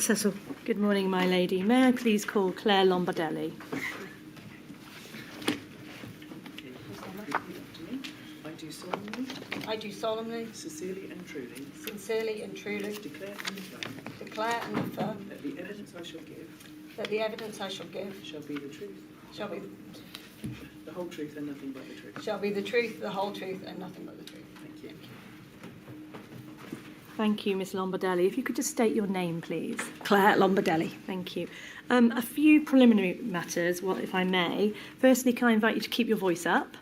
Cecil. Good morning, my lady. May I please call Clare Lombardelli? I do solemnly, sincerely and truly, declare and affirm that the evidence I shall give shall be the truth, the whole truth and nothing but the truth. shall be the truth, the whole truth, and nothing but the truth. Thank you. Thank you, Miss Lombardelli. If you could just state your name, please. Clare Lombardelli. Thank you. A few preliminary matters, if I may. Firstly, can I invite you to keep your voice up?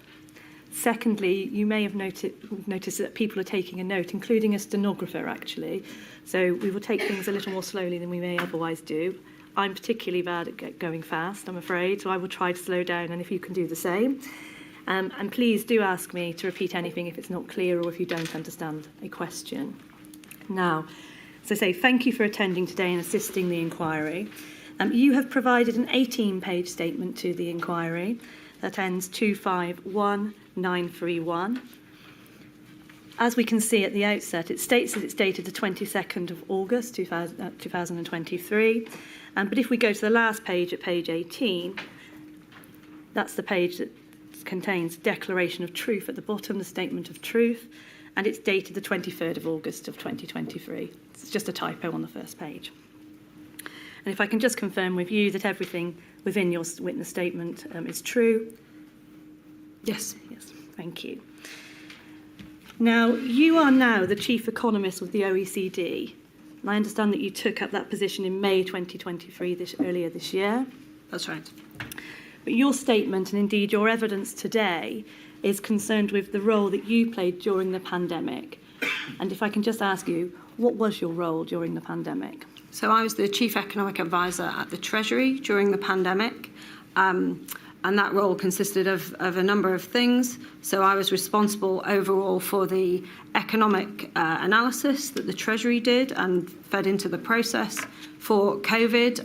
Secondly, you may have noticed that people are taking a note, including a stenographer, actually. So we will take things a little more slowly than we may otherwise do. I'm particularly bad at going fast, I'm afraid, so I will try to slow down, and if you can do the same. And please do ask me to repeat anything if it's not clear or if you don't understand a question. Now, as I say, thank you for attending today and assisting the inquiry. You have provided an 18-page statement to the inquiry that ends 251931. As we can see at the outset, it states that it's dated the 22nd of August 2023. But if we go to the last page at page 18, that's the page that contains Declaration of Truth at the bottom, the Statement of Truth, and it's dated the 23rd of August of 2023. It's just a typo on the first page. And if I can just confirm with you that everything within your witness statement is true. Yes, thank you. Now, you are now the chief economist with the OECD. And I understand that you took up that position in May 2023, earlier this year. That's right. But your statement, and indeed your evidence today, is concerned with the role that you played during the pandemic. And if I can just ask you, what was your role during the pandemic? So I was the Chief Economic Advisor at the Treasury during the pandemic, and that role consisted of a number of things. So I was responsible overall for the economic analysis that the Treasury did and fed into the process for COVID,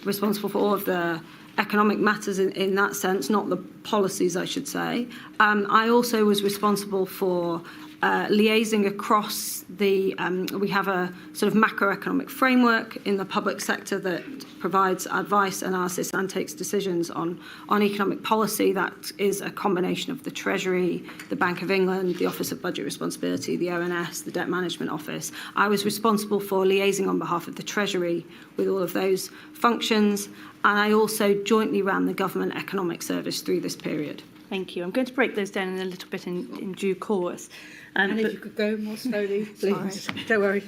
responsible for all of the economic matters in that sense, not the policies, I should say. I also was responsible for liaising across the, we have a sort of macroeconomic framework in the public sector that provides advice, analysis and takes decisions on economic policy. That is a combination of the Treasury, the Bank of England, the Office of Budget Responsibility, the ONS, the Debt Management Office. I was responsible for liaising on behalf of the Treasury with all of those functions, and I also jointly ran the Government Economic Service through this period. Thank you. I'm going to break those down in a little bit in due course. And if you could go more slowly, please. Don't worry.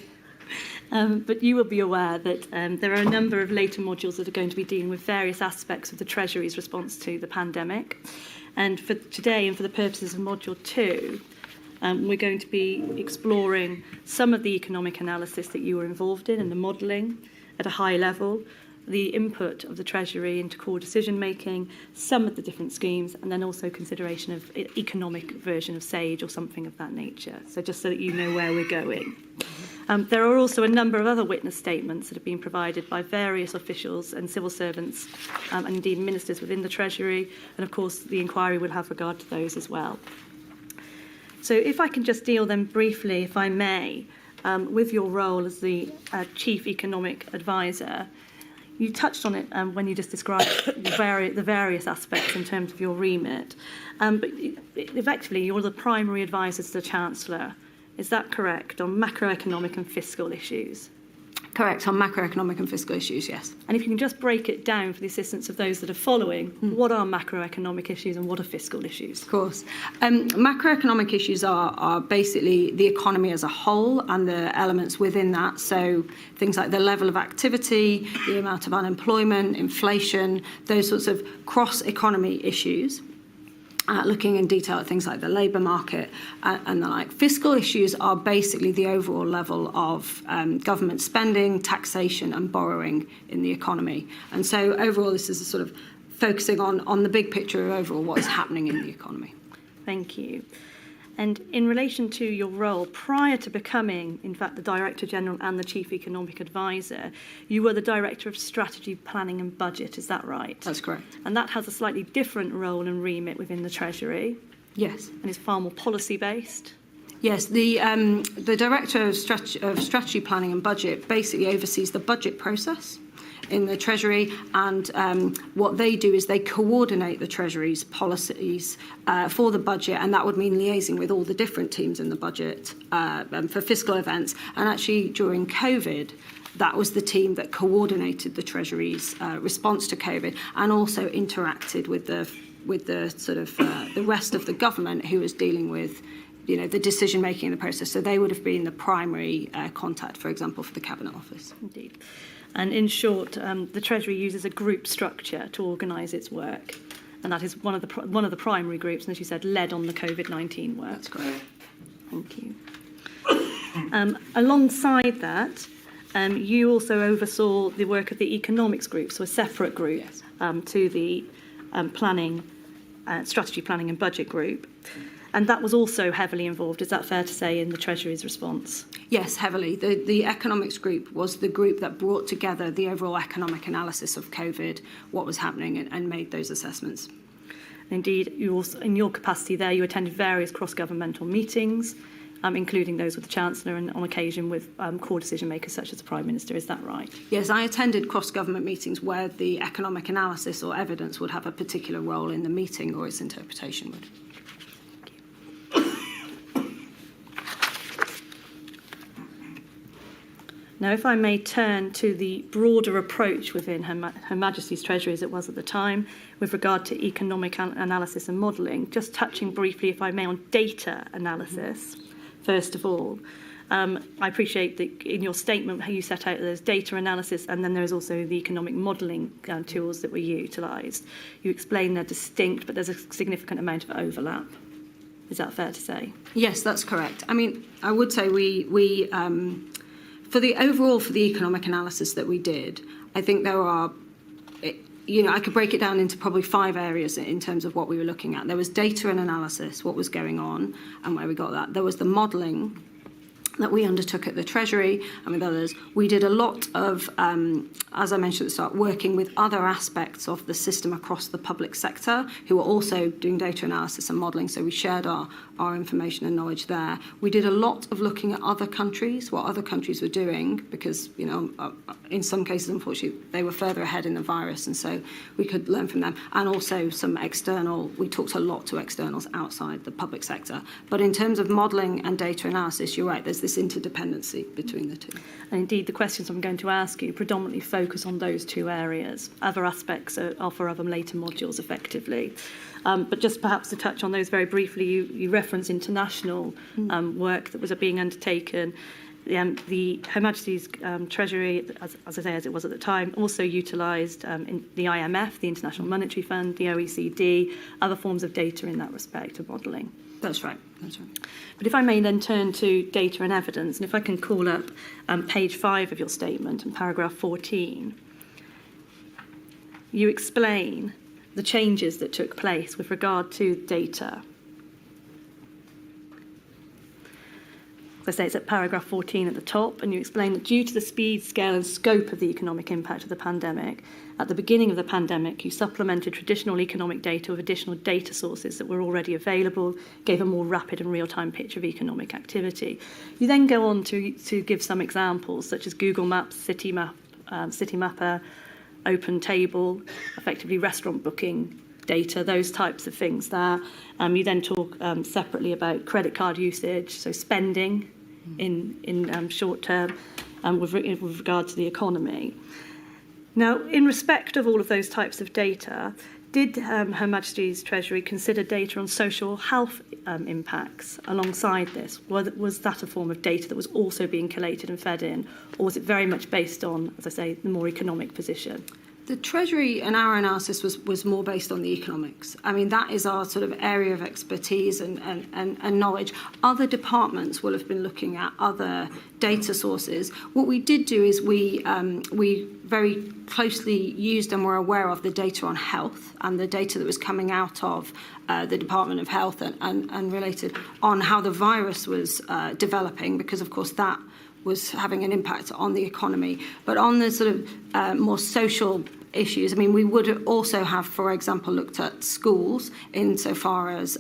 But you will be aware that there are a number of later modules that are going to be dealing with various aspects of the Treasury's response to the pandemic. And for today, and for the purposes of Module 2, we're going to be exploring some of the economic analysis that you were involved in and the modelling at a high level, the input of the Treasury into core decision-making, some of the different schemes, and then also consideration of economic version of SAGE or something of that nature. So just so that you know where we're going. There are also a number of other witness statements that have been provided by various officials and civil servants and indeed ministers within the Treasury, and of course the inquiry will have regard to those as well. So if I can just deal then briefly, if I may, with your role as the Chief Economic Advisor. You touched on it when you just described the various aspects in terms of your remit. But effectively, you're the primary advisor to the Chancellor. Is that correct, on macroeconomic and fiscal issues? Correct, on macroeconomic and fiscal issues, yes. And if you can just break it down for the assistance of those that are following, what are macroeconomic issues and what are fiscal issues? Of course. Macroeconomic issues are basically the economy as a whole and the elements within that. So things like the level of activity, the amount of unemployment, inflation, those sorts of cross-economy issues. Looking in detail at things like the labour market and the like. Fiscal issues are basically the overall level of government spending, taxation and borrowing in the economy. And so overall this is a sort of focusing on the big picture of overall what is happening in the economy. Thank you. And in relation to your role, prior to becoming, in fact, the Director General and the Chief Economic Advisor, you were the Director of Strategy, Planning and Budget, is that right? That's correct. And that has a slightly different role and remit within the Treasury. Yes. And is far more policy-based. Yes, the Director of Strategy Planning and Budget basically oversees the budget process in the Treasury, and what they do is they coordinate the Treasury's policies for the budget, and that would mean liaising with all the different teams in the budget for fiscal events. And actually, during COVID, that was the team that coordinated the Treasury's response to COVID, and also interacted with the sort of the rest of the government who was dealing with, you know, the decision making in the process. So they would have been the primary contact, for example, for the Cabinet Office. Indeed. And in short, the Treasury uses a group structure to organise its work, and that is one of the primary groups, and as you said, led on the COVID-19 work. That's correct. Thank you. Alongside that, you also oversaw the work of the economics group, so a separate group to the strategy planning and budget group. And that was also heavily involved, is that fair to say, in the Treasury's response? Yes, heavily. The economics group was the group that brought together the overall economic analysis of COVID, what was happening, and made those assessments. Indeed, you also, in your capacity there, you attended various cross-governmental meetings, including those with the Chancellor and on occasion with core decision makers such as the Prime Minister. Is that right? Yes, I attended cross-government meetings where the economic analysis or evidence would have a particular role in the meeting, or its interpretation would. Now, if I may turn to the broader approach within Her Majesty's Treasury, as it was at the time, with regard to economic analysis and modelling, just touching briefly, if I may, on data analysis, first of all. I appreciate that in your statement how you set out there's data analysis, and then there's also the economic modelling tools that were utilised. You explain they're distinct, but there's a significant amount of overlap. Is that fair to say? Yes, that's correct. I mean, I would say for the economic analysis that we did, I think there are, you know, I could break it down into probably 5 areas in terms of what we were looking at. There was data and analysis, what was going on and where we got that. There was the modelling that we undertook at the Treasury and with others. We did a lot of, as I mentioned at the start, working with other aspects of the system across the public sector who were also doing data analysis and modelling, so we shared our information and knowledge there. We did a lot of looking at other countries, what other countries were doing, because, you know, in some cases, unfortunately, they were further ahead in the virus, and so we could learn from them. And also some we talked a lot to externals outside the public sector. But in terms of modelling and data analysis, you're right, there's this interdependency between the two. And indeed, the questions I'm going to ask you predominantly focus on those 2 areas. Other aspects are for other later modules, effectively. But just perhaps to touch on those very briefly, you reference international work that was being undertaken. The Her Majesty's Treasury, as I say, as it was at the time, also utilised in the IMF, the International Monetary Fund, the OECD, other forms of data in that respect of modelling. That's right. That's right. But if I may then turn to data and evidence, and if I can call up page 5 of your statement and paragraph 14, you explain the changes that took place with regard to data. As I say, it's at paragraph 14 at the top, and you explain that due to the speed, scale and scope of the economic impact of the pandemic, at the beginning of the pandemic, you supplemented traditional economic data with additional data sources that were already available, gave a more rapid and real-time picture of economic activity. You then go on to give some examples, such as Google Maps, City Mapper, Open Table, effectively restaurant booking data, those types of things there. You then talk separately about credit card usage, so spending in short term with regard to the economy. Now, in respect of all of those types of data, did Her Majesty's Treasury consider data on social health impacts alongside this? Was that a form of data that was also being collated and fed in, or was it very much based on, as I say, the more economic position? The Treasury and our analysis was more based on the economics. I mean, that is our sort of area of expertise and knowledge. Other departments will have been looking at other data sources. What we did do is we very closely used and were aware of the data on health and the data that was coming out of the Department of Health and related on how the virus was developing, because, of course, that was having an impact on the economy. But on the sort of more social issues. I mean, we would also have, for example, looked at schools insofar as,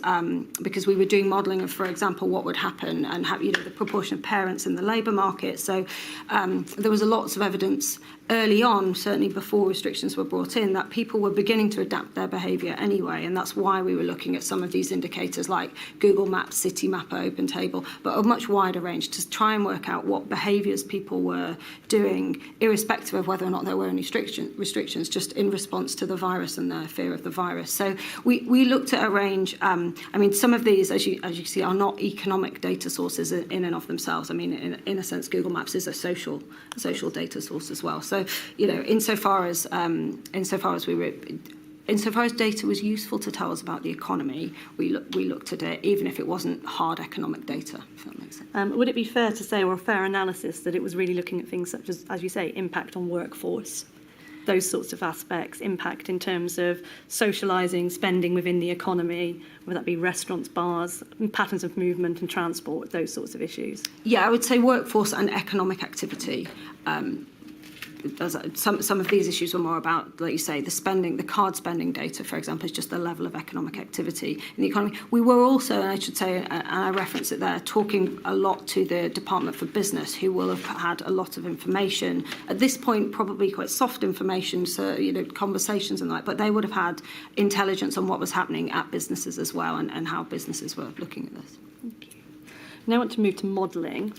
because we were doing modelling of, for example, what would happen and how, the proportion of parents in the labour market. So there was lots of evidence early on, certainly before restrictions were brought in, that people were beginning to adapt their behaviour anyway, and that's why we were looking at some of these indicators like Google Maps, City Mapper, Open Table, but a much wider range to try and work out what behaviours people were doing, irrespective of whether or not there were any restrictions, just in response to the virus and their fear of the virus. So we looked at a range. I mean, some of these, as you see, are not economic data sources in and of themselves. I mean, in a sense, Google Maps is a social data source as well. So, insofar as data was useful to tell us about the economy, we looked at it, even if it wasn't hard economic data, if that makes sense. Would it be fair to say, or a fair analysis, that it was really looking at things such as you say, impact on workforce, those sorts of aspects, impact in terms of socialising, spending within the economy, whether that be restaurants, bars, patterns of movement and transport, those sorts of issues? Yeah, I would say workforce and economic activity. Some of these issues were more about, like you say, the card spending data, for example, is just the level of economic activity in the economy. We were also, and I should say, and I reference it there, talking a lot to the Department for Business, who will have had a lot of information. At this point, probably quite soft information, so, conversations and that, but they would have had intelligence on what was happening at businesses as well and how businesses were looking at this. Thank you. Now I want to move to modelling.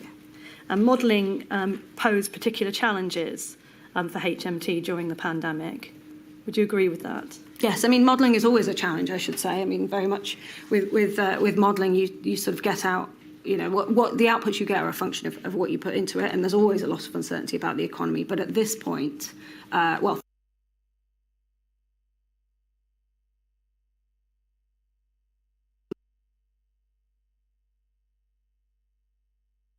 And modelling posed particular challenges for HMT during the pandemic. Would you agree with that? Yes, I mean, modelling is always a challenge, I should say. I mean, very much with modelling, you sort of get out, what the outputs you get are a function of what you put into it, and there's always a lot of uncertainty about the economy. But at this point,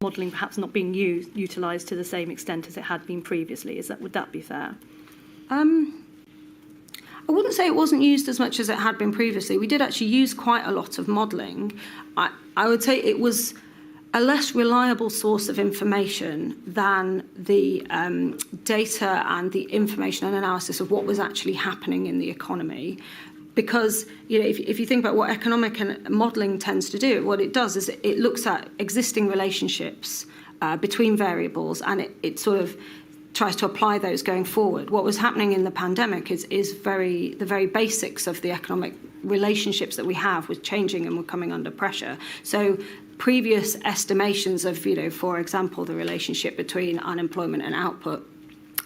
modelling perhaps not being utilised to the same extent as it had been previously. Would that be fair? I wouldn't say it wasn't used as much as it had been previously. We did actually use quite a lot of modelling. I would say it was a less reliable source of information than the data and the information and analysis of what was actually happening in the economy. Because, if you think about what economic and modelling tends to do, what it does is it looks at existing relationships between variables, and it sort of tries to apply those going forward. What was happening in the pandemic is the very basics of the economic relationships that we have was changing and were coming under pressure. So previous estimations of, for example, the relationship between unemployment and output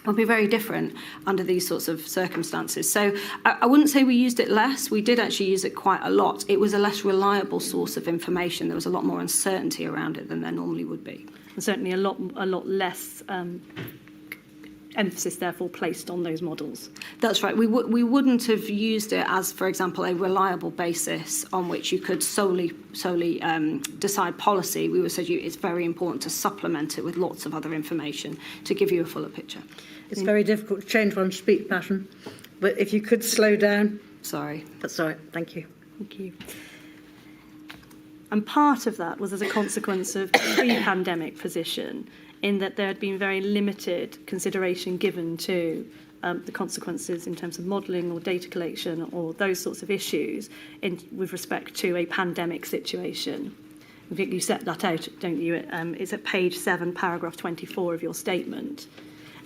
would be very different under these sorts of circumstances. So I wouldn't say we used it less. We did actually use it quite a lot. It was a less reliable source of information. There was a lot more uncertainty around it than there normally would be. And certainly a lot less emphasis, therefore, placed on those models. That's right. We wouldn't have used it as, for example, a reliable basis on which you could solely decide policy. We would say it's very important to supplement it with lots of other information to give you a fuller picture. It's very difficult to change one's speech pattern, but if you could slow down. Sorry. That's all right. Thank you. Thank you. And part of that was as a consequence of pre-pandemic position, in that there had been very limited consideration given to the consequences in terms of modelling or data collection or those sorts of issues with respect to a pandemic situation. I think you set that out, don't you? It's at page 7, paragraph 24 of your statement.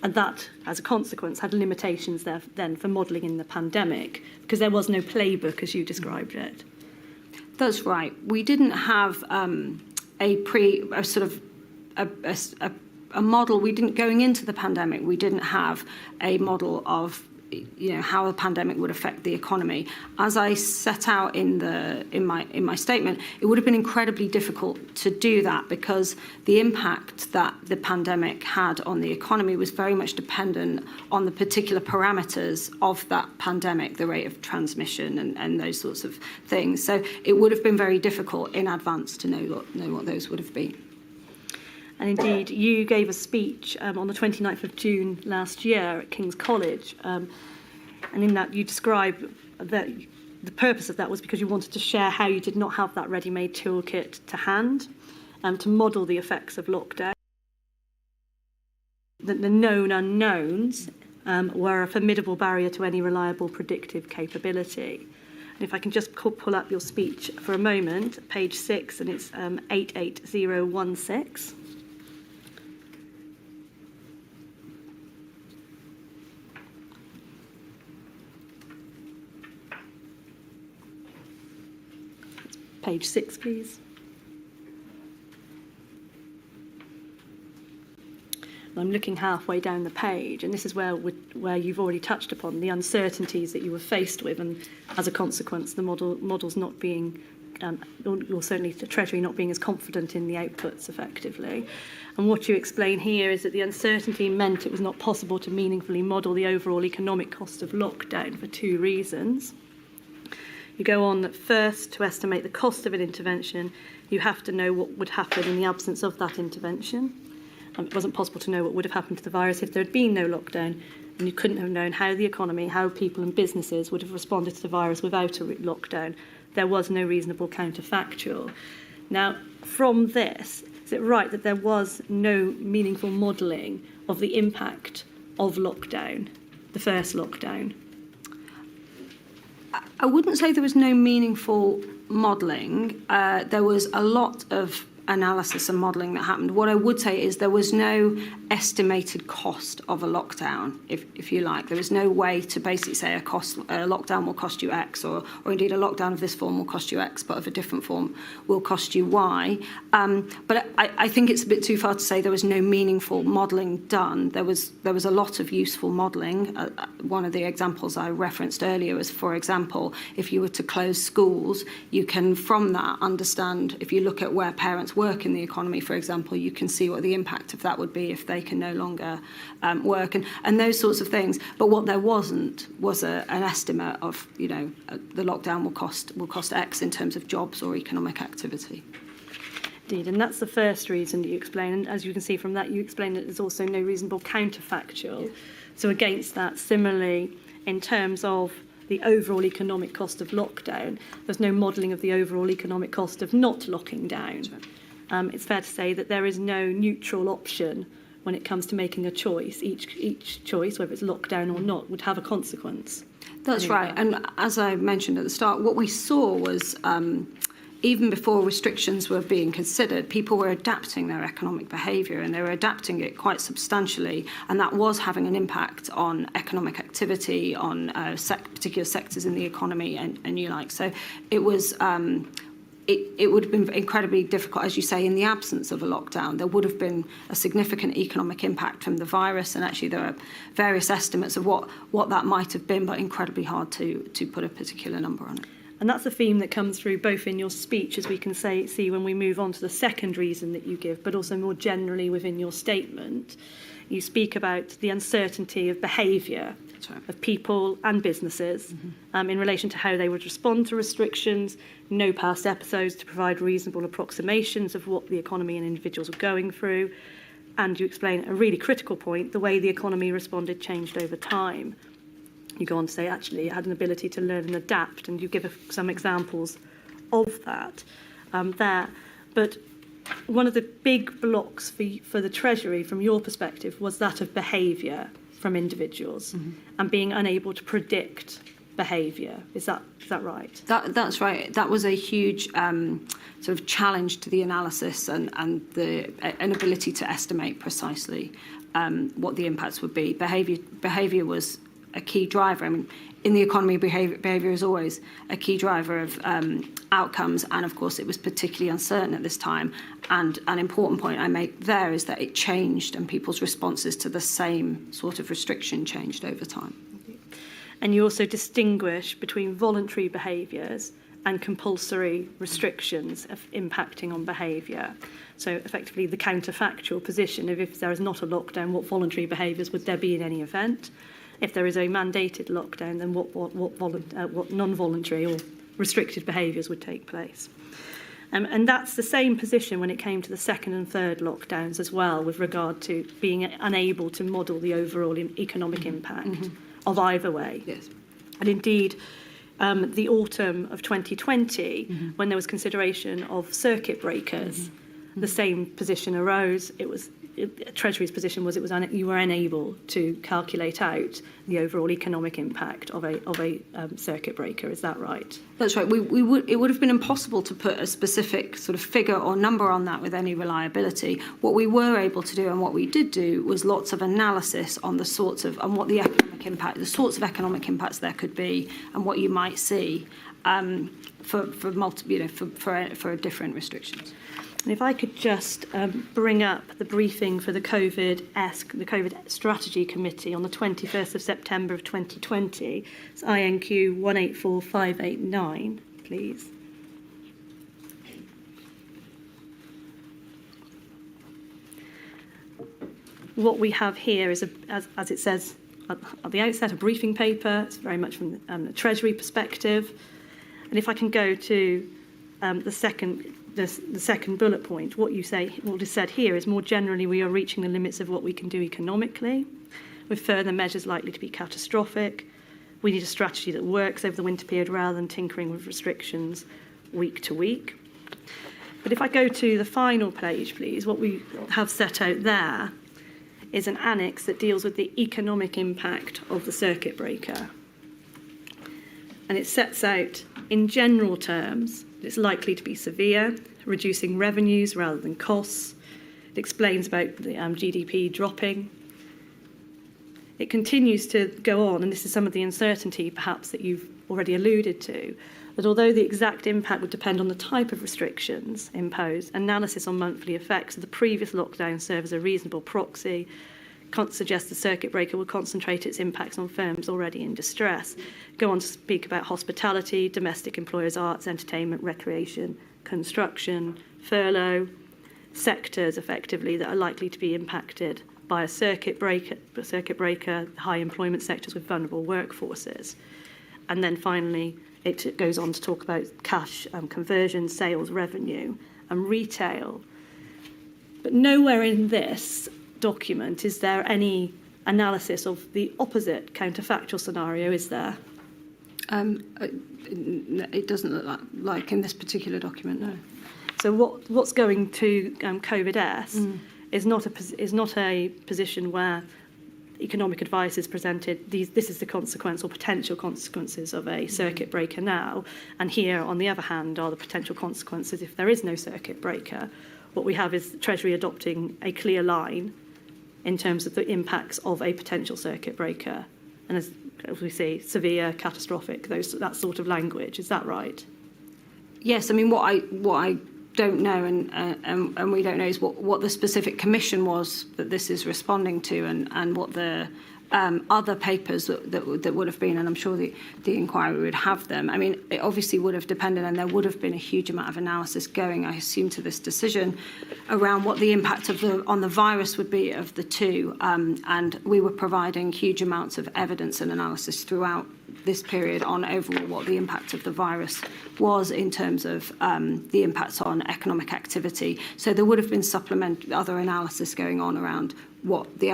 And that, as a consequence, had limitations there then for modelling in the pandemic, because there was no playbook, as you described it. That's right. We didn't have a model. We didn't, going into the pandemic, we didn't have a model of how the pandemic would affect the economy. As I set out in my statement, it would have been incredibly difficult to do that because the impact that the pandemic had on the economy was very much dependent on the particular parameters of that pandemic, the rate of transmission and those sorts of things. So it would have been very difficult in advance to know what those would have been. And indeed, you gave a speech on the 29th of June last year at King's College. And in that, you described that the purpose of that was because you wanted to share how you did not have that ready-made toolkit to hand, to model the effects of lockdown, the known unknowns, were a formidable barrier to any reliable predictive capability. And if I can just pull up your speech for a moment, page 6, and it's 88016. Page 6, please. I'm looking halfway down the page, and this is where you've already touched upon the uncertainties that you were faced with, and as a consequence, the models not being, or certainly the Treasury not being as confident in the outputs effectively. And what you explain here is that the uncertainty meant it was not possible to meaningfully model the overall economic cost of lockdown for 2 reasons. You go on that first, to estimate the cost of an intervention, you have to know what would happen in the absence of that intervention. It wasn't possible to know what would have happened to the virus if there had been no lockdown, and you couldn't have known how the economy, how people and businesses would have responded to the virus without a lockdown. There was no reasonable counterfactual. Now, from this, is it right that there was no meaningful modelling of the impact of lockdown, the first lockdown? I wouldn't say there was no meaningful modelling. There was a lot of analysis and modelling that happened. What I would say is there was no estimated cost of a lockdown, if you like. There was no way to basically say a lockdown will cost you X, or indeed a lockdown of this form will cost you X, but of a different form will cost you Y. But I think it's a bit too far to say there was no meaningful modelling done. There was a lot of useful modelling. One of the examples I referenced earlier was, for example, if you were to close schools, you can from that understand, if you look at where parents work in the economy, for example, you can see what the impact of that would be if they can no longer work, and those sorts of things. But what there wasn't was an estimate of, the lockdown will cost X in terms of jobs or economic activity. Indeed, and that's the first reason that you explain. And as you can see from that, you explain that there's also no reasonable counterfactual. So against that, similarly, in terms of the overall economic cost of lockdown, there's no modelling of the overall economic cost of not locking down. It's fair to say that there is no neutral option when it comes to making a choice. Each choice, whether it's lockdown or not, would have a consequence. That's right. And as I mentioned at the start, what we saw was even before restrictions were being considered, people were adapting their economic behaviour, and they were adapting it quite substantially, and that was having an impact on economic activity, on particular sectors in the economy and you like. So it was it would have been incredibly difficult, as you say, in the absence of a lockdown. There would have been a significant economic impact from the virus, and actually there are various estimates of what that might have been, but incredibly hard to put a particular number on it. And that's a theme that comes through both in your speech, as we can see when we move on to the second reason that you give, but also more generally within your statement. You speak about the uncertainty of behaviour of people and businesses in relation to how they would respond to restrictions, no past episodes to provide reasonable approximations of what the economy and individuals are going through. And you explain a really critical point, the way the economy responded changed over time. You go on to say, actually, it had an ability to learn and adapt, and you give some examples of that there. But one of the big blocks for the Treasury, from your perspective, was that of behaviour from individuals and being unable to predict behaviour. Is that right? That's right. That was a huge sort of challenge to the analysis and the inability to estimate precisely what the impacts would be. Behaviour was a key driver. I mean, in the economy, behaviour is always a key driver of outcomes, and of course it was particularly uncertain at this time. And an important point I make there is that it changed, and people's responses to the same sort of restriction changed over time. And you also distinguish between voluntary behaviours and compulsory restrictions of impacting on behaviour. So effectively the counterfactual position of, if there is not a lockdown, what voluntary behaviours would there be in any event? If there is a mandated lockdown, then what non-voluntary or restricted behaviours would take place. And that's the same position when it came to the second and third lockdowns as well, with regard to being unable to model the overall economic impact of either way. Yes. And indeed, the autumn of 2020, when there was consideration of circuit breakers, the same position arose. It was Treasury's position was you were unable to calculate out the overall economic impact of a circuit breaker. Is that right? That's right. It would have been impossible to put a specific sort of figure or number on that with any reliability. What we were able to do, and what we did do, was lots of analysis on the sorts of what the economic impact, the sorts of economic impacts there could be, and what you might see for different restrictions. And if I could just bring up the briefing for the COVID Strategy Committee on the 21st of September of 2020, it's INQ 184589, please. What we have here is, as it says at the outset, a briefing paper. It's very much from the Treasury perspective. And if I can go to the second bullet point, what is said here is, more generally, we are reaching the limits of what we can do economically, with further measures likely to be catastrophic. We need a strategy that works over the winter period rather than tinkering with restrictions week to week. But if I go to the final page, please, what we have set out there is an annex that deals with the economic impact of the circuit breaker. And it sets out, in general terms, it's likely to be severe, reducing revenues rather than costs. It explains about the GDP dropping. It continues to go on, and this is some of the uncertainty perhaps that you've already alluded to, that although the exact impact would depend on the type of restrictions imposed, analysis on monthly effects of the previous lockdown serve as a reasonable proxy. Can't suggest the circuit breaker will concentrate its impacts on firms already in distress. Go on to speak about hospitality, domestic employers, arts, entertainment, recreation, construction, furlough, sectors effectively that are likely to be impacted by a circuit breaker, high employment sectors with vulnerable workforces. And then finally, it goes on to talk about cash conversion, sales revenue, and retail. But nowhere in this document is there any analysis of the opposite counterfactual scenario, is there? It doesn't look like in this particular document, no. So what's going to COVID-S is not a position where economic advice is presented. This is the consequence or potential consequences of a circuit breaker now, and here, on the other hand, are the potential consequences if there is no circuit breaker. What we have is Treasury adopting a clear line in terms of the impacts of a potential circuit breaker, and as we see, severe, catastrophic, that sort of language. Is that right? Yes, I mean what I don't know, and we don't know, is what the specific commission was that this is responding to, and what the other papers that would have been, and I'm sure the inquiry would have them. I mean, it obviously would have depended, and there would have been a huge amount of analysis going, I assume, to this decision around what the impact on the virus would be of the two, and we were providing huge amounts of evidence and analysis throughout this period on overall what the impact of the virus was in terms of the impacts on economic activity. So there would have been other analysis going on around what the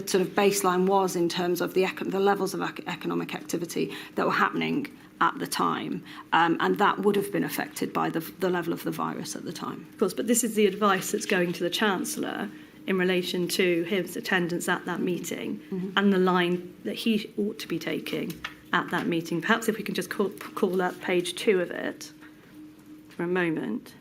sort of baseline was in terms of the levels of economic activity that were happening at the time, and that would have been affected by the level of the virus at the time. Of course, but this is the advice that's going to the Chancellor in relation to his attendance at that meeting and the line that he ought to be taking at that meeting. Perhaps if we can just call up page 2 of it for a moment.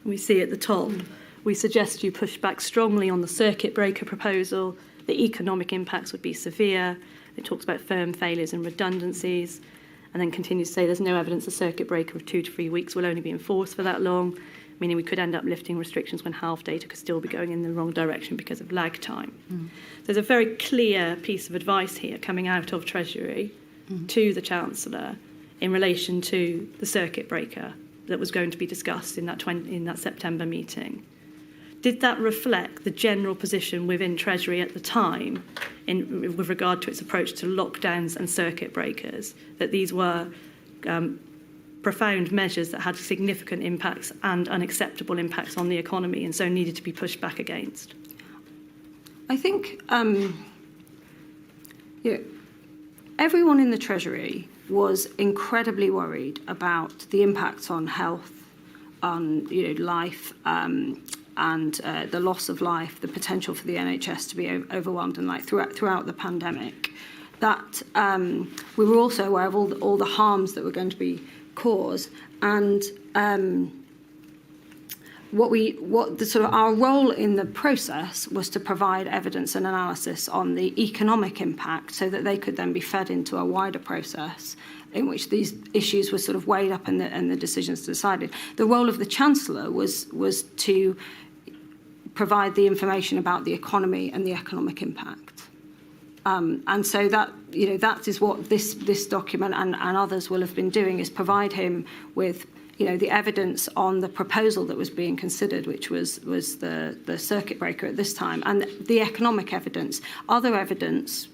We see at the top, we suggest you push back strongly on the circuit breaker proposal. The economic impacts would be severe. It talks about firm failures and redundancies, and then continues to say there's no evidence a circuit breaker of 2 to 3 weeks will only be enforced for that long, meaning we could end up lifting restrictions when half data could still be going in the wrong direction because of lag time. There's a very clear piece of advice here coming out of Treasury to the Chancellor in relation to the circuit breaker that was going to be discussed in that September meeting. Did that reflect the general position within Treasury at the time with regard to its approach to lockdowns and circuit breakers, that these were profound measures that had significant impacts and unacceptable impacts on the economy and so needed to be pushed back against? I think everyone in the Treasury was incredibly worried about the impacts on health, on life, and the loss of life, the potential for the NHS to be overwhelmed, and throughout the pandemic. That we were also aware of all the harms that were going to be caused, and our role in the process was to provide evidence and analysis on the economic impact, so that they could then be fed into a wider process in which these issues were sort of weighed up and the decisions decided. The role of the Chancellor was to provide the information about the economy and the economic impact. And so that is what this document and others will have been doing, is provide him with the evidence on the proposal that was being considered, which was the circuit breaker at this time, and the economic evidence. Other evidence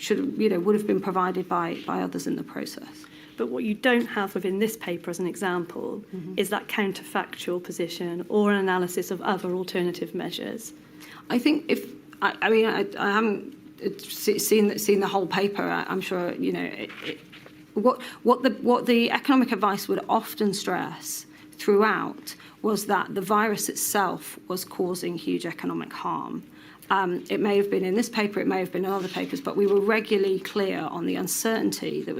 would have been provided by others in the process. But what you don't have within this paper, as an example, is that counterfactual position or an analysis of other alternative measures. I think I haven't seen the whole paper. I'm sure what the economic advice would often stress throughout was that the virus itself was causing huge economic harm. It may have been in this paper, it may have been in other papers, but we were regularly clear on the uncertainty that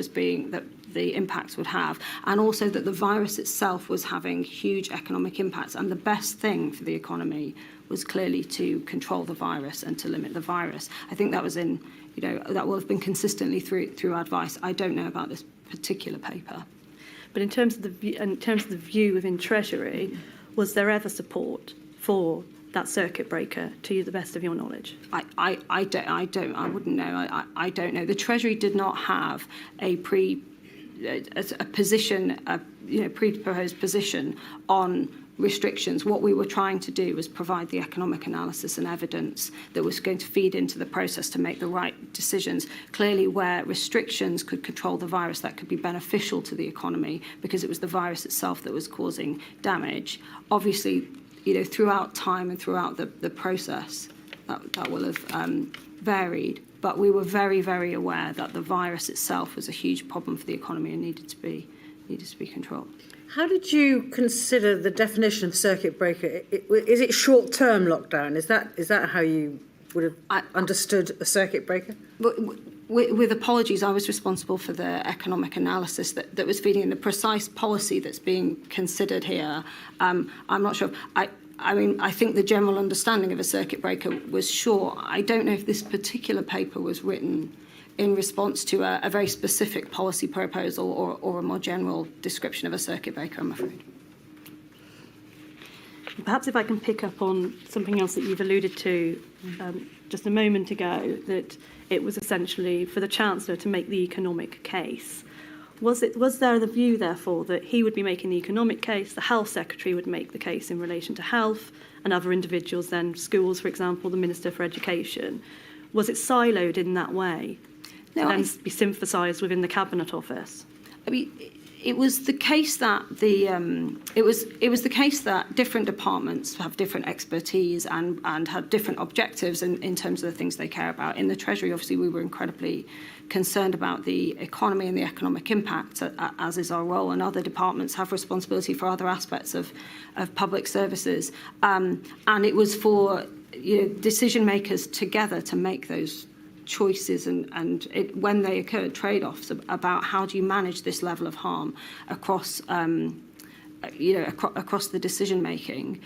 the impacts would have, and also that the virus itself was having huge economic impacts, and the best thing for the economy was clearly to control the virus and to limit the virus. I think that was that will have been consistently through advice. I don't know about this particular paper. But in terms of the view within Treasury, was there ever support for that circuit breaker, to the best of your knowledge? I wouldn't know. I don't know. The Treasury did not have a pre-proposed position on restrictions. What we were trying to do was provide the economic analysis and evidence that was going to feed into the process to make the right decisions. Clearly, where restrictions could control the virus, that could be beneficial to the economy because it was the virus itself that was causing damage. Obviously, throughout time and throughout the process, that will have varied. But we were very, very aware that the virus itself was a huge problem for the economy and needed to be controlled. How did you consider the definition of circuit breaker? Is it short-term lockdown? Is that how you would have understood a circuit breaker? With apologies, I was responsible for the economic analysis that was feeding in the precise policy that's being considered here. I'm not sure. I think the general understanding of a circuit breaker was short. I don't know if this particular paper was written in response to a very specific policy proposal or a more general description of a circuit breaker, I'm afraid. Perhaps if I can pick up on something else that you've alluded to just a moment ago, that it was essentially for the Chancellor to make the economic case. Was there the view, therefore, that he would be making the economic case, the Health Secretary would make the case in relation to health, and other individuals, then schools, for example, the Minister for Education? Was it siloed in that way? No, then be synthesised within the Cabinet Office? I mean, it was the case that it was the case that different departments have different expertise and have different objectives in terms of the things they care about. In the Treasury, obviously, we were incredibly concerned about the economy and the economic impact, as is our role, and other departments have responsibility for other aspects of public services. And it was for decision makers together to make those choices and when they occurred, trade-offs about how do you manage this level of harm across across the decision making.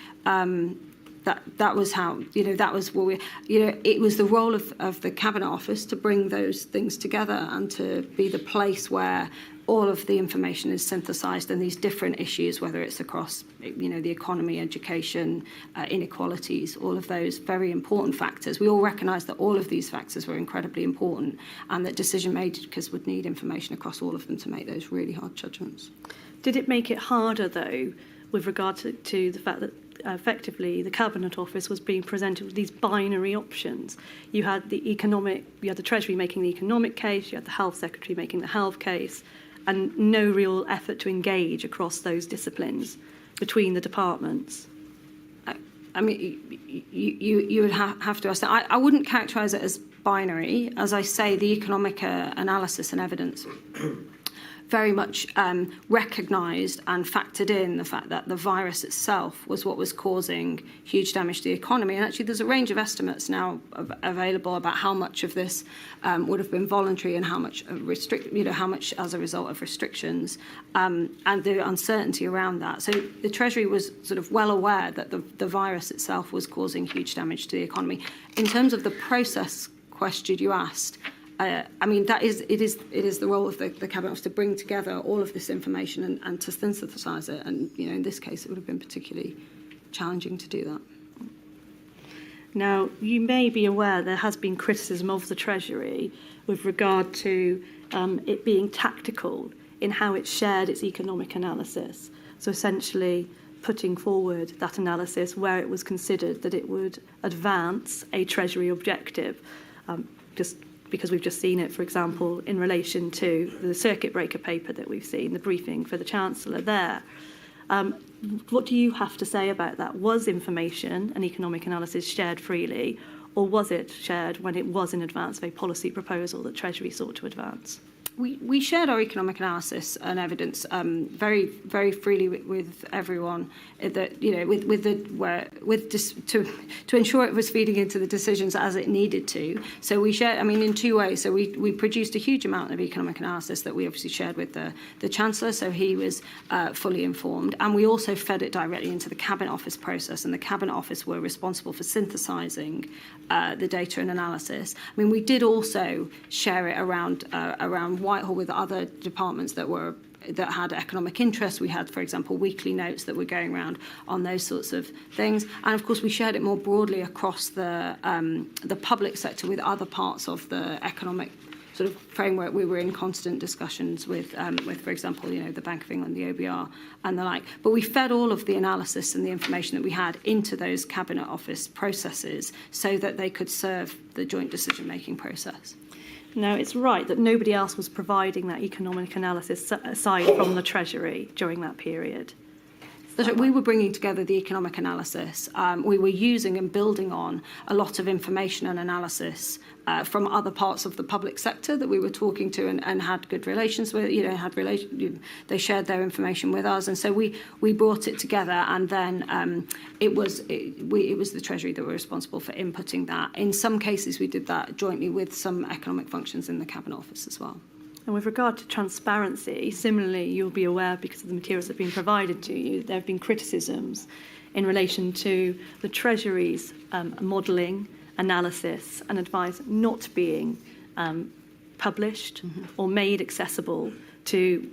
That was how that was what we it was the role of the Cabinet Office to bring those things together and to be the place where all of the information is synthesised, and these different issues, whether it's across the economy, education, inequalities, all of those very important factors. We all recognise that all of these factors were incredibly important, and that decision makers would need information across all of them to make those really hard judgments. Did it make it harder, though, with regard to the fact that effectively the Cabinet Office was being presented with these binary options? You had the Treasury making the economic case, you had the Health Secretary making the health case, and no real effort to engage across those disciplines between the departments. I mean, you would have to ask that. I wouldn't characterise it as binary. As I say, the economic analysis and evidence very much recognised and factored in the fact that the virus itself was what was causing huge damage to the economy. And actually, there's a range of estimates now available about how much of this would have been voluntary and how much how much as a result of restrictions, and the uncertainty around that. So the Treasury was sort of well aware that the virus itself was causing huge damage to the economy. In terms of the process question you asked, I mean, it is the role of the Cabinet Office to bring together all of this information and to synthesise it. And, in this case, it would have been particularly challenging to do that. Now, you may be aware there has been criticism of the Treasury with regard to it being tactical in how it shared its economic analysis. So essentially putting forward that analysis where it was considered that it would advance a Treasury objective, just because we've just seen it, for example, in relation to the circuit breaker paper that we've seen, the briefing for the Chancellor there. What do you have to say about that? Was information and economic analysis shared freely, or was it shared when it was in advance of a policy proposal that Treasury sought to advance? We shared our economic analysis and evidence very, very freely with everyone. That to ensure it was feeding into the decisions as it needed to. So we shared, in two ways. So we produced a huge amount of economic analysis that we obviously shared with the Chancellor, so he was fully informed, and we also fed it directly into the Cabinet Office process, and the Cabinet Office were responsible for synthesising the data and analysis. We did also share it around Whitehall with other departments that had economic interest. We had, for example, weekly notes that were going around on those sorts of things, and of course we shared it more broadly across the public sector with other parts of the economic sort of framework. We were in constant discussions with, for example, the Bank of England, the OBR, and the like. But we fed all of the analysis and the information that we had into those Cabinet Office processes so that they could serve the joint decision-making process. Now, it's right that nobody else was providing that economic analysis aside from the Treasury during that period. We were bringing together the economic analysis. We were using and building on a lot of information and analysis from other parts of the public sector that we were talking to and had good relations with. They shared their information with us, and so we brought it together. And then it was the Treasury that were responsible for inputting that. In some cases, we did that jointly with some economic functions in the Cabinet Office as well. And with regard to transparency, similarly, you'll be aware, because of the materials that have been provided to you, there have been criticisms in relation to the Treasury's modelling, analysis and advice not being published or made accessible to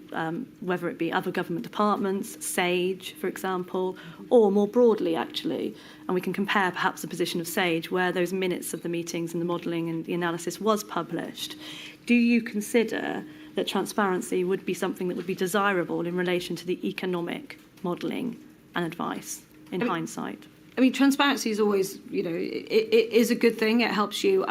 whether it be other government departments, SAGE, for example, or more broadly, actually. And we can compare perhaps the position of SAGE, where those minutes of the meetings and the modelling and the analysis was published. Do you consider that transparency would be something that would be desirable in relation to the economic modelling and advice in hindsight? Transparency is always, it is a good thing. It helps you,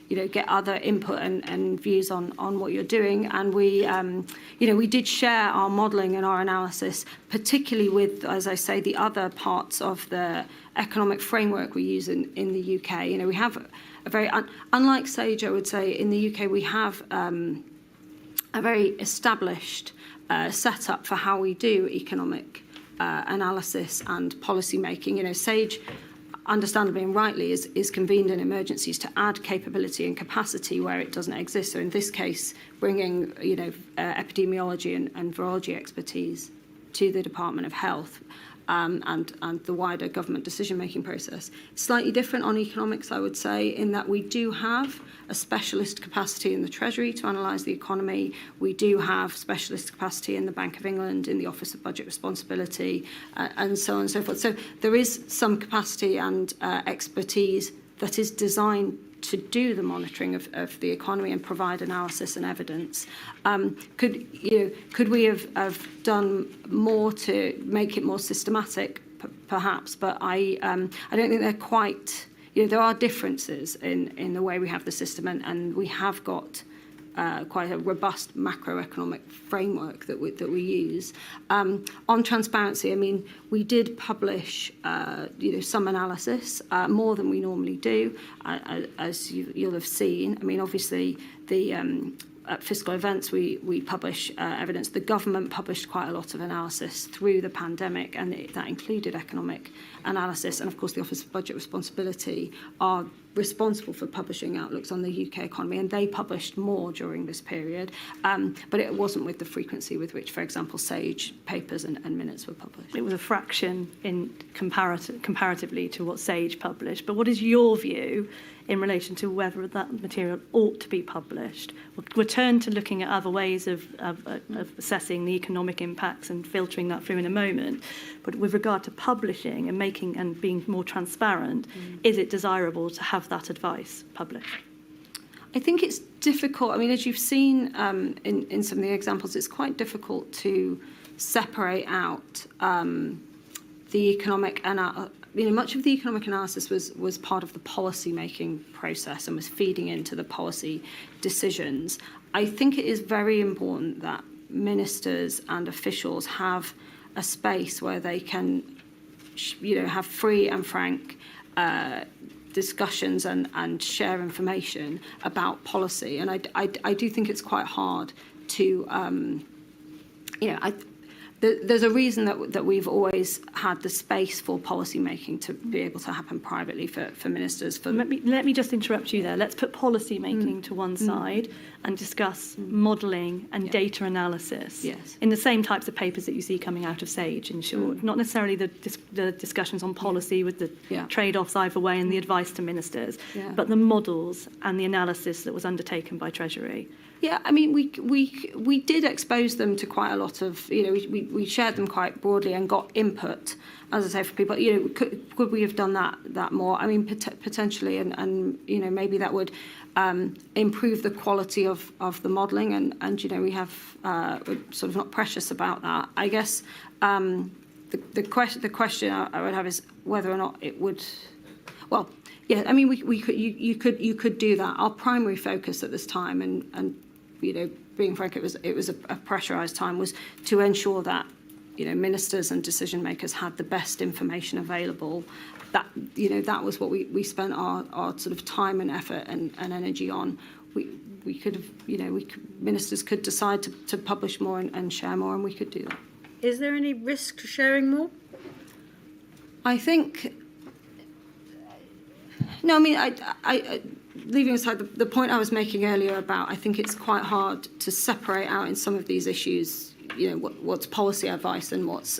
get other input and views on what you're doing. And we did share our modelling and our analysis, particularly with, as I say, the other parts of the economic framework we use in the UK. We have a very, unlike SAGE, I would say, in the UK, we have a very established setup for how we do economic analysis and policy making. SAGE, understandably and rightly, is convened in emergencies to add capability and capacity where it doesn't exist. So in this case, bringing epidemiology and virology expertise to the Department of Health and the wider government decision-making process. Slightly different on economics, I would say, in that we do have a specialist capacity in the Treasury to analyse the economy. We do have specialist capacity in the Bank of England, in the Office of Budget Responsibility, and so on and so forth. So there is some capacity and expertise that is designed to do the monitoring of the economy and provide analysis and evidence. Could we have done more to make it more systematic? Perhaps, but I don't think they're quite. There are differences in the way we have the system, and we have got quite a robust macroeconomic framework that we use. On transparency, we did publish some analysis, more than we normally do, as you'll have seen. Obviously, at fiscal events, we publish evidence. The government published quite a lot of analysis through the pandemic, and that included economic analysis. And of course, the Office of Budget Responsibility are responsible for publishing outlooks on the UK economy, and they published more during this period. But it wasn't with the frequency with which, for example, SAGE papers and minutes were published. It was a fraction in comparatively to what SAGE published. But what is your view in relation to whether that material ought to be published? We'll return to looking at other ways of assessing the economic impacts and filtering that through in a moment. But with regard to publishing and making and being more transparent, is it desirable to have that advice published? I think it's difficult. I mean, as you've seen in some of the examples, it's quite difficult to separate out the economic and much of the economic analysis was part of the policy making process and was feeding into the policy decisions. I think it is very important that ministers and officials have a space where they can, have free and frank discussions and share information about policy. And I do think it's quite hard to, there's a reason that we've always had the space for policy making to be able to happen privately for ministers. Let me just interrupt you there. Let's put policy making to one side and discuss modelling and data analysis in the same types of papers that you see coming out of SAGE, in short. Not necessarily the discussions on policy with the trade-offs either way and the advice to ministers, but the models and the analysis that was undertaken by Treasury. Yeah, I mean, we did expose them to quite a lot of, we shared them quite broadly and got input, as I say, for people. Could we have done that more? I mean, potentially, and maybe that would improve the quality of the modelling, and we have sort of not precious about that. I guess the question I would have is whether or not it would. Well, yeah, I mean, you could do that. Our primary focus at this time, and being frank, it was a pressurised time, was to ensure that ministers and decision makers had the best information available. That was what we spent our sort of time and effort and energy on. We could have ministers could decide to publish more and share more, and we could do that. Is there any risk to sharing more? I think. No, I mean, I leaving aside the point I was making earlier about, I think it's quite hard to separate out in some of these issues, what's policy advice and what's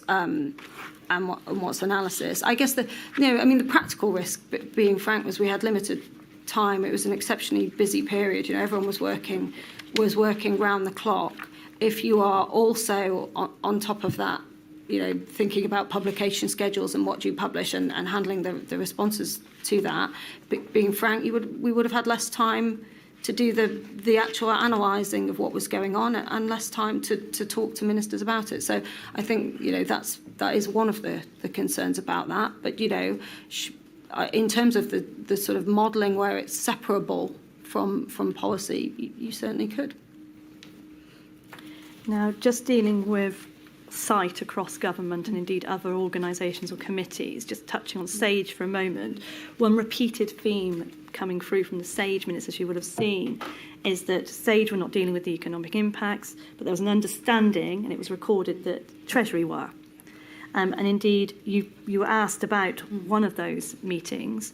analysis. I guess the practical risk, being frank, was we had limited time. It was an exceptionally busy period. Everyone was working round the clock. If you are also on top of that, thinking about publication schedules and what you publish and handling the responses to that. But being frank, we would have had less time to do the actual analysing of what was going on and less time to talk to ministers about it. So I think that is one of the concerns about that. But in terms of the sort of modelling where it's separable from policy, you certainly could. Now, just dealing with sight across government and indeed other organisations or committees, just touching on SAGE for a moment, one repeated theme coming through from the SAGE minutes, as you would have seen, is that SAGE were not dealing with the economic impacts, but there was an understanding, and it was recorded, that Treasury were. And indeed, you were asked about one of those meetings,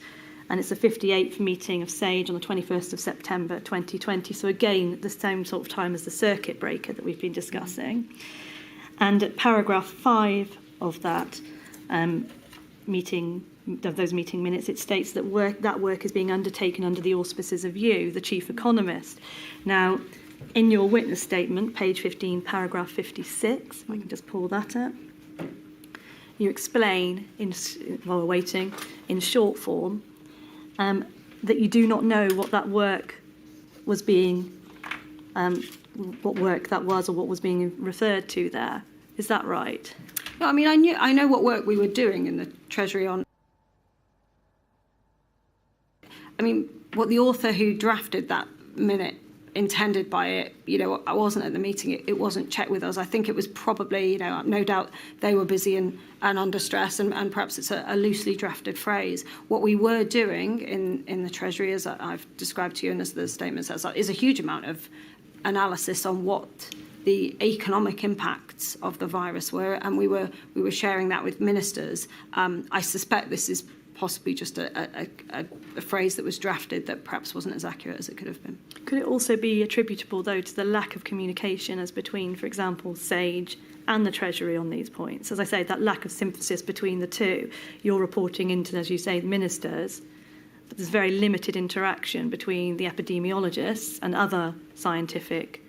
and it's the 58th meeting of SAGE on the 21st of September 2020, so again, the same sort of time as the circuit breaker that we've been discussing. And at paragraph 5 of that those meeting minutes, it states that work is being undertaken under the auspices of you, the chief economist. Now, in your witness statement, page 15, paragraph 56, if I can just pull that up, you explain, while we're waiting, in short form, that you do not know what that work was being what work that was or what was being referred to there. Is that right? No, I mean, I know what work we were doing in the Treasury on. I mean, what the author who drafted that minute intended by it, I wasn't at the meeting. It wasn't checked with us. I think it was probably, no doubt they were busy and under stress, and perhaps it's a loosely drafted phrase. What we were doing in the Treasury, as I've described to you and as the statement says, is a huge amount of analysis on what the economic impacts of the virus were, and we were sharing that with ministers. I suspect this is possibly just a phrase that was drafted that perhaps wasn't as accurate as it could have been. Could it also be attributable, though, to the lack of communication as between, for example, SAGE and the Treasury on these points? As I say, that lack of synthesis between the two. You're reporting into, as you say, the ministers, but there's very limited interaction between the epidemiologists and other scientific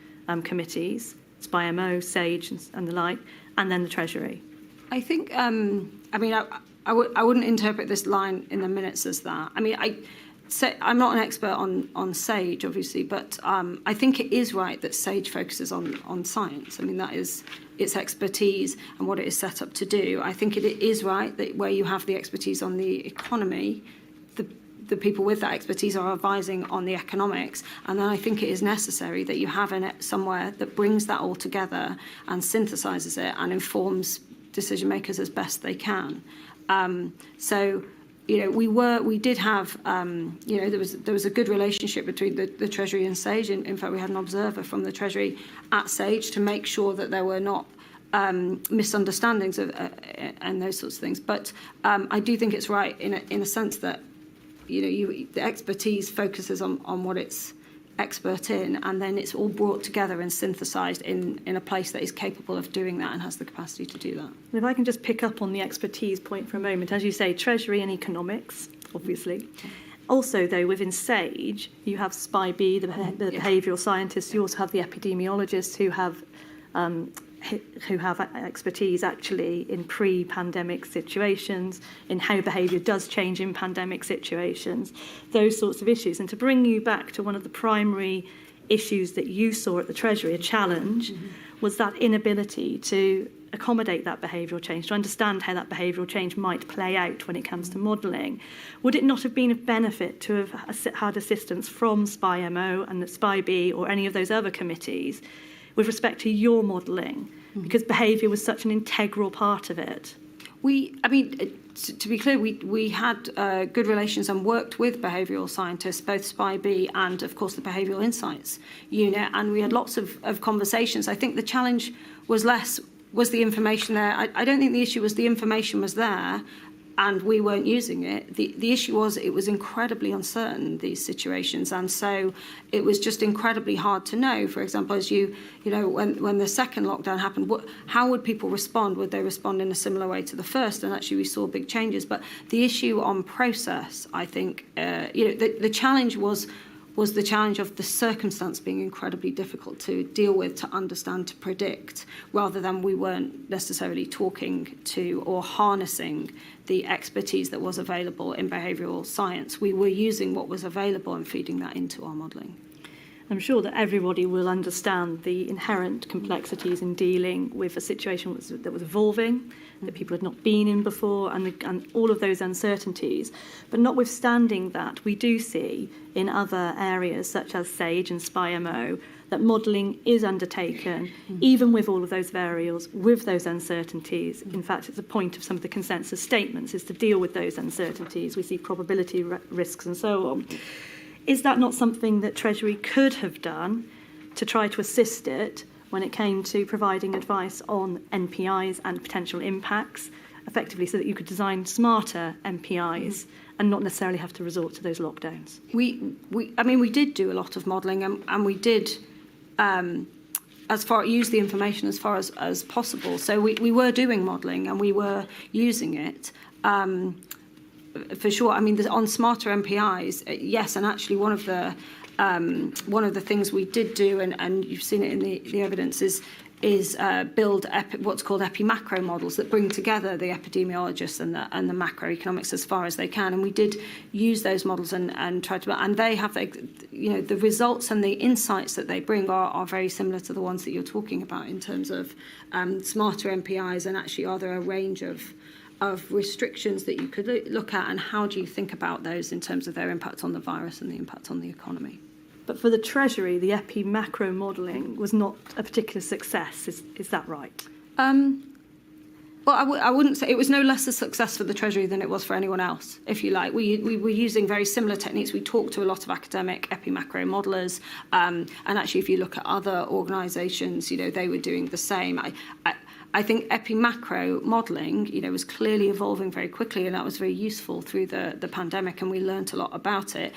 committees, SPIMO, SAGE and the like, and then the Treasury. I think, I wouldn't interpret this line in the minutes as that. I mean, I'm not an expert on SAGE, obviously, but I think it is right that SAGE focuses on science. I mean, that is its expertise and what it is set up to do. I think it is right that where you have the expertise on the economy, the people with that expertise are advising on the economics. And then I think it is necessary that you have somewhere that brings that all together and synthesises it and informs decision makers as best they can. So, you know, we did have, you know, there was a good relationship between the Treasury and SAGE. In fact, we had an observer from the Treasury at SAGE to make sure that there were not misunderstandings and those sorts of things. But I do think it's right in a sense that, you know, the expertise focuses on what it's expert in, and then it's all brought together and synthesised in a place that is capable of doing that and has the capacity to do that. And if I can just pick up on the expertise point for a moment, as you say, Treasury and economics, obviously. Also, though, within SAGE, you have SPI-B, the behavioural scientists. You also have the epidemiologists who have expertise actually in pre-pandemic situations, in how behaviour does change in pandemic situations, those sorts of issues. And to bring you back to one of the primary issues that you saw at the Treasury, a challenge, was that inability to accommodate that behavioural change, to understand how that behavioural change might play out when it comes to modelling. Would it not have been of benefit to have had assistance from SPI-MO and the SPI-B or any of those other committees with respect to your modelling, because behaviour was such an integral part of it? To be clear, we had good relations and worked with behavioural scientists, both SPI-B and, of course, the Behavioural Insights Unit, and we had lots of conversations. I think the challenge was the information there. I don't think the issue was the information was there and we weren't using it. The issue was it was incredibly uncertain, these situations, and so it was just incredibly hard to know. For example, as you know, when the second lockdown happened, how would people respond? Would they respond in a similar way to the first? And actually we saw big changes. But the issue on process, I think, the challenge was the challenge of the circumstance being incredibly difficult to deal with, to understand, to predict, rather than we weren't necessarily talking to or harnessing the expertise that was available in behavioural science. We were using what was available and feeding that into our modelling. I'm sure that everybody will understand the inherent complexities in dealing with a situation that was evolving, that people had not been in before, and all of those uncertainties. But notwithstanding that, we do see in other areas, such as SAGE and SPI-MO, that modelling is undertaken, even with all of those variables, with those uncertainties. In fact, it's a point of some of the consensus statements, is to deal with those uncertainties. We see probability risks and so on. Is that not something that Treasury could have done to try to assist it when it came to providing advice on NPIs and potential impacts, effectively so that you could design smarter NPIs and not necessarily have to resort to those lockdowns? We did do a lot of modelling, and we did use the information as far as possible. So we were doing modelling and we were using it. For sure. I mean, on smarter NPIs, yes, and actually one of the things we did do, and you've seen it in the evidence, is build what's called Epi-macro models that bring together the epidemiologists and the macroeconomics as far as they can. And we did use those models and try to, and they have, the results and the insights that they bring are very similar to the ones that you're talking about in terms of smarter NPIs, and actually are there a range of restrictions that you could look at, and how do you think about those in terms of their impact on the virus and the impact on the economy? But for the Treasury, the Epi-macro modelling was not a particular success. Is that right? Well, I wouldn't say it was no less a success for the Treasury than it was for anyone else, if you like. We were using very similar techniques. We talked to a lot of academic Epi-macro modelers, and actually, if you look at other organisations, they were doing the same. I think Epi-macro modelling, was clearly evolving very quickly, and that was very useful through the pandemic, and we learnt a lot about it.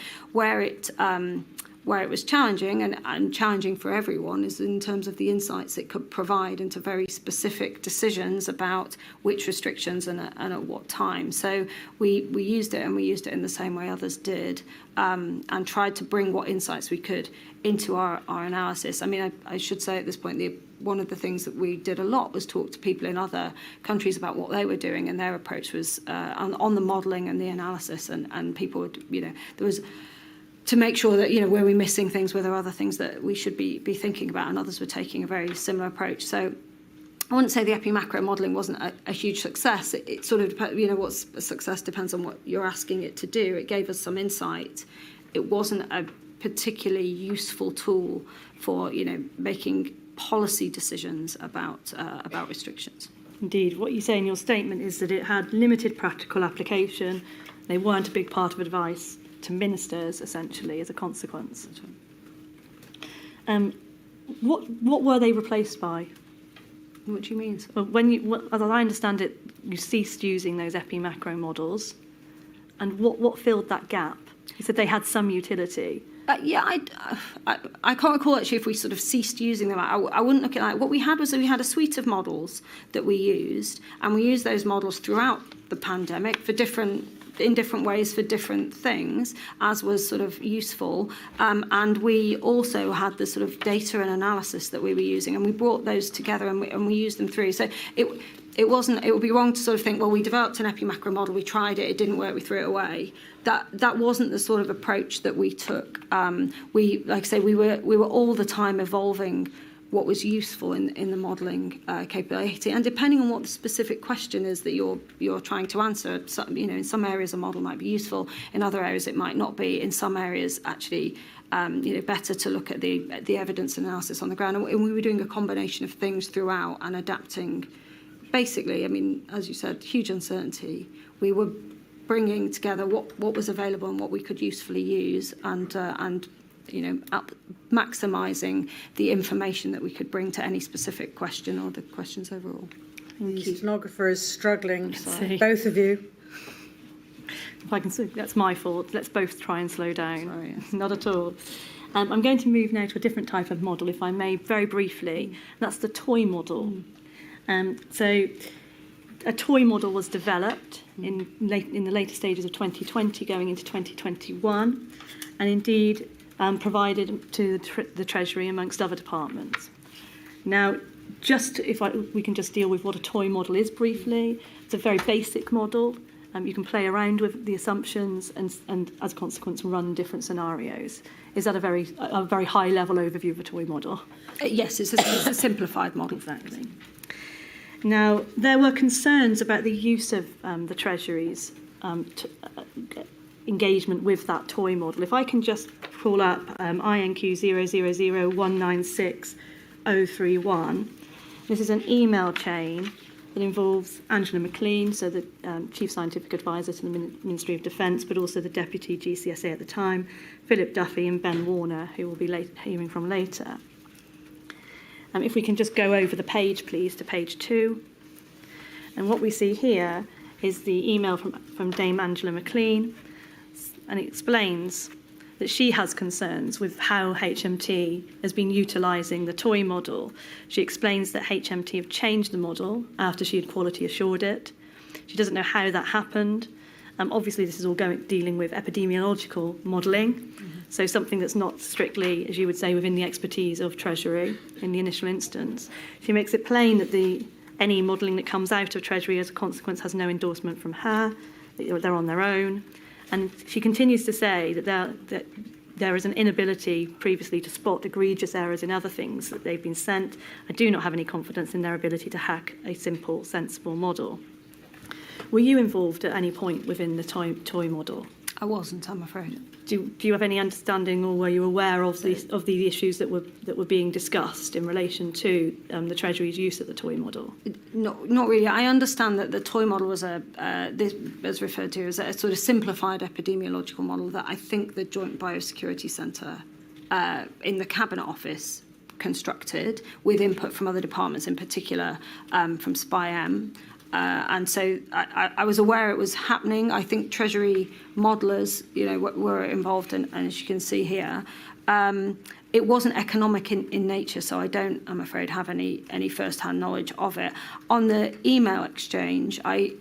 Where it was challenging, and challenging for everyone, is in terms of the insights it could provide into very specific decisions about which restrictions and at what time. So we used it, and we used it in the same way others did, and tried to bring what insights we could into our analysis. I mean, I should say at this point, one of the things that we did a lot was talk to people in other countries about what they were doing, and their approach was on the modelling and the analysis, and people would, there was, to make sure that, were we missing things, were there other things that we should be thinking about, and others were taking a very similar approach. So I wouldn't say the Epi-macro modelling wasn't a huge success. It sort of depends, what's a success depends on what you're asking it to do. It gave us some insight. It wasn't a particularly useful tool for, making policy decisions about restrictions. Indeed, what you say in your statement is that it had limited practical application. They weren't a big part of advice to ministers, essentially, as a consequence. What were they replaced by? What do you mean? Well, as I understand it, you ceased using those Epi-macro models, and what filled that gap? You said they had some utility. I can't recall actually if we sort of ceased using them. I wouldn't look at that. What we had was that we had a suite of models that we used, and we used those models throughout the pandemic in different ways for different things, as was sort of useful. And we also had the sort of data and analysis that we were using, and we brought those together and we used them through. So it would be wrong to sort of think, well, we developed an Epi-macro model, we tried it, it didn't work, we threw it away. That wasn't the sort of approach that we took. Like I say, we were all the time evolving what was useful in the modelling capability, and depending on what the specific question is that you're trying to answer, in some areas a model might be useful, in other areas it might not be. In some areas, actually, better to look at the evidence analysis on the ground, and we were doing a combination of things throughout and adapting. Basically, I mean, as you said, huge uncertainty. We were bringing together what was available and what we could usefully use, and maximising the information that we could bring to any specific question or the questions overall. The stenographer is struggling. Both of you. If I can see, that's my fault. Let's both try and slow down. Sorry, yes. Not at all. I'm going to move now to a different type of model, if I may, very briefly. That's the toy model. So a toy model was developed in the later stages of 2020, going into 2021, and indeed provided to the Treasury amongst other departments. Now, we can just deal with what a toy model is briefly. It's a very basic model. You can play around with the assumptions and as a consequence, run different scenarios. Is that a very high-level overview of a toy model? Yes, it's a simplified model. Exactly. Now, there were concerns about the use of the Treasury's engagement with that toy model. If I can just call up INQ 000196031, this is an email chain that involves Angela McLean, so the Chief Scientific Advisor to the Ministry of Defence, but also the Deputy GCSA at the time, Philip Duffy and Ben Warner, who we'll be hearing from later. If we can just go over the page, please, to page 2. And what we see here is the email from Dame Angela McLean, and it explains that she has concerns with how HMT has been utilising the toy model. She explains that HMT have changed the model after she had quality assured it. She doesn't know how that happened. Obviously, this is all dealing with epidemiological modelling, so something that's not strictly, as you would say, within the expertise of Treasury in the initial instance. She makes it plain that any modelling that comes out of Treasury as a consequence has no endorsement from her, they're on their own. And she continues to say that there is an inability previously to spot egregious errors in other things that they've been sent. I do not have any confidence in their ability to hack a simple, sensible model. Were you involved at any point within the toy model? I wasn't, I'm afraid. Do you have any understanding, or were you aware of the issues that were being discussed in relation to the Treasury's use of the toy model? Not really. I understand that the toy model was this was referred to as a sort of simplified epidemiological model that I think the Joint Biosecurity Centre in the Cabinet Office constructed with input from other departments, in particular from SPI-M. And so I was aware it was happening. I think Treasury modellers, were involved, and as you can see here, it wasn't economic in nature, so I don't, I'm afraid, have any first-hand knowledge of it. On the email exchange, I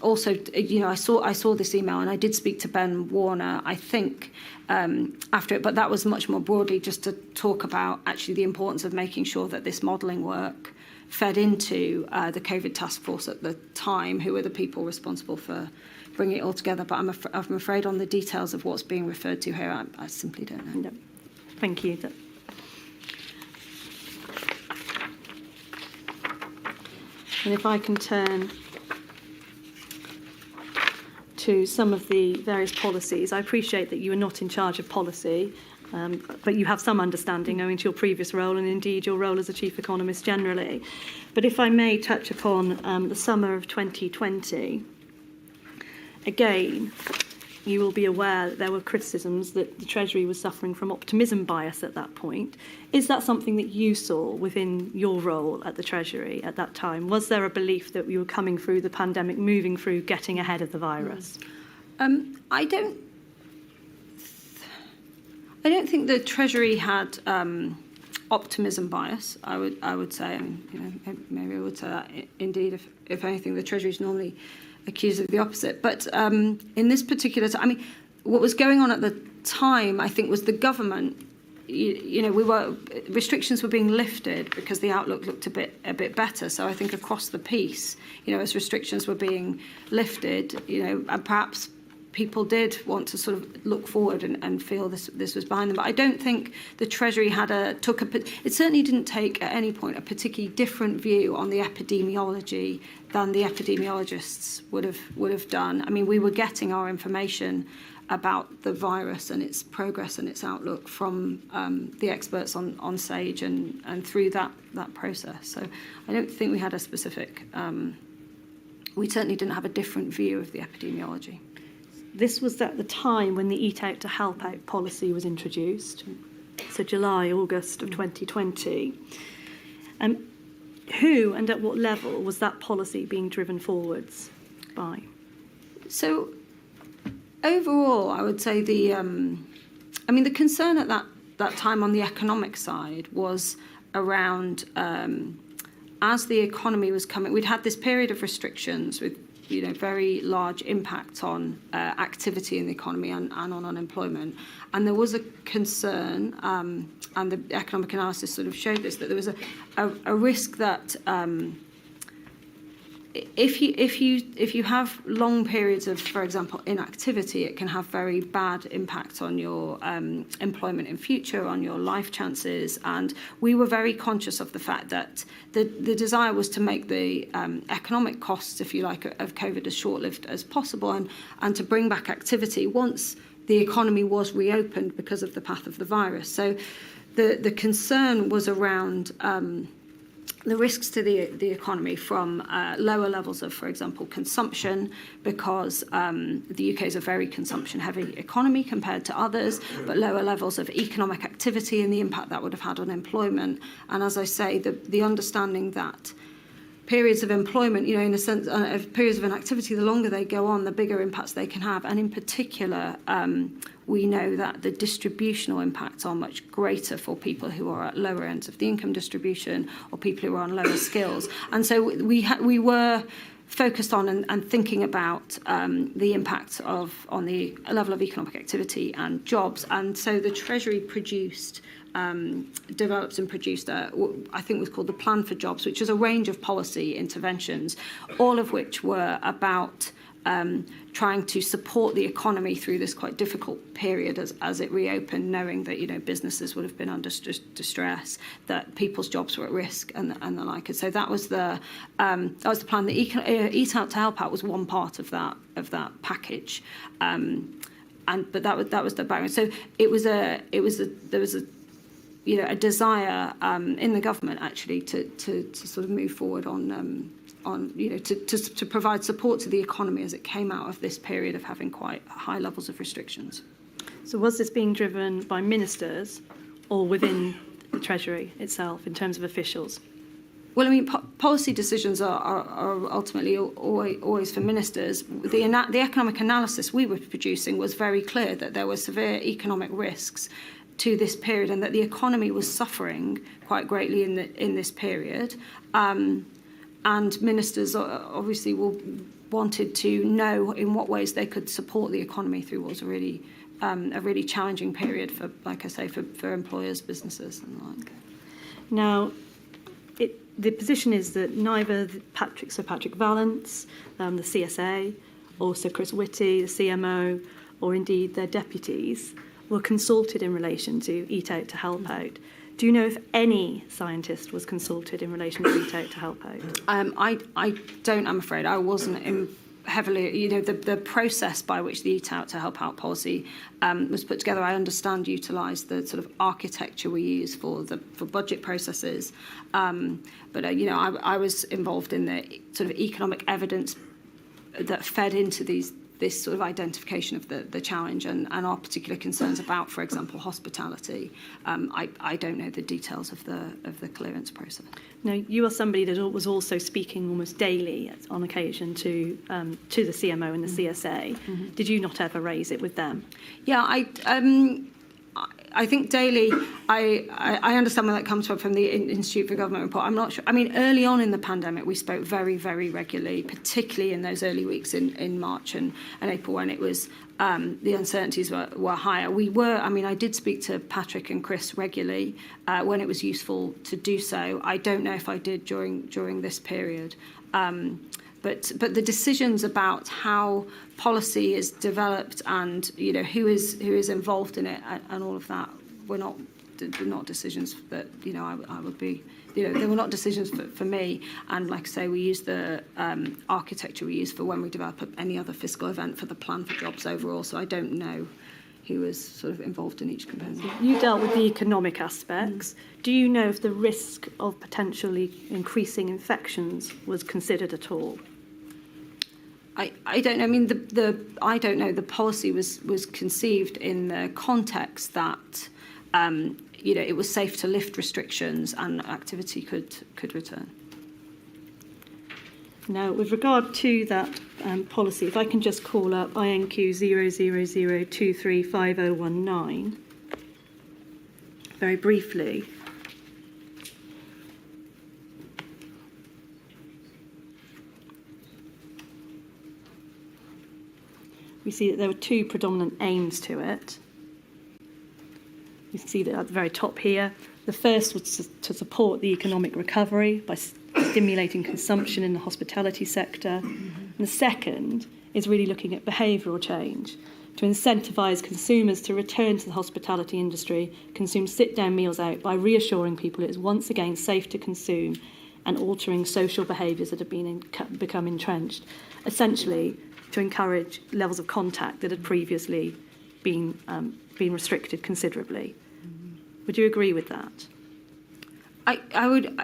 also, I saw this email, and I did speak to Ben Warner, I think, after it, but that was much more broadly just to talk about actually the importance of making sure that this modelling work fed into the COVID task force at the time, who were the people responsible for bringing it all together. But I'm afraid on the details of what's being referred to here, I simply don't know. No. Thank you. And if I can turn to some of the various policies, I appreciate that you are not in charge of policy, but you have some understanding owing to your previous role and indeed your role as a chief economist generally. But if I may touch upon the summer of 2020, again, you will be aware that there were criticisms that the Treasury was suffering from optimism bias at that point. Is that something that you saw within your role at the Treasury at that time? Was there a belief that we were coming through the pandemic, moving through, getting ahead of the virus? I don't think the Treasury had optimism bias. I would say, maybe I would say that indeed. If anything, the Treasury is normally accused of the opposite. But in this particular time, what was going on at the time, I think, was the government. Restrictions were being lifted because the outlook looked a bit better. So I think across the piece, as restrictions were being lifted, and perhaps people did want to sort of look forward and feel this was behind them. But I don't think the Treasury it certainly didn't take at any point a particularly different view on the epidemiology than the epidemiologists would have done. I mean, we were getting our information about the virus and its progress and its outlook from the experts on SAGE and through that process. So I don't think we had a specific, we certainly didn't have a different view of the epidemiology. This was at the time when the Eat Out to Help Out policy was introduced, so July, August of 2020. Who and at what level was that policy being driven forwards by? So overall, I would say the concern at that time on the economic side was around as the economy was coming, we'd had this period of restrictions with very large impact on activity in the economy and on unemployment. And there was a concern, and the economic analysis sort of showed this, that there was a risk that if you have long periods of, for example, inactivity, it can have very bad impact on your employment in future, on your life chances. And we were very conscious of the fact that the desire was to make the economic costs, if you like, of COVID as short-lived as possible, and to bring back activity once the economy was reopened because of the path of the virus. So the concern was around the risks to the economy from lower levels of, for example, consumption, because the UK is a very consumption-heavy economy compared to others, but lower levels of economic activity and the impact that would have had on employment. And as I say, the understanding that periods of employment, in a sense, periods of inactivity, the longer they go on, the bigger impacts they can have. And in particular, we know that the distributional impacts are much greater for people who are at lower ends of the income distribution or people who are on lower skills. And so we were focused on and thinking about the impact on the level of economic activity and jobs. And so the Treasury developed and produced what I think was called the Plan for Jobs, which is a range of policy interventions, all of which were about trying to support the economy through this quite difficult period as it reopened, knowing that, you know, businesses would have been under distress, that people's jobs were at risk and the like. And so that was the plan. The Eat Out to Help Out was one part of that package, but that was the background. So there was a you know, a desire in the government actually to sort of move forward on you know, to provide support to the economy as it came out of this period of having quite high levels of restrictions. So was this being driven by ministers or within the Treasury itself in terms of officials? Well, I mean, policy decisions are ultimately always for ministers. The economic analysis we were producing was very clear that there were severe economic risks to this period and that the economy was suffering quite greatly in this period. And ministers obviously wanted to know in what ways they could support the economy through what was a really challenging period for, like I say, for employers, businesses and the like. Now, the position is that neither Sir Patrick Vallance, the CSA, or Sir Chris Whitty, the CMO, or indeed their deputies, were consulted in relation to Eat Out to Help Out. Do you know if any scientist was consulted in relation to Eat Out to Help Out? I don't, I'm afraid. I wasn't heavily, you know, the process by which the Eat Out to Help Out policy was put together, I understand utilised the sort of architecture we use for budget processes. But you know, I was involved in the sort of economic evidence that fed into this sort of identification of the challenge and our particular concerns about, for example, hospitality. I don't know the details of the clearance process. Now, you are somebody that was also speaking almost daily on occasion to the CMO and the CSA. Mm-hmm. Did you not ever raise it with them? Yeah, I think daily, I understand where that comes from the Institute for Government Report. I'm not sure. I mean, early on in the pandemic, we spoke very, very regularly, particularly in those early weeks in March and April when it was the uncertainties were higher. I did speak to Patrick and Chris regularly when it was useful to do so. I don't know if I did during this period. But the decisions about how policy is developed and, you know, who is involved in it and all of that were not decisions that, you know, I would be, you know, they were not decisions for me. And like I say, we use the architecture we use for when we develop any other fiscal event for the plan for jobs overall. So I don't know who was sort of involved in each component. You dealt with the economic aspects. Do you know if the risk of potentially increasing infections was considered at all? I don't know. I mean, I don't know. The policy was conceived in the context that you know, it was safe to lift restrictions and activity could return. Now, with regard to that policy, if I can just call up INQ 000235019 very briefly. We see that there were two predominant aims to it. You can see that at the very top here. The first was to support the economic recovery by stimulating consumption in the hospitality sector. And the second is really looking at behavioural change to incentivise consumers to return to the hospitality industry, consume sit-down meals out by reassuring people it is once again safe to consume and altering social behaviours that have become entrenched. Essentially, to encourage levels of contact that had previously been restricted considerably. Would you agree with that? I would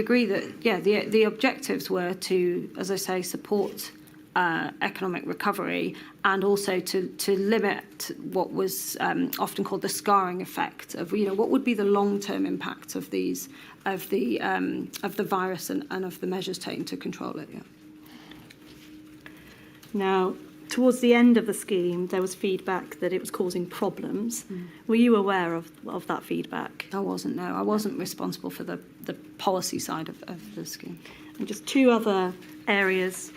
agree that, yeah, the objectives were to, as I say, support economic recovery and also to limit what was often called the scarring effect of, you know, what would be the long-term impact of the virus and of the measures taken to control it. Yeah. Now, towards the end of the scheme, there was feedback that it was causing problems. Were you aware of that feedback? I wasn't, no. I wasn't responsible for the policy side of the scheme. And just two other areas,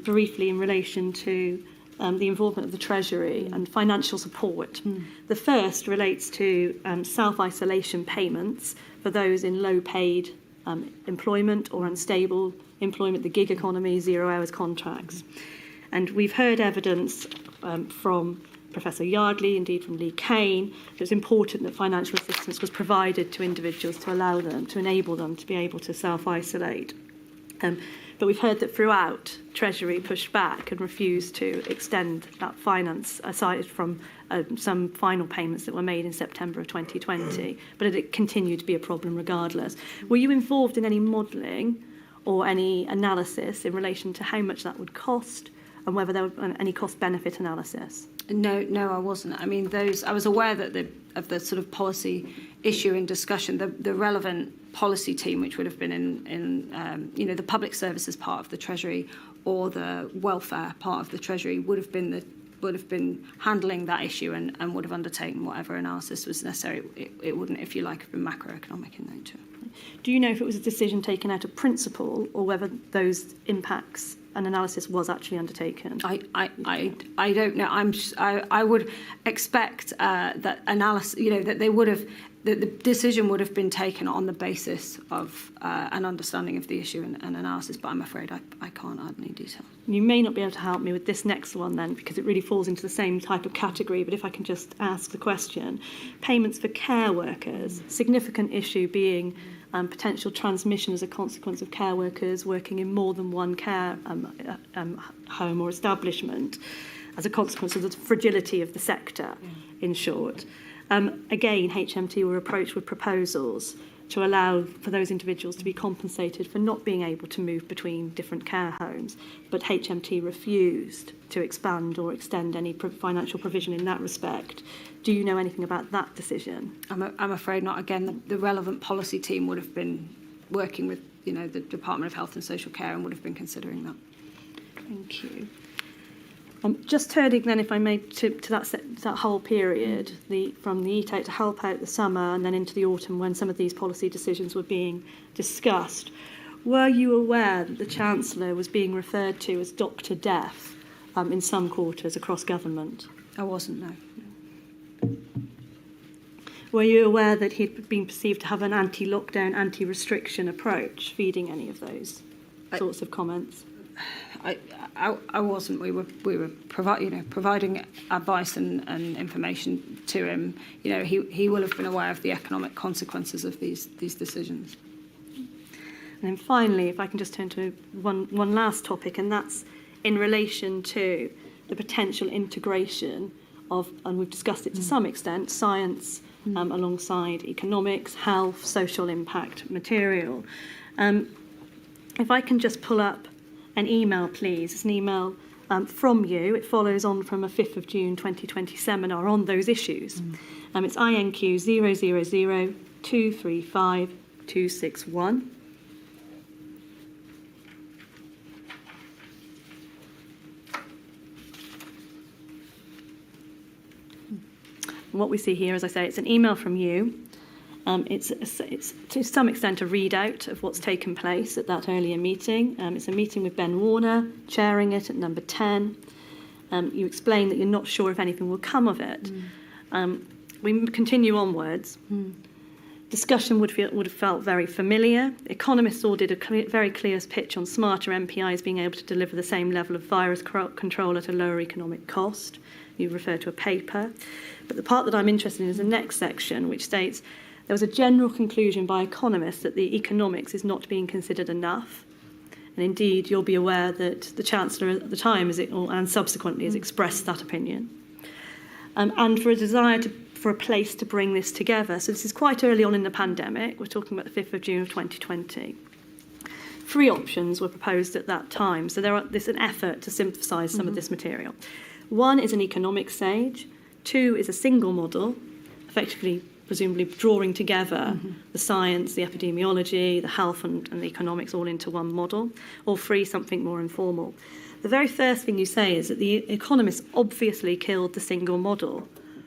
briefly in relation to the involvement of the Treasury and financial support. The first relates to self-isolation payments for those in low-paid employment or unstable employment, the gig economy, 0 hours contracts. And we've heard evidence from Professor Yardley, indeed from Lee Kane, that it's important that financial assistance was provided to individuals to allow them, to enable them to be able to self-isolate. But we've heard that throughout, Treasury pushed back and refused to extend that finance, aside from some final payments that were made in September of 2020, but it continued to be a problem regardless. Were you involved in any modelling or any analysis in relation to how much that would cost and whether there was any cost-benefit analysis? No, I wasn't. I mean, I was aware that of the sort of policy issue in discussion. The relevant policy team, which would have been in the public services part of the Treasury or the welfare part of the Treasury, would have been handling that issue and would have undertaken whatever analysis was necessary. It wouldn't, if you like, have been macroeconomic in nature. Do you know if it was a decision taken out of principle or whether those impacts and analysis was actually undertaken? I don't know. I would expect that analysis, that they would have, that the decision would have been taken on the basis of an understanding of the issue and analysis, but I'm afraid I can't add any detail. You may not be able to help me with this next one then, because it really falls into the same type of category, but if I can just ask the question. Payments for care workers, significant issue being potential transmission as a consequence of care workers working in more than one care home or establishment as a consequence of the fragility of the sector, in short. Again, HMT were approached with proposals to allow for those individuals to be compensated for not being able to move between different care homes, but HMT refused to expand or extend any financial provision in that respect. Do you know anything about that decision? I'm afraid not. Again, the relevant policy team would have been working with the Department of Health and Social Care and would have been considering that. Thank you. Just turning then, if I may, to that whole period, from the Eat Out to Help Out the summer and then into the autumn when some of these policy decisions were being discussed, were you aware that the Chancellor was being referred to as Dr. Death in some quarters across government? I wasn't, no. Were you aware that he'd been perceived to have an anti-lockdown, anti-restriction approach, feeding any of those sorts of comments? I wasn't. We were providing advice and information to him. He will have been aware of the economic consequences of these decisions. And then finally, if I can just turn to one last topic, and that's in relation to the potential integration of, and we've discussed it to some extent, science alongside economics, health, social impact material. If I can just pull up an email, please. It's an email from you. It follows on from a 5th of June 2020 seminar on those issues. It's INQ 000235261. And what we see here, as I say, it's an email from you. It's to some extent a readout of what's taken place at that earlier meeting. It's a meeting with Ben Warner, chairing it at number 10. You explain that you're not sure if anything will come of it. We continue onwards. Discussion would have felt very familiar. Economists all did a very clear pitch on smarter NPIs being able to deliver the same level of virus control at a lower economic cost. You refer to a paper. But the part that I'm interested in is the next section, which states, there was a general conclusion by economists that the economics is not being considered enough. And indeed, you'll be aware that the Chancellor at the time, and subsequently, has expressed that opinion. And for a desire for a place to bring this together. So this is quite early on in the pandemic. We're talking about the 5th of June of 2020. 3 options were proposed at that time. So there's an effort to synthesise some of this material. 1 is an economic SAGE. 2 is a single model, effectively presumably drawing together the science, the epidemiology, the health and the economics all into one model, or 3, something more informal. The very first thing you say is that the economists obviously killed the single model.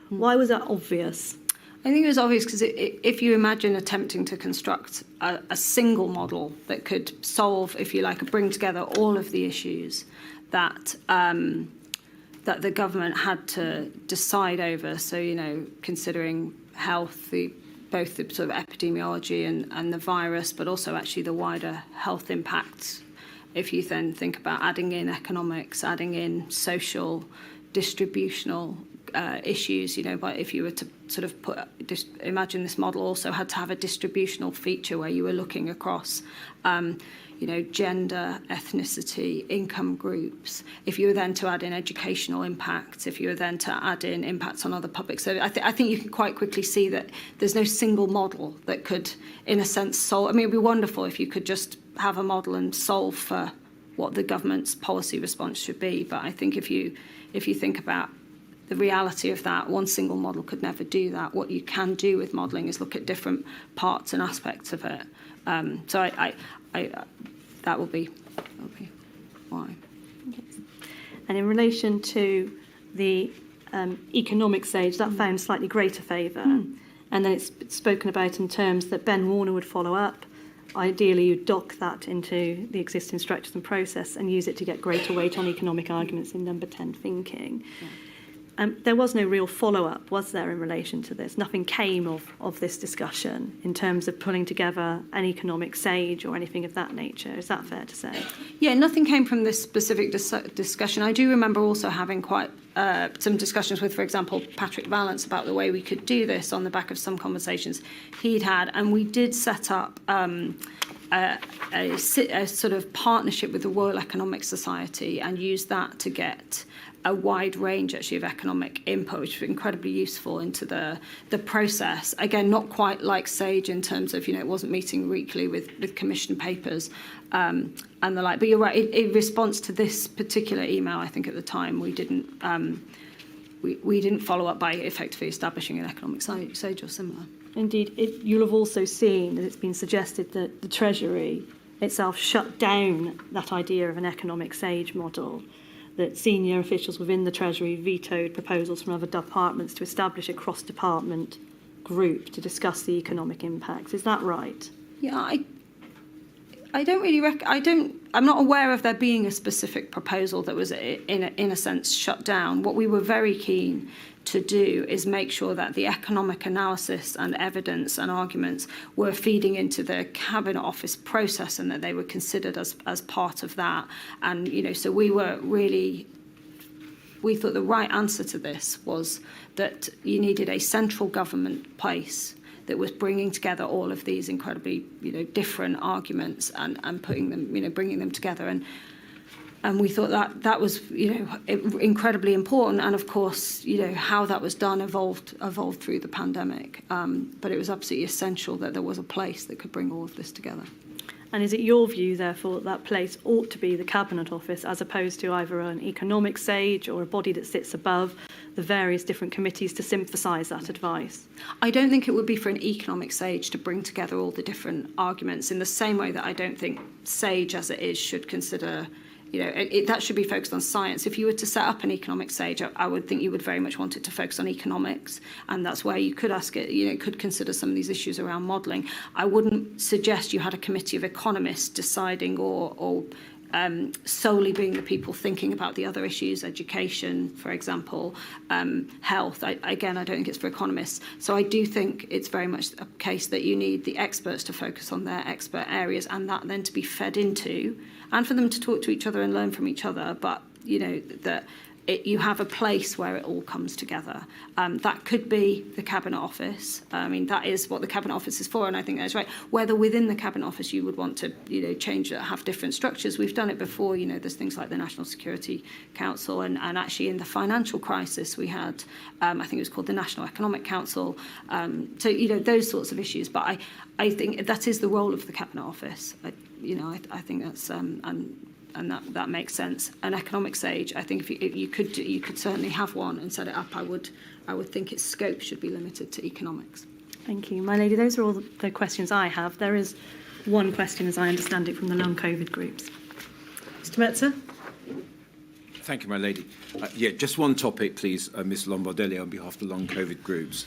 Why was that obvious? I think it was obvious because if you imagine attempting to construct a single model that could solve, if you like, bring together all of the issues that the government had to decide over, so, considering health, both the sort of epidemiology and the virus, but also actually the wider health impacts if you then think about adding in economics, adding in social, distributional issues, but if you were to sort of imagine this model also had to have a distributional feature where you were looking across, gender, ethnicity, income groups. If you were then to add in educational impacts, if you were then to add in impacts on other public services, I think you can quite quickly see that there's no single model that could, in a sense, solve. I mean, it'd be wonderful if you could just have a model and solve for what the government's policy response should be. But I think if you think about the reality of that, one single model could never do that. What you can do with modelling is look at different parts and aspects of it. So that will be why. And in relation to the economic SAGE, that found slightly greater favour. And then it's spoken about in terms that Ben Warner would follow up. Ideally, you'd dock that into the existing structures and process and use it to get greater weight on economic arguments in number 10 thinking. Yeah. There was no real follow-up, was there, in relation to this? Nothing came of this discussion in terms of pulling together an economic SAGE or anything of that nature. Is that fair to say? Yeah, nothing came from this specific discussion. I do remember also having quite some discussions with, for example, Patrick Vallance about the way we could do this on the back of some conversations he'd had. And we did set up a sort of partnership with the Royal Economic Society and use that to get a wide range actually of economic input, which was incredibly useful into the process. Again, not quite like SAGE in terms of, it wasn't meeting weekly with commission papers and the like. But you're right, in response to this particular email, I think at the time we didn't follow up by effectively establishing an economic SAGE or similar. Indeed, you'll have also seen that it's been suggested that the Treasury itself shut down that idea of an economic SAGE model, that senior officials within the Treasury vetoed proposals from other departments to establish a cross-department group to discuss the economic impacts. Is that right? Yeah, I don't really I'm not aware of there being a specific proposal that was in a sense shut down. What we were very keen to do is make sure that the economic analysis and evidence and arguments were feeding into the Cabinet Office process and that they were considered as part of that. And, so we thought the right answer to this was that you needed a central government place that was bringing together all of these incredibly, different arguments and putting them, bringing them together. And we thought that was, incredibly important. And of course, how that was done evolved through the pandemic. But it was absolutely essential that there was a place that could bring all of this together. And is it your view, therefore, that place ought to be the Cabinet Office as opposed to either an economic SAGE or a body that sits above the various different committees to synthesise that advice? I don't think it would be for an economic SAGE to bring together all the different arguments in the same way that I don't think SAGE as it is should consider, that should be focused on science. If you were to set up an economic SAGE, I would think you would very much want it to focus on economics, and that's where you could ask it, could consider some of these issues around modelling. I wouldn't suggest you had a committee of economists deciding or solely being the people thinking about the other issues, education, for example, health. I don't think it's for economists. So I do think it's very much a case that you need the experts to focus on their expert areas and that then to be fed into, and for them to talk to each other and learn from each other. But, you have a place where it all comes together. That could be the Cabinet Office. That is what the Cabinet Office is for, and I think that's right. Whether within the Cabinet Office you would want to, change that, have different structures. We've done it before. There's things like the National Security Council, and actually in the financial crisis we had, I think it was called the National Economic Council. So those sorts of issues. But I think that is the role of the Cabinet Office. I think that's and that makes sense. An economic SAGE, I think if you could certainly have one and set it up. I would think its scope should be limited to economics. Thank you. My lady, those are all the questions I have. There is one question, as I understand it, from the long-COVID groups. Mr. Metzer? Thank you, my lady. Just one topic, please, Ms. Lombardelli, on behalf of the long-COVID groups.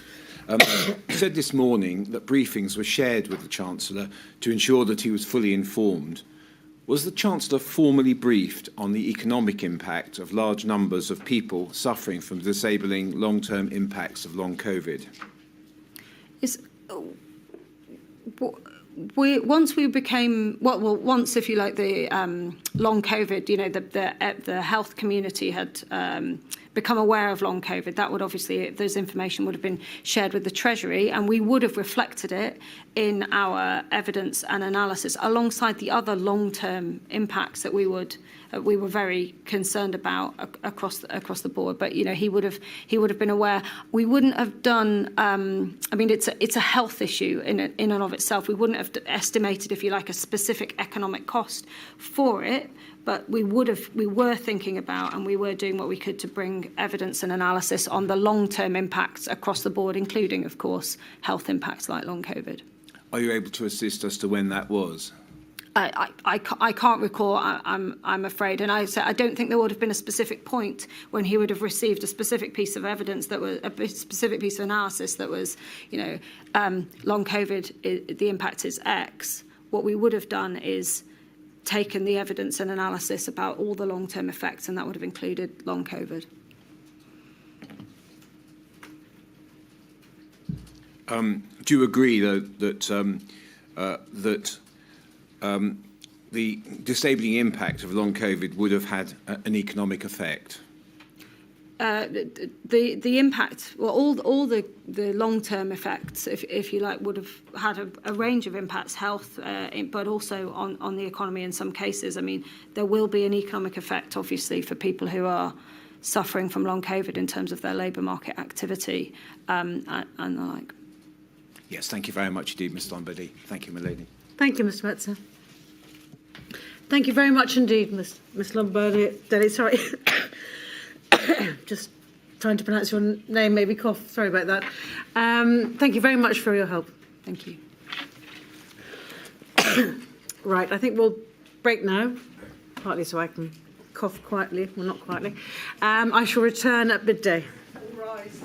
You said this morning that briefings were shared with the Chancellor to ensure that he was fully informed. Was the Chancellor formally briefed on the economic impact of large numbers of people suffering from disabling long-term impacts of long COVID? once we became once, if you like, the long COVID, you know, the health community had become aware of long COVID. That would obviously, those information would have been shared with the Treasury, and we would have reflected it in our evidence and analysis alongside the other long-term impacts that we were very concerned about across the board. But you know, he would have been aware. We wouldn't have done. I mean, it's a health issue in and of itself. We wouldn't have estimated, if you like, a specific economic cost for it. But we were thinking about, and we were doing what we could to bring evidence and analysis on the long-term impacts across the board, including, of course, health impacts like long COVID. Are you able to assist as to when that was? I can't recall, I'm afraid. And I don't think there would have been a specific point when he would have received a specific piece of evidence that was a specific piece of analysis that was, you know, long COVID, the impact is X. What we would have done is taken the evidence and analysis about all the long-term effects, and that would have included long COVID. Do you agree, though, that the disabling impact of long COVID would have had an economic effect? The impact, well, all the long-term effects, if you like, would have had a range of impacts, health, but also on the economy in some cases. I mean, there will be an economic effect, obviously, for people who are suffering from long COVID in terms of their labour market activity and the like. Yes, thank you very much indeed, Ms. Lombardelli. Thank you, my lady. Thank you, Mr. Metzer. Thank you very much indeed, Ms. Lombardelli. Sorry. Just trying to pronounce your name, maybe cough. Sorry about that. Thank you very much for your help. Thank you. Right, I think we'll break now, partly so I can cough quietly, well, not quietly. I shall return at midday. All rise.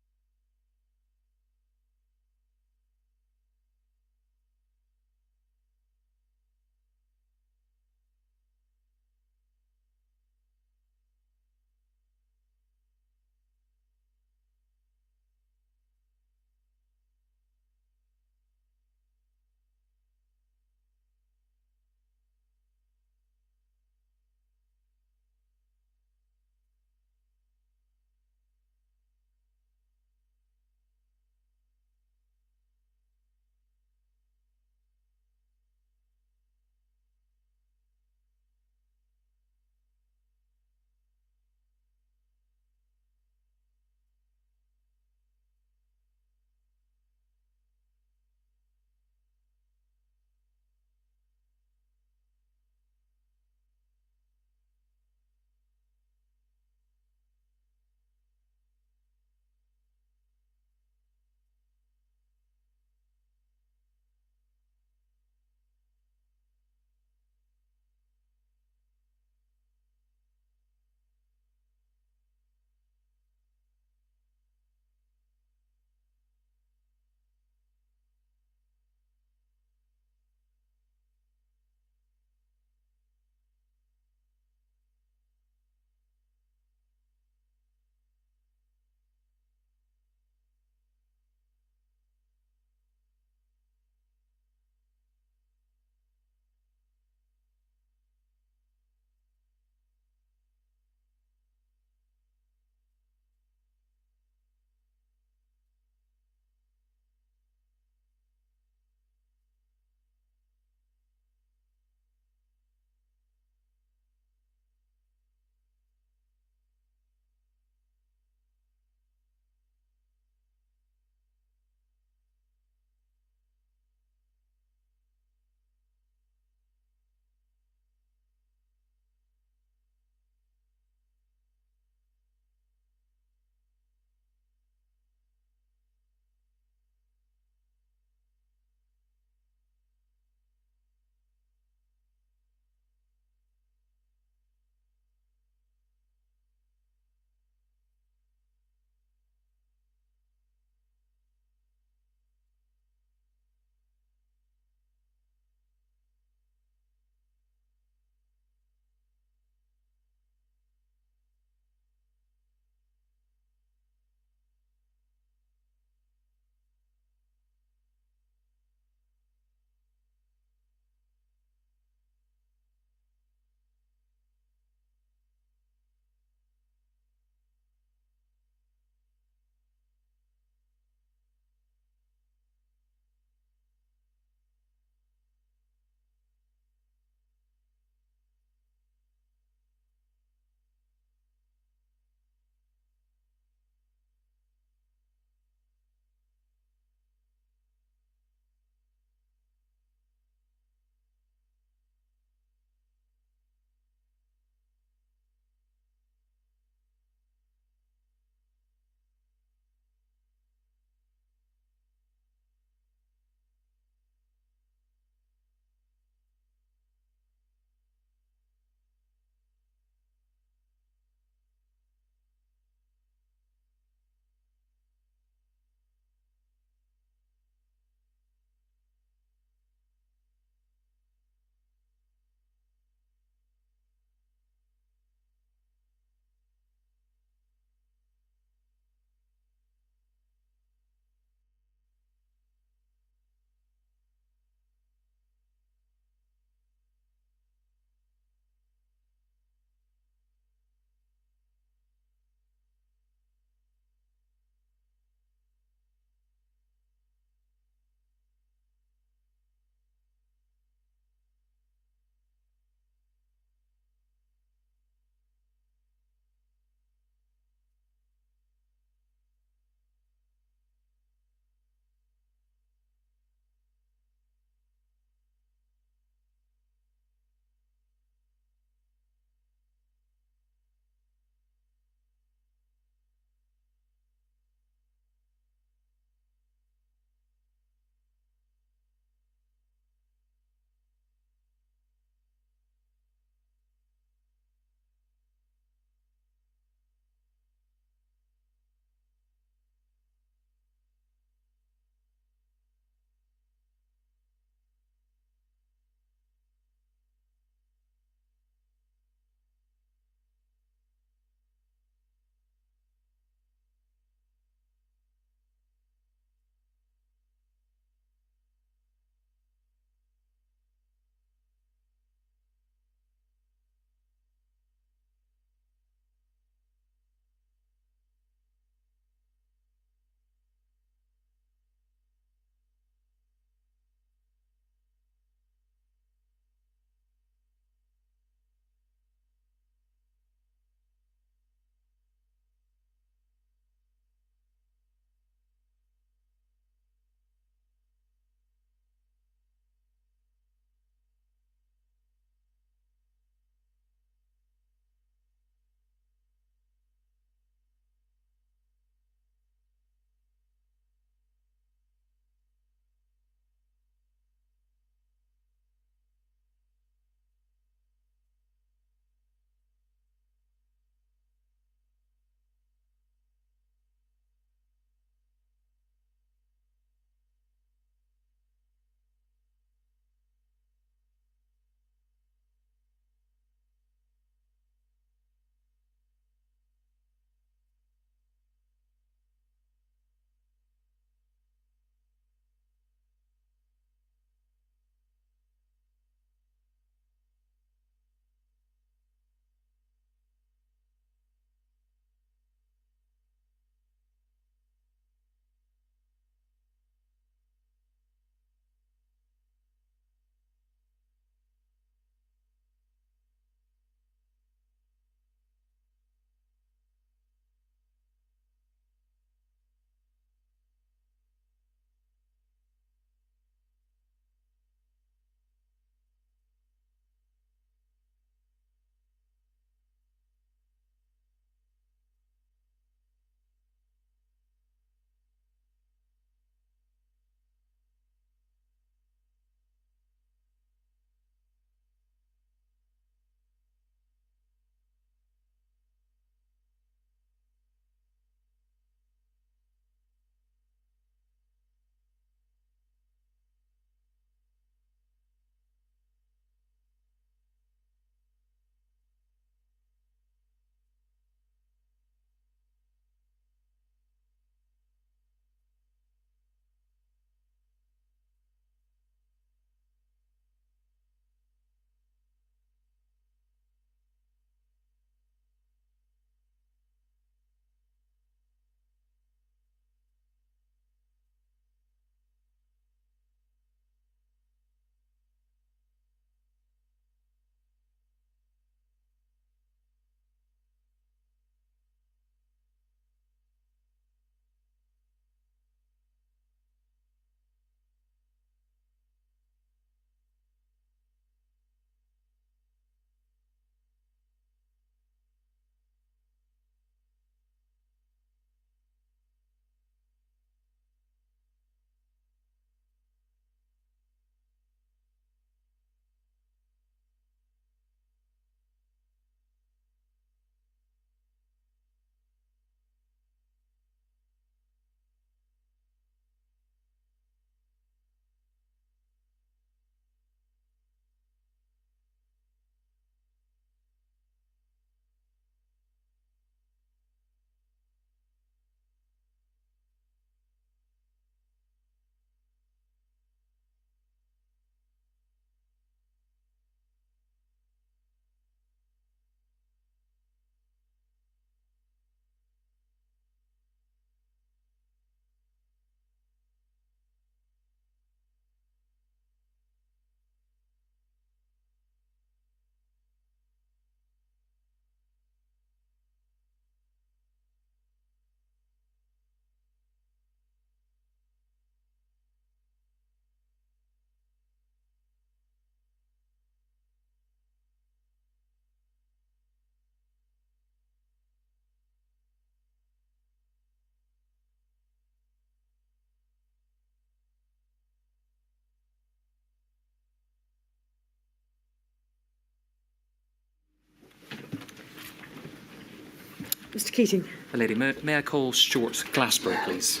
Mr Keating. Lady, may I call Stuart Glassborow, please?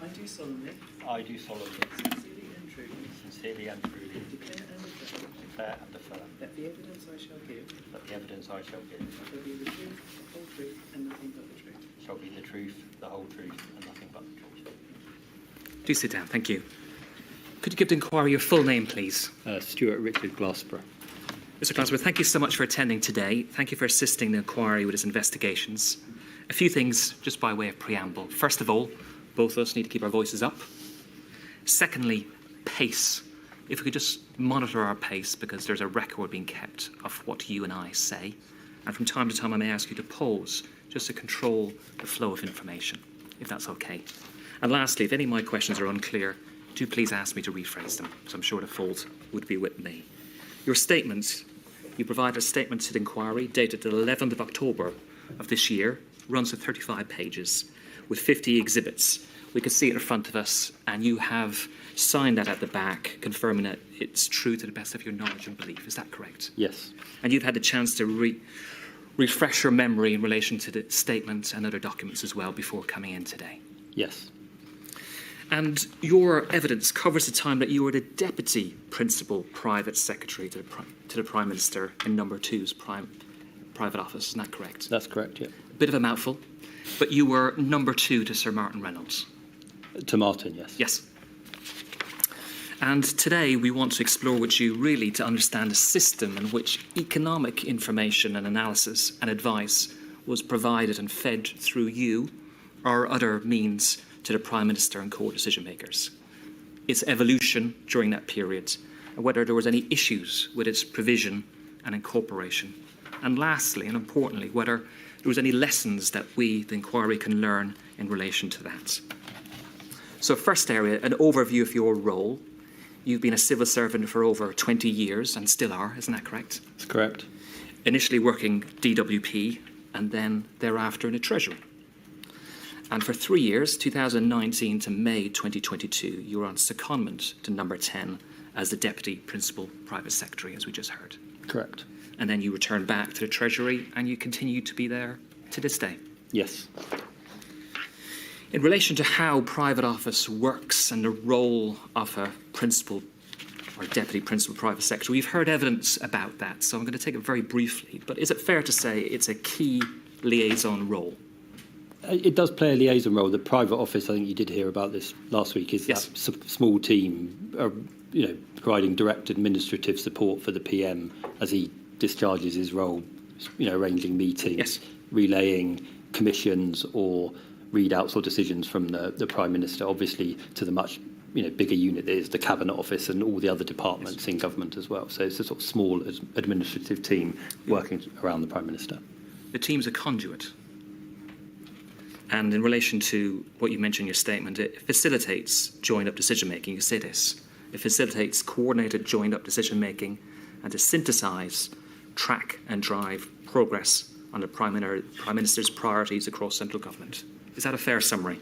I do solemnly, I do solemnly, sincerely and truly, sincerely and truly declare and affirm declare and affirm that the evidence I shall give that the evidence I shall give shall be the truth, the whole truth, and nothing but the truth. shall be the truth, the whole truth, and nothing but the truth. Do sit down, thank you. Could you give the inquiry your full name, please? Stuart Richard Glassborough. Mr. Glassborough, thank you so much for attending today. Thank you for assisting the inquiry with its investigations. A few things just by way of preamble. First of all, both of us need to keep our voices up. Secondly, pace. If we could just monitor our pace, because there's a record being kept of what you and I say. And from time to time, I may ask you to pause, just to control the flow of information, if that's okay. And lastly, if any of my questions are unclear, do please ask me to rephrase them, because I'm sure the fault would be with me. Your statements, you provided a statement to the inquiry dated the 11th of October of this year, runs to 35 pages with 50 exhibits. We can see it in front of us, and you have signed that at the back, confirming that it's true to the best of your knowledge and belief. Is that correct? Yes. And you've had the chance to refresh your memory in relation to the statement and other documents as well before coming in today. Yes. And your evidence covers the time that you were the Deputy Principal Private Secretary to the Prime Minister in No. 2's private office. Isn't that correct? That's correct, yeah. A bit of a mouthful, but you were No. 2 to Sir Martin Reynolds. To Martin, yes. Yes. And today we want to explore with you really to understand the system in which economic information and analysis and advice was provided and fed through you or other means to the Prime Minister and core decision makers, its evolution during that period, and whether there was any issues with its provision and incorporation. And lastly, and importantly, whether there was any lessons that we, the inquiry, can learn in relation to that. So first area, an overview of your role. You've been a civil servant for over 20 years and still are, isn't that correct? That's correct. Initially working DWP and then thereafter in the Treasury. And for 3 years, 2019 to May 2022, you were on secondment to No. 10 as the Deputy Principal Private Secretary, as we just heard. Correct. And then you returned back to the Treasury and you continue to be there to this day. Yes. In relation to how private office works and the role of a Principal or Deputy Principal Private Secretary, we've heard evidence about that, so I'm going to take it very briefly. But is it fair to say it's a key liaison role? It does play a liaison role. The private office, I think you did hear about this last week, is Yes. that small team, providing direct administrative support for the PM as he discharges his role, arranging meetings, Yes. relaying commissions or readouts or decisions from the Prime Minister, obviously to the much bigger unit that is the Cabinet Office and all the other departments in government as well. So it's a sort of small administrative team working around the Prime Minister. The team's a conduit. And in relation to what you mentioned in your statement, it facilitates joined-up decision-making. You say this. It facilitates coordinated joined-up decision-making and to synthesise, track and drive progress on the Prime Minister's priorities across central government. Is that a fair summary?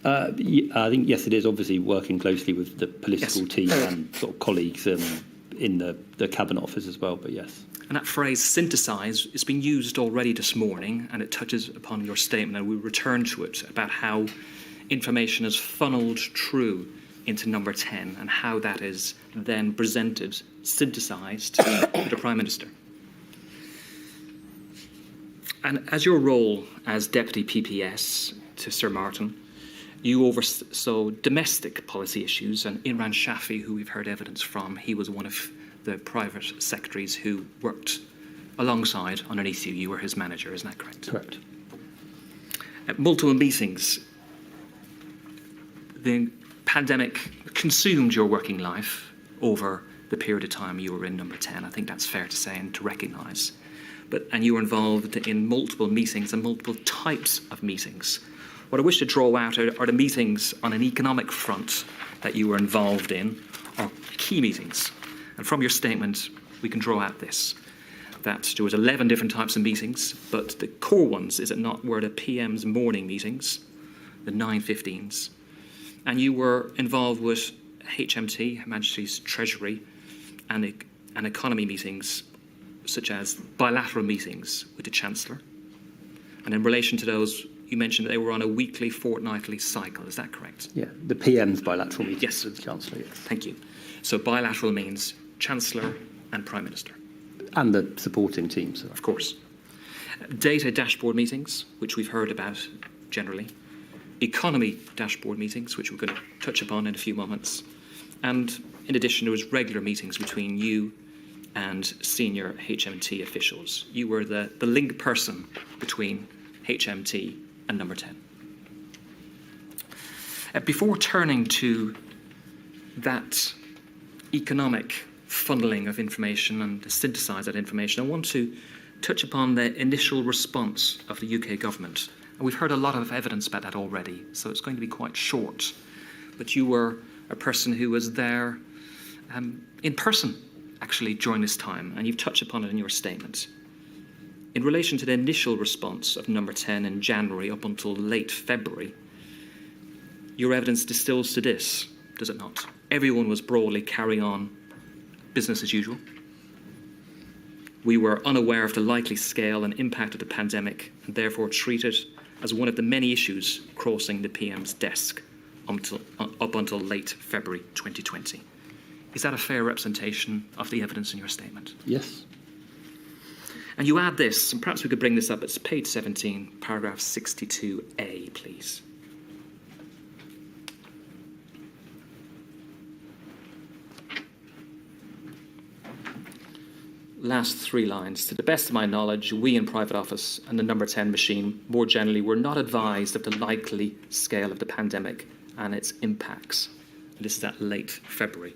I think, yes, it is. Obviously working closely with the political Yes. team and sort of colleagues in the Cabinet Office as well, but yes. And that phrase, synthesise, is being used already this morning, and it touches upon your statement, and we'll return to it, about how information is funnelled through into No. 10 and how that is then presented, synthesised to the Prime Minister. And as your role as Deputy PPS to Sir Martin, you oversaw domestic policy issues, and Imran Shafi, who we've heard evidence from, he was one of the private secretaries who worked alongside, underneath you. You were his manager, isn't that correct? Correct. At multiple meetings, the pandemic consumed your working life over the period of time you were in No. 10. I think that's fair to say and to recognise. And you were involved in multiple meetings and multiple types of meetings. What I wish to draw out are the meetings on an economic front that you were involved in, or key meetings. And from your statement, we can draw out this, that there was 11 different types of meetings, but the core ones, is it not, were the PM's morning meetings, the 9:15s, and you were involved with HMT, Her Majesty's Treasury, and economy meetings such as bilateral meetings with the Chancellor. And in relation to those, you mentioned that they were on a weekly, fortnightly cycle. Is that correct? Yeah, the PM's bilateral meetings Yes. with the Chancellor. Yes. Thank you. So bilateral means Chancellor and Prime Minister. And the supporting teams. Of course. Data dashboard meetings, which we've heard about generally. Economy dashboard meetings, which we're going to touch upon in a few moments. And in addition, there was regular meetings between you and senior HMT officials. You were the link person between HMT and number 10. Before turning to that economic funneling of information and to synthesise that information, I want to touch upon the initial response of the UK government. And we've heard a lot of evidence about that already, so it's going to be quite short. But you were a person who was there in person, actually, during this time, and you've touched upon it in your statement. In relation to the initial response of number 10 in January up until late February, your evidence distills to this, does it not? Everyone was broadly carrying on business as usual. We were unaware of the likely scale and impact of the pandemic and therefore treated as one of the many issues crossing the PM's desk up until late February 2020. Is that a fair representation of the evidence in your statement? Yes. And you add this, and perhaps we could bring this up, it's page 17, paragraph 62A, please. Last 3 lines. To the best of my knowledge, we in private office and the number 10 machine more generally were not advised of the likely scale of the pandemic and its impacts. And this is at late February.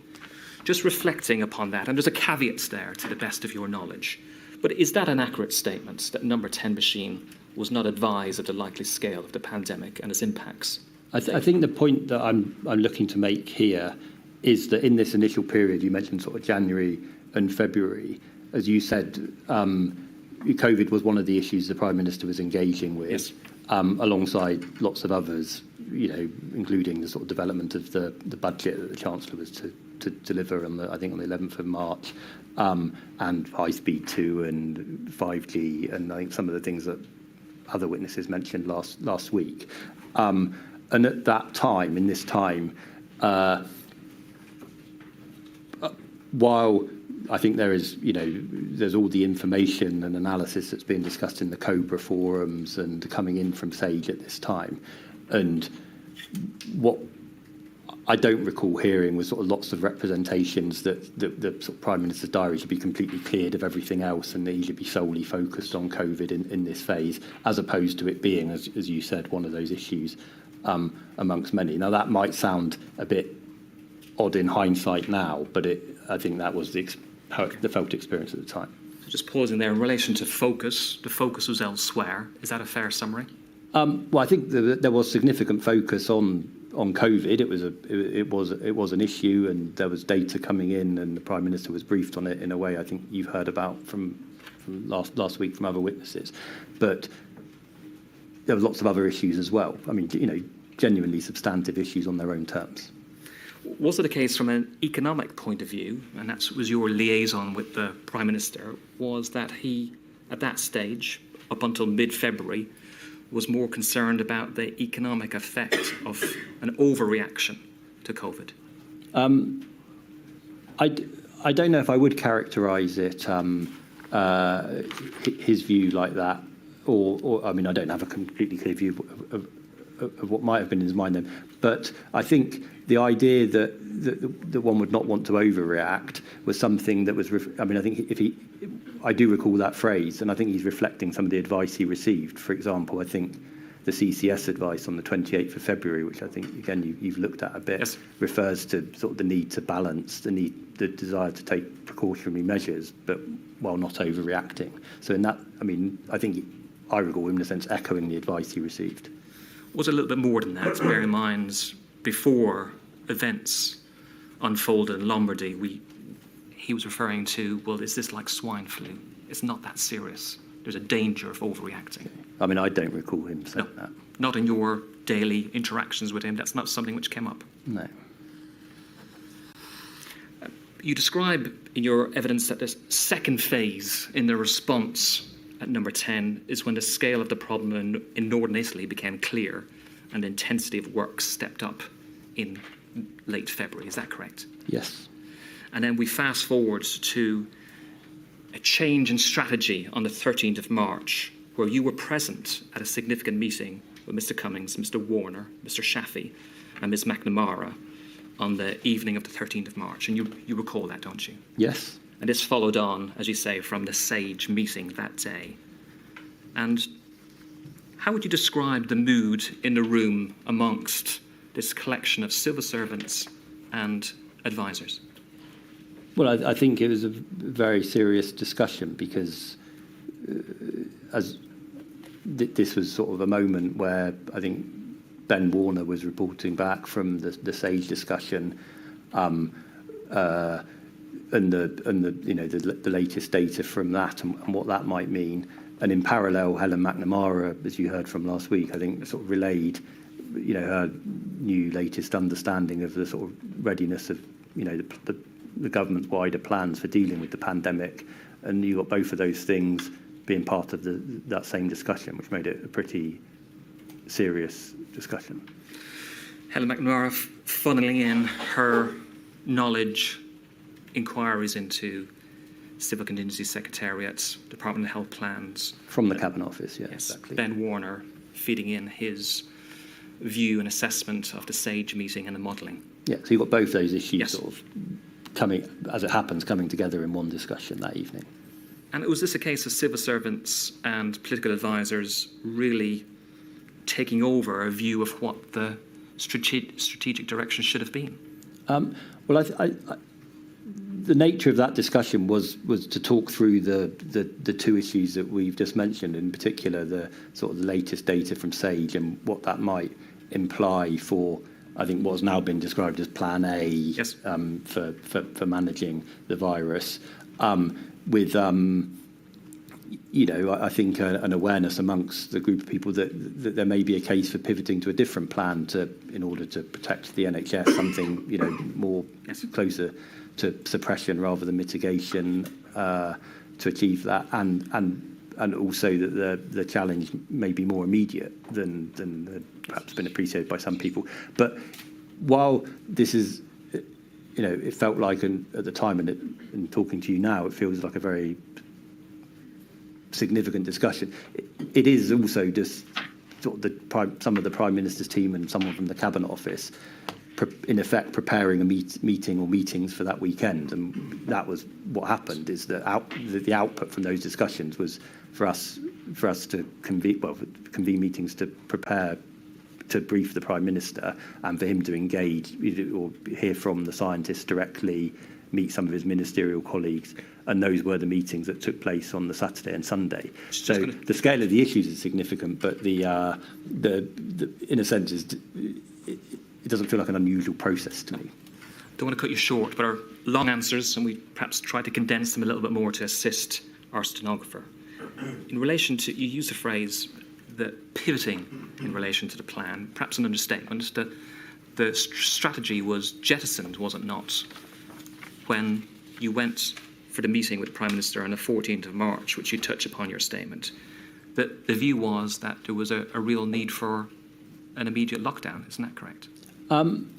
Just reflecting upon that, and there's a caveat there, to the best of your knowledge. But is that an accurate statement, that number 10 machine was not advised of the likely scale of the pandemic and its impacts? I think the point that I'm looking to make here is that in this initial period, you mentioned sort of January and February, as you said, COVID was one of the issues the Prime Minister was engaging with, yes. Alongside lots of others, including the sort of development of the budget that the Chancellor was to deliver on I think on the 11th of March, and High Speed 2 and 5G, and I think some of the things that other witnesses mentioned last week. And at that time, in this time, while I think there is, there's all the information and analysis that's being discussed in the COBRA forums and coming in from SAGE at this time. And what I don't recall hearing was sort of lots of representations that the sort of Prime Minister's diary should be completely cleared of everything else and that he should be solely focused on COVID in this phase, as opposed to it being, as you said, one of those issues amongst many. Now, that might sound a bit odd in hindsight now, but I think that was the felt experience at the time. So just pausing there, in relation to focus, the focus was elsewhere. Is that a fair summary? Well, I think there was significant focus on COVID. It was an issue, and there was data coming in, and the Prime Minister was briefed on it in a way I think you've heard about from last week from other witnesses. But there were lots of other issues as well. I mean, genuinely substantive issues on their own terms. Was it a case from an economic point of view, and that was your liaison with the Prime Minister, was that he, at that stage, up until mid-February, was more concerned about the economic effect of an overreaction to COVID? I don't know if I would characterise it, his view like that, or I mean, I don't have a completely clear view of what might have been in his mind then. But I think the idea that one would not want to overreact was something that was. I mean, I think I do recall that phrase, and I think he's reflecting some of the advice he received. For example, I think the CCS advice on the 28th of February, which I think again you've looked at a bit, yes, refers to sort of the need to balance, the desire to take precautionary measures, but while not overreacting. So in that, I mean, I think I recall him in a sense echoing the advice he received. Was it a little bit more than that? Bear in mind, before events unfolded in Lombardy, he was referring to, well, is this like swine flu? It's not that serious. There's a danger of overreacting. I mean, I don't recall him saying that. Not in your daily interactions with him. That's not something which came up. No. You describe in your evidence that the second phase in the response at number 10 is when the scale of the problem in northern Italy became clear and the intensity of work stepped up in late February. Is that correct? Yes. And then we fast forward to a change in strategy on the 13th of March, where you were present at a significant meeting with Mr. Cummings, Mr. Warner, Mr. Shafi, and Ms. McNamara on the evening of the 13th of March. And you recall that, don't you? Yes. And this followed on, as you say, from the SAGE meeting that day. And how would you describe the mood in the room amongst this collection of civil servants and advisors? Well, I think it was a very serious discussion because this was sort of a moment where I think Ben Warner was reporting back from the SAGE discussion, and the latest data from that and what that might mean. And in parallel, Helen McNamara, as you heard from last week, I think sort of relayed, her new latest understanding of the sort of readiness of, the government's wider plans for dealing with the pandemic. And you got both of those things being part of that same discussion, which made it a pretty serious discussion. Helen McNamara funneling in her knowledge, inquiries into Civil Contingency Secretariat, Department of Health plans. From the Cabinet Office, yes, exactly. Ben Warner feeding in his view and assessment of the SAGE meeting and the modelling. Yeah, so you've got both those issues Yes. sort of coming, as it happens, coming together in one discussion that evening. And was this a case of civil servants and political advisors really taking over a view of what the strategic direction should have been? Well, the nature of that discussion was to talk through the two issues that we've just mentioned, in particular the sort of the latest data from SAGE and what that might imply for, I think, what's now been described as Plan A. Yes. For managing the virus, with I think an awareness amongst the group of people that there may be a case for pivoting to a different plan in order to protect the NHS, something more closer to suppression rather than mitigation, to achieve that, and also that the challenge may be more immediate than perhaps been appreciated by some people. But while this is, it felt like at the time, and talking to you now, it feels like a very significant discussion. It is also just sort of some of the Prime Minister's team and someone from the Cabinet Office, in effect, preparing a meeting or meetings for that weekend. And that was what happened, is that the output from those discussions was for us to convene meetings to prepare, to brief the Prime Minister, and for him to engage or hear from the scientists directly, meet some of his ministerial colleagues. And those were the meetings that took place on the Saturday and Sunday. So the scale of the issues is significant, but the in a sense, it doesn't feel like an unusual process to me. Don't want to cut you short, but our long answers, and we perhaps try to condense them a little bit more to assist our stenographer. In relation to, you use the phrase that pivoting in relation to the plan, perhaps an understatement, the strategy was jettisoned, was it not, when you went for the meeting with the Prime Minister on the 14th of March, which you touch upon in your statement, that the view was that there was a real need for an immediate lockdown. Isn't that correct? I'm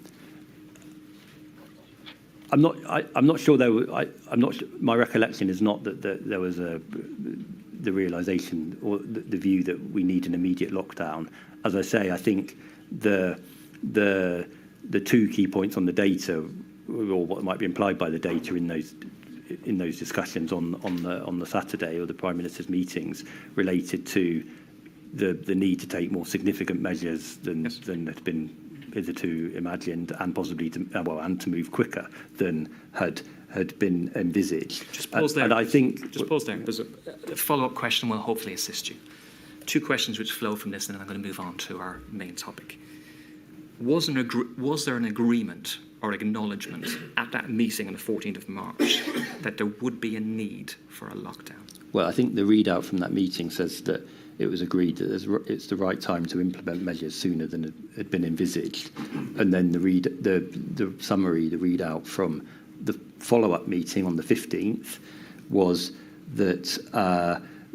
not sure there were. I'm not. My recollection is not that there was the realisation or the view that we need an immediate lockdown. As I say, I think the two key points on the data, or what might be implied by the data in those discussions on the Saturday or the Prime Minister's meetings, related to the need to take more significant measures than had been hitherto imagined, and possibly to move quicker than had been envisaged. Just pause there. And I think just pause there. There's a follow-up question will hopefully assist you. Two questions which flow from this, and then I'm going to move on to our main topic. Was there an agreement or acknowledgement at that meeting on the 14th of March that there would be a need for a lockdown? Well, I think the readout from that meeting says that it was agreed that it's the right time to implement measures sooner than had been envisaged. And then the summary, the readout from the follow-up meeting on the 15th was that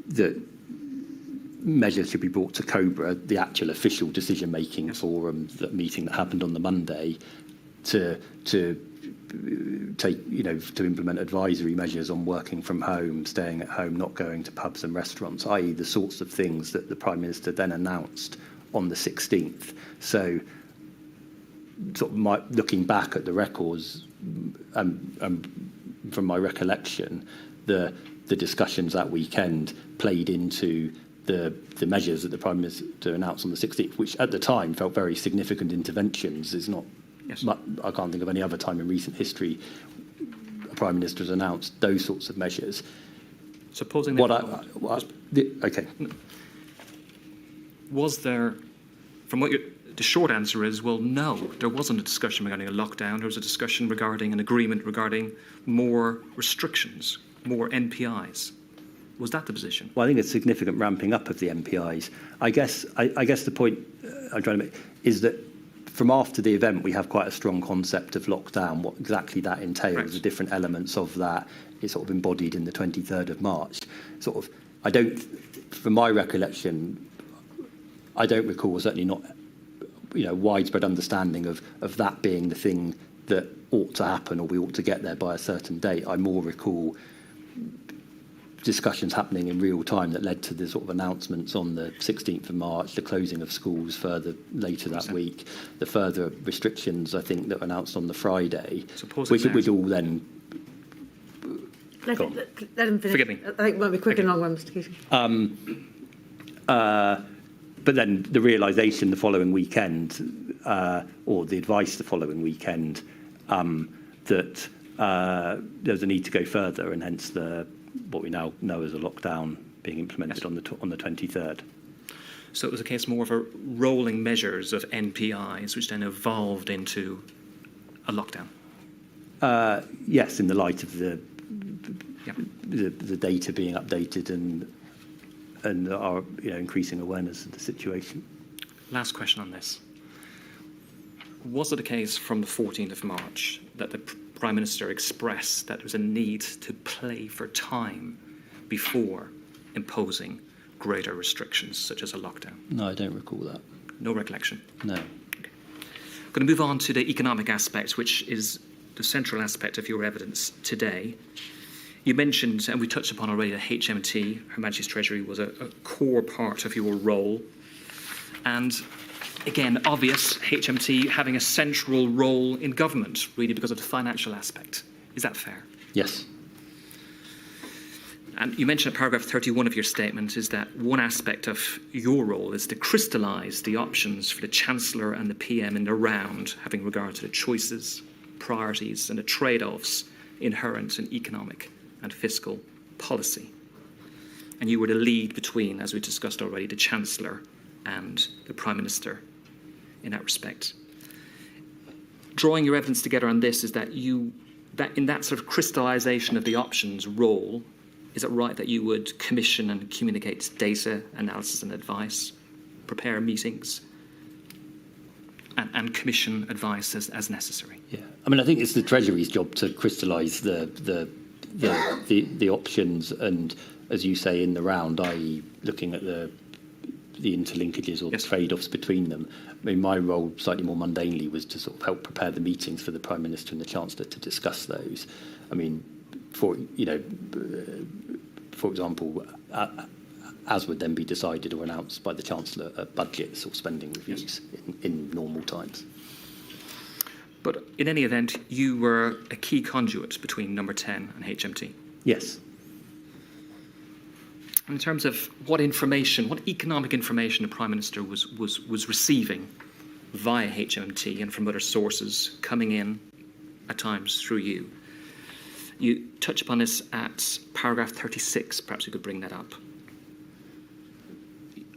that measures should be brought to COBRA, the actual official decision-making forum, that meeting that happened on the Monday, to take, to implement advisory measures on working from home, staying at home, not going to pubs and restaurants, i.e. the sorts of things that the Prime Minister then announced on the 16th. So, sort of looking back at the records, from my recollection, the discussions that weekend played into the measures that the Prime Minister announced on the 16th, which at the time felt very significant interventions. Is not. Yes. I can't think of any other time in recent history a Prime Minister has announced those sorts of measures. Supposing that... okay. Was there, from what the short answer is, well, no, there wasn't a discussion regarding a lockdown. There was a discussion regarding an agreement regarding more restrictions, more NPIs. Was that the position? Well, I think a significant ramping up of the NPIs. I guess the point I'm trying to make is that from after the event, we have quite a strong concept of lockdown, what exactly that entails, right. The different elements of that is sort of embodied in the 23rd of March. From my recollection, I don't recall, certainly not, widespread understanding of that being the thing that ought to happen or we ought to get there by a certain date. I more recall discussions happening in real time that led to the sort of announcements on the 16th of March, the closing of schools further later that week, the further restrictions, I think, that were announced on the Friday, which all then... Let him finish. Forgive me. I think it might be quick and long one, Mr. Keating. But then the realisation the following weekend, or the advice the following weekend, that there's a need to go further, and hence what we now know as a lockdown being implemented on the 23rd. So it was a case more of a rolling measures of NPIs, which then evolved into a lockdown. Yes, in the light of the data being updated and our increasing awareness of the situation. Last question on this. Was it a case from the 14th of March that the Prime Minister expressed that there was a need to play for time before imposing greater restrictions, such as a lockdown? No, I don't recall that. No recollection? No. Okay. I'm going to move on to the economic aspect, which is the central aspect of your evidence today. You mentioned, and we touched upon already, that HMT, Her Majesty's Treasury, was a core part of your role. And again, obvious, HMT having a central role in government, really because of the financial aspect. Is that fair? Yes. And you mentioned at paragraph 31 of your statement is that one aspect of your role is to crystallise the options for the Chancellor and the PM in the round, having regard to the choices, priorities and the trade-offs inherent in economic and fiscal policy. And you were the lead between, as we discussed already, the Chancellor and the Prime Minister in that respect. Drawing your evidence together on this is that in that sort of crystallisation of the options role, is it right that you would commission and communicate data analysis and advice, prepare meetings, and commission advice as necessary? Yeah, I mean, I think it's the Treasury's job to crystallise the options, and as you say, in the round, i.e., looking at the interlinkages or the trade-offs between them. I mean, my role, slightly more mundanely, was to sort of help prepare the meetings for the Prime Minister and the Chancellor to discuss those. I mean, for example, as would then be decided or announced by the Chancellor at budgets or spending reviews in normal times. But in any event, you were a key conduit between No.10 and HMT. Yes. In terms of what economic information the Prime Minister was receiving via HMT and from other sources coming in at times through you. You touch upon this at paragraph 36. Perhaps you could bring that up.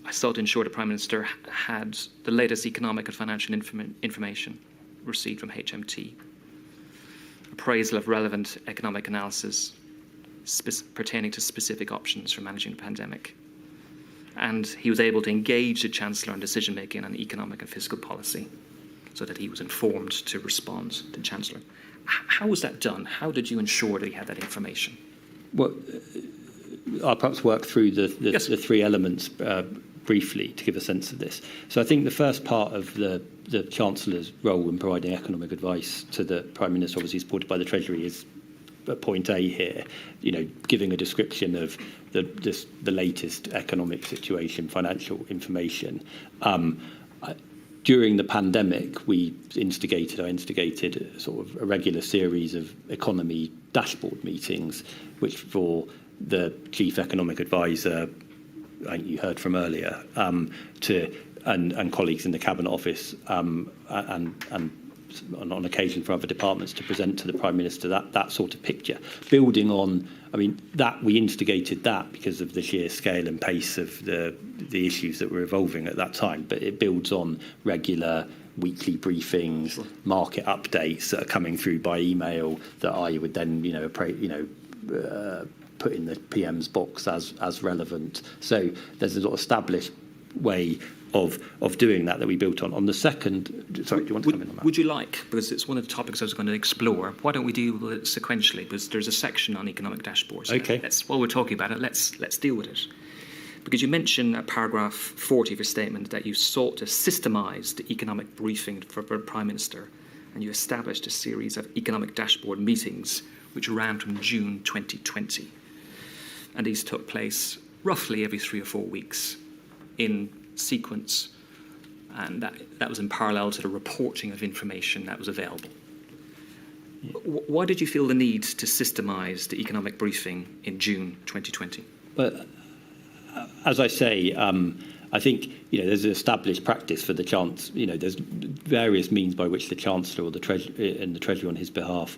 I sought to ensure the Prime Minister had the latest economic and financial information received from HMT, appraisal of relevant economic analysis pertaining to specific options for managing the pandemic. And he was able to engage the Chancellor in decision-making on economic and fiscal policy. so that he was informed to respond to Chancellor. How was that done? How did you ensure that he had that information? Well, I'll perhaps work through the Yes. three elements briefly to give a sense of this. So I think the first part of the Chancellor's role in providing economic advice to the Prime Minister, obviously supported by the Treasury, is point A here, giving a description of the latest economic situation, financial information. During the pandemic, I instigated sort of a regular series of economy dashboard meetings, which for the Chief Economic Advisor, I think you heard from earlier, and colleagues in the Cabinet Office, and on occasion for other departments to present to the Prime Minister that sort of picture. Building on, that we instigated that because of the sheer scale and pace of the issues that were evolving at that time, but it builds on regular weekly briefings, sure, market updates that are coming through by email that I would then, put in the PM's box as relevant. So there's a sort of established way of doing that we built on. On the second, sorry, do you want to come in on that? Would you like, because it's one of the topics I was going to explore, why don't we deal with it sequentially? Because there's a section on economic dashboards. Okay. While we're talking about it, let's deal with it. Because you mention at paragraph 40 of your statement that you sought to systemize the economic briefing for the Prime Minister, and you established a series of economic dashboard meetings which ran from June 2020. And these took place roughly every 3 or 4 weeks in sequence, and that was in parallel to the reporting of information that was available. Yeah. Why did you feel the need to systemize the economic briefing in June 2020? But as I say, I think there's an established practice for the there's various means by which the Chancellor or the Treasury on his behalf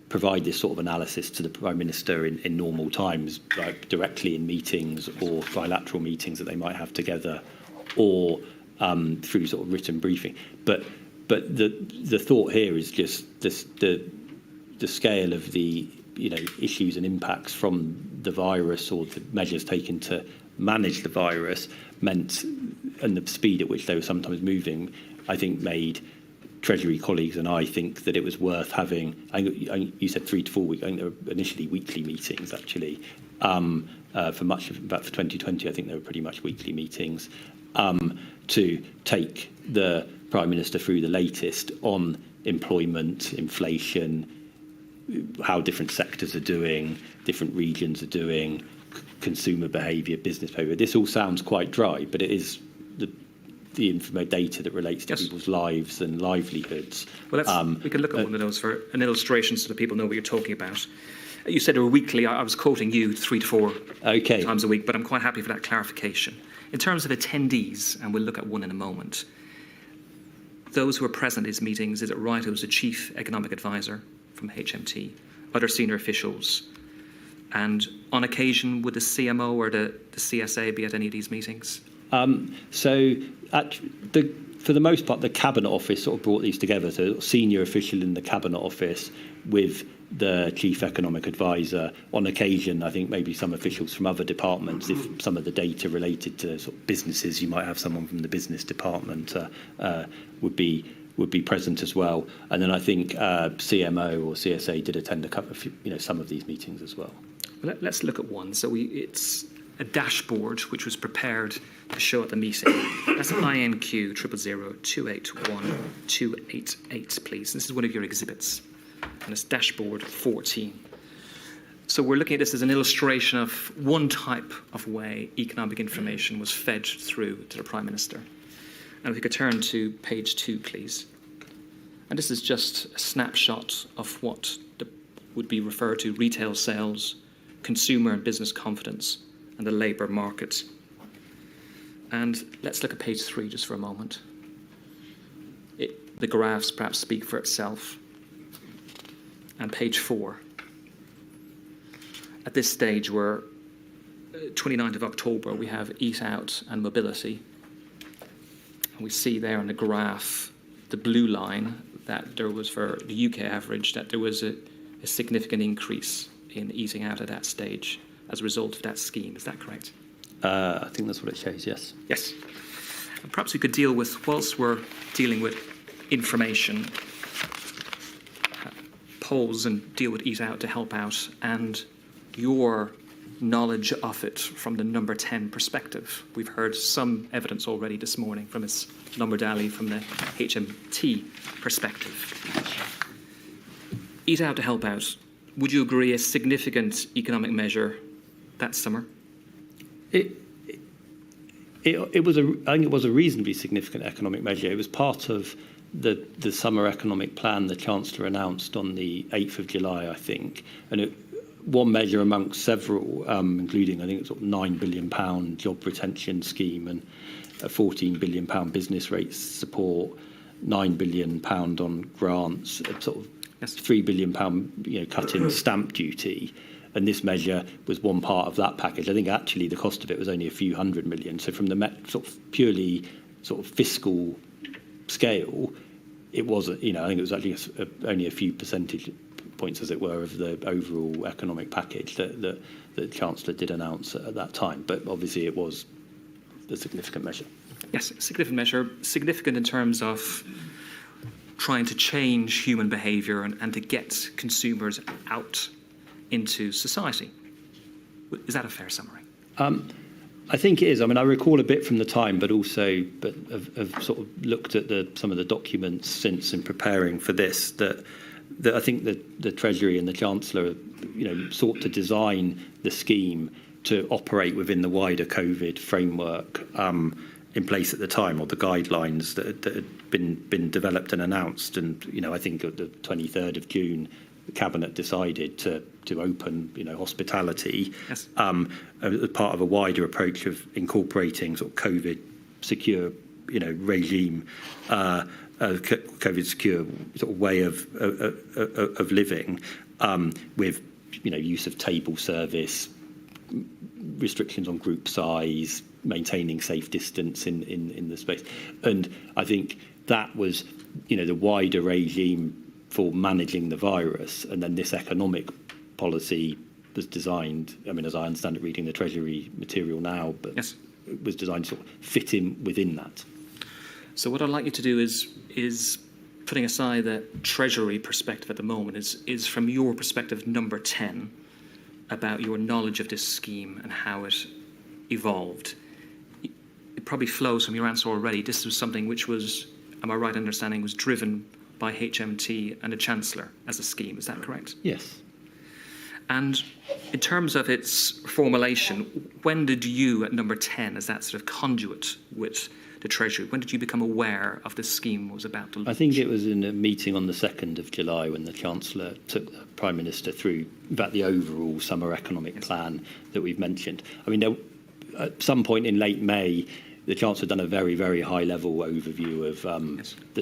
provide this sort of analysis to the Prime Minister in normal times, like directly in meetings or bilateral meetings that they might have together, or through sort of written briefing. But the thought here is just the scale of the issues and impacts from the virus, or the measures taken to manage the virus, meant, and the speed at which they were sometimes moving, I think made Treasury colleagues and I think that it was worth having. You said 3 to 4 weeks. I think there were initially weekly meetings actually. For much of for 2020, I think there were pretty much weekly meetings to take the Prime Minister through the latest on employment, inflation, how different sectors are doing, different regions are doing, consumer behaviour, business behaviour. This all sounds quite dry, but it is the data that relates to people's lives and livelihoods. Well, we can look at one of those for an illustration so that people know what you're talking about. You said they were weekly. I was quoting you 3 to 4 times a week, but I'm quite happy for that clarification. In terms of attendees, and we'll look at one in a moment, those who were present at these meetings, is it right it was the Chief Economic Advisor from HMT, other senior officials, and on occasion would the CMO or the CSA be at any of these meetings? For the most part, the Cabinet Office sort of brought these together. So, senior official in the Cabinet Office with the Chief Economic Advisor. On occasion, I think maybe some officials from other departments. If some of the data related to sort of businesses, you might have someone from the business department would be present as well. And then I think CMO or CSA did attend a couple of some of these meetings as well. Let's look at one. So it's a dashboard which was prepared to show at the meeting. That's INQ 000281288, please. This is one of your exhibits, and it's dashboard 14. So we're looking at this as an illustration of one type of way economic information was fed through to the Prime Minister. And if we could turn to page 2, please. And this is just a snapshot of what would be referred to retail sales, consumer and business confidence, and the labour market. And let's look at page 3 just for a moment. The graphs perhaps speak for itself. And page 4. At this stage, we're 29th of October, we have Eat Out and Mobility. And we see there on the graph, the blue line, that there was, for the UK average, that there was a significant increase in eating out at that stage as a result of that scheme. Is that correct? I think that's what it shows, yes. Yes. And perhaps we could deal with, whilst we're dealing with information, polls and deal with Eat Out to Help Out, and your knowledge of it from the No.10 perspective. We've heard some evidence already this morning from Ms. Lombardelli from the HMT perspective. Eat Out to Help Out, would you agree a significant economic measure that summer? I think it was a reasonably significant economic measure. It was part of the summer economic plan the Chancellor announced on the 8th of July, I think, and one measure amongst several, including I think it's £9 billion job retention scheme and a £14 billion business rates support, £9 billion on grants, a sort of £3 billion cut in stamp duty. And this measure was one part of that package. I think actually the cost of it was only a few hundred million. So from the purely fiscal scale, it was, I think it was actually only a few percentage points, as it were, of the overall economic package that the Chancellor did announce at that time. But obviously it was a significant measure. Yes, significant measure, significant in terms of trying to change human behaviour and to get consumers out into society. Is that a fair summary? I think it is. I mean, I recall a bit from the time, but I've sort of looked at some of the documents since in preparing for this that I think that the Treasury and the Chancellor, sought to design the scheme to operate within the wider COVID framework in place at the time, or the guidelines that had been developed and announced. And I think at the 23rd of June, the Cabinet decided to open, hospitality as part of a wider approach of incorporating sort of COVID secure, regime, COVID secure sort of way of living, with use of table service, restrictions on group size, maintaining safe distance in the space. And I think that was, the wider regime for managing the virus. And then this economic policy was designed, as I understand it, reading the Treasury material now, but yes, it was designed to sort of fit in within that. So what I'd like you to do is putting aside the Treasury perspective at the moment, is from your perspective, No.10, about your knowledge of this scheme and how it evolved. It probably flows from your answer already. This was something which was, am I right in understanding, was driven by HMT and the Chancellor as a scheme. Is that correct? Yes. And in terms of its formulation, when did you at No.10, as that sort of conduit with the Treasury, when did you become aware of this scheme was about to launch? I think it was in a meeting on the 2nd of July when the Chancellor took the Prime Minister through about the overall summer economic plan that we've mentioned. At some point in late May, the Chancellor done a very, very high-level overview of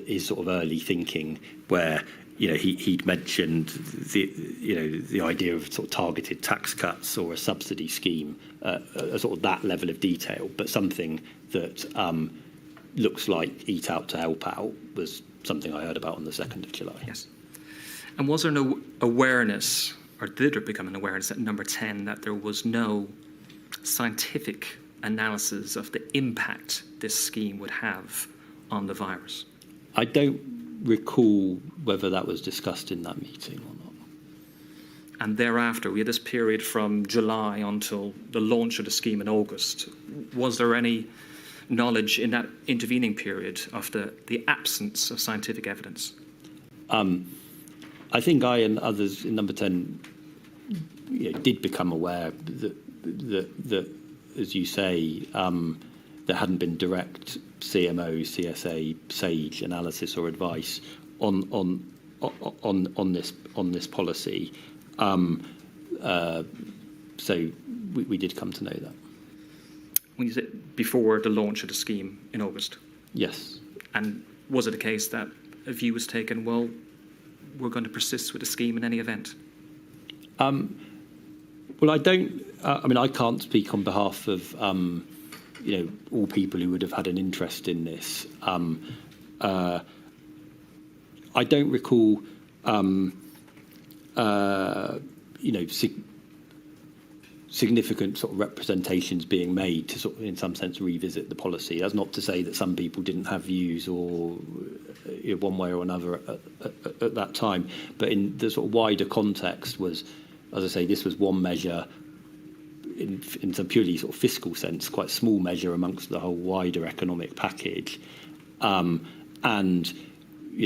his sort of early thinking, where he'd mentioned the idea of sort of targeted tax cuts or a subsidy scheme, sort of that level of detail, but something that looks like Eat Out to Help Out was something I heard about on the 2nd of July. Yes. And was there no awareness, or did there become an awareness at No.10 that there was no scientific analysis of the impact this scheme would have on the virus? I don't recall whether that was discussed in that meeting or not. And thereafter, we had this period from July until the launch of the scheme in August. Was there any knowledge in that intervening period of the absence of scientific evidence? I think I and others in No.10 did become aware that as you say, there hadn't been direct CMO, CSA, SAGE analysis or advice on this policy. So we did come to know that. When you said before the launch of the scheme in August? Yes. And was it a case that a view was taken, well, we're going to persist with the scheme in any event? Well, I don't. I can't speak on behalf of all people who would have had an interest in this. I don't recall, significant sort of representations being made to sort of, in some sense, revisit the policy. That's not to say that some people didn't have views or one way or another at that time, but in the sort of wider context was, as I say, this was one measure in some purely sort of fiscal sense, quite a small measure amongst the whole wider economic package, and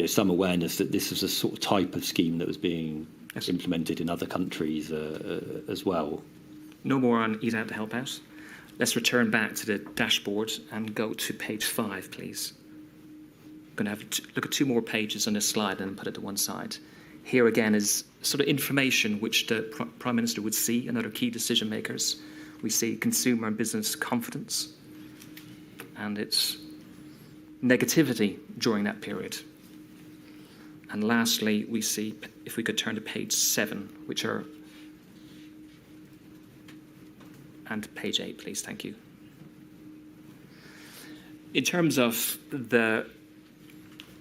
some awareness that this was a sort of type of scheme that was being implemented in other countries as well. No more on Eat Out to Help Out. Let's return back to the dashboard and go to page 5, please. I'm going to have look at 2 more pages on this slide and put it to one side. Here again is sort of information which the Prime Minister would see and other key decision makers. We see consumer and business confidence and its negativity during that period. And lastly, we see, if we could turn to page 7, which are, and page 8, please, thank you. In terms of the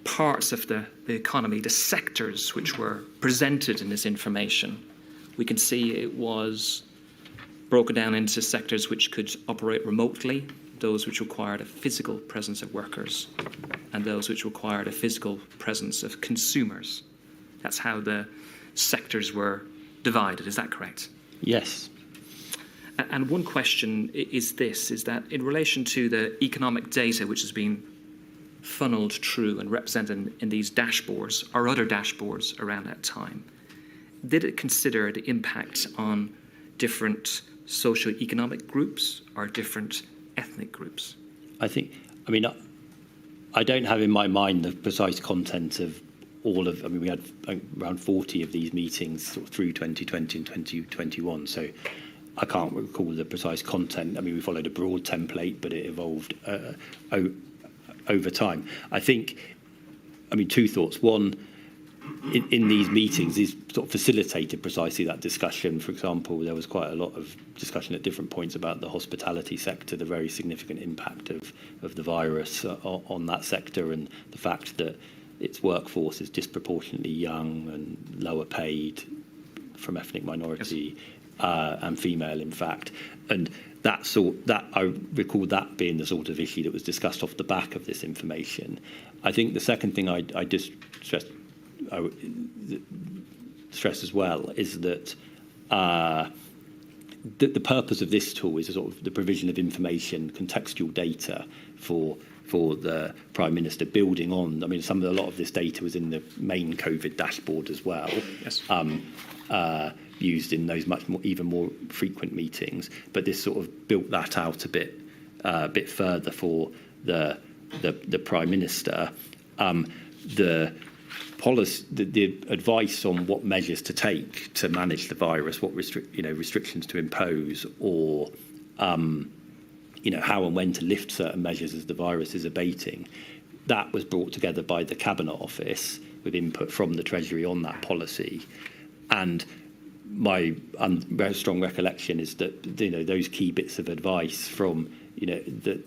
parts of the economy, the sectors which were presented in this information, we can see it was broken down into sectors which could operate remotely, those which required a physical presence of workers, and those which required a physical presence of consumers. That's how the sectors were divided, is that correct? Yes. And one question is this, is that in relation to the economic data which has been funneled through and represented in these dashboards or other dashboards around that time, did it consider the impact on different socio-economic groups or different ethnic groups? I don't have in my mind the precise content of all of, we had around 40 of these meetings sort of through 2020 and 2021, so I can't recall the precise content. We followed a broad template, but it evolved over time. I think, 2 thoughts. One, in these meetings, these sort of facilitated precisely that discussion. For example, there was quite a lot of discussion at different points about the hospitality sector, the very significant impact of the virus on that sector, and the fact that its workforce is disproportionately young and lower paid from ethnic minority and female, in fact. And that I recall that being the sort of issue that was discussed off the back of this information. I think the second thing I just stress as well is that the purpose of this tool is a sort of the provision of information, contextual data for the Prime Minister, building on. A lot of this data was in the main COVID dashboard as well. Yes. Used in those even more frequent meetings, but this sort of built that out a bit further for the Prime Minister. The policy, the advice on what measures to take to manage the virus, what restrictions to impose, or how and when to lift certain measures as the virus is abating, that was brought together by the Cabinet Office with input from the Treasury on that policy. And my very strong recollection is that those key bits of advice from the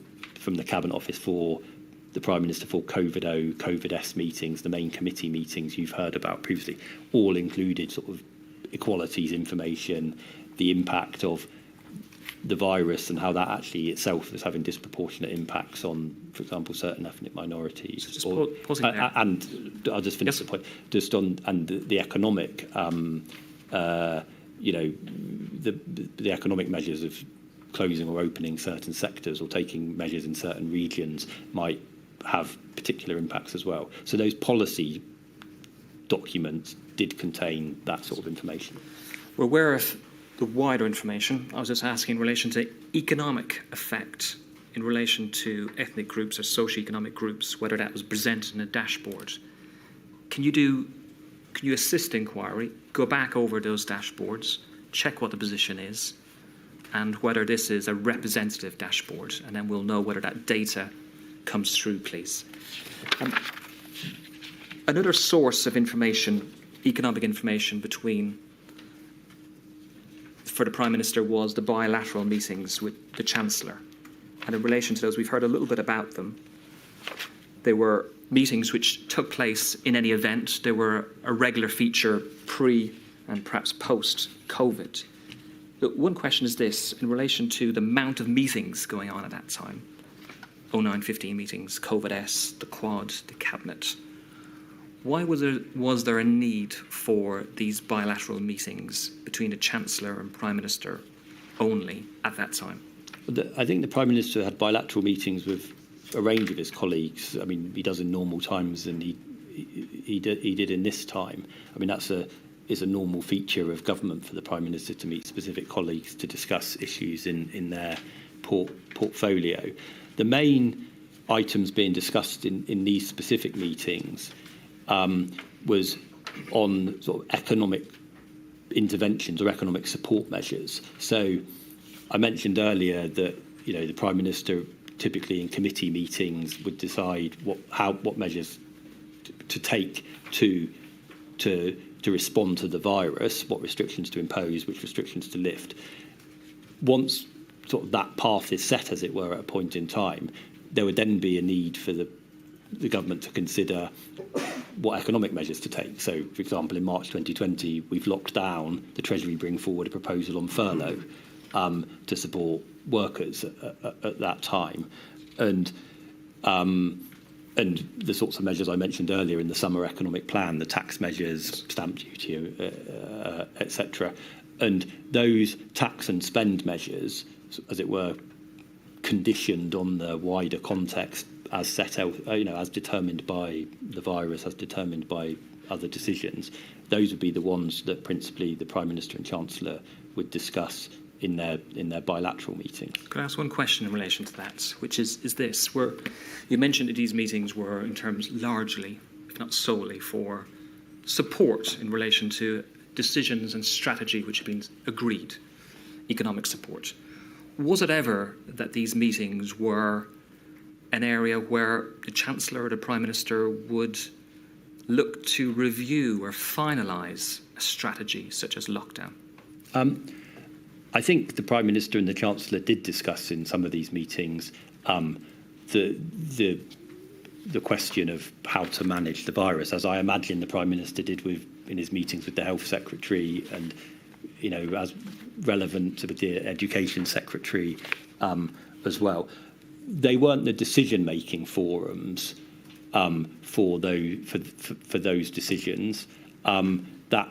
Cabinet Office for the Prime Minister for COVID-O, COVID-S meetings, the main committee meetings you've heard about previously, all included sort of equalities information, the impact of the virus and how that actually itself is having disproportionate impacts on, for example, certain ethnic minorities. So just pausing there. And I'll just finish the point. Just on the economic, the economic measures of closing or opening certain sectors or taking measures in certain regions might have particular impacts as well. So those policy documents did contain that sort of information. We're aware of the wider information. I was just asking in relation to economic effect in relation to ethnic groups or socio-economic groups, whether that was presented in a dashboard. Can you assist inquiry, go back over those dashboards, check what the position is, and whether this is a representative dashboard, and then we'll know whether that data comes through, please. Another source of information, economic information for the Prime Minister was the bilateral meetings with the Chancellor. And in relation to those, we've heard a little bit about them. They were meetings which took place in any event. They were a regular feature pre and perhaps post-COVID. Look, one question is this, in relation to the amount of meetings going on at that time. 09-15 meetings, COVID-S, the Quad, the Cabinet. Why was there a need for these bilateral meetings between the Chancellor and Prime Minister only at that time? I think the Prime Minister had bilateral meetings with a range of his colleagues. I mean, he does in normal times, and he did in this time. I mean, is a normal feature of government for the Prime Minister to meet specific colleagues to discuss issues in their portfolio. The main items being discussed in these specific meetings was on sort of economic interventions or economic support measures. So I mentioned earlier that the Prime Minister typically in committee meetings would decide what measures to take to respond to the virus, what restrictions to impose, which restrictions to lift. Once sort of that path is set, as it were, at a point in time, there would then be a need for the government to consider what economic measures to take. So, for example, in March 2020, we've locked down, the Treasury bring forward a proposal on furlough to support workers at that time. And the sorts of measures I mentioned earlier in the summer economic plan, the tax measures, stamp duty, etc. And those tax and spend measures, as it were, conditioned on the wider context as set out, as determined by the virus, as determined by other decisions. Those would be the ones that principally the Prime Minister and Chancellor would discuss in their bilateral meetings. Could I ask one question in relation to that, which is this, where you mentioned that these meetings were in terms largely, if not solely, for support in relation to decisions and strategy which have been agreed, economic support. Was it ever that these meetings were an area where the Chancellor or the Prime Minister would look to review or finalise a strategy such as lockdown? I think the Prime Minister and the Chancellor did discuss in some of these meetings the question of how to manage the virus, as I imagine the Prime Minister did in his meetings with the Health Secretary and, as relevant to the Education Secretary as well. They weren't the decision-making forums for those decisions. That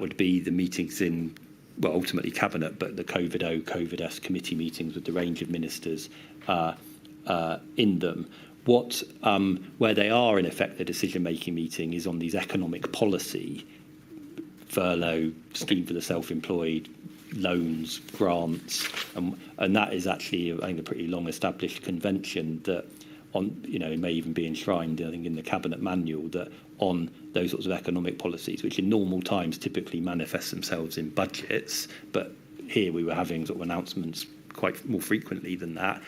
would be the meetings in, well, ultimately Cabinet, but the COVID-S committee meetings with the range of ministers in them. Where they are, in effect, the decision-making meeting is on these economic policy, furlough, scheme for the self-employed, loans, grants, and that is actually, I think, a pretty long-established convention that it may even be enshrined, I think, in the Cabinet manual, that on those sorts of economic policies, which in normal times typically manifest themselves in budgets, but here we were having sort of announcements quite more frequently than that.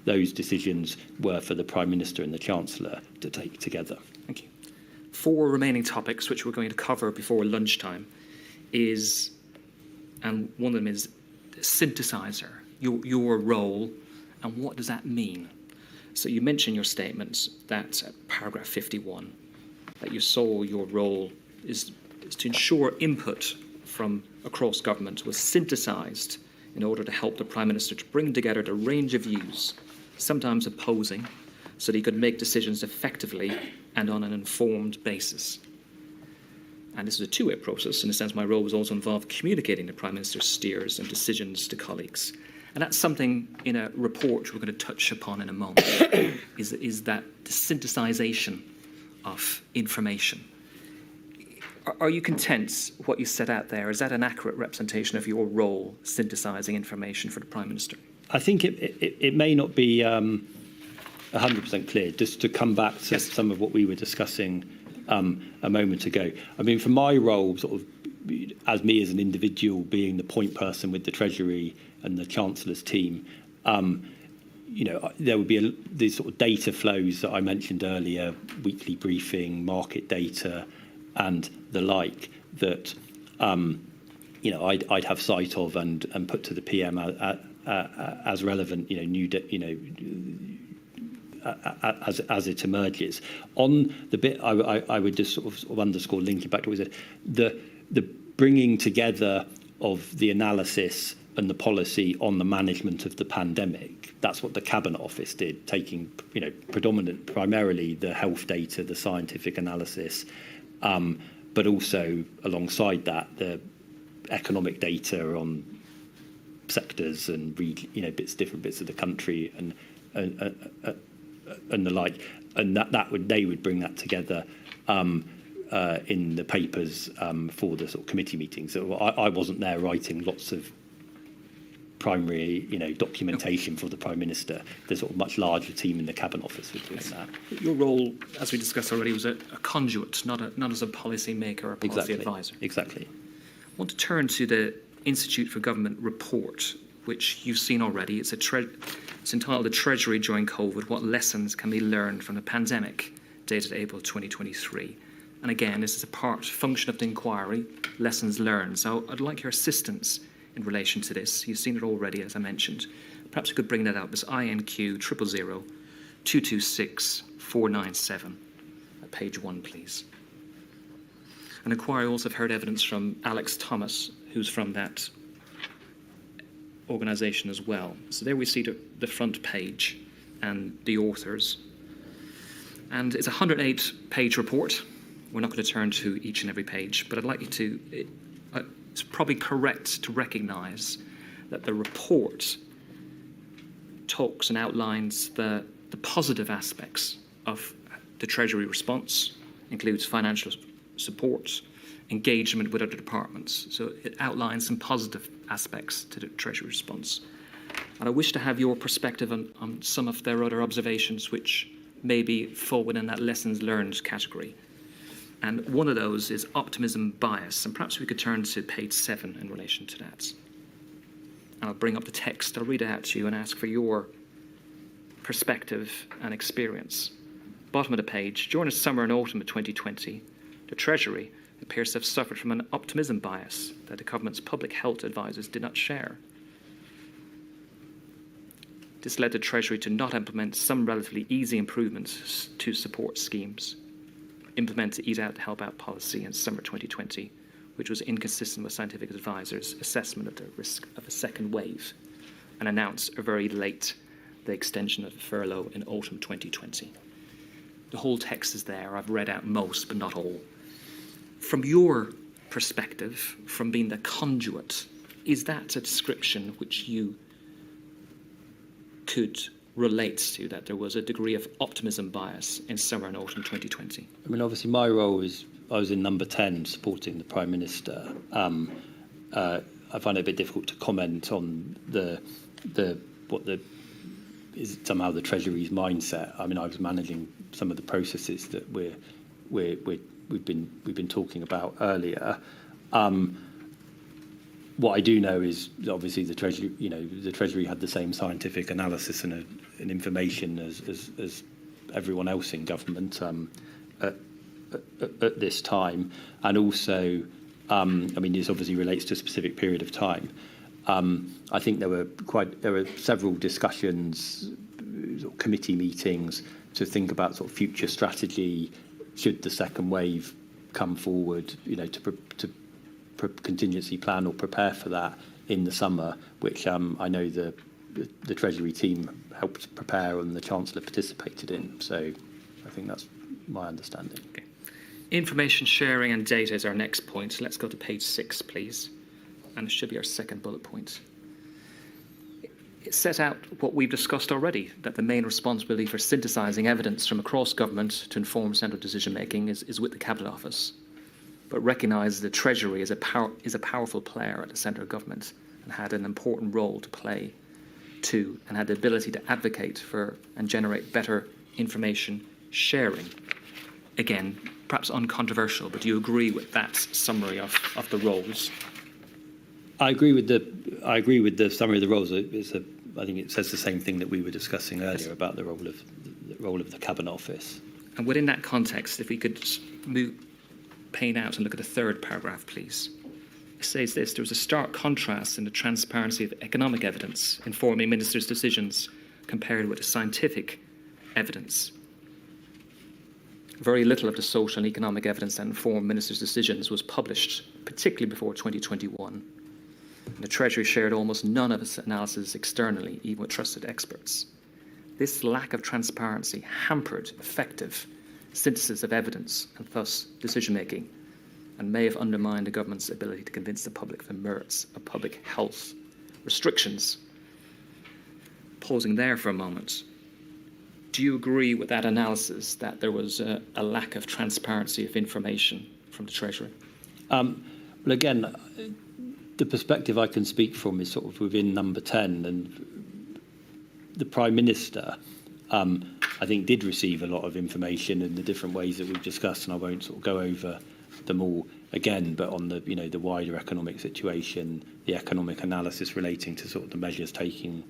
Those decisions were for the Prime Minister and the Chancellor to take together. Thank you. 4 remaining topics which we're going to cover before lunchtime and one of them is the synthesizer, your role, and what does that mean? So you mentioned in your statement that paragraph 51, that you saw your role is to ensure input from across government was synthesised in order to help the Prime Minister to bring together the range of views, sometimes opposing, so that he could make decisions effectively and on an informed basis. And this is a two-way process. In a sense, my role was also involved communicating the Prime Minister's steers and decisions to colleagues. And that's something in a report we're going to touch upon in a moment, is that the synthesisation of information. Are you content what you set out there? Is that an accurate representation of your role, synthesising information for the Prime Minister? I think it may not be 100% clear. Just to come back to some of what we were discussing a moment ago. I mean, for my role, sort of, as me as an individual being the point person with the Treasury and the Chancellor's team, there would be these sort of data flows that I mentioned earlier, weekly briefing, market data, and the like that I'd have sight of and put to the PM as relevant, as it emerges. On the bit, I would just sort of underscore, linking back to what we said, the bringing together of the analysis and the policy on the management of the pandemic. That's what the Cabinet Office did, taking, primarily the health data, the scientific analysis, but also alongside that, the economic data on sectors and different bits of the country and the like, and they would bring that together in the papers for the sort of committee meetings. So I wasn't there writing lots of primary, documentation for the Prime Minister. There's sort of much larger team in the Cabinet Office with doing that. Your role, as we discussed already, was a conduit, not as a policy maker or policy advisor. Exactly. I want to turn to the Institute for Government report, which you've seen already. It's entitled "The Treasury During COVID: What Lessons Can Be Learned from the Pandemic?" dated April 2023. And again, this is a function of the inquiry, lessons learned. So I'd like your assistance in relation to this. You've seen it already, as I mentioned. Perhaps you could bring that out. This INQ 000 226 497 at page 1, please. An inquiry also have heard evidence from Alex Thomas, who's from that organisation as well. So there we see the front page and the authors. And it's a 108-page report. We're not going to turn to each and every page, but I'd like you to... It's probably correct to recognise that the report talks and outlines the positive aspects of the Treasury response, includes financial support, engagement with other departments. So it outlines some positive aspects to the Treasury response. And I wish to have your perspective on some of their other observations which maybe fall within that lessons learned category. And one of those is optimism bias. And perhaps we could turn to page 7 in relation to that. And I'll bring up the text. I'll read it out to you and ask for your perspective and experience. Bottom of the page. During the summer and autumn of 2020, the Treasury appears to have suffered from an optimism bias that the government's public health advisors did not share. This led the Treasury to not implement some relatively easy improvements to support schemes. Implement the Eat Out, Help Out policy in summer 2020, which was inconsistent with scientific advisors' assessment of the risk of a second wave, and announced very late the extension of the furlough in autumn 2020. The whole text is there. I've read out most, but not all. From your perspective, from being the conduit, is that a description which you could relate to, that there was a degree of optimism bias in summer and autumn 2020? I mean, obviously, my role is I was in No.10 supporting the Prime Minister. I find it a bit difficult to comment on what is somehow the Treasury's mindset. I mean, I was managing some of the processes that we've been talking about earlier. What I do know is obviously the Treasury had the same scientific analysis and information as everyone else in government at this time, and also, I mean, this obviously relates to a specific period of time. I think there were several discussions, committee meetings to think about sort of future strategy should the second wave come forward, to contingency plan or prepare for that in the summer, which I know the Treasury team helped prepare and the Chancellor participated in. So I think that's my understanding. Okay. Information sharing and data is our next point. So let's go to page 6, please. And it should be our second bullet point. It set out what we've discussed already, that the main responsibility for synthesising evidence from across government to inform central decision-making is with the Cabinet Office, but recognises the Treasury is a powerful player at the centre of government and had an important role to play too, and had the ability to advocate for and generate better information sharing. Again, perhaps uncontroversial, but do you agree with that summary of the roles? I agree with the summary of the roles. I think it says the same thing that we were discussing earlier about the role of the Cabinet Office. And within that context, if we could pane out and look at the third paragraph, please. It says this: there was a stark contrast in the transparency of economic evidence informing ministers' decisions compared with the scientific evidence. Very little of the social and economic evidence that informed ministers' decisions was published, particularly before 2021. The Treasury shared almost none of its analysis externally, even with trusted experts. This lack of transparency hampered effective synthesis of evidence and thus decision-making, and may have undermined the government's ability to convince the public of the merits of public health restrictions. Pausing there for a moment, do you agree with that analysis that there was a lack of transparency of information from the Treasury? Well, again, the perspective I can speak from is sort of within number 10, and the Prime Minister, I think, did receive a lot of information in the different ways that we've discussed, and I won't sort of go over them all again, but on the, the wider economic situation, the economic analysis relating to sort of the measures taking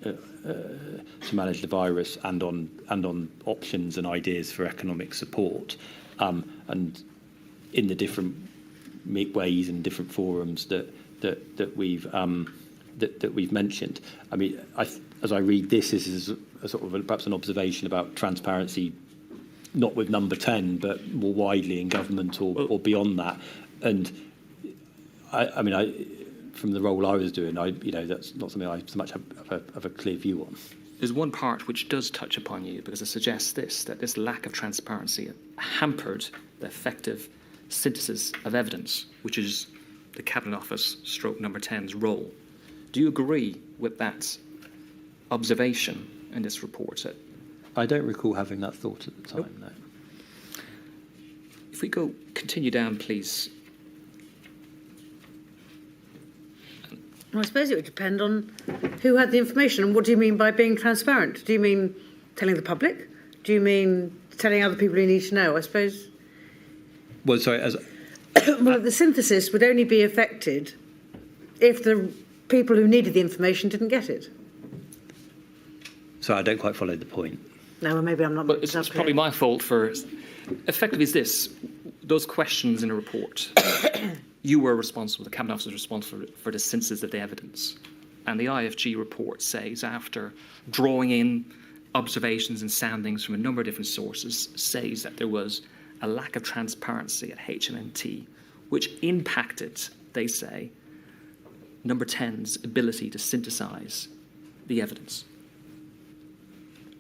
to manage the virus, and on options and ideas for economic support, and in the different ways and different forums that we've mentioned. I mean, as I read this is a sort of perhaps an observation about transparency, not with number 10, but more widely in government or beyond that. And I mean, from the role I was doing, that's not something I so much have a clear view on. There's one part which does touch upon you, because it suggests that this lack of transparency hampered the effective synthesis of evidence, which is the Cabinet Office / number 10's role. Do you agree with that observation in this report? I don't recall having that thought at the time, no. If we continue down, please. Well, I suppose it would depend on who had the information, and what do you mean by being transparent? Do you mean telling the public? Do you mean telling other people who need to know? I suppose. Well, sorry, well, the synthesis would only be affected if the people who needed the information didn't get it. So I don't quite follow the point. No, well, maybe I'm not. But it's probably my fault for. Effectively, is this those questions in the report? You were responsible. The Cabinet Office was responsible for the synthesis of the evidence, and the IFG report says, after drawing in observations and soundings from a number of different sources, says that there was a lack of transparency at HMNT, which impacted, they say, number 10's ability to synthesise the evidence.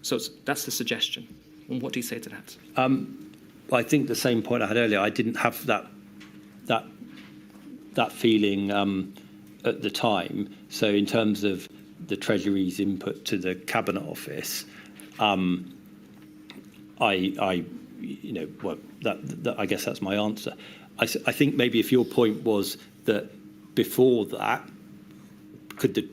So that's the suggestion. And what do you say to that? I think the same point I had earlier. I didn't have that feeling at the time. So in terms of the Treasury's input to the Cabinet Office, I guess that's my answer. I think maybe if your point was that before that, could the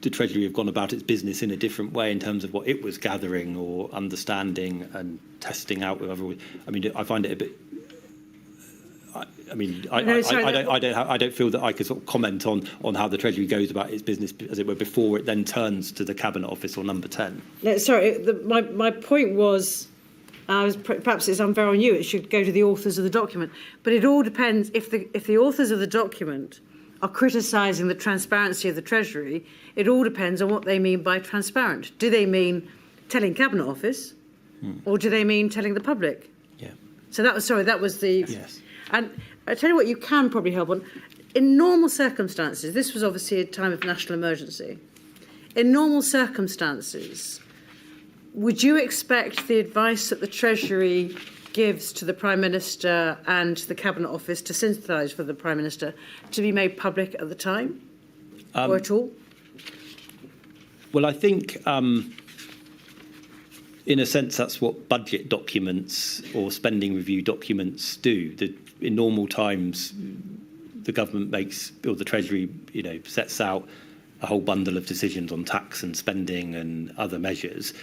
Treasury have gone about its business in a different way in terms of what it was gathering or understanding and testing out with other? I mean, I find it a bit. I don't feel that I could sort of comment on how the Treasury goes about its business, as it were, before it then turns to the Cabinet Office or number 10. No, sorry, my point was, perhaps it's unfair on you. It should go to the authors of the document, but it all depends. If the authors of the document are criticising the transparency of the Treasury, it all depends on what they mean by transparent. Do they mean telling Cabinet Office, or do they mean telling the public? Yeah. So that was the. Yes. And I tell you what, you can probably help on. In normal circumstances, this was obviously a time of national emergency. In normal circumstances, would you expect the advice that the Treasury gives to the Prime Minister and the Cabinet Office to synthesise for the Prime Minister to be made public at the time, or at all? Well, I think, in a sense, that's what budget documents or spending review documents do. In normal times, the government makes, or the Treasury, sets out a whole bundle of decisions on tax and spending and other measures,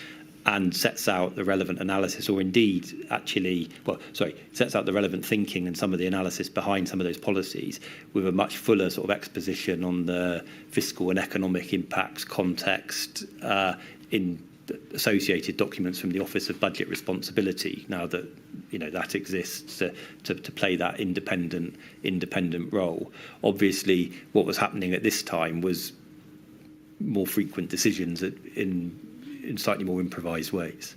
and sets out the relevant analysis, or indeed, sets out the relevant thinking and some of the analysis behind some of those policies, with a much fuller sort of exposition on the fiscal and economic impacts, context, in associated documents from the Office of Budget Responsibility, now that that exists to play that independent role. Obviously, what was happening at this time was more frequent decisions in slightly more improvised ways.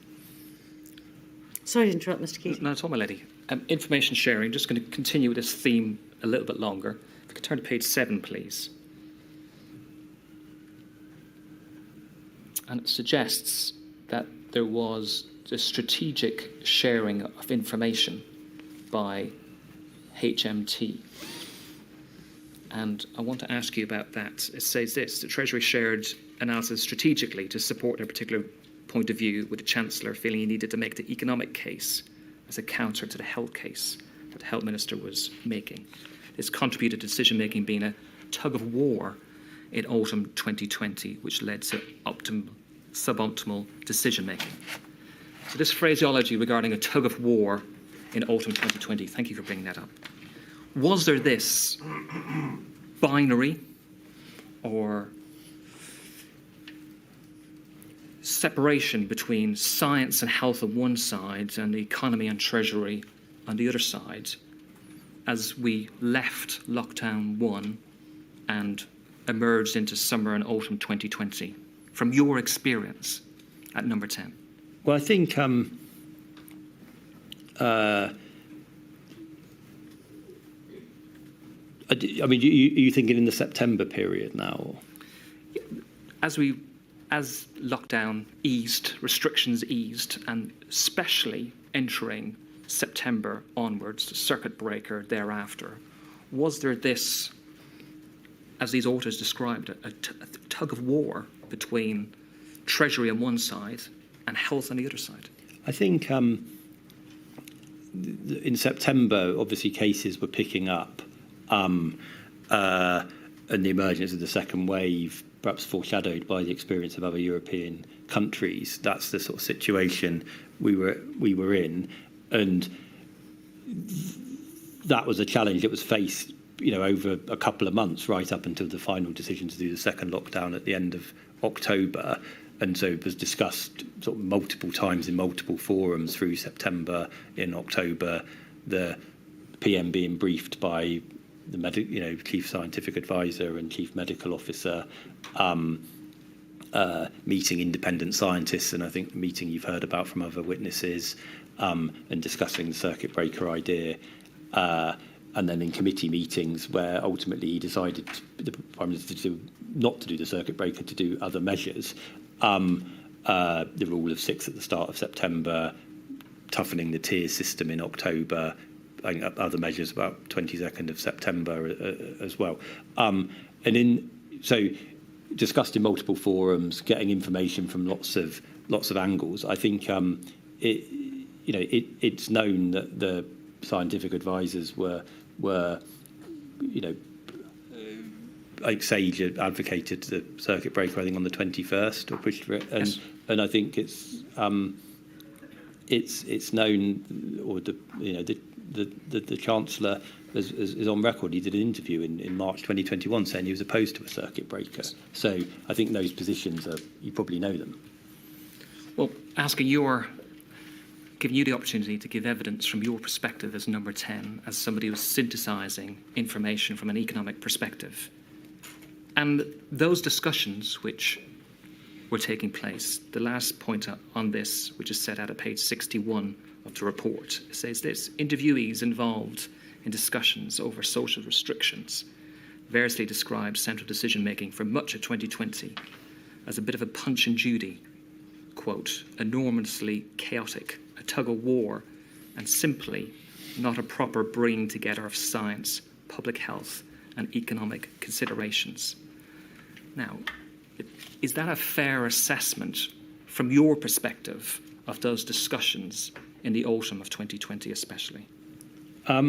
Sorry to interrupt, Mr. Keating. No, it's all, my lady. Information sharing, just going to continue with this theme a little bit longer. If you could turn to page 7, please. and it suggests that there was a strategic sharing of information by HMT. And I want to ask you about that. It says this: the Treasury shared analysis strategically to support their particular point of view, with the Chancellor feeling he needed to make the economic case as a counter to the health case that the Health Minister was making. This contributed to decision-making being a tug of war in autumn 2020, which led to suboptimal decision-making. So this phraseology regarding a tug of war in autumn 2020, thank you for bringing that up. Was there this binary or separation between science and health on one side and the economy and Treasury on the other side as we left lockdown 1 and emerged into summer and autumn 2020, from your experience at number 10? Well, I think I mean, are you thinking in the September period now? Or? As lockdown eased, restrictions eased, and especially entering September onwards, the circuit breaker thereafter, was there this, as these authors described, a tug of war between Treasury on one side and health on the other side? I think in September, obviously, cases were picking up, and the emergence of the second wave, perhaps foreshadowed by the experience of other European countries. That's the sort of situation we were in, and that was a challenge that was faced, over a couple of months, right up until the final decision to do the second lockdown at the end of October. And so it was discussed sort of multiple times in multiple forums through September, in October, the PM being briefed by the chief scientific advisor and chief medical officer, meeting independent scientists, and I think the meeting you've heard about from other witnesses, and discussing the circuit breaker idea, and then in committee meetings where ultimately he decided, the Prime Minister, not to do the circuit breaker, to do other measures. The rule of 6 at the start of September, toughening the tiers system in October, other measures about 22nd of September as well. So discussed in multiple forums, getting information from lots of angles. I think it's known that the scientific advisors were like SAGE advocated the circuit breaker, I think, on the 21st, or pushed for it, yes. And I think it's known, or the Chancellor is on record. He did an interview in March 2021 saying he was opposed to a circuit breaker. Yes. So I think those positions you probably know them. Well, giving you the opportunity to give evidence from your perspective as number 10, as somebody who's synthesising information from an economic perspective. And those discussions which were taking place, the last point on this, which is set out at page 61 of the report, says this: interviewees involved in discussions over social restrictions variously described central decision-making for much of 2020 as a bit of a Punch and Judy, quote, enormously chaotic, a tug of war, and simply not a proper bringing together of science, public health, and economic considerations. Now, is that a fair assessment from your perspective of those discussions in the autumn of 2020 especially? I've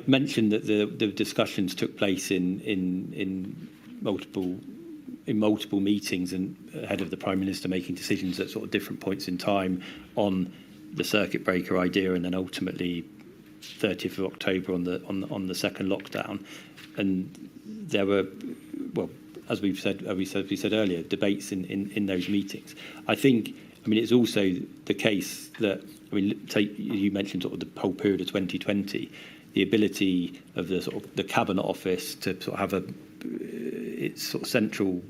mentioned that the discussions took place in multiple meetings and ahead of the Prime Minister making decisions at sort of different points in time on the circuit breaker idea, and then ultimately 30th of October on the second lockdown. And there were, well, as we said earlier, debates in those meetings. It's also the case that, you mentioned sort of the whole period of 2020, the ability of the Cabinet Office to sort of have its sort of central,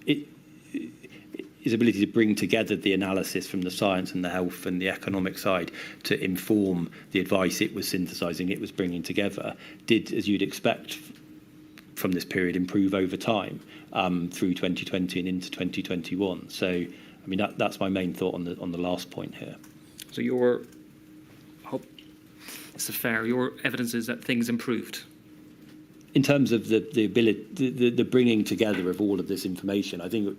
his ability to bring together the analysis from the science and the health and the economic side to inform the advice it was synthesising, it was bringing together, did, as you'd expect from this period improve over time through 2020 and into 2021. So, I mean, that's my main thought on the last point here. So your evidence is that things improved. In terms of the ability, the bringing together of all of this information, I think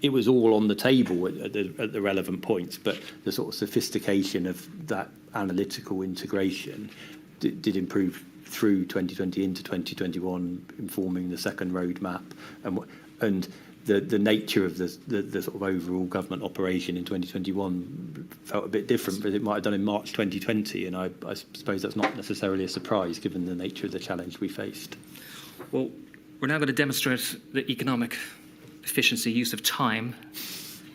it was all on the table at the relevant points, but the sort of sophistication of that analytical integration did improve through 2020 into 2021, informing the second roadmap, and the nature of the sort of overall government operation in 2021 felt a bit different, but it might have done in March 2020, and I suppose that's not necessarily a surprise given the nature of the challenge we faced. Well, we're now going to demonstrate the economic efficiency use of time.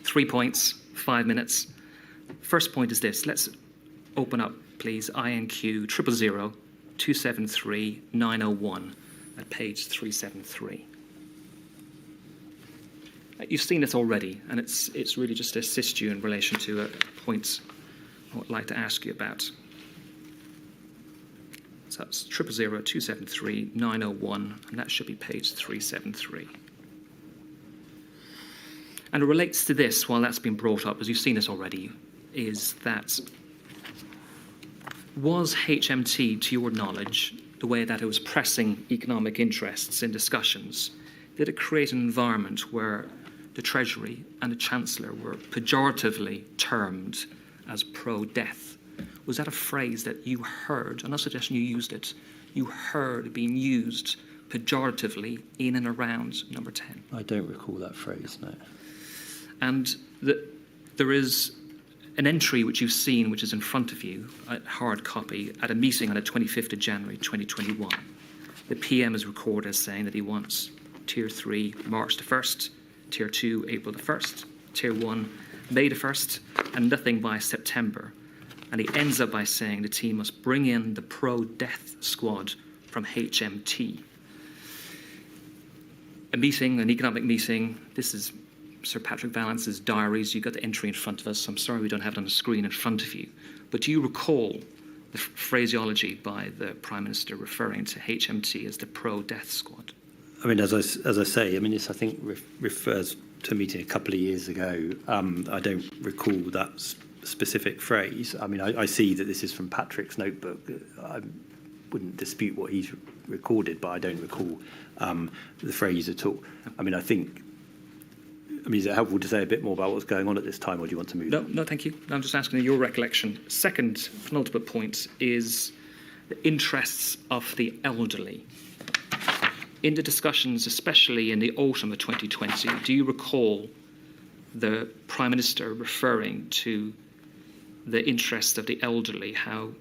3 points, 5 minutes. First point is this. Let's open up, please, INQ 000 273 901 at page 373. You've seen this already, and it's really just to assist you in relation to a point I would like to ask you about. So that's 000 273 901, and that should be page 373. And it relates to this, while that's been brought up, as you've seen this already, is that was HMT, to your knowledge, the way that it was pressing economic interests in discussions, did it create an environment where the Treasury and the Chancellor were pejoratively termed as pro-death? Was that a phrase that you heard? I'm not suggesting you used it. You heard it being used pejoratively in and around number 10. I don't recall that phrase, no. And there is an entry which you've seen, which is in front of you, a hard copy, at a meeting on the 25th of January 2021. The PM is recorded as saying that he wants Tier 3 March the 1st, Tier 2 April the 1st, Tier 1 May the 1st, and nothing by September. And he ends up by saying the team must bring in the pro-death squad from HMT. A meeting, an economic meeting. This is Sir Patrick Vallance's diaries. You've got the entry in front of us. I'm sorry we don't have it on the screen in front of you. But do you recall the phraseology by the Prime Minister referring to HMT as the pro-death squad? I mean, as I say, I mean, this I think refers to a meeting a couple of years ago. I don't recall that specific phrase. I mean, I see that this is from Patrick's notebook. I wouldn't dispute what he's recorded, but I don't recall the phrase at all. I mean, is it helpful to say a bit more about what's going on at this time, or do you want to move on? No, thank you. I'm just asking your recollection. Second, penultimate point is the interests of the elderly. In the discussions, especially in the autumn of 2020, do you recall the Prime Minister referring to the interests of the elderly, how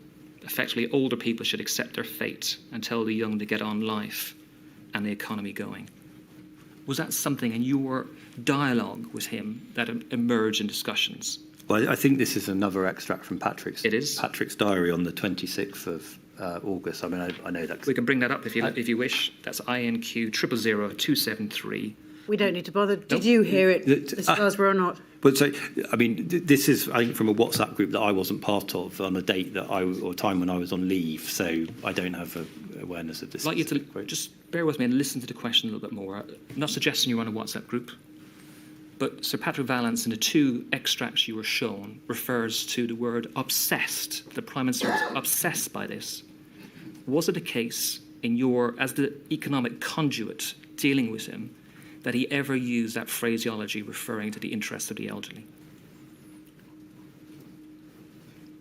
effectively older people should accept their fate and tell the young to get on life and the economy going? Was that something in your dialogue with him that emerged in discussions? Well, I think this is another extract from Patrick's diary on the 26th of August. I mean, I know that. We can bring that up if you wish. That's INQ 000 273. We don't need to bother. Did you hear it, Mr. Glassborough, or not? But so, I mean, this is, I think, from a WhatsApp group that I wasn't part of on a date or time when I was on leave, so I don't have awareness of this. I'd like you to just bear with me and listen to the question a little bit more. I'm not suggesting you're on a WhatsApp group, but Sir Patrick Vallance, in the two extracts you were shown, refers to the word obsessed. The Prime Minister was obsessed by this. Was it a case in as the economic conduit dealing with him, that he ever used that phraseology referring to the interests of the elderly?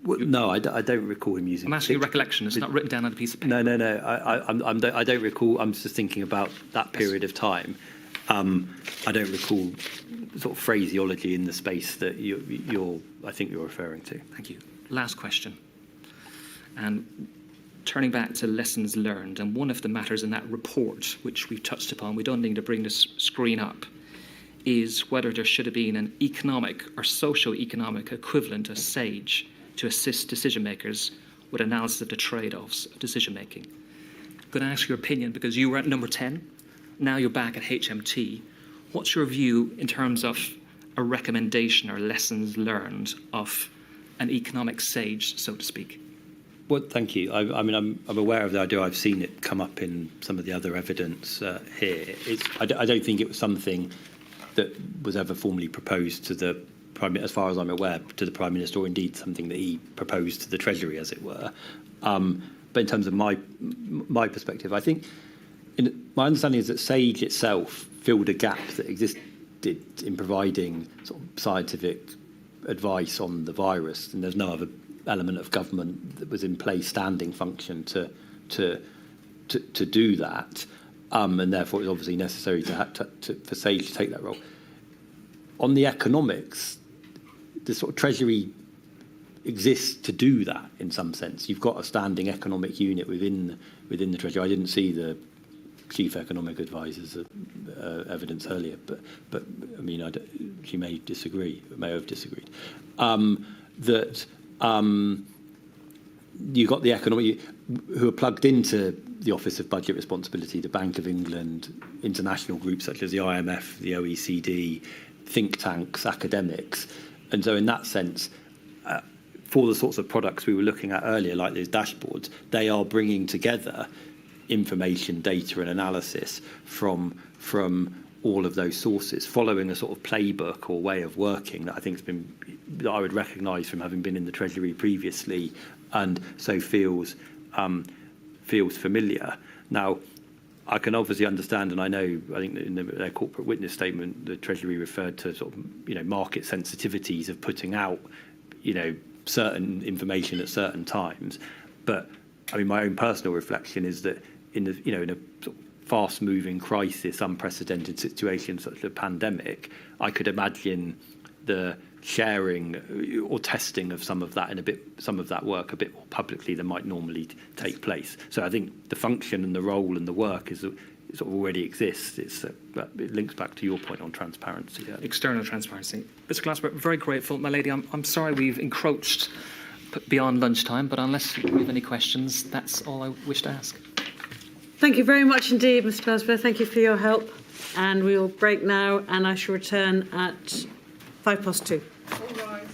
Well, no, I don't recall him using. I'm asking your recollection. It's not written down on a piece of paper. No. I don't recall. I'm just thinking about that period of time. I don't recall sort of phraseology in the space that I think you're referring to. Thank you. Last question. And turning back to lessons learned, and one of the matters in that report, which we've touched upon, we don't need to bring this screen up, is whether there should have been an economic or socio-economic equivalent of SAGE to assist decision makers with analysis of the trade-offs of decision making. I'm going to ask your opinion, because you were at number 10, now you're back at HMT. What's your view in terms of a recommendation or lessons learned of an economic SAGE, so to speak? Well, thank you. I mean, I'm aware of the idea. I've seen it come up in some of the other evidence here. I don't think it was something that was ever formally proposed to the Prime, as far as I'm aware, to the Prime Minister, or indeed something that he proposed to the Treasury, as it were. But in terms of my perspective, I think my understanding is that SAGE itself filled a gap that existed in providing sort of scientific advice on the virus, and there's no other element of government that was in place, standing function to do that, and therefore it was obviously necessary for SAGE to take that role. On the economics, the sort of Treasury exists to do that in some sense. You've got a standing economic unit within the Treasury. I didn't see the chief economic advisor's evidence earlier, but I mean, she may have disagreed. You've got the economic who are plugged into the Office of Budget Responsibility, the Bank of England, international groups such as the IMF, the OECD, think tanks, academics. And so in that sense, for the sorts of products we were looking at earlier, like those dashboards, they are bringing together information, data and analysis from all of those sources, following a sort of playbook or way of working that I think that I would recognise from having been in the Treasury previously, and so feels familiar. Now, I can obviously understand, and I think that in their corporate witness statement, the Treasury referred to sort of market sensitivities of putting out certain information at certain times. But I mean, my own personal reflection is that in a sort of fast-moving crisis, unprecedented situation such as a pandemic, I could imagine the sharing or testing of some of that work a bit more publicly than might normally take place. So I think the function and the role and the work sort of already exists. It links back to your point on transparency. Yeah. External transparency. Mr. Glassborough, very grateful. My lady, I'm sorry we've encroached beyond lunchtime, but unless you have any questions, that's all I wish to ask. Thank you very much indeed, Mr. Glassborough. Thank you for your help. And we will break now, and I shall return at 2:05. All rise.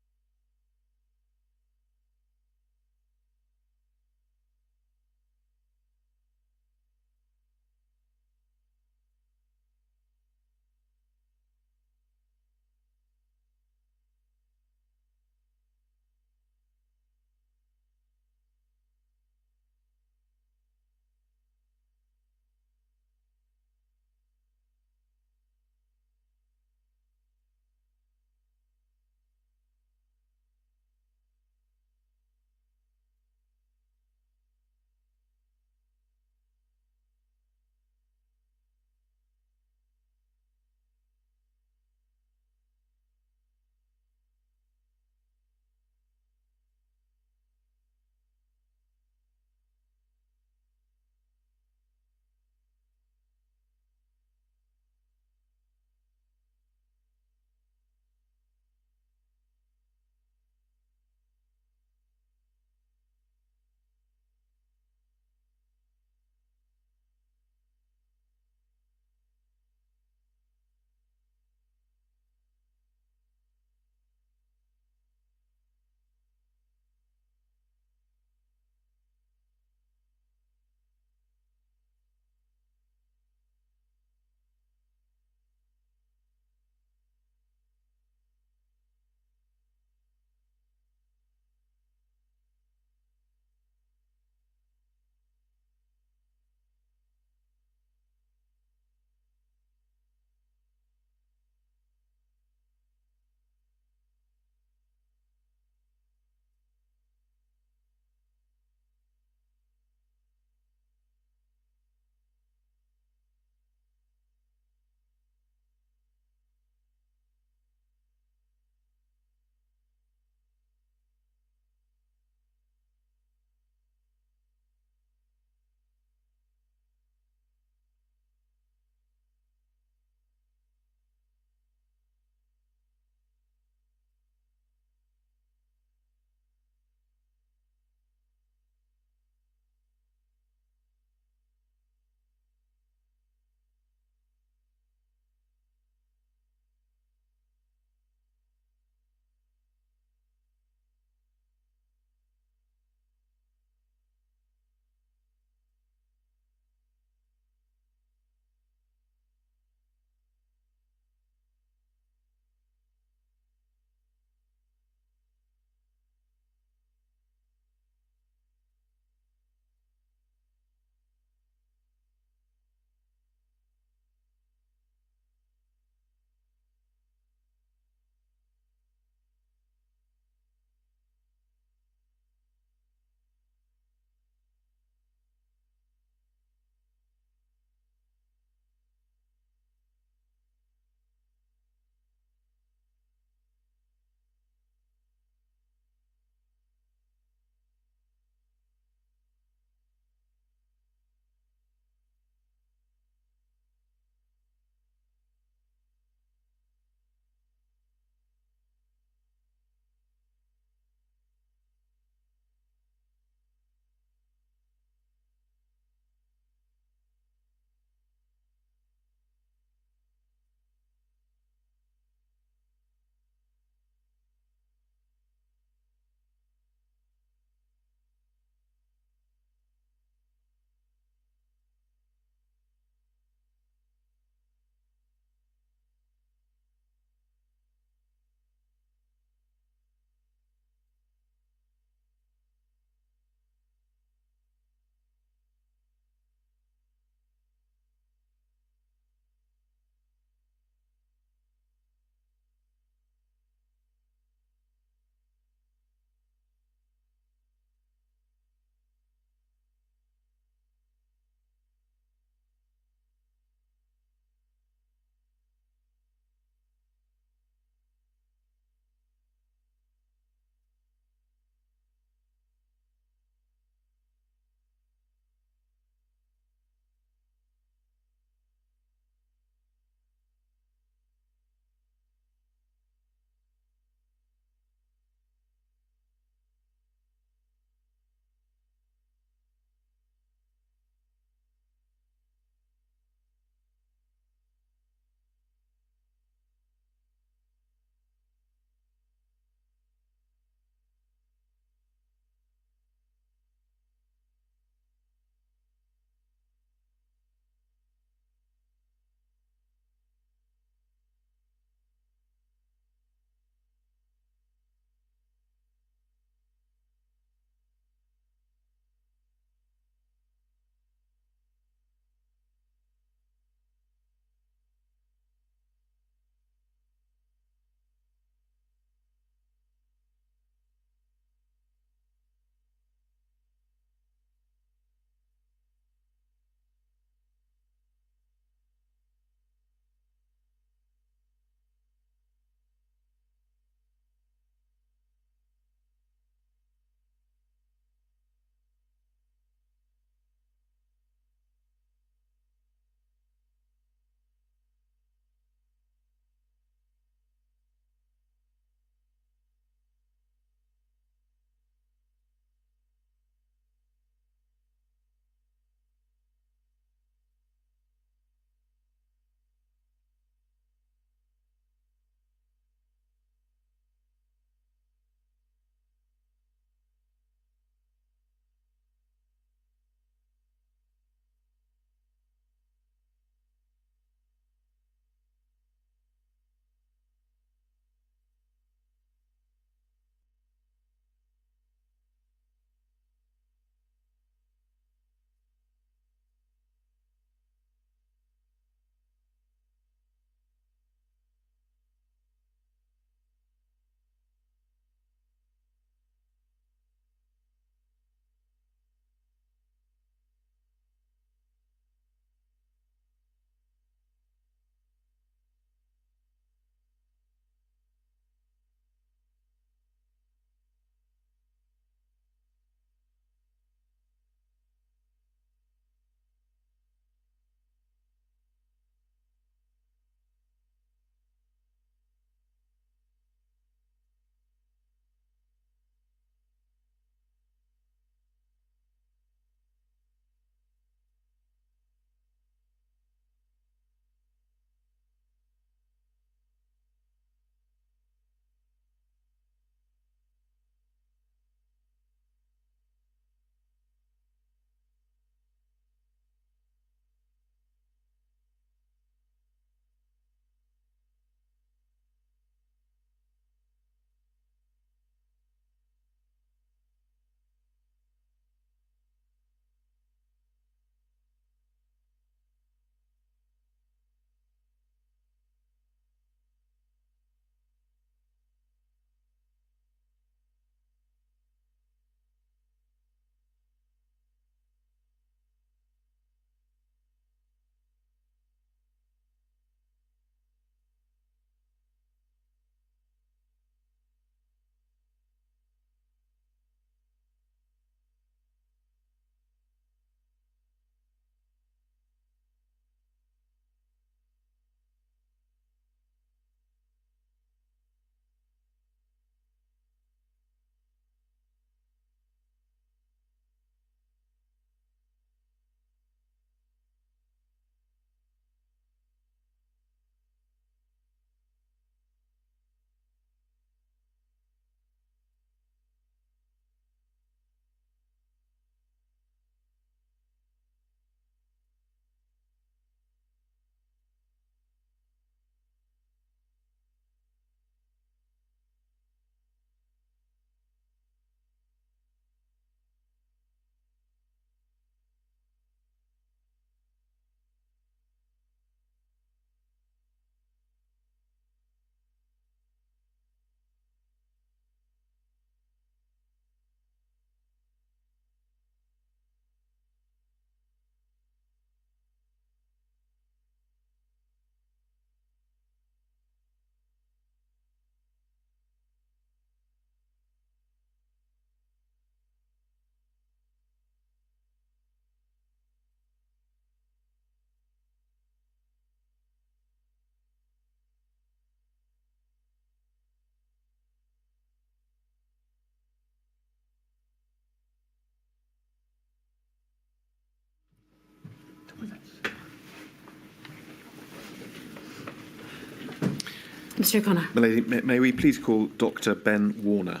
Mr O'Connor. My lady, may we please call Dr Ben Warner?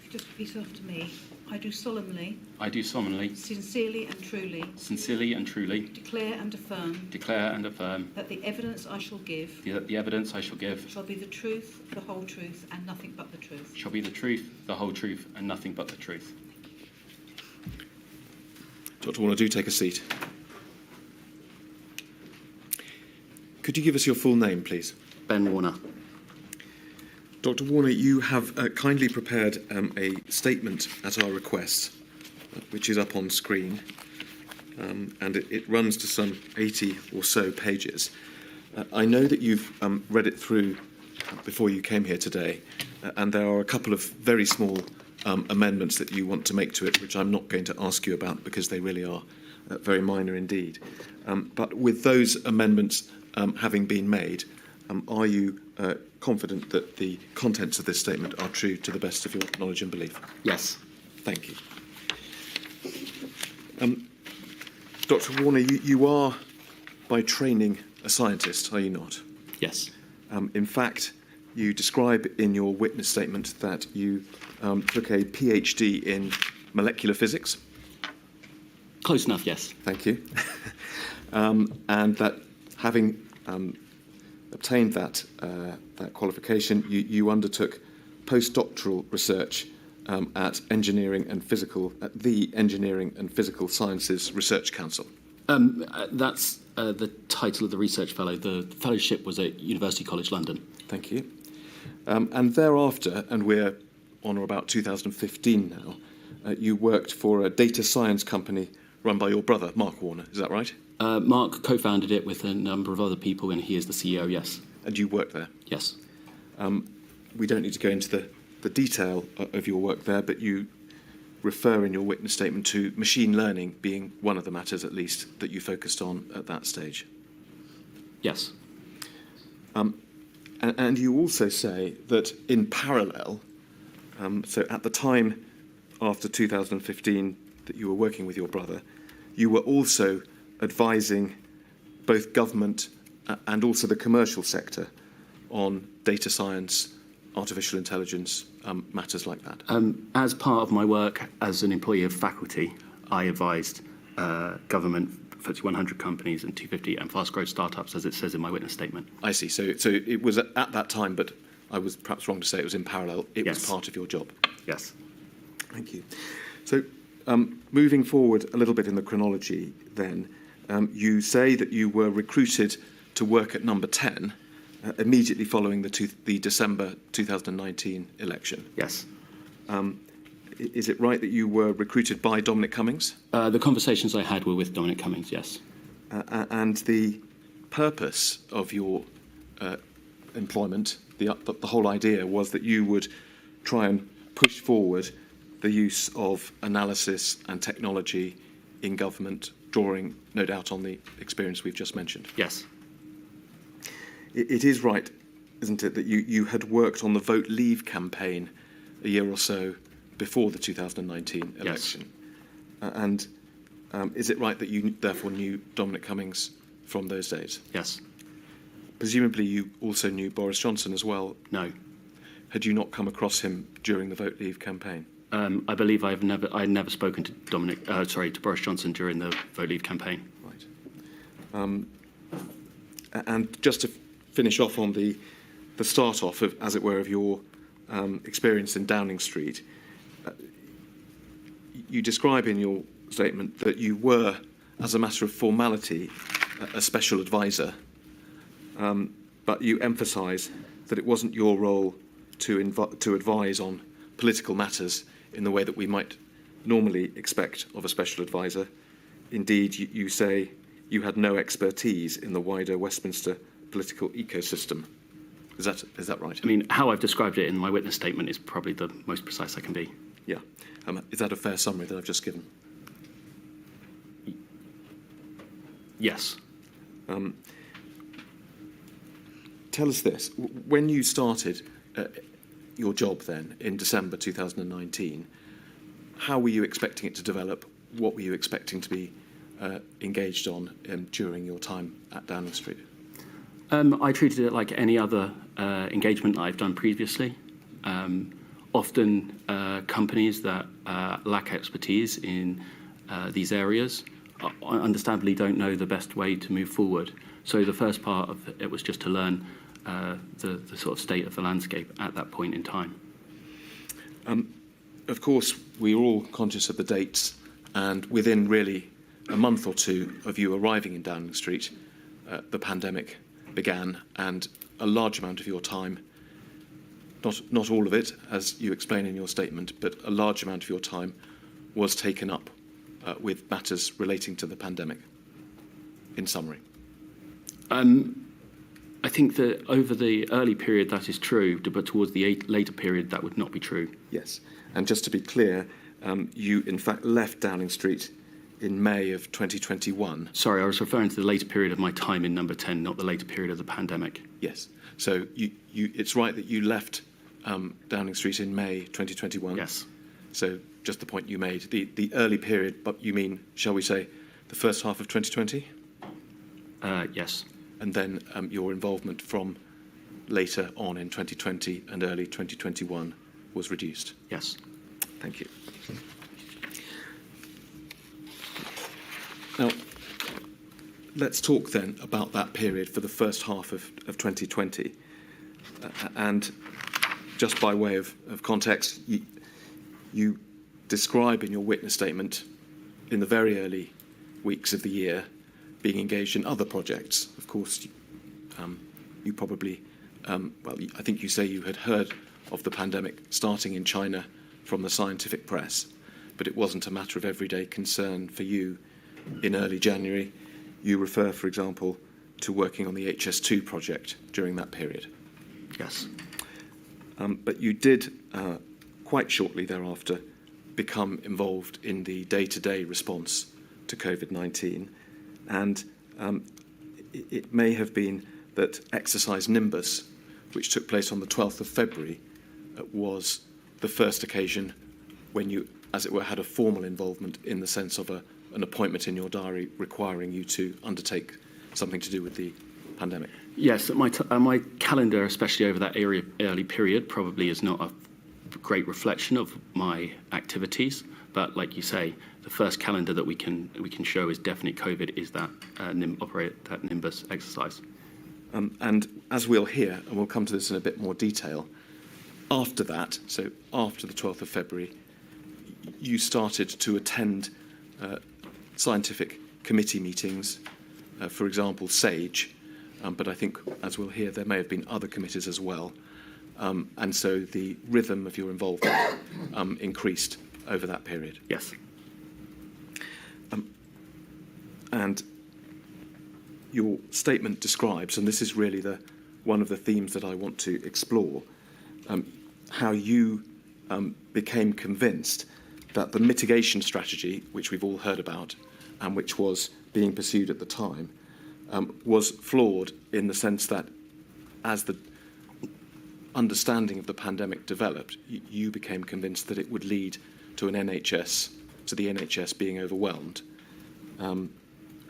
Just repeat after me. I do solemnly, sincerely and truly declare and affirm that the evidence I shall give shall be the truth, the whole truth, and nothing but the truth. shall be the truth, the whole truth, and nothing but the truth. Dr. Warner, do take a seat. Could you give us your full name, please? Ben Warner. Dr. Warner, you have kindly prepared a statement at our request, which is up on screen, and it runs to some 80 or so pages. I know that you've read it through before you came here today, and there are a couple of very small amendments that you want to make to it, which I'm not going to ask you about because they really are very minor indeed. But with those amendments having been made, are you confident that the contents of this statement are true to the best of your knowledge and belief? Yes. Thank you. Dr. Warner, you are by training a scientist, are you not? Yes. In fact, you describe in your witness statement that you took a PhD in molecular physics. Close enough, yes. Thank you. And that having obtained that qualification, you undertook postdoctoral research at the Engineering and Physical Sciences Research Council. That's the title of the research fellow. The fellowship was at University College London. Thank you. And thereafter, and we're on or about 2015 now, you worked for a data science company run by your brother, Mark Warner. Is that right? Mark co-founded it with a number of other people, and he is the CEO, yes. And you worked there? Yes. We don't need to go into the detail of your work there, but you refer in your witness statement to machine learning being one of the matters, at least, that you focused on at that stage. Yes. And you also say that in parallel, so at the time after 2015 that you were working with your brother, you were also advising both government and also the commercial sector on data science, artificial intelligence, matters like that. As part of my work as an employee of faculty, I advised government, FTSE 100 companies and 250 and fast growth startups, as it says in my witness statement. I see. So it was at that time, but I was perhaps wrong to say it was in parallel. It Yes. was part of your job. Yes. Thank you. So moving forward a little bit in the chronology then, you say that you were recruited to work at No.10 immediately following the December 2019 election. Yes. Is it right that you were recruited by Dominic Cummings? The conversations I had were with Dominic Cummings, yes. And the purpose of your employment, the whole idea was that you would try and push forward the use of analysis and technology in government, drawing, no doubt, on the experience we've just mentioned. Yes. It is right, isn't it, that you had worked on the Vote Leave campaign a year or so before the 2019 election? Yes. And is it right that you therefore knew Dominic Cummings from those days? Yes. Presumably you also knew Boris Johnson as well. No. Had you not come across him during the Vote Leave campaign? I believe I'd never spoken to Boris Johnson during the Vote Leave campaign. Right. And just to finish off on the start off of, as it were, of your experience in Downing Street, you describe in your statement that you were, as a matter of formality, a special advisor, but you emphasise that it wasn't your role to advise on political matters in the way that we might normally expect of a special advisor. Indeed, you say you had no expertise in the wider Westminster political ecosystem. Is that right? I mean, how I've described it in my witness statement is probably the most precise I can be. Yeah. Is that a fair summary that I've just given? Yes. Tell us this. When you started your job then in December 2019, how were you expecting it to develop? What were you expecting to be engaged on during your time at Downing Street? I treated it like any other engagement that I've done previously. Often companies that lack expertise in these areas understandably don't know the best way to move forward. So the first part of it was just to learn the sort of state of the landscape at that point in time. Of course, we're all conscious of the dates, and within really a month or two of you arriving in Downing Street, the pandemic began, and a large amount of your time, not all of it, as you explain in your statement, but a large amount of your time was taken up with matters relating to the pandemic, in summary. I think that over the early period that is true, but towards the later period that would not be true. Yes, and just to be clear, you in fact left Downing Street in May of 2021. Sorry, I was referring to the later period of my time in number 10, not the later period of the pandemic. Yes, so it's right that you left Downing Street in May 2021? Yes. So just the point you made, the early period, but you mean, shall we say, the first half of 2020? Yes. And then your involvement from later on in 2020 and early 2021 was reduced? Yes. Thank you. Now, let's talk then about that period for the first half of 2020. And just by way of context, you describe in your witness statement in the very early weeks of the year being engaged in other projects. Of course, you probably, I think you say you had heard of the pandemic starting in China from the scientific press, but it wasn't a matter of everyday concern for you in early January. You refer, for example, to working on the HS2 project during that period. Yes. But you did, quite shortly thereafter, become involved in the day-to-day response to COVID-19. And it may have been that exercise Nimbus, which took place on the 12th of February, was the first occasion when you, as it were, had a formal involvement in the sense of an appointment in your diary requiring you to undertake something to do with the pandemic. Yes, my calendar, especially over that early period, probably is not a great reflection of my activities. But like you say, the first calendar that we can show is definitely COVID is that that Nimbus exercise. And as we'll hear, and we'll come to this in a bit more detail, after that, so after the 12th of February, you started to attend scientific committee meetings, for example, SAGE, but I think, as we'll hear, there may have been other committees as well. And so the rhythm of your involvement increased over that period. Yes. And your statement describes, and this is really one of the themes that I want to explore, how you became convinced that the mitigation strategy, which we've all heard about and which was being pursued at the time, was flawed in the sense that as the understanding of the pandemic developed, you became convinced that it would lead to the NHS being overwhelmed,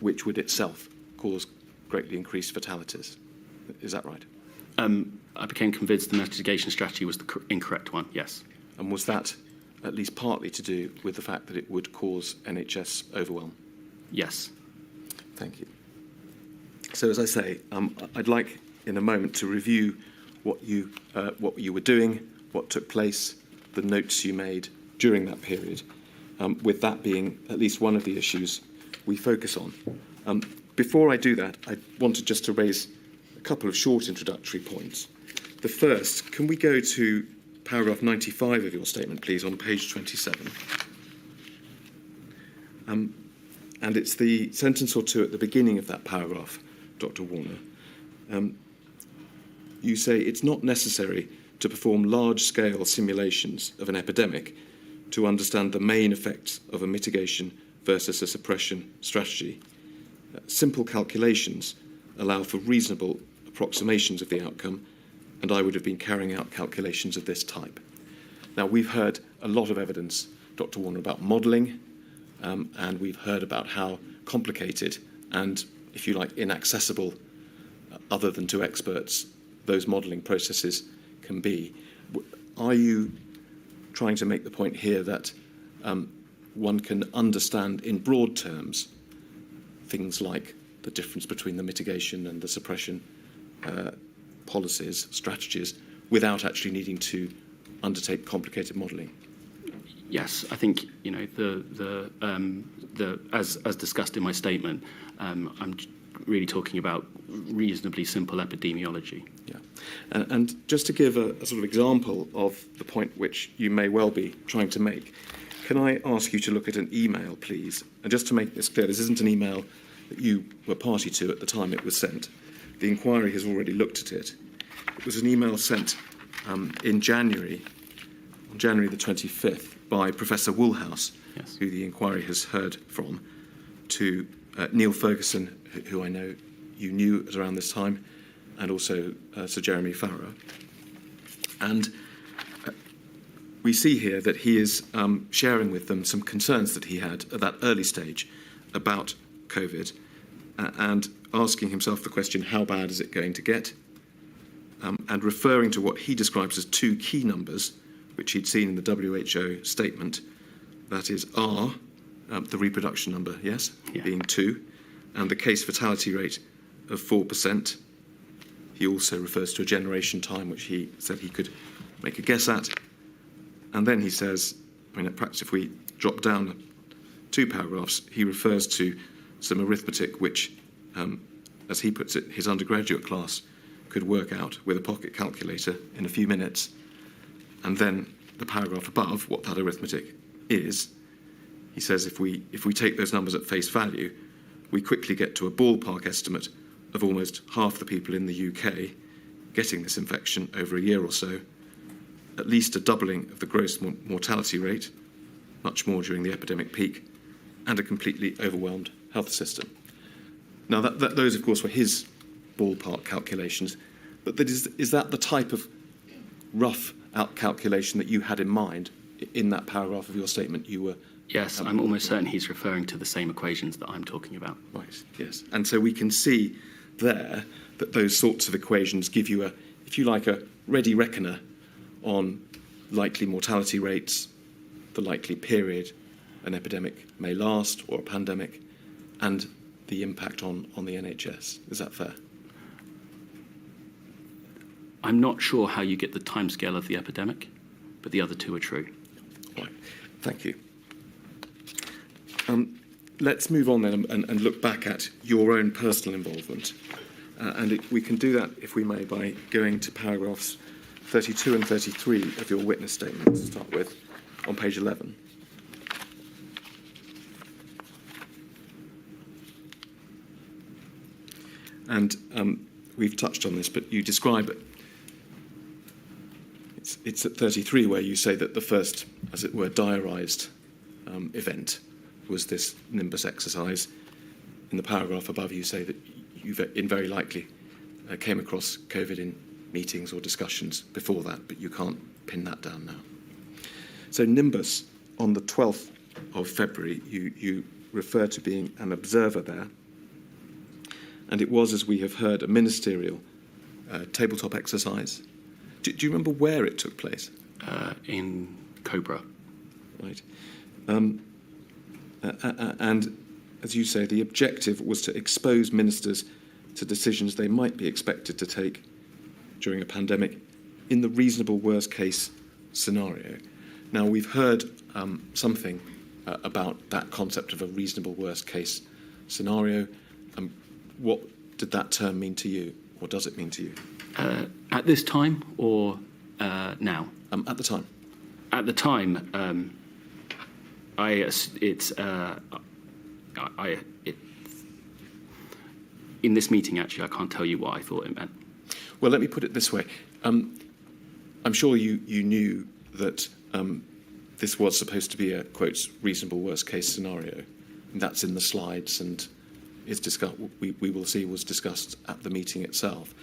which would itself cause greatly increased fatalities. Is that right? I became convinced the mitigation strategy was the incorrect one, yes. And was that at least partly to do with the fact that it would cause NHS overwhelm? Yes. Thank you. So as I say, I'd like in a moment to review what you were doing, what took place, the notes you made during that period, with that being at least one of the issues we focus on. Before I do that, I wanted just to raise a couple of short introductory points. The first, can we go to paragraph 95 of your statement, please, on page 27? And it's the sentence or two at the beginning of that paragraph, Dr. Warner. You say it's not necessary to perform large-scale simulations of an epidemic to understand the main effects of a mitigation versus a suppression strategy. Simple calculations allow for reasonable approximations of the outcome, and I would have been carrying out calculations of this type. Now, we've heard a lot of evidence, Dr. Warner, about modelling, and we've heard about how complicated and, if you like, inaccessible other than to experts, those modelling processes can be. Are you trying to make the point here that one can understand in broad terms things like the difference between the mitigation and the suppression policies, strategies, without actually needing to undertake complicated modelling? Yes, I think as discussed in my statement, I'm really talking about reasonably simple epidemiology. Yeah, and just to give a sort of example of the point which you may well be trying to make, can I ask you to look at an email, please? And just to make this clear, this isn't an email that you were party to at the time it was sent. The inquiry has already looked at it. It was an email sent in January, on January the 25th, by Professor Woolhouse, yes, who the inquiry has heard from, to Neil Ferguson, who I know you knew at around this time, and also Sir Jeremy Farrow. And we see here that he is sharing with them some concerns that he had at that early stage about COVID, and asking himself the question, how bad is it going to get? And referring to what he describes as two key numbers, which he'd seen in the WHO statement, that is R, the reproduction number, yes, being 2, and the case fatality rate of 4%. He also refers to a generation time, which he said he could make a guess at. And then he says, I mean, perhaps if we drop down 2 paragraphs, he refers to some arithmetic which, as he puts it, his undergraduate class could work out with a pocket calculator in a few minutes. And then the paragraph above, what that arithmetic is, he says if we take those numbers at face value, we quickly get to a ballpark estimate of almost half the people in the UK getting this infection over a year or so, at least a doubling of the gross mortality rate, much more during the epidemic peak, and a completely overwhelmed health system. Now, those, of course, were his ballpark calculations, but is that the type of rough out calculation that you had in mind in that paragraph of your statement you were... Yes, I'm almost certain he's referring to the same equations that I'm talking about. Right, yes. And so we can see there that those sorts of equations give you if you like, a ready reckoner on likely mortality rates, the likely period an epidemic may last, or a pandemic, and the impact on the NHS. Is that fair? I'm not sure how you get the timescale of the epidemic, but the other two are true. Right. Thank you. Let's move on then and look back at your own personal involvement. We can do that, if we may, by going to paragraphs 32 and 33 of your witness statement to start with, on page 11. And we've touched on this, but you describe it. It's at 33 where you say that the first, as it were, diarised event was this Nimbus exercise. In the paragraph above, you say that you very likely came across COVID in meetings or discussions before that, but you can't pin that down now. So Nimbus, on the 12th of February, you refer to being an observer there. And it was, as we have heard, a ministerial tabletop exercise. Do you remember where it took place? In COBRA. Right. And as you say, the objective was to expose ministers to decisions they might be expected to take during a pandemic in the reasonable worst case scenario. Now, we've heard something about that concept of a reasonable worst case scenario. What did that term mean to you, or does it mean to you? At this time, or now? At the time. At the time, in this meeting, actually, I can't tell you what I thought it meant. Well, let me put it this way. I'm sure you knew that this was supposed to be a, quote, reasonable worst-case scenario. And that's in the slides and is discussed. We will see was discussed at the meeting itself.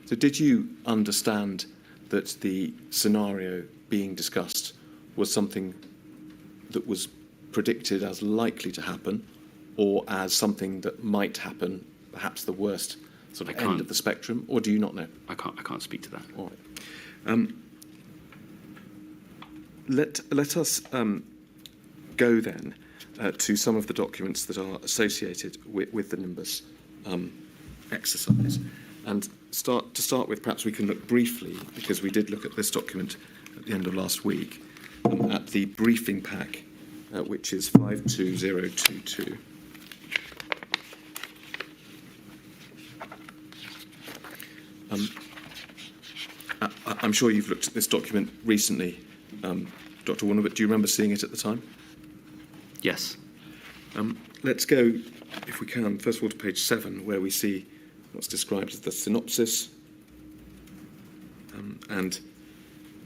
So did you understand that the scenario being discussed was something that was predicted as likely to happen, or as something that might happen, perhaps the worst sort of end of the spectrum, or do you not know? I can't speak to that. All right. Let us go then to some of the documents that are associated with the Nimbus exercise. And to start with, perhaps we can look briefly, because we did look at this document at the end of last week, at the briefing pack, which is 52022. I'm sure you've looked at this document recently, Dr. Warner, but do you remember seeing it at the time? Yes. Let's go, if we can, first of all to page 7, where we see what's described as the synopsis. And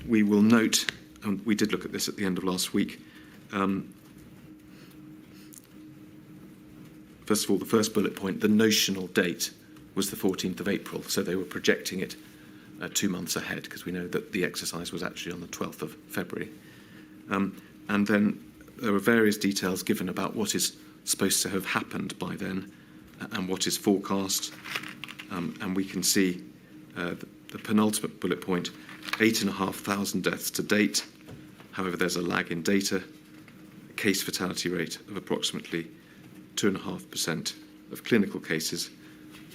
we will note, and we did look at this at the end of last week, first of all, the first bullet point, the notional date was the 14th of April, so they were projecting it 2 months ahead, because we know that the exercise was actually on the 12th of February. And then there are various details given about what is supposed to have happened by then and what is forecast. And we can see the penultimate bullet point, 8,500 deaths to date. However, there's a lag in data, a case fatality rate of approximately 2.5% of clinical cases,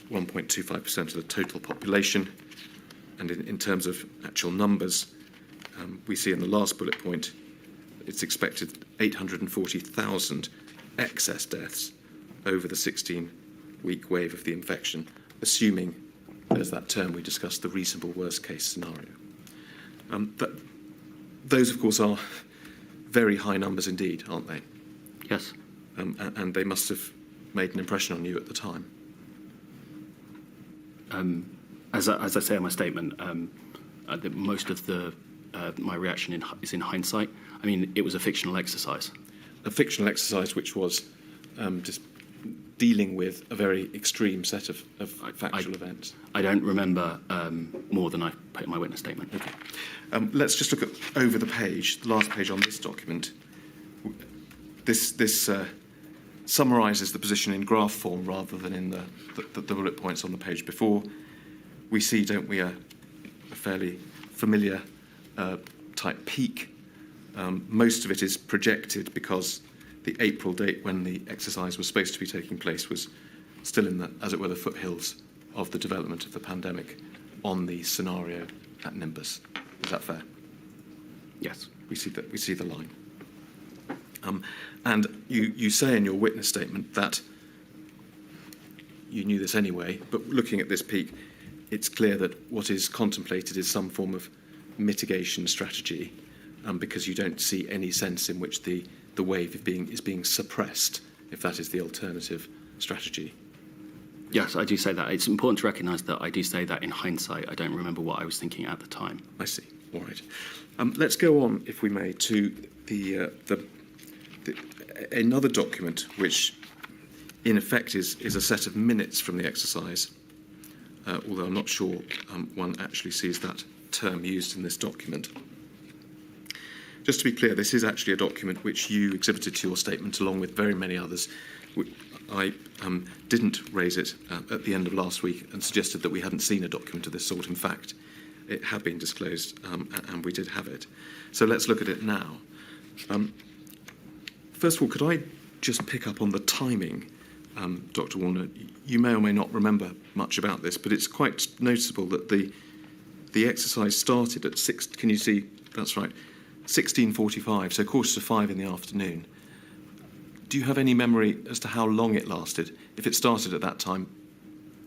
1.25% of the total population. And in terms of actual numbers, we see in the last bullet point, it's expected 840,000 excess deaths over the 16-week wave of the infection, assuming there's that term we discussed, the reasonable worst-case scenario. But those, of course, are very high numbers indeed, aren't they? Yes. And they must have made an impression on you at the time. As I say in my statement, most of my reaction is in hindsight. I mean, it was a fictional exercise. A fictional exercise which was just dealing with a very extreme set of factual events. I don't remember more than I put in my witness statement. Okay. Let's just look at over the page, the last page on this document. This summarises the position in graph form rather than in the bullet points on the page before. We see, don't we, a fairly familiar type peak. Most of it is projected because the April date when the exercise was supposed to be taking place was still in the, as it were, the foothills of the development of the pandemic on the scenario at Nimbus. Is that fair? Yes. We see the line. And you say in your witness statement that you knew this anyway, but looking at this peak, it's clear that what is contemplated is some form of mitigation strategy, because you don't see any sense in which the wave is being suppressed, if that is the alternative strategy. Yes, I do say that. It's important to recognise that I do say that in hindsight. I don't remember what I was thinking at the time. I see. All right. Let's go on, if we may, to another document which, in effect, is a set of minutes from the exercise, although I'm not sure one actually sees that term used in this document. Just to be clear, this is actually a document which you exhibited to your statement along with very many others. I didn't raise it at the end of last week and suggested that we hadn't seen a document of this sort. In fact, it had been disclosed and we did have it. So let's look at it now. First of all, could I just pick up on the timing, Dr. Warner? You may or may not remember much about this, but it's quite noticeable that the exercise started at 6. Can you see? That's right, 16:45, so 5:15 in the afternoon. Do you have any memory as to how long it lasted? If it started at that time,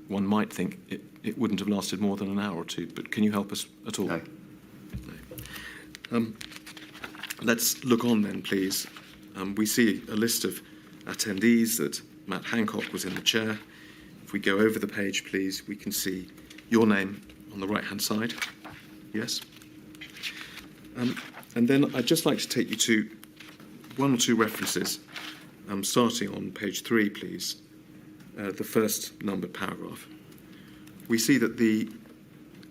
one might think it wouldn't have lasted more than an hour or two, but can you help us at all? No. Let's look on then, please. We see a list of attendees that Matt Hancock was in the chair. If we go over the page, please, we can see your name on the right-hand side. Yes? And then I'd just like to take you to one or two references, starting on page 3, please, the first numbered paragraph. We see that the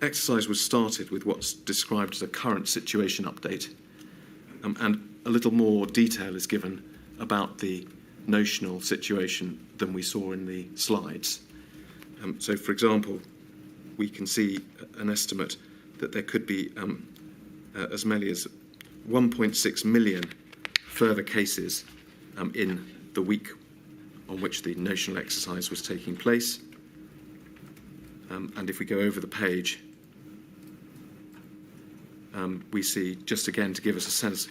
exercise was started with what's described as a current situation update, and a little more detail is given about the notional situation than we saw in the slides. So, for example, we can see an estimate that there could be as many as 1.6 million further cases in the week on which the national exercise was taking place. And if we go over the page, we see, just again to give us a sense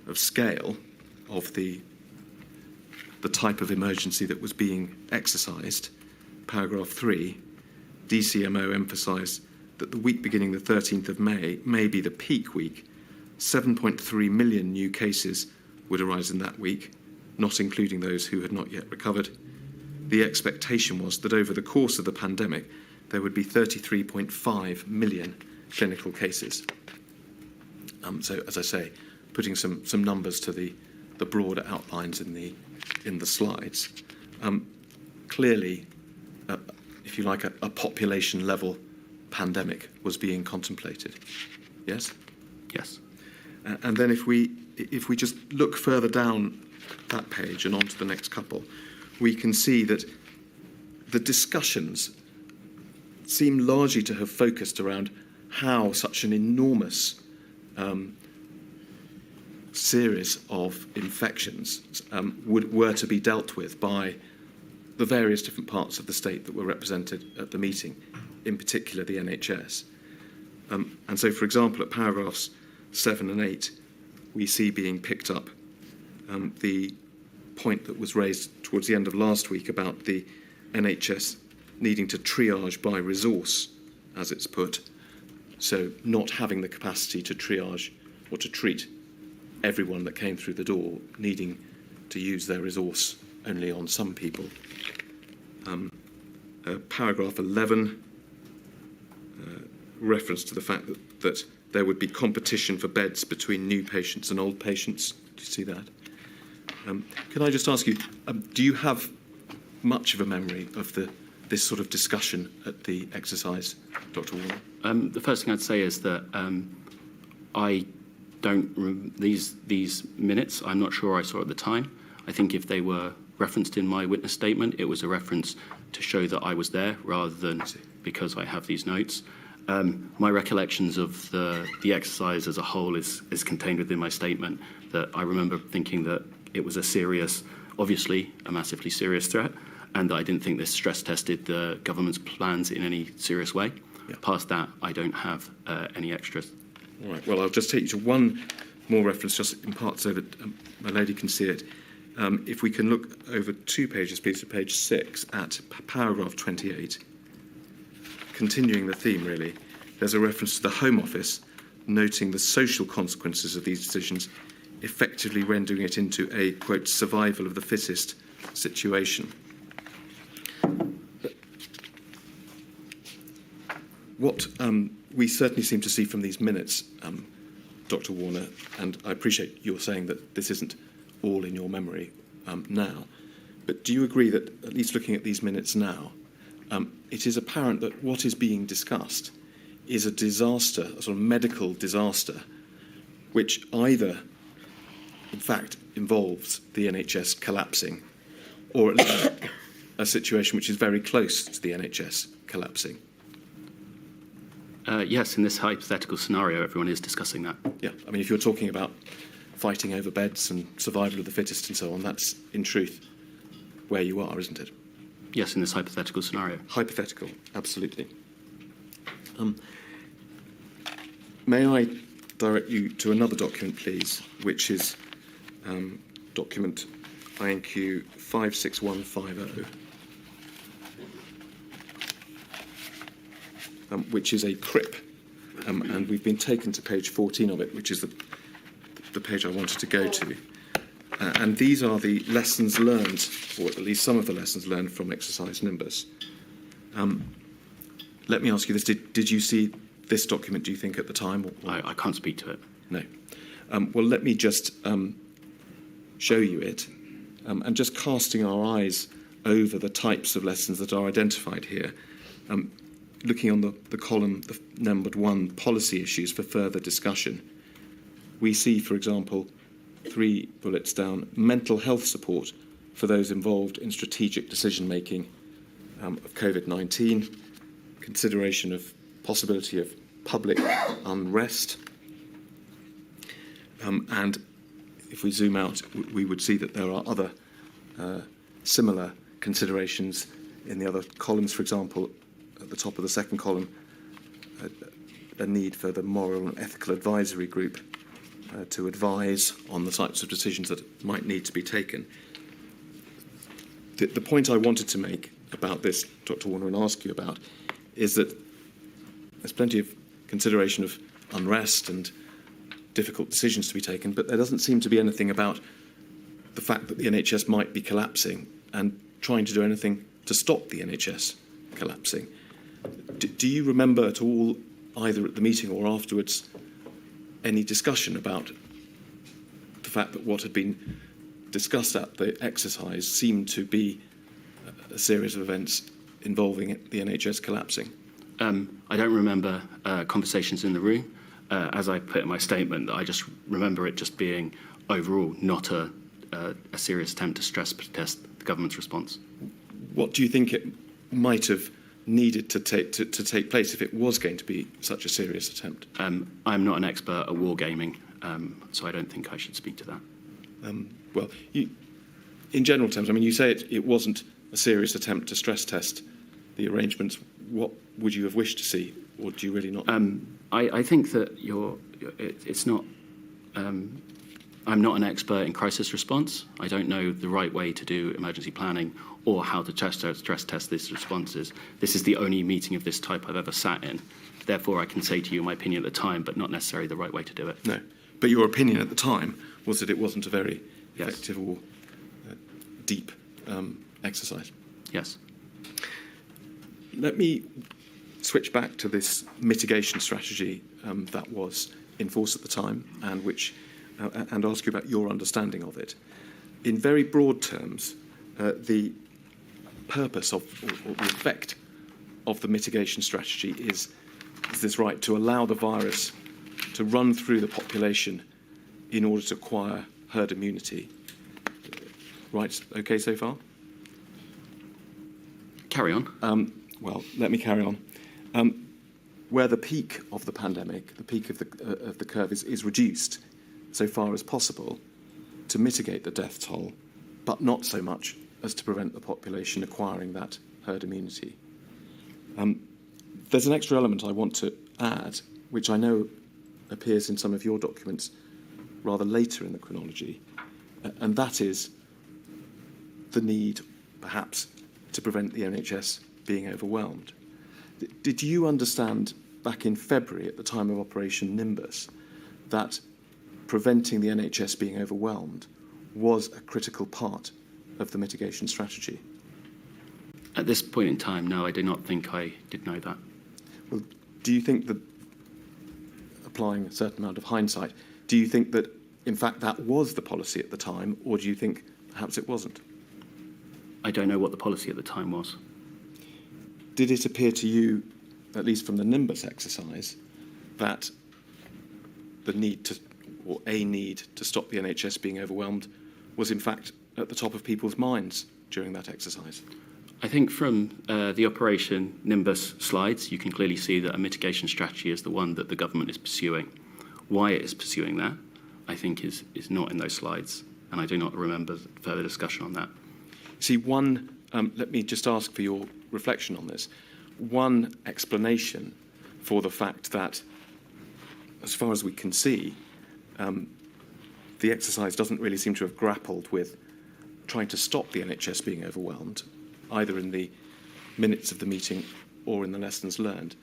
of scale of the type of emergency that was being exercised, paragraph 3, DCMO emphasised that the week beginning the 13th of May may be the peak week. 7.3 million new cases would arise in that week, not including those who had not yet recovered. The expectation was that over the course of the pandemic, there would be 33.5 million clinical cases. So, as I say, putting some numbers to the broader outlines in the slides. Clearly, if you like, a population level pandemic was being contemplated. Yes? Yes. And then if we just look further down that page and onto the next couple, we can see that the discussions seem largely to have focused around how such an enormous series of infections were to be dealt with by the various different parts of the state that were represented at the meeting, in particular the NHS. And so, for example, at paragraphs 7 and 8, we see being picked up the point that was raised towards the end of last week about the NHS needing to triage by resource, as it's put, so not having the capacity to triage or to treat everyone that came through the door, needing to use their resource only on some people. Paragraph 11, reference to the fact that there would be competition for beds between new patients and old patients. Do you see that? Can I just ask you, do you have much of a memory of this sort of discussion at the exercise, Dr. Warner? The first thing I'd say is that I don't these minutes. I'm not sure I saw at the time. I think if they were referenced in my witness statement, it was a reference to show that I was there rather than because I have these notes. My recollections of the exercise as a whole is contained within my statement. That I remember thinking that it was a serious, obviously a massively serious threat, and that I didn't think this stress tested the government's plans in any serious way. Yeah. Past that, I don't have any extras. All right, well, I'll just take you to one more reference, just in part so that my lady can see it. If we can look over 2 pages, please, to page 6 at paragraph 28. Continuing the theme, really, there's a reference to the Home Office noting the social consequences of these decisions, effectively rendering it into a, quote, survival of the fittest situation. What we certainly seem to see from these minutes, Dr. Warner, and I appreciate you're saying that this isn't all in your memory now, but do you agree that, at least looking at these minutes now, it is apparent that what is being discussed is a disaster, a sort of medical disaster, which either, in fact, involves the NHS collapsing, or at least a situation which is very close to the NHS collapsing? Yes, in this hypothetical scenario, everyone is discussing that. Yeah, I mean, if you're talking about fighting over beds and survival of the fittest and so on, that's, in truth, where you are, isn't it? Yes, in this hypothetical scenario. Hypothetical, absolutely. May I direct you to another document, please, which is document INQ 56150, which is a CRIP, and we've been taken to page 14 of it, which is the page I wanted to go to. And these are the lessons learned, or at least some of the lessons learned from exercise Nimbus. Let me ask you this, did you see this document, do you think, at the time? I can't speak to it. No. Well, let me just show you it, and just casting our eyes over the types of lessons that are identified here. Looking on the column, the numbered 1, policy issues for further discussion, we see, for example, 3 bullets down, mental health support for those involved in strategic decision-making of COVID-19, consideration of possibility of public unrest, and if we zoom out, we would see that there are other similar considerations in the other columns. For example, at the top of the second column, a need for the moral and ethical advisory group to advise on the types of decisions that might need to be taken. The point I wanted to make about this, Dr. Warner, and ask you about, is that there's plenty of consideration of unrest and difficult decisions to be taken, but there doesn't seem to be anything about the fact that the NHS might be collapsing and trying to do anything to stop the NHS collapsing. Do you remember at all, either at the meeting or afterwards, any discussion about the fact that what had been discussed at the exercise seemed to be a series of events involving the NHS collapsing? I don't remember conversations in the room. As I put in my statement, I just remember it just being overall not a serious attempt to stress test the government's response. What do you think it might have needed to take place if it was going to be such a serious attempt? I'm not an expert at wargaming, so I don't think I should speak to that. Well, in general terms, I mean, you say it wasn't a serious attempt to stress test the arrangements. What would you have wished to see, or do you really not? I think that it's not. I'm not an expert in crisis response. I don't know the right way to do emergency planning or how to stress test these responses. This is the only meeting of this type I've ever sat in. Therefore, I can say to you my opinion at the time, but not necessarily the right way to do it. No, but your opinion at the time was that it wasn't a very effective or deep exercise. Yes. Let me switch back to this mitigation strategy that was in force at the time, and which and ask you about your understanding of it. In very broad terms, the purpose of or the effect of the mitigation strategy is this right to allow the virus to run through the population in order to acquire herd immunity. Right, okay so far? Carry on. Well, let me carry on. Where the peak of the pandemic, the peak of the curve is reduced so far as possible to mitigate the death toll, but not so much as to prevent the population acquiring that herd immunity. There's an extra element I want to add, which I know appears in some of your documents rather later in the chronology, and that is the need, perhaps, to prevent the NHS being overwhelmed. Did you understand back in February, at the time of Operation Nimbus, that preventing the NHS being overwhelmed was a critical part of the mitigation strategy? At this point in time, no, I do not think I did know that. Well, do you think that, applying a certain amount of hindsight, do you think that, in fact, that was the policy at the time, or do you think perhaps it wasn't? I don't know what the policy at the time was. Did it appear to you, at least from the Nimbus exercise, that the need to, or a need to stop the NHS being overwhelmed was in fact at the top of people's minds during that exercise? I think from the Operation Nimbus slides, you can clearly see that a mitigation strategy is the one that the government is pursuing. Why it is pursuing that, I think, is not in those slides, and I do not remember further discussion on that. See, let me just ask for your reflection on this. One explanation for the fact that, as far as we can see, the exercise doesn't really seem to have grappled with trying to stop the NHS being overwhelmed, either in the minutes of the meeting or in the lessons learned,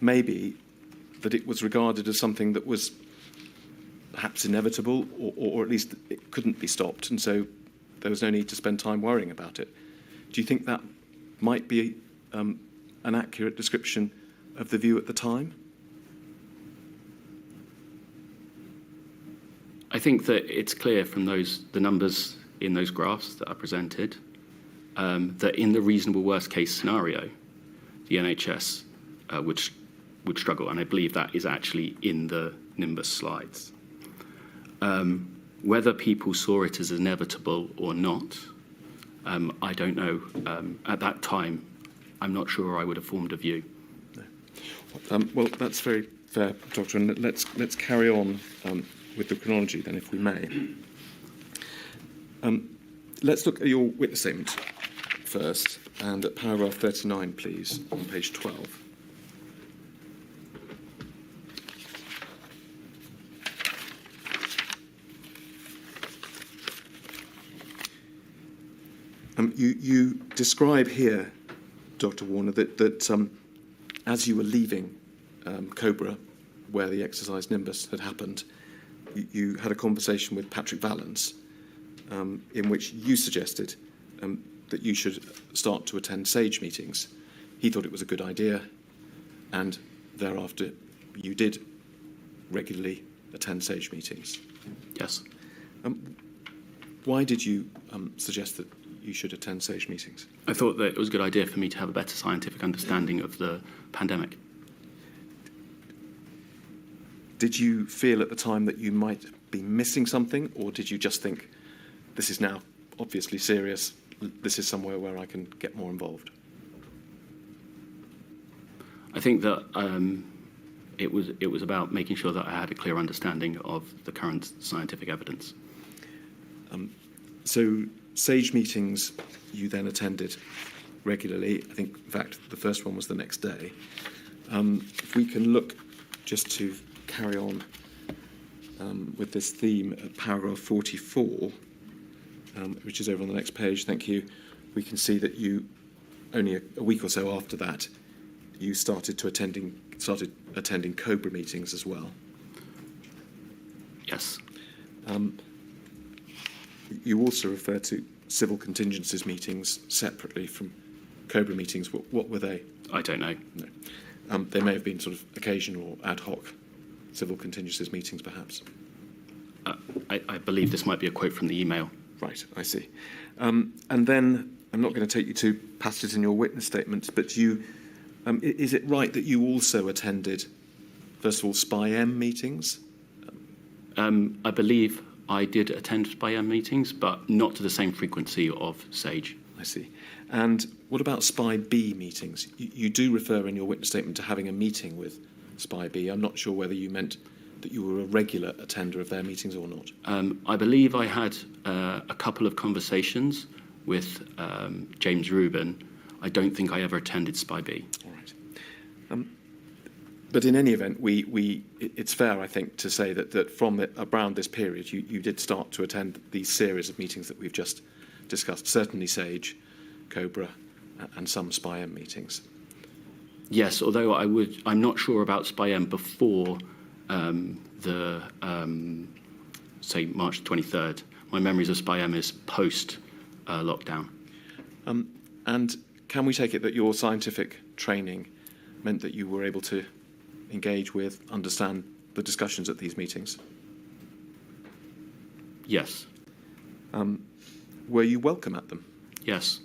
maybe that it was regarded as something that was perhaps inevitable, or at least it couldn't be stopped, and so there was no need to spend time worrying about it. Do you think that might be an accurate description of the view at the time? I think that it's clear from the numbers in those graphs that are presented that in the reasonable worst case scenario, the NHS would struggle, and I believe that is actually in the Nimbus slides. Whether people saw it as inevitable or not, I don't know. At that time, I'm not sure I would have formed a view. Well, that's very fair, Doctor, and let's carry on with the chronology then, if we may. Let's look at your witness statement first, and at paragraph 39, please, on page 12. You describe here, Dr. Warner, that as you were leaving COBRA, where the exercise Nimbus had happened, you had a conversation with Patrick Vallance, in which you suggested that you should start to attend SAGE meetings. He thought it was a good idea, and thereafter you did regularly attend SAGE meetings. Yes. Why did you suggest that you should attend SAGE meetings? I thought that it was a good idea for me to have a better scientific understanding of the pandemic. Did you feel at the time that you might be missing something, or did you just think, this is now obviously serious, this is somewhere where I can get more involved? I think that it was about making sure that I had a clear understanding of the current scientific evidence. So SAGE meetings you then attended regularly. I think, in fact, the first one was the next day. If we can look just to carry on with this theme at paragraph 44, which is over on the next page, thank you, we can see that you, only a week or so after that, you started attending COBRA meetings as well. Yes. You also refer to civil contingencies meetings separately from COBRA meetings. What were they? I don't know. No. They may have been sort of occasional ad hoc civil contingencies meetings, perhaps. I believe this might be a quote from the email. Right, I see. And then, I'm not going to take you to passages in your witness statements, but you, is it right that you also attended, first of all, SPI-M meetings? I believe I did attend SPI-M meetings, but not to the same frequency of SAGE. I see. And what about SPI-B meetings? You do refer in your witness statement to having a meeting with SPI-B. I'm not sure whether you meant that you were a regular attender of their meetings or not. I believe I had a couple of conversations with James Rubin. I don't think I ever attended SPI-B. All right. But in any event, it's fair, I think, to say that from around this period, you did start to attend these series of meetings that we've just discussed, certainly SAGE, COBRA, and some SPI-M meetings. Yes, although I'm not sure about SPI-M before the say March 23rd. My memories of SPI-M is post lockdown. And can we take it that your scientific training meant that you were able to engage with, understand the discussions at these meetings? Yes. Were you welcome at them? Yes.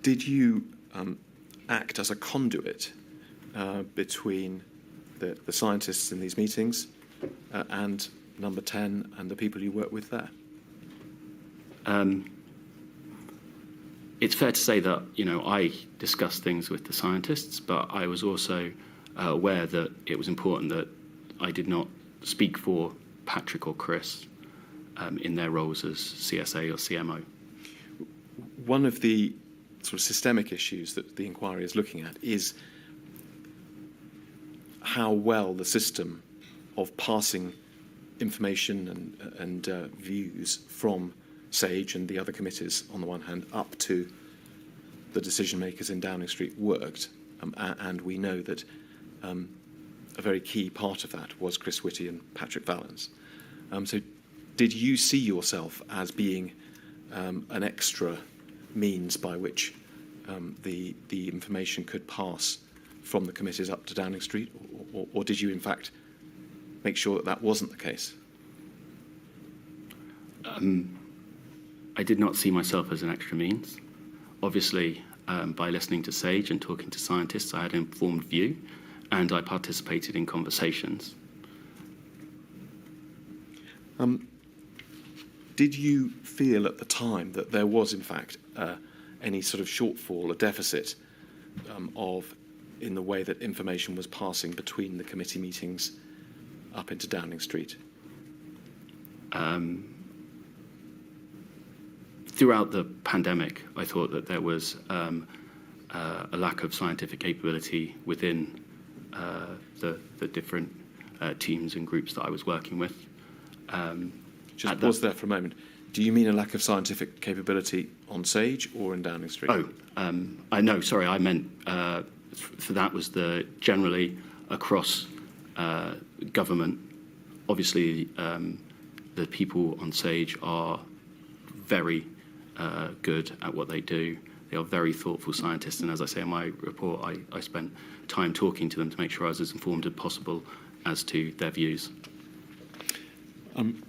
Did you act as a conduit between the scientists in these meetings and No.10 and the people you work with there? It's fair to say that, I discussed things with the scientists, but I was also aware that it was important that I did not speak for Patrick or Chris in their roles as CSA or CMO. One of the sort of systemic issues that the inquiry is looking at is how well the system of passing information and views from SAGE and the other committees, on the one hand, up to the decision makers in Downing Street worked. And we know that a very key part of that was Chris Whitty and Patrick Vallance. So did you see yourself as being an extra means by which the information could pass from the committees up to Downing Street, or did you in fact make sure that that wasn't the case? I did not see myself as an extra means. Obviously, by listening to SAGE and talking to scientists, I had an informed view, and I participated in conversations. Did you feel at the time that there was, in fact, any sort of shortfall, a deficit in the way that information was passing between the committee meetings up into Downing Street? Throughout the pandemic, I thought that there was a lack of scientific capability within the different teams and groups that I was working with. Just pause there for a moment. Do you mean a lack of scientific capability on SAGE or in Downing Street? I know. Sorry, I meant for that was generally across government. Obviously, the people on SAGE are very good at what they do. They are very thoughtful scientists, and as I say in my report, I spent time talking to them to make sure I was as informed as possible as to their views.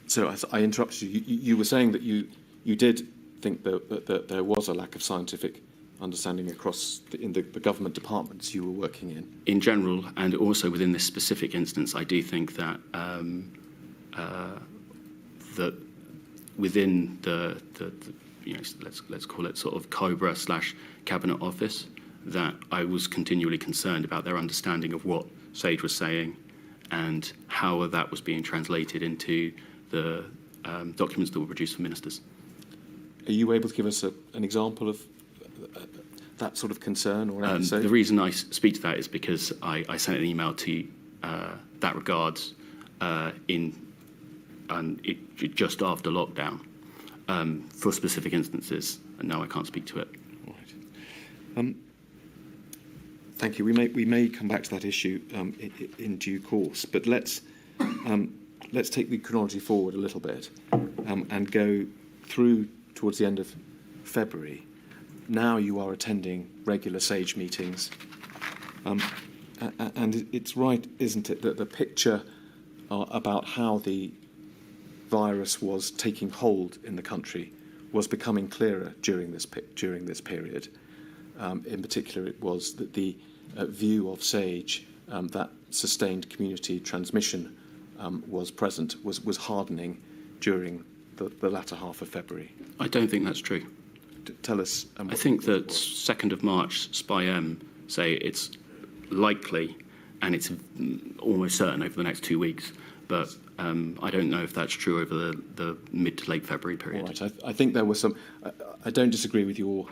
So as I interrupted you. You were saying that you did think that there was a lack of scientific understanding across in the government departments you were working in. In general, and also within this specific instance, I do think that that within the let's call it sort of COBRA / Cabinet Office, that I was continually concerned about their understanding of what SAGE was saying and how that was being translated into the documents that were produced for ministers. Are you able to give us an example of that sort of concern or episode? The reason I speak to that is because I sent an email to that regards just after lockdown for specific instances, and now I can't speak to it. Right. Thank you. We may come back to that issue in due course, but let's take the chronology forward a little bit and go through towards the end of February. Now you are attending regular SAGE meetings, and it's right, isn't it, that the picture about how the virus was taking hold in the country was becoming clearer during this period. In particular, it was that the view of SAGE that sustained community transmission was present, was hardening during the latter half of February. I don't think that's true. Tell us. I think that 2nd of March, SPI-M say it's likely and it's almost certain over the next 2 weeks, but I don't know if that's true over the mid to late February period. All right. I think there was some. I don't disagree with your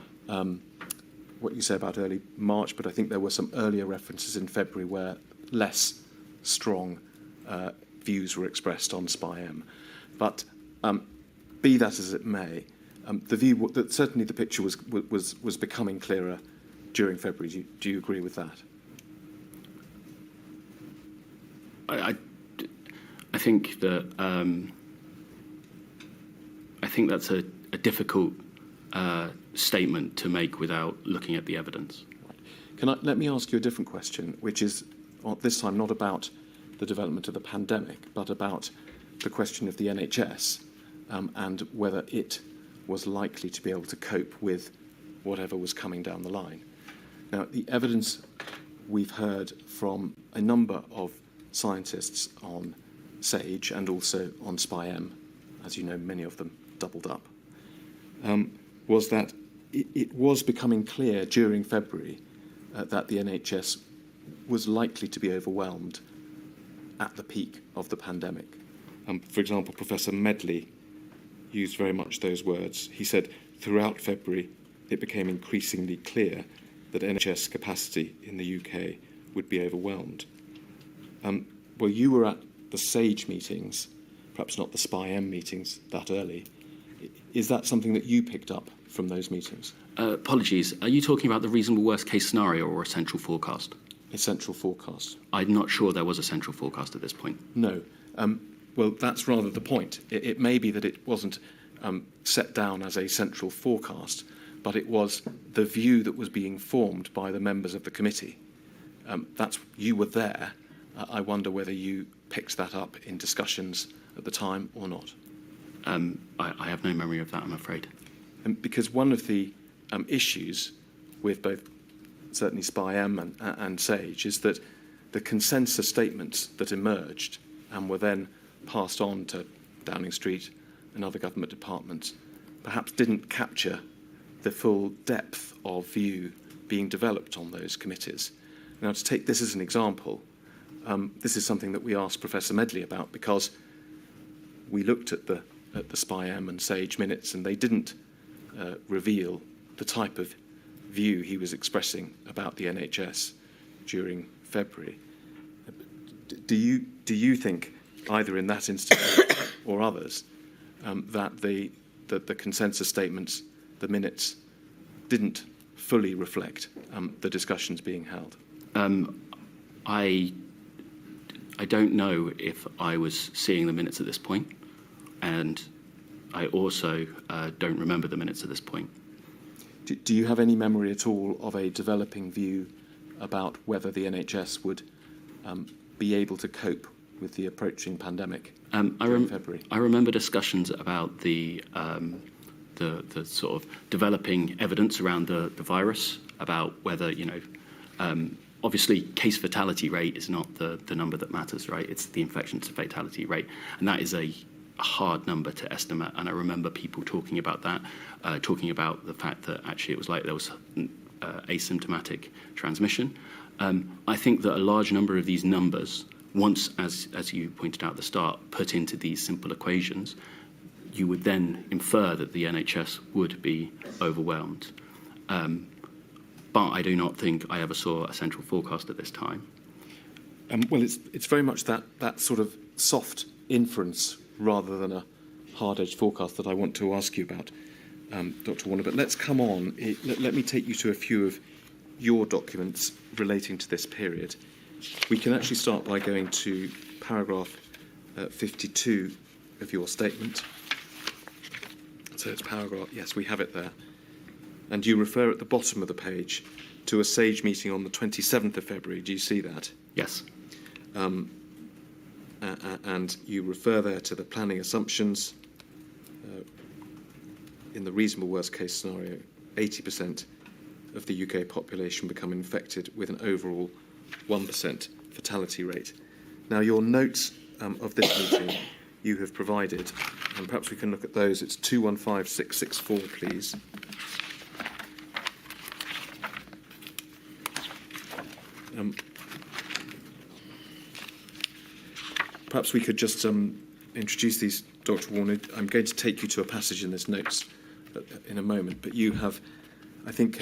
what you say about early March, but I think there were some earlier references in February where less strong views were expressed on SPI-M. But be that as it may, the view that certainly the picture was becoming clearer during February. Do you agree with that? I think that I think that's a difficult statement to make without looking at the evidence. Let me ask you a different question, which is this time not about the development of the pandemic, but about the question of the NHS and whether it was likely to be able to cope with whatever was coming down the line. Now, the evidence we've heard from a number of scientists on SAGE and also on SPI-M, as you know, many of them doubled up, was that it was becoming clear during February that the NHS was likely to be overwhelmed at the peak of the pandemic. For example, Professor Medley used very much those words. He said, throughout February, it became increasingly clear that NHS capacity in the UK would be overwhelmed. Well, you were at the SAGE meetings, perhaps not the SPI-M meetings that early. Is that something that you picked up from those meetings? Apologies. Are you talking about the reasonable worst-case scenario or a central forecast? A central forecast. I'm not sure there was a central forecast at this point. No. Well, that's rather the point. It may be that it wasn't set down as a central forecast, but it was the view that was being formed by the members of the committee. You were there. I wonder whether you picked that up in discussions at the time or not. I have no memory of that, I'm afraid. Because one of the issues with both certainly SPI-M and SAGE is that the consensus statements that emerged and were then passed on to Downing Street and other government departments perhaps didn't capture the full depth of view being developed on those committees. Now, to take this as an example, this is something that we asked Professor Medley about, because we looked at the SPI-M and SAGE minutes, and they didn't reveal the type of view he was expressing about the NHS during February. Do you think, either in that instance or others, that the consensus statements, the minutes, didn't fully reflect the discussions being held? I don't know if I was seeing the minutes at this point, and I also don't remember the minutes at this point. Do you have any memory at all of a developing view about whether the NHS would be able to cope with the approaching pandemic in February? I remember discussions about the sort of developing evidence around the virus, about whether, obviously case fatality rate is not the number that matters, right? It's the infection to fatality rate. And that is a hard number to estimate. And I remember people talking about that, talking about the fact that actually it was like there was asymptomatic transmission. I think that a large number of these numbers, once, as you pointed out at the start, put into these simple equations, you would then infer that the NHS would be overwhelmed. But I do not think I ever saw a central forecast at this time. Well, it's very much that sort of soft inference rather than a hard-edged forecast that I want to ask you about, Dr. Warner. But let's come on. Let me take you to a few of your documents relating to this period. We can actually start by going to paragraph 52 of your statement. So it's paragraph, yes, we have it there. And you refer at the bottom of the page to a SAGE meeting on the 27th of February. Do you see that? Yes. And you refer there to the planning assumptions. In the reasonable worst case scenario, 80% of the UK population become infected with an overall 1% fatality rate. Now, your notes of this meeting you have provided, and perhaps we can look at those. It's 215664, please. Perhaps we could just introduce these, Dr. Warner. I'm going to take you to a passage in this notes in a moment, but you have, I think,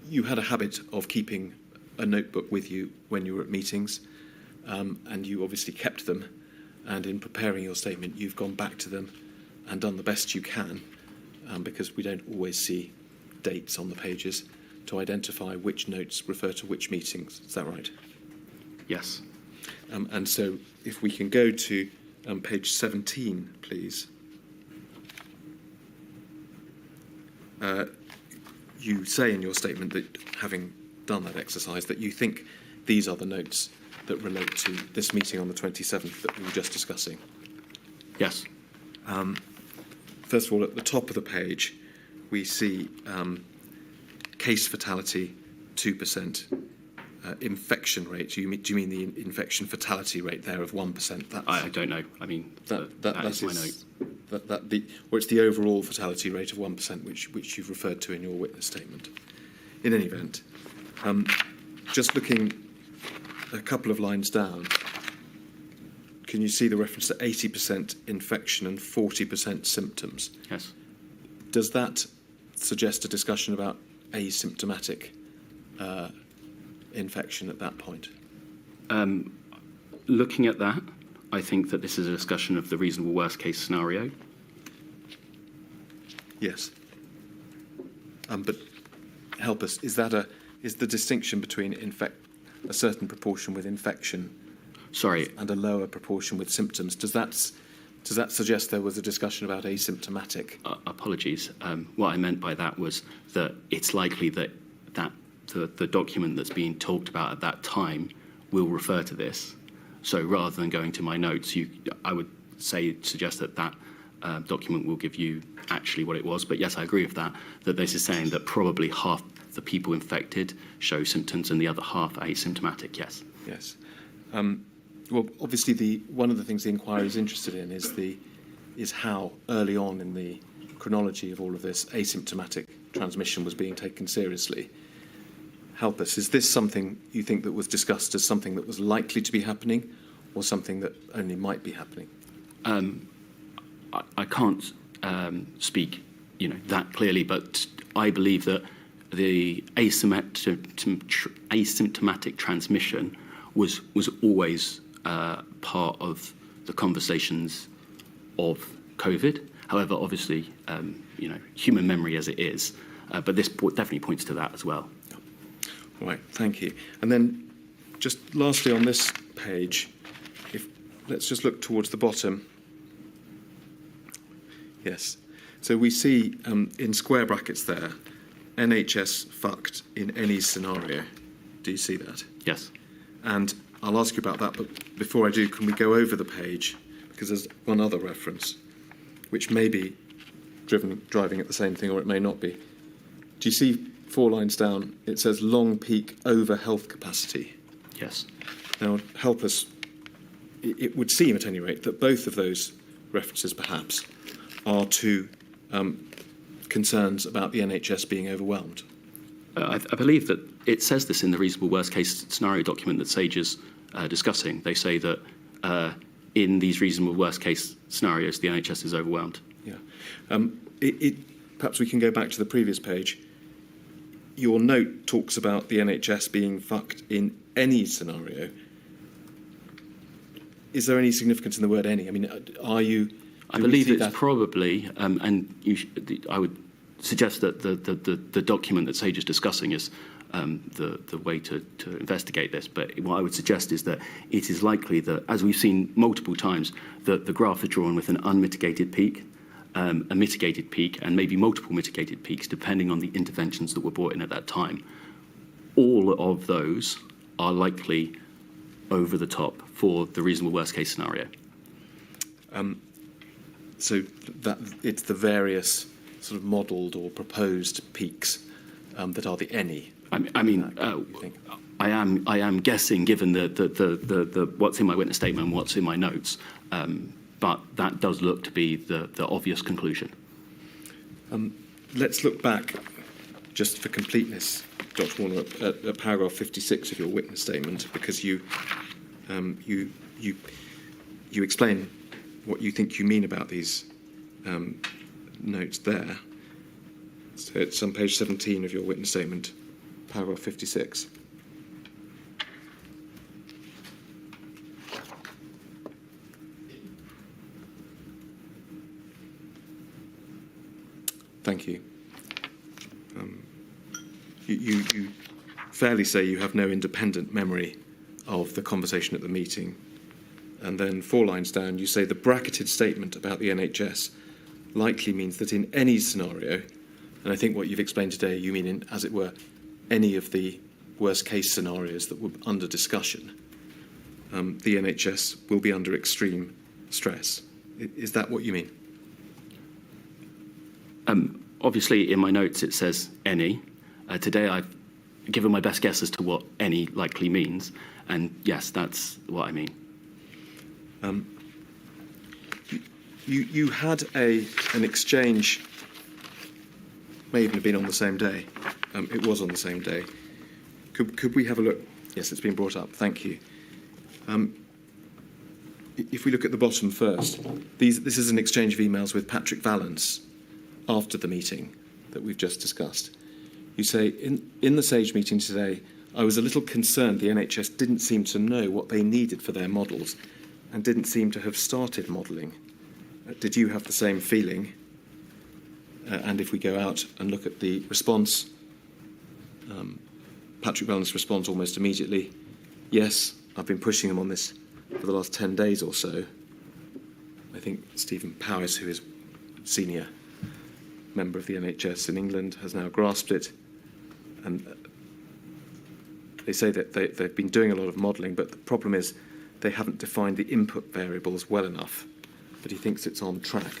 you had a habit of keeping a notebook with you when you were at meetings, and you obviously kept them, and in preparing your statement you've gone back to them and done the best you can, because we don't always see dates on the pages, to identify which notes refer to which meetings. Is that right? Yes. And so if we can go to page 17, please. You say in your statement that, having done that exercise, that you think these are the notes that relate to this meeting on the 27th that we were just discussing. Yes. First of all, at the top of the page, we see case fatality 2%, infection rate. Do you mean the infection fatality rate there of 1%? I don't know. I mean, that is my note. It's the overall fatality rate of 1%, which you've referred to in your witness statement. In any event, just looking a couple of lines down, can you see the reference to 80% infection and 40% symptoms? Yes. Does that suggest a discussion about asymptomatic infection at that point? Looking at that, I think that this is a discussion of the reasonable worst case scenario. Yes. But help us. Is the distinction between a certain proportion with infection, and a lower proportion with symptoms? Does that suggest there was a discussion about asymptomatic? Apologies. What I meant by that was that it's likely that the document that's being talked about at that time will refer to this. So rather than going to my notes, I would suggest that document will give you actually what it was. But yes, I agree with that this is saying that probably half the people infected show symptoms and the other half are asymptomatic, yes. Yes. Well, obviously, one of the things the inquiry is interested in is how early on in the chronology of all of this, asymptomatic transmission was being taken seriously. Help us. Is this something you think that was discussed as something that was likely to be happening, or something that only might be happening? I can't speak, that clearly, but I believe that the asymptomatic transmission was always part of the conversations of COVID. However, obviously, human memory as it is, but this definitely points to that as well. All right, thank you. And then just lastly on this page, let's just look towards the bottom. Yes. So we see in square brackets there, NHS fucked in any scenario. Do you see that? Yes. And I'll ask you about that, but before I do, can we go over the page? Because there's one other reference, which may be driving at the same thing, or it may not be. Do you see 4 lines down? It says long peak over health capacity. Yes. Now, help us. It would seem, at any rate, that both of those references, perhaps, are to concerns about the NHS being overwhelmed. I believe that it says this in the reasonable worst case scenario document that SAGE is discussing. They say that in these reasonable worst case scenarios, the NHS is overwhelmed. Yeah. Perhaps we can go back to the previous page. Your note talks about the NHS being fucked in any scenario. Is there any significance in the word any? I mean, are you... I believe it's probably, I would suggest that the document that SAGE is discussing is the way to investigate this. But what I would suggest is that it is likely that, as we've seen multiple times, that the graph is drawn with an unmitigated peak, a mitigated peak, and maybe multiple mitigated peaks, depending on the interventions that were brought in at that time. All of those are likely over the top for the reasonable worst case scenario. So that it's the various sort of modelled or proposed peaks that are the any. I am guessing, given the what's in my witness statement and what's in my notes, but that does look to be the obvious conclusion. Let's look back, just for completeness, Dr. Warner, at paragraph 56 of your witness statement, because you explain what you think you mean about these notes there. So it's on page 17 of your witness statement, paragraph 56. Thank you. You fairly say you have no independent memory of the conversation at the meeting. And then 4 lines down, you say the bracketed statement about the NHS likely means that in any scenario, and I think what you've explained today, you mean in, as it were, any of the worst case scenarios that were under discussion, the NHS will be under extreme stress. Is that what you mean? Obviously, in my notes, it says any. Today, I've given my best guess as to what any likely means. And yes, that's what I mean. You had an exchange, may even have been on the same day. It was on the same day. Could we have a look? Yes, it's been brought up. Thank you. If we look at the bottom first, this is an exchange of emails with Patrick Vallance after the meeting that we've just discussed. You say, in the SAGE meeting today, I was a little concerned the NHS didn't seem to know what they needed for their models and didn't seem to have started modelling. Did you have the same feeling? And if we go out and look at the response, Patrick Vallance responds almost immediately, yes, I've been pushing them on this for the last 10 days or so. I think Stephen Powis, who is senior member of the NHS in England, has now grasped it. And they say that they've been doing a lot of modelling, but the problem is they haven't defined the input variables well enough. But he thinks it's on track.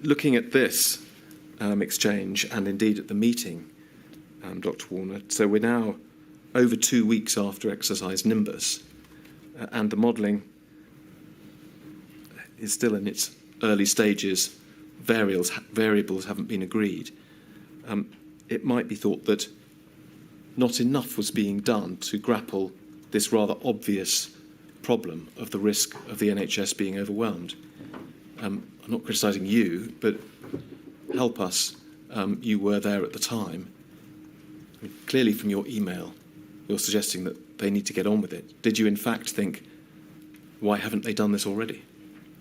Looking at this exchange, and indeed at the meeting, Dr. Warner, so we're now over 2 weeks after exercise Nimbus, and the modelling is still in its early stages, variables haven't been agreed, it might be thought that not enough was being done to grapple this rather obvious problem of the risk of the NHS being overwhelmed. I'm not criticising you, but help us. You were there at the time. I mean, clearly from your email, you're suggesting that they need to get on with it. Did you in fact think, why haven't they done this already?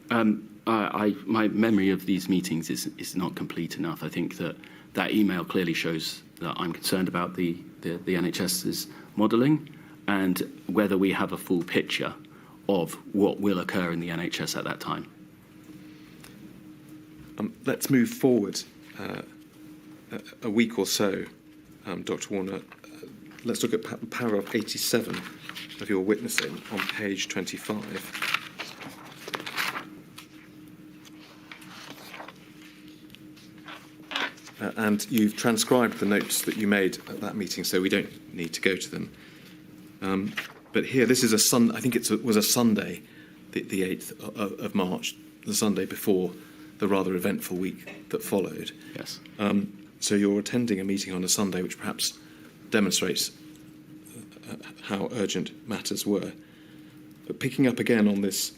My memory of these meetings is not complete enough. I think that email clearly shows that I'm concerned about the NHS's modelling and whether we have a full picture of what will occur in the NHS at that time. Let's move forward a week or so, Dr. Warner. Let's look at paragraph 87 of your witnessing on page 25. And you've transcribed the notes that you made at that meeting, so we don't need to go to them. But here, this is I think it was a Sunday, the 8th of March, the Sunday before the rather eventful week that followed. Yes. So you're attending a meeting on a Sunday, which perhaps demonstrates how urgent matters were. But picking up again on this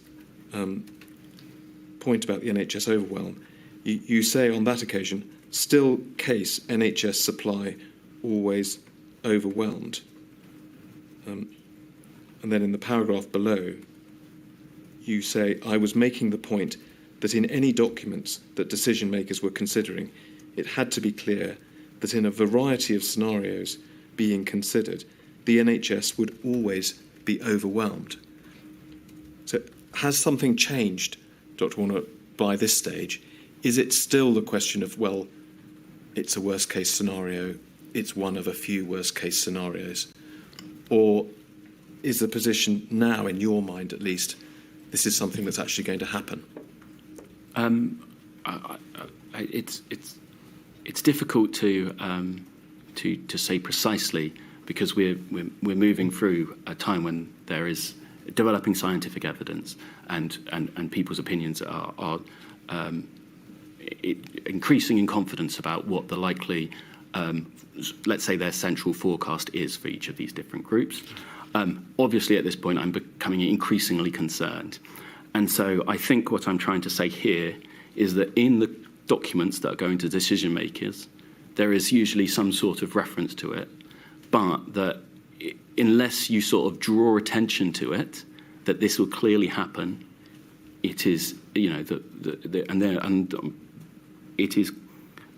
point about the NHS overwhelm, you say on that occasion, still case NHS supply always overwhelmed. And then in the paragraph below, you say, I was making the point that in any documents that decision makers were considering, it had to be clear that in a variety of scenarios being considered, the NHS would always be overwhelmed. So has something changed, Dr. Warner, by this stage? Is it still the question of, well, it's a worst case scenario, it's one of a few worst case scenarios? Or is the position now, in your mind at least, this is something that's actually going to happen? It's difficult to say precisely because we're moving through a time when there is developing scientific evidence and people's opinions are increasing in confidence about what the likely, let's say, their central forecast is for each of these different groups. Obviously, at this point, I'm becoming increasingly concerned. And so I think what I'm trying to say here is that in the documents that are going to decision makers, there is usually some sort of reference to it, but that unless you sort of draw attention to it, that this will clearly happen, it is, it is,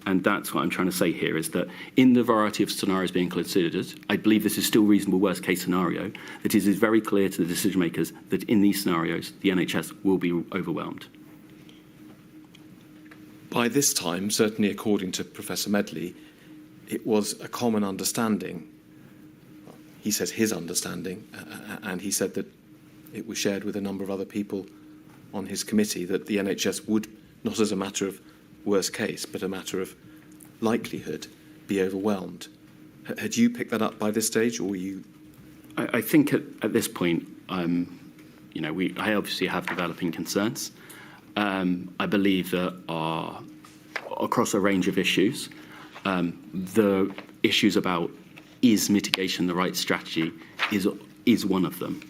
and that's what I'm trying to say here, is that in the variety of scenarios being considered, I believe this is still reasonable worst case scenario, that it is very clear to the decision makers that in these scenarios, the NHS will be overwhelmed. By this time, certainly according to Professor Medley, it was a common understanding. He says his understanding, and he said that it was shared with a number of other people on his committee, that the NHS would, not as a matter of worst case, but a matter of likelihood, be overwhelmed. Had you picked that up by this stage, or were you? I think at this point, I obviously have developing concerns. I believe that across a range of issues, the issues about is mitigation the right strategy is one of them,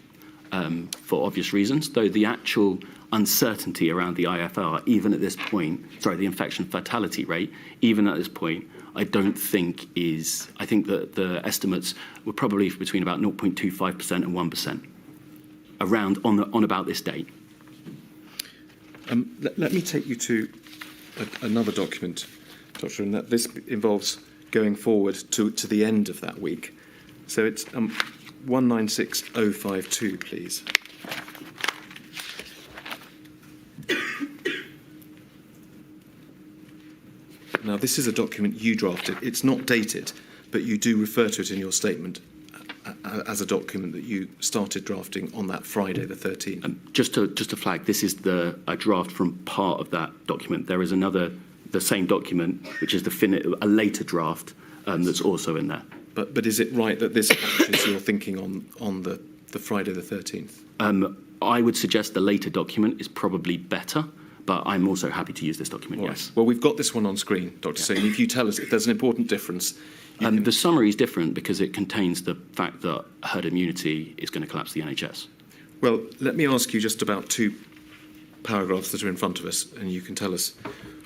for obvious reasons, though the actual uncertainty around the IFR, even at this point, the infection fatality rate, even at this point, I don't think is, I think that the estimates were probably between about 0.25% and 1%, around on about this date. Let me take you to another document, Doctor, and that this involves going forward to the end of that week. So it's 196052, please. Now, this is a document you drafted. It's not dated, but you do refer to it in your statement as a document that you started drafting on that Friday, the 13th. Just to flag, this is a draft from part of that document. There is the same document, which is a later draft that's also in there. But is it right that this matches your thinking on the the Friday the 13th? I would suggest the later document is probably better, but I'm also happy to use this document, All yes. right. Well, we've got this one on screen, Dr. Singh. If you tell us if there's an important difference. The summary is different because it contains the fact that herd immunity is going to collapse the NHS. Well, let me ask you just about two paragraphs that are in front of us, and you can tell us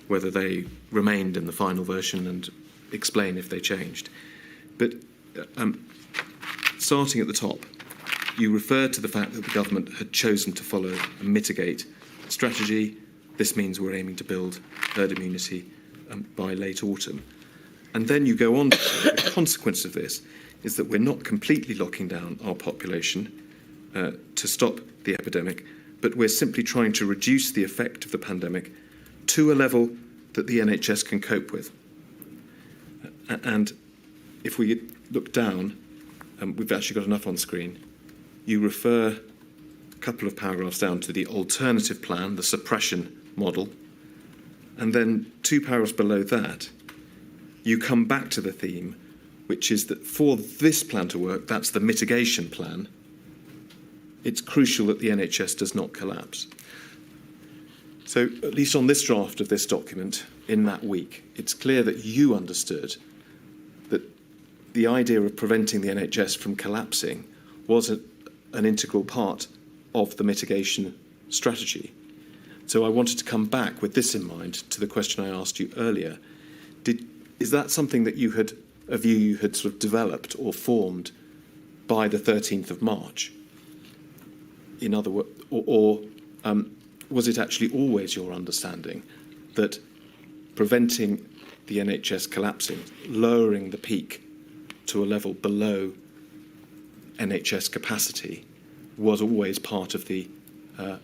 whether they remained in the final version and explain if they changed. But starting at the top, you refer to the fact that the government had chosen to follow a mitigate strategy. This means we're aiming to build herd immunity by late autumn. And then you go on to say the consequence of this is that we're not completely locking down our population to stop the epidemic, but we're simply trying to reduce the effect of the pandemic to a level that the NHS can cope with. And if we look down, we've actually got enough on screen, you refer a couple of paragraphs down to the alternative plan, the suppression model, and then 2 paragraphs below that, you come back to the theme, which is that for this plan to work, that's the mitigation plan, it's crucial that the NHS does not collapse. So, at least on this draft of this document, in that week, it's clear that you understood that the idea of preventing the NHS from collapsing was an integral part of the mitigation strategy. So I wanted to come back with this in mind to the question I asked you earlier. Is that something that a view you had sort of developed or formed by the 13th of March? In other words, or was it actually always your understanding that preventing the NHS collapsing, lowering the peak to a level below NHS capacity, was always part of the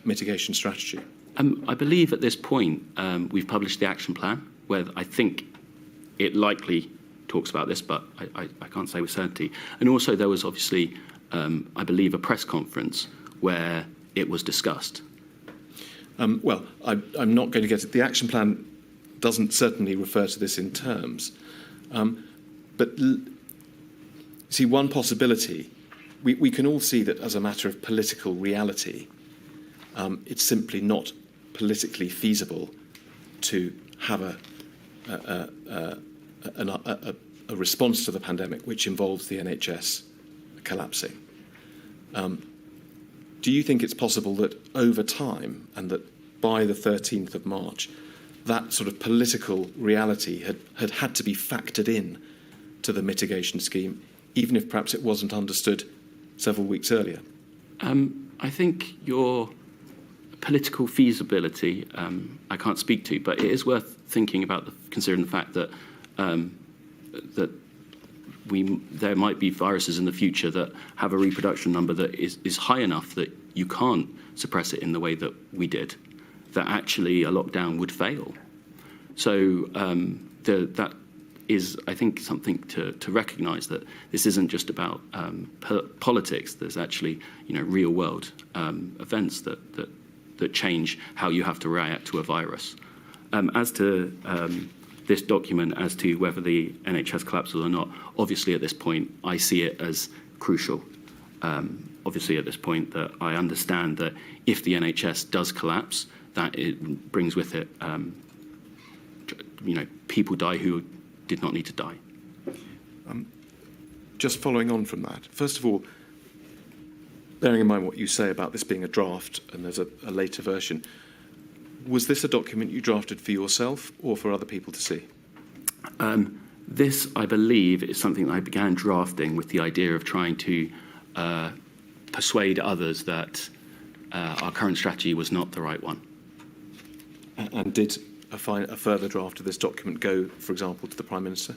mitigation strategy? I believe at this point we've published the action plan, where I think it likely talks about this, but I can't say with certainty. And also there was obviously, I believe, a press conference where it was discussed. Well, I'm not going to get it. The action plan doesn't certainly refer to this in terms. But see, one possibility, we can all see that as a matter of political reality, it's simply not politically feasible to have a response to the pandemic which involves the NHS collapsing. Do you think it's possible that over time, and that by the 13th of March, that sort of political reality had to be factored in to the mitigation scheme, even if perhaps it wasn't understood several weeks earlier? I think your political feasibility I can't speak to, but it is worth thinking about, considering the fact that there might be viruses in the future that have a reproduction number that is high enough that you can't suppress it in the way that we did, that actually a lockdown would fail. So that is, I think, something to recognise, that this isn't just about politics. There's actually, real world events that change how you have to react to a virus. As to this document, as to whether the NHS collapses or not, obviously at this point I see it as crucial. Obviously at this point that I understand that if the NHS does collapse, that it brings with it people die who did not need to die. Just following on from that, first of all, bearing in mind what you say about this being a draft and there's a later version, was this a document you drafted for yourself or for other people to see? This, I believe, is something that I began drafting with the idea of trying to persuade others that our current strategy was not the right one. And did a further draft of this document go, for example, to the Prime Minister?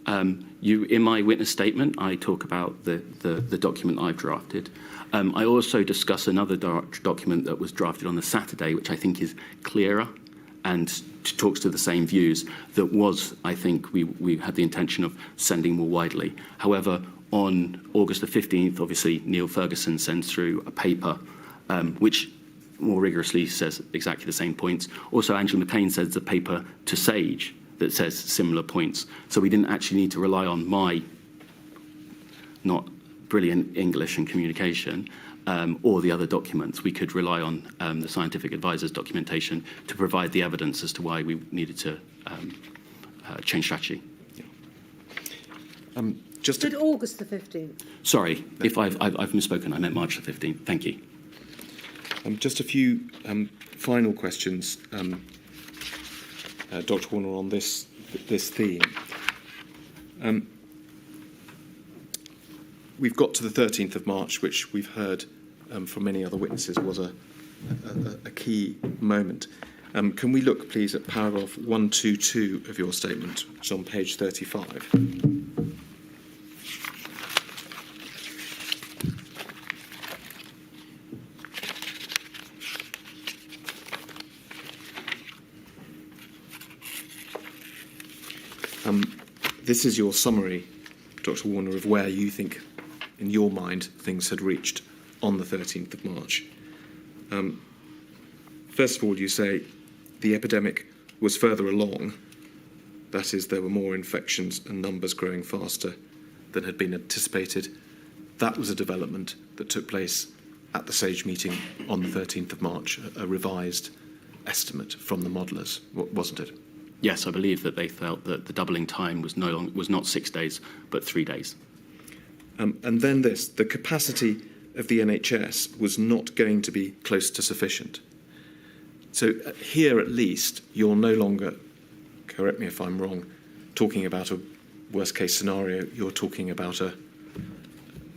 In my witness statement, I talk about the document I've drafted. I also discuss another document that was drafted on the Saturday, which I think is clearer and talks to the same views, that was, I think, we had the intention of sending more widely. However, on August the 15th, obviously, Neil Ferguson sends through a paper which more rigorously says exactly the same points. Also, Angela McCain sends a paper to SAGE that says similar points. So we didn't actually need to rely on my not brilliant English and communication, or the other documents. We could rely on the scientific advisor's documentation to provide the evidence as to why we needed to change strategy. Did August the 15th? Sorry, if I've misspoken, I meant March the 15th. Thank you. Just a few final questions, Dr. Warner, on this theme. We've got to the 13th of March, which we've heard from many other witnesses was a key moment. Can we look, please, at paragraph 122 of your statement, which is on page 35? This is your summary, Dr. Warner, of where you think, in your mind, things had reached on the 13th of March. First of all, you say the epidemic was further along. That is, there were more infections and numbers growing faster than had been anticipated. That was a development that took place at the SAGE meeting on the 13th of March, a revised estimate from the modellers, wasn't it? Yes, I believe that they felt that the doubling time was not 6 days, but 3 days. And then the capacity of the NHS was not going to be close to sufficient. So here, at least, you're no longer, correct me if I'm wrong, talking about a worst-case scenario. You're talking about a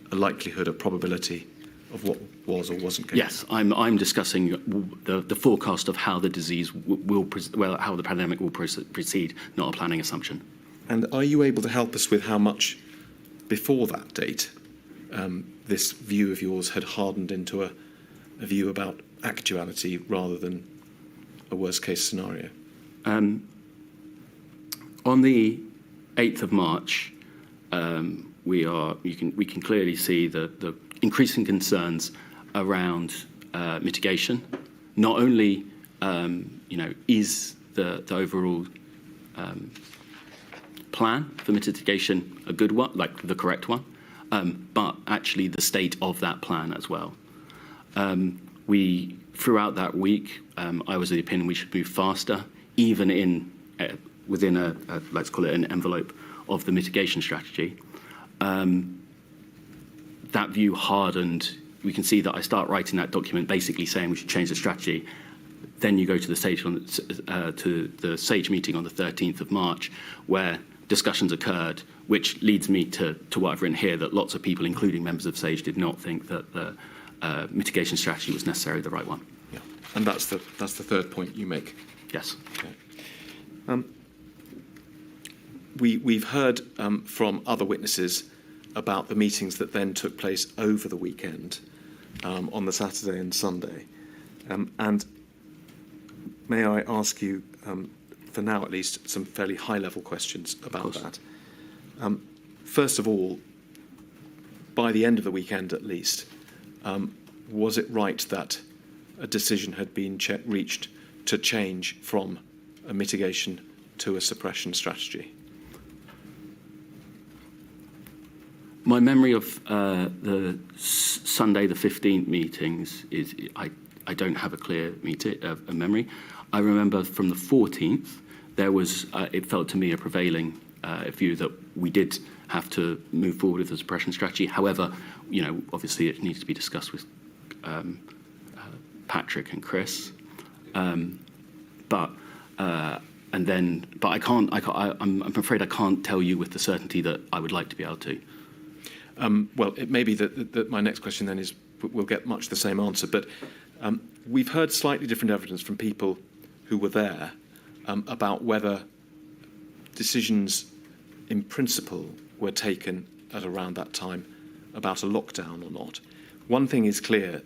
likelihood, a probability of what was or wasn't going to Yes, I'm discussing the forecast of how the disease how the pandemic will proceed, not a planning assumption. And are you able to help us with how much before that date this view of yours had hardened into a view about actuality rather than a worst-case scenario? On the 8th of March, we can clearly see the increasing concerns around mitigation. Not only, is the overall plan for mitigation a good one, like the correct one, but actually the state of that plan as well. Throughout that week, I was of the opinion we should move faster, even within a let's call it an envelope of the mitigation strategy. That view hardened. We can see that I start writing that document basically saying we should change the strategy. Then you go to the SAGE meeting on the 13th of March, where discussions occurred, which leads me to what I've written here, that lots of people, including members of SAGE, did not think that the mitigation strategy was necessarily the right one. Yeah, and that's the third point you make. Yes. Okay. We've heard from other witnesses about the meetings that then took place over the weekend, on the Saturday and Sunday. And may I ask you, for now at least, some fairly high-level questions about that. First of all, by the end of the weekend at least, was it right that a decision had been reached to change from a mitigation to a suppression strategy? My memory of the Sunday the 15th meetings is I don't have a clear memory. I remember from the 14th there was it felt to me a prevailing view that we did have to move forward with the suppression strategy. However, obviously it needs to be discussed with Patrick and Chris. But I can't. I'm afraid I can't tell you with the certainty that I would like to be able to. Well, it may be that my next question then is we'll get much the same answer, but we've heard slightly different evidence from people who were there about whether decisions in principle were taken at around that time about a lockdown or not. One thing is clear,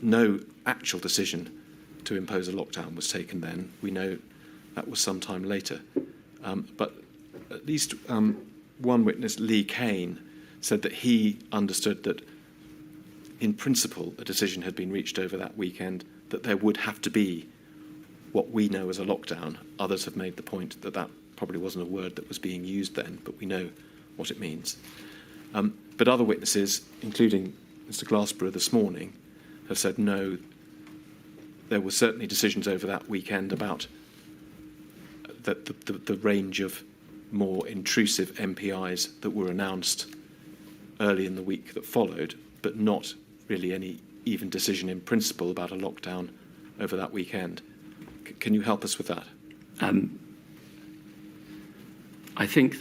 no actual decision to impose a lockdown was taken then. We know that was some time later. But at least one witness, Lee Kane, said that he understood that in principle a decision had been reached over that weekend that there would have to be what we know as a lockdown. Others have made the point that that probably wasn't a word that was being used then, but we know what it means. But other witnesses, including Mr. Glassborough this morning have said no. There were certainly decisions over that weekend about the range of more intrusive NPIs that were announced early in the week that followed, but not really any even decision in principle about a lockdown over that weekend. Can you help us with that? I think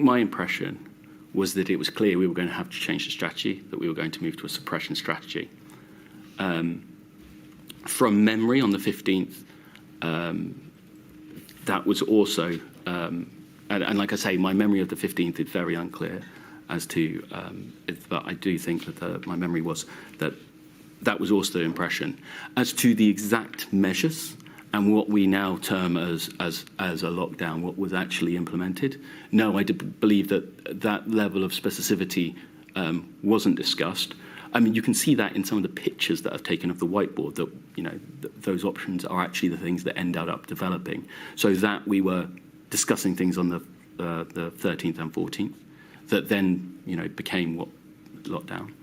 my impression was that it was clear we were going to have to change the strategy, that we were going to move to a suppression strategy. From memory, on the 15th, that was also, and like I say, my memory of the 15th is very unclear as to, but I do think that my memory was that that was also the impression. As to the exact measures and what we now term as a lockdown, what was actually implemented, no, I believe that that level of specificity wasn't discussed. I mean, you can see that in some of the pictures that I've taken of the whiteboard, that, you know, those options are actually the things that ended up developing. So that we were discussing things on the 13th and 14th that then, you know, became what lockdown.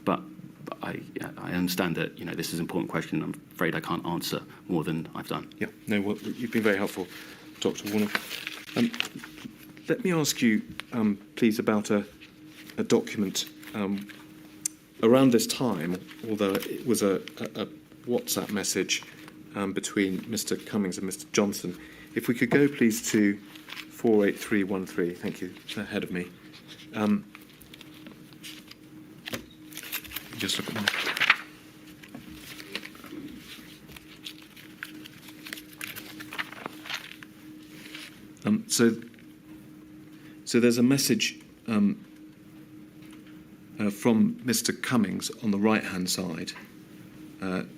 But I understand that, you know, this is an important question. I'm afraid I can't answer more than I've done. Yeah, no, well, you've been very helpful, Dr. Warner. Let me ask you, please, about a document around this time, although it was a WhatsApp message between Mr. Cummings and Mr. Johnson. If we could go, please, to 48313. Thank you. It's ahead of me. Just look at that. So there's a message from Mr. Cummings on the right-hand side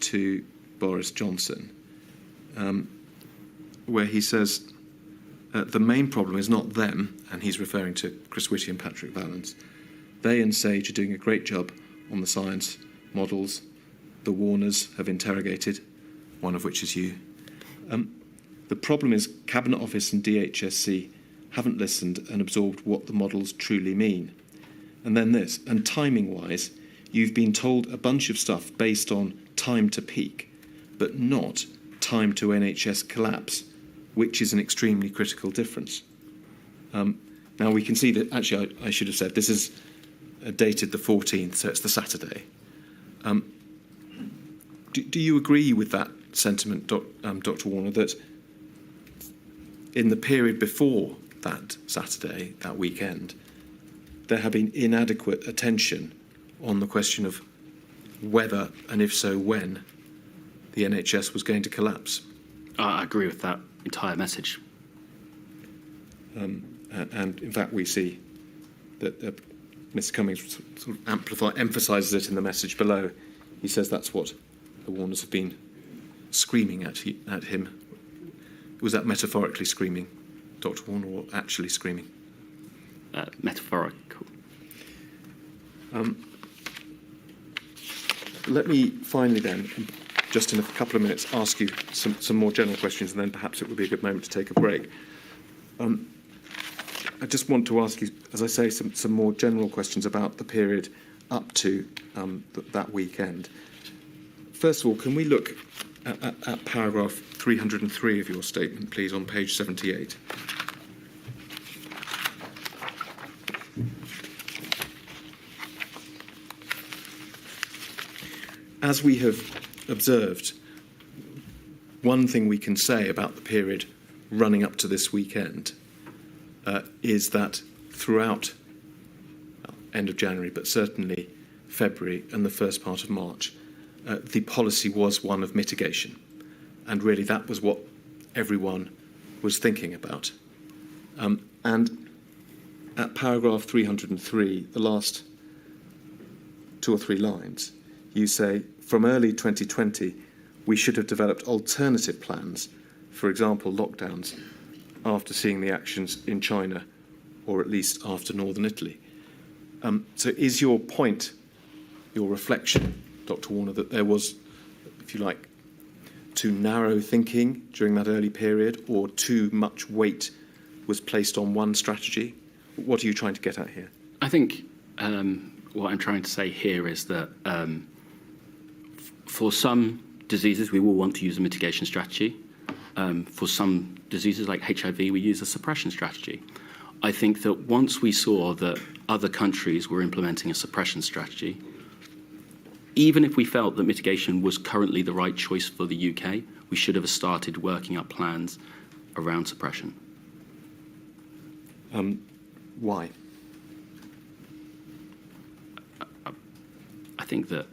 to Boris Johnson, where he says the main problem is not them, and he's referring to Chris Whitty and Patrick Vallance. They and SAGE are doing a great job on the science models. The Warners have interrogated, one of which is you. The problem is Cabinet Office and DHSC haven't listened and absorbed what the models truly mean. And then this, and timing-wise, you've been told a bunch of stuff based on time to peak, but not time to NHS collapse, which is an extremely critical difference. Now we can see that, actually I should have said, this is dated the 14th, so it's the Saturday. Do you agree with that sentiment, Dr. Warner, that in the period before that Saturday, that weekend, there had been inadequate attention on the question of whether, and if so, when, the NHS was going to collapse? I agree with that entire message. And in fact, we see that Mr. Cummings sort of emphasises it in the message below. He says that's what the Warners have been screaming at him. Was that metaphorically screaming, Dr. Warner, or actually screaming? Metaphorical. Let me finally then, just in a couple of minutes, ask you some more general questions, and then perhaps it would be a good moment to take a break. I just want to ask you, as I say, some more general questions about the period up to that weekend. First of all, can we look at paragraph 303 of your statement, please, on page 78? As we have observed, one thing we can say about the period running up to this weekend is that throughout end of January, but certainly February and the first part of March, the policy was one of mitigation. And really that was what everyone was thinking about. And at paragraph 303, the last 2 or 3 lines, you say, from early 2020, we should have developed alternative plans, for example, lockdowns, after seeing the actions in China, or at least after Northern Italy. So is your point, your reflection, Dr. Warner, that there was, if you like, too narrow thinking during that early period, or too much weight was placed on one strategy, what are you trying to get at here? I think what I'm trying to say here is that for some diseases, we will want to use a mitigation strategy. For some diseases like HIV, we use a suppression strategy. I think that once we saw that other countries were implementing a suppression strategy, even if we felt that mitigation was currently the right choice for the UK, we should have started working up plans around suppression. Why? I think that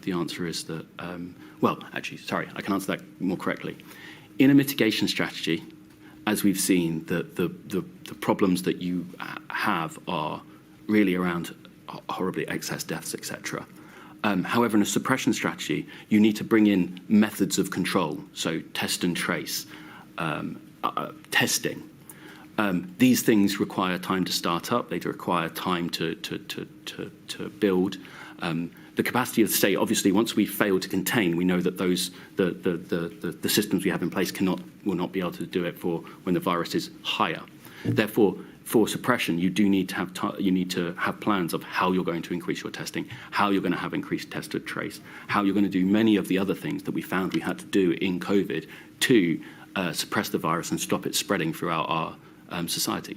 the answer is that, well, actually, sorry, I can answer that more correctly. In a mitigation strategy, as we've seen, the problems that you have are really around horribly excess deaths, etc. However, in a suppression strategy, you need to bring in methods of control, so test and trace, testing. These things require time to start up. They require time to build. The capacity of the state, obviously, once we fail to contain, we know that the systems we have in place will not be able to do it for when the virus is higher. Therefore, for suppression, you do need to have plans of how you're going to increase your testing, how you're going to have increased test and trace, how you're going to do many of the other things that we found we had to do in COVID to suppress the virus and stop it spreading throughout our society.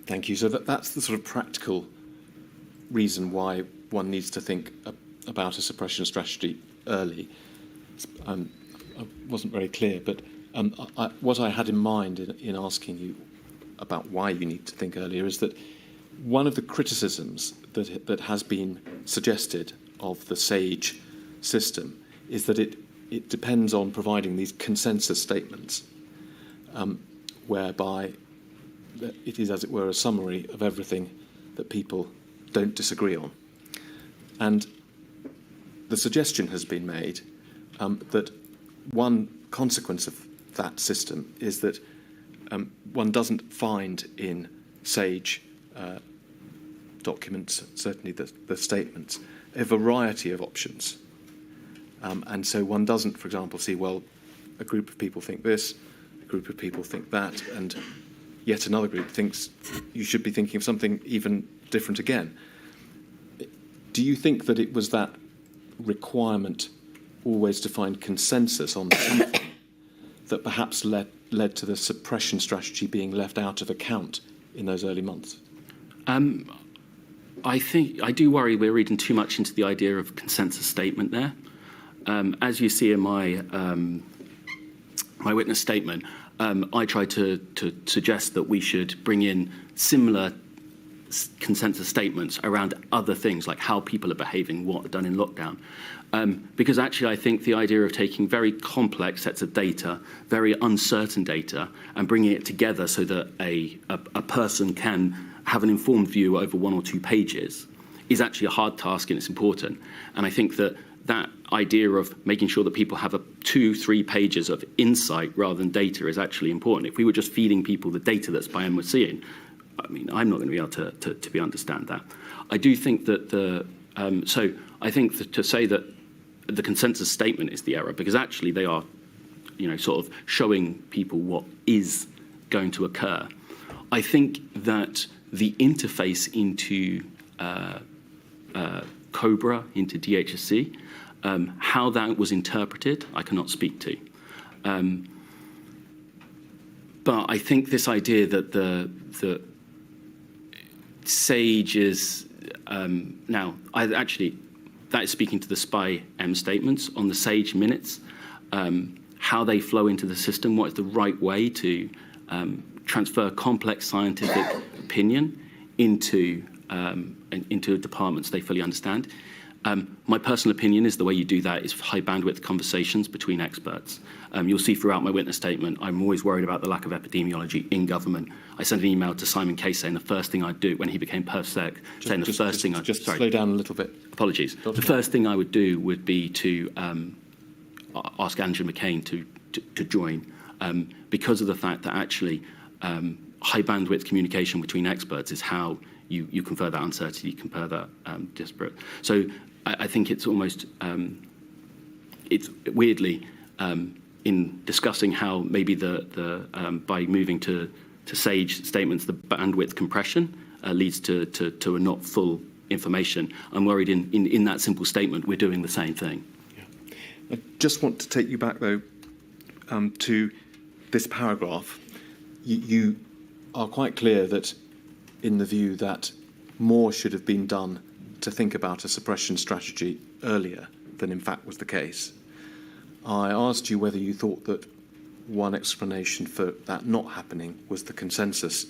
Thank you. So that's the sort of practical reason why one needs to think about a suppression strategy early. I wasn't very clear, but what I had in mind in asking you about why you need to think earlier is that one of the criticisms that has been suggested of the SAGE system is that it depends on providing these consensus statements, whereby it is, as it were, a summary of everything that people don't disagree on. And the suggestion has been made that one consequence of that system is that one doesn't find in SAGE documents, certainly the statements, a variety of options. And so one doesn't, for example, see, well, a group of people think this, a group of people think that, and yet another group thinks you should be thinking of something even different again. Do you think that it was that requirement always to find consensus on something that perhaps led to the suppression strategy being left out of account in those early months? I do worry we're reading too much into the idea of consensus statement there. As you see in my witness statement, I tried to suggest that we should bring in similar consensus statements around other things like how people are behaving, what are done in lockdown. Because actually I think the idea of taking very complex sets of data, very uncertain data, and bringing it together so that a person can have an informed view over 1 or 2 pages is actually a hard task, and it's important. And I think that idea of making sure that people have 2-3 pages of insight rather than data is actually important. If we were just feeding people the data that's by we're seeing, I mean, I'm not going to be able to understand that. I do think that to say that the consensus statement is the error, because actually they are, sort of showing people what is going to occur. I think that the interface into COBRA, into DHSC, how that was interpreted, I cannot speak to. But I think this idea that the SAGE is that is speaking to the SPY M statements on the SAGE minutes, how they flow into the system, what is the right way to transfer complex scientific opinion into departments they fully understand. My personal opinion is the way you do that is high bandwidth conversations between experts. You'll see throughout my witness statement, I'm always worried about the lack of epidemiology in government. I sent an email to Simon Case saying the first thing I'd do when he became PERFSEC, saying the first thing I'd... Sorry, slow down a little bit. Apologies. The first thing I would do would be to ask Angela McCain to join, because of the fact that actually high bandwidth communication between experts is how you confer that uncertainty, you confer that disparate. So I think it's almost, it's weirdly, in discussing how maybe by moving to to SAGE statements, the bandwidth compression leads to a not full information. I'm worried in that simple statement we're doing the same thing. I just want to take you back, though, to this paragraph. You are quite clear that in the view that more should have been done to think about a suppression strategy earlier than in fact was the case. I asked you whether you thought that one explanation for that not happening was the consensus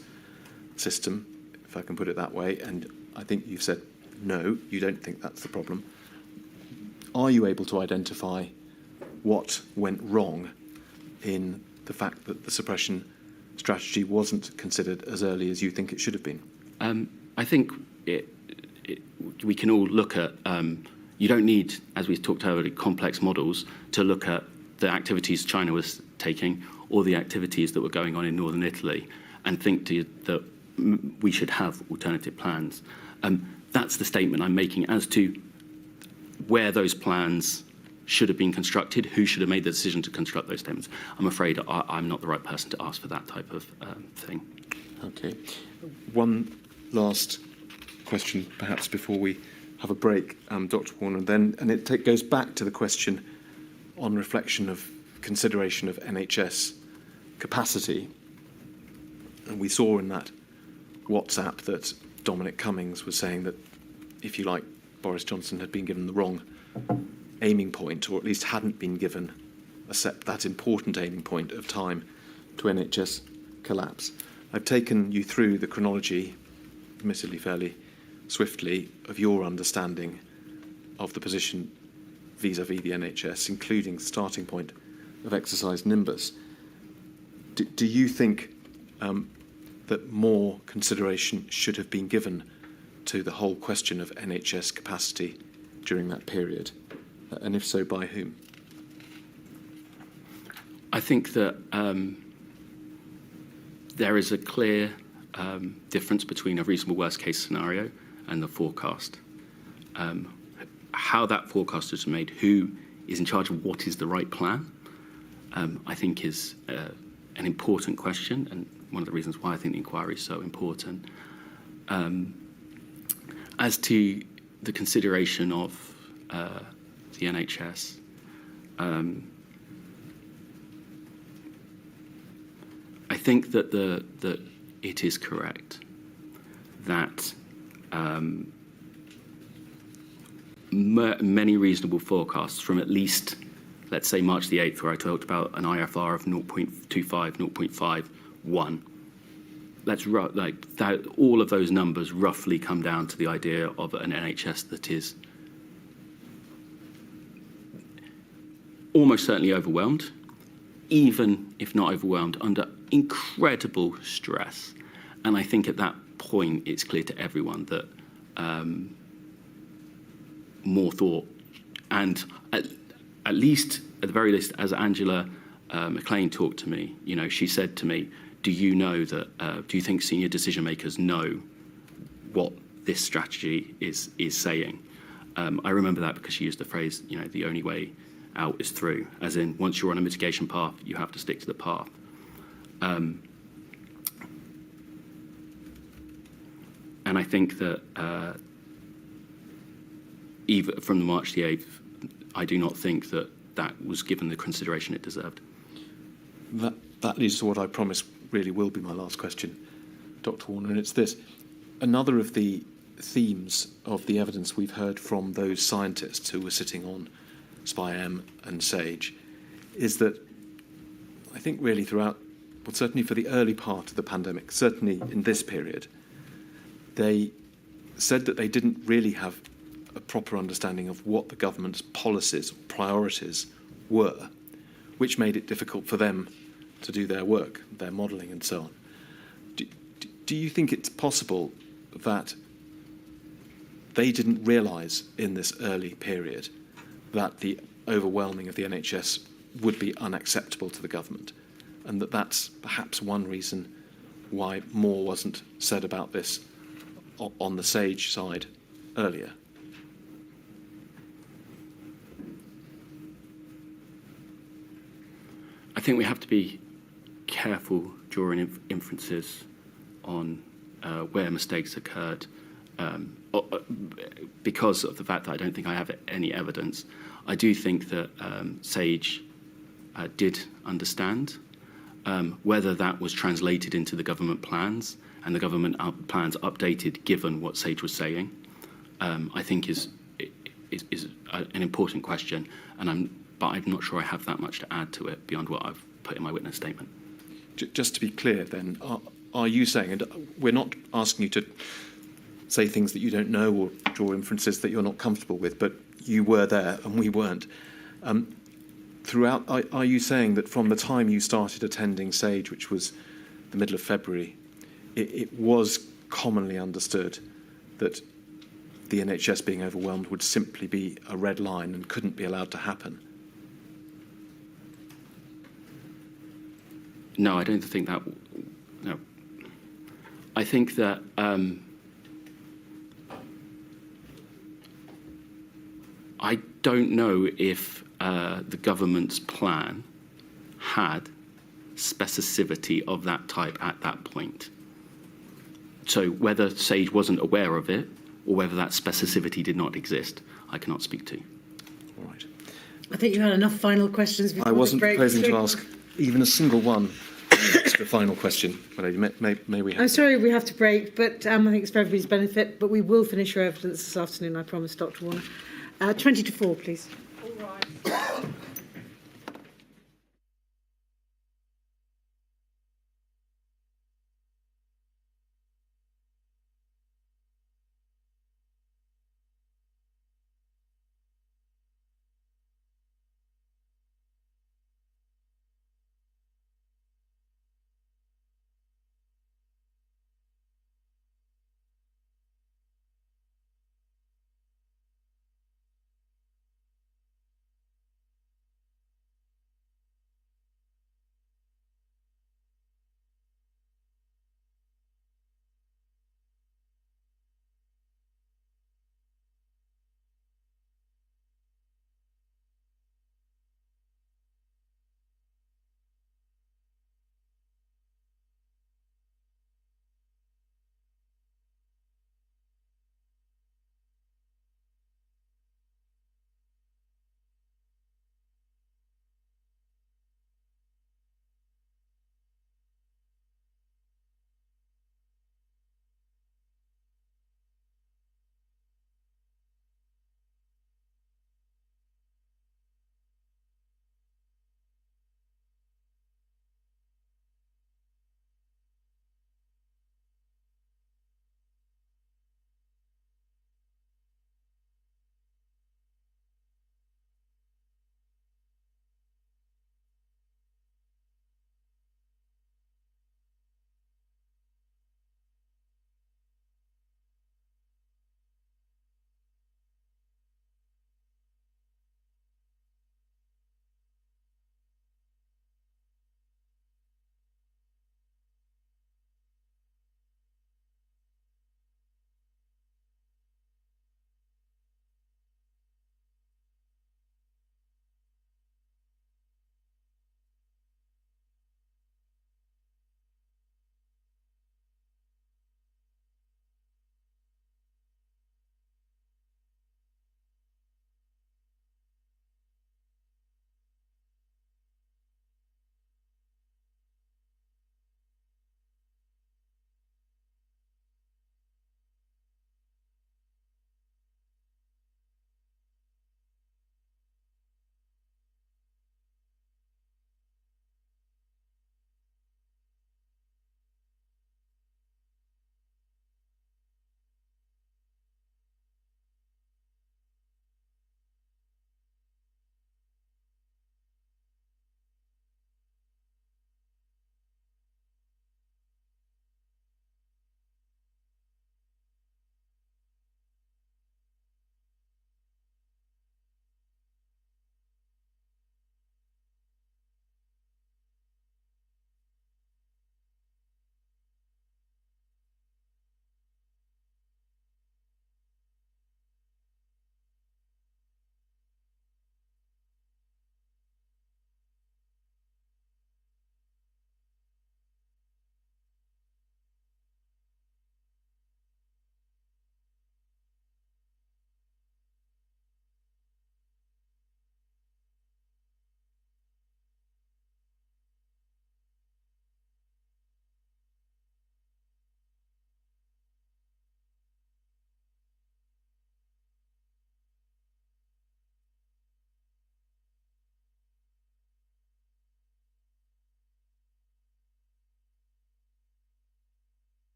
system, if I can put it that way, and I think you've said no, you don't think that's the problem. Are you able to identify what went wrong in the fact that the suppression strategy wasn't considered as early as you think it should have been? I think we can all look at, you don't need, as we talked earlier, complex models to look at the activities China was taking or the activities that were going on in northern Italy and think that we should have alternative plans. That's the statement I'm making as to where those plans should have been constructed, who should have made the decision to construct those statements. I'm afraid I'm not the right person to ask for that type of thing. Okay. One last question, perhaps, before we have a break, Dr. Warner, and it goes back to the question on reflection of consideration of NHS capacity. And we saw in that WhatsApp that Dominic Cummings was saying that, if you like, Boris Johnson had been given the wrong aiming point, or at least hadn't been given that important aiming point of time to NHS collapse. I've taken you through the chronology, admittedly fairly swiftly, of your understanding of the position vis-à-vis the NHS, including the starting point of exercise Nimbus. Do you think that more consideration should have been given to the whole question of NHS capacity during that period? And if so, by whom? I think that there is a clear difference between a reasonable worst-case scenario and the forecast. How that forecast is made, who is in charge of what is the right plan, I think is an important question, and one of the reasons why I think the inquiry is so important. As to the consideration of the NHS, I think that that it is correct that many reasonable forecasts from at least, let's say, March the 8th, where I talked about an IFR of 0.25, 0.51. All of those numbers roughly come down to the idea of an NHS that is almost certainly overwhelmed, even if not overwhelmed, under incredible stress. And I think at that point, it's clear to everyone that more thought, and at the very least, as Angela McLean talked to me, she said to me, do you think senior decision makers know what this strategy is saying? I remember that because she used the phrase, the only way out is through, as in once you're on a mitigation path, you have to stick to the path. And I think that even from the March the 8th, I do not think that was given the consideration it deserved. That leads to what I promise really will be my last question, Dr. Warner, and it's this. Another of the themes of the evidence we've heard from those scientists who were sitting on SPI-M and SAGE is that I think really throughout, well, certainly for the early part of the pandemic, certainly in this period, they said that they didn't really have a proper understanding of what the government's policies, priorities were, which made it difficult for them to do their work, their modelling and so on. Do you think it's possible that they didn't realise in this early period that the overwhelming of the NHS would be unacceptable to the government, and that that's perhaps one reason why more wasn't said about this on the SAGE side earlier? I think we have to be careful drawing inferences on where mistakes occurred because of the fact that I don't think I have any evidence. I do think that SAGE did understand. Whether that was translated into the government plans and the government plans updated given what SAGE was saying, I think is an important question, but I'm not sure I have that much to add to it beyond what I've put in my witness statement. Just to be clear then, are you saying, and we're not asking you to say things that you don't know or draw inferences that you're not comfortable with, but you were there and we weren't. Throughout, are you saying that from the time you started attending SAGE, which was the middle of February, it was commonly understood that the NHS being overwhelmed would simply be a red line and couldn't be allowed to happen? No, I don't think that. No, I think that I don't know if the government's plan had specificity of that type at that point. So whether SAGE wasn't aware of it or whether that specificity did not exist, I cannot speak to. All right. I think you had enough final questions before I wasn't the break. proposing to ask even a single one. The final question, may we have? I'm sorry we have to break, but I think it's for everybody's benefit. But we will finish your evidence this afternoon, I promise, Dr. Warner. 20 to 4, please. All right.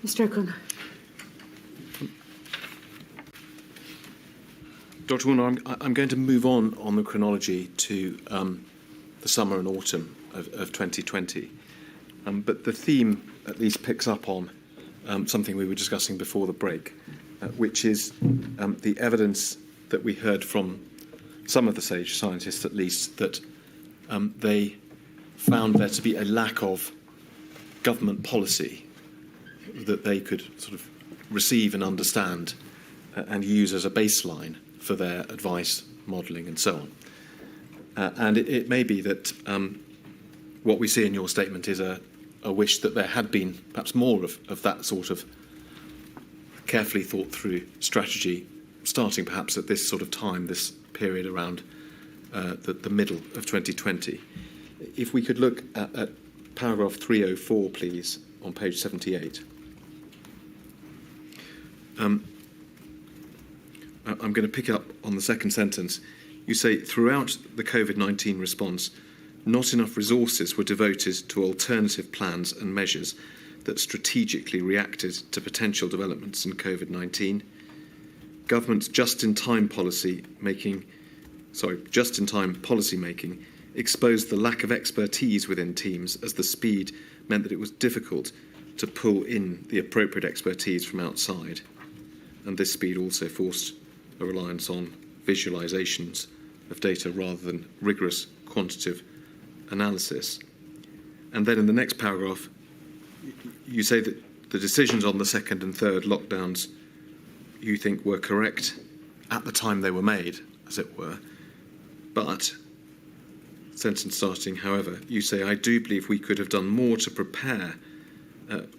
Mr. O'Connor. Dr. Warner, I'm going to move on the chronology to the summer and autumn of 2020. But the theme at least picks up on something we were discussing before the break, which is the evidence that we heard from some of the SAGE scientists, at least, that they found there to be a lack of government policy that they could sort of receive and understand and use as a baseline for their advice, modelling and so on. And it may be that what we see in your statement is a wish that there had been perhaps more of that sort of carefully thought through strategy, starting perhaps at this sort of time, this period around the middle of 2020. If we could look at paragraph 304, please, on page 78. I'm going to pick up on the second sentence. You say, throughout the COVID-19 response, not enough resources were devoted to alternative plans and measures that strategically reacted to potential developments in COVID-19. Government's just-in-time policy making exposed the lack of expertise within teams, as the speed meant that it was difficult to pull in the appropriate expertise from outside. And this speed also forced a reliance on visualizations of data rather than rigorous quantitative analysis. And then in the next paragraph, you say that the decisions on the second and third lockdowns you think were correct at the time they were made, as it were. But, sentence starting, however, you say, I do believe we could have done more to prepare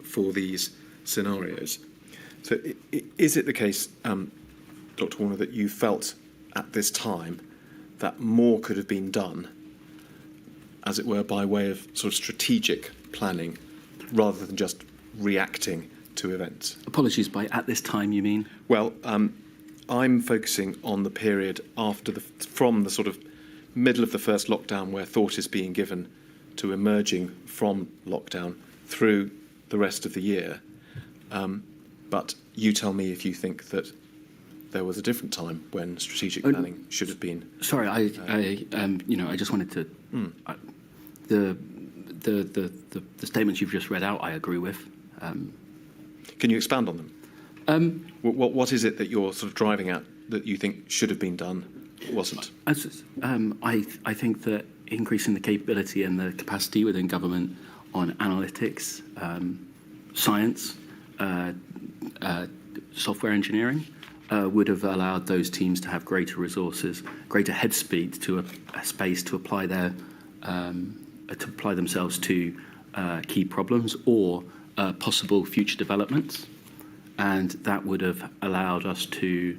for these scenarios. So is it the case, Dr. Warner, that you felt at this time that more could have been done, as it were, by way of sort of strategic planning rather than just reacting to events? Apologies, by at this time you mean? Well, I'm focusing on the period from the sort of middle of the first lockdown, where thought is being given to emerging from lockdown through the rest of the year. But you tell me if you think that there was a different time when strategic planning should have been. Sorry, I just wanted to. The statements you've just read out, I agree with. Can you expand on them? What is it that you're sort of driving at that you think should have been done, wasn't? I think that increasing the capability and the capacity within government on analytics, science, software engineering would have allowed those teams to have greater resources, greater head speed to a space to apply themselves to key problems or possible future developments, and that would have allowed us to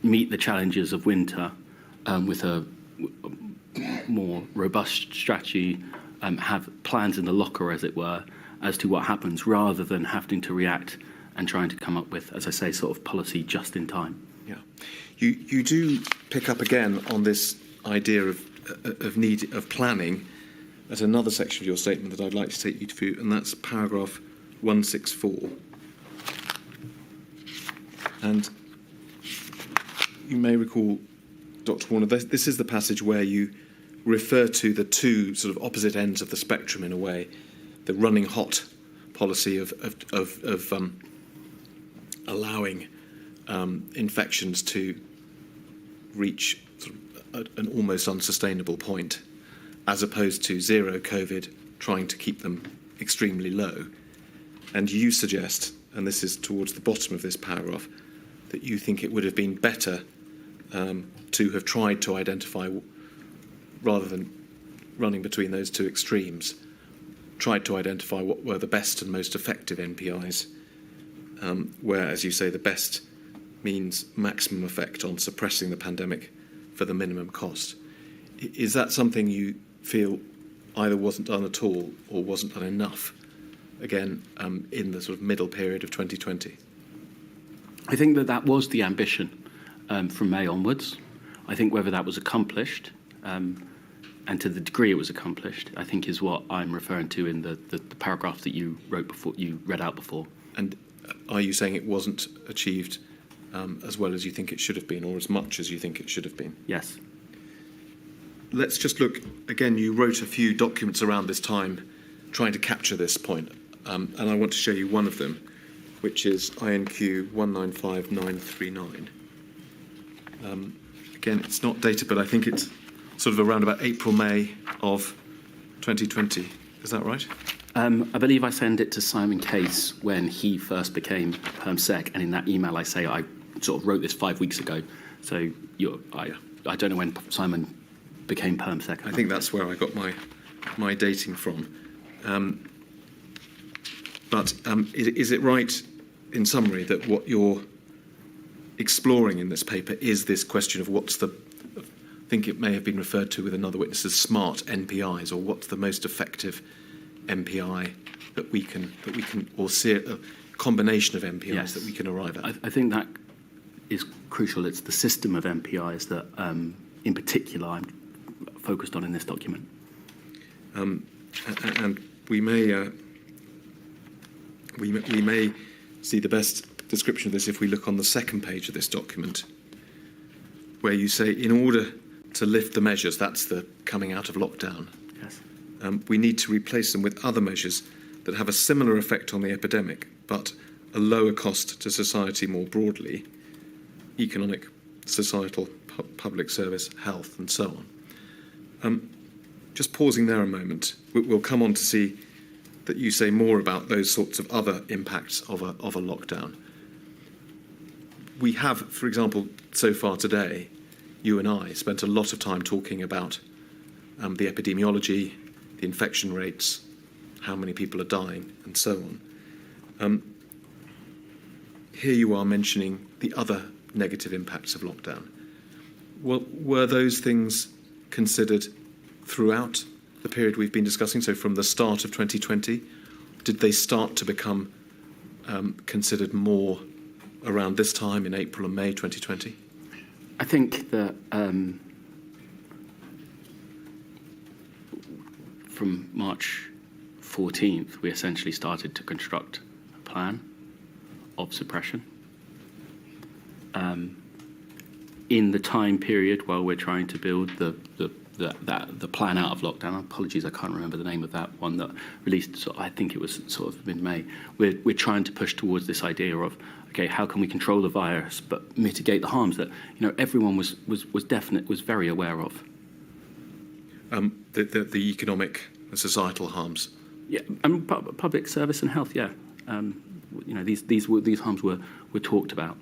meet the challenges of winter with a more robust strategy, have plans in the locker, as it were, as to what happens, rather than having to react and trying to come up with, as I say, sort of policy just in time. Yeah, you do pick up again on this idea of need of planning at another section of your statement that I'd like to take you through, and that's paragraph 164. And you may recall, Dr. Warner, this is the passage where you refer to the two sort of opposite ends of the spectrum in a way, the running hot policy of allowing infections to reach sort of an almost unsustainable point, as opposed to zero COVID, trying to keep them extremely low. And you suggest, and this is towards the bottom of this paragraph, that you think it would have been better to have tried to identify, rather than running between those two extremes, tried to identify what were the best and most effective NPIs, where, as you say, the best means maximum effect on suppressing the pandemic for the minimum cost. Is that something you feel either wasn't done at all or wasn't done enough, again, in the sort of middle period of 2020? I think that was the ambition from May onwards. I think whether that was accomplished and to the degree it was accomplished, I think is what I'm referring to in the paragraph that you wrote before, you read out before. And are you saying it wasn't achieved as well as you think it should have been, or as much as you think it should have been? Yes. Let's just look, again, you wrote a few documents around this time trying to capture this point, and I want to show you one of them, which is INQ 195939. Again, it's not data, but I think it's sort of around about April, May of 2020. Is that right? I believe I sent it to Simon Case when he first became Perm Sec, and in that email I say I sort of wrote this 5 weeks ago. So I don't know when Simon became Perm Sec. I think that's where I got my dating from. But is it right, in summary, that what you're exploring in this paper is this question of what's the, I think it may have been referred to with another witness as smart NPIs, or what's the most effective MPI that we can, or see a combination of MPIs Yes. that we can arrive at? I think that is crucial. It's the system of MPIs that, in particular, I'm focused on in this document. And we may see the best description of this if we look on the second page of this document, where you say, in order to lift the measures, that's the coming out of lockdown, Yes. we need to replace them with other measures that have a similar effect on the epidemic, but a lower cost to society more broadly, economic, societal, public service, health, and so on. Just pausing there a moment, we'll come on to see that you say more about those sorts of other impacts of a lockdown. We have, for example, so far today, you and I spent a lot of time talking about the epidemiology, the infection rates, how many people are dying, and so on. Here you are mentioning the other negative impacts of lockdown. Well, were those things considered throughout the period we've been discussing, so from the start of 2020? Did they start to become considered more around this time in April and May 2020? I think that from March 14th, we essentially started to construct a plan of suppression. In the time period while we're trying to build the plan out of lockdown, apologies, I can't remember the name of that one that released, so I think it was sort of mid-May, we're trying to push towards this idea of, okay, how can we control the virus but mitigate the harms that, everyone was very aware of. The economic and societal harms. Yeah, and public service and health, yeah. These harms were talked about.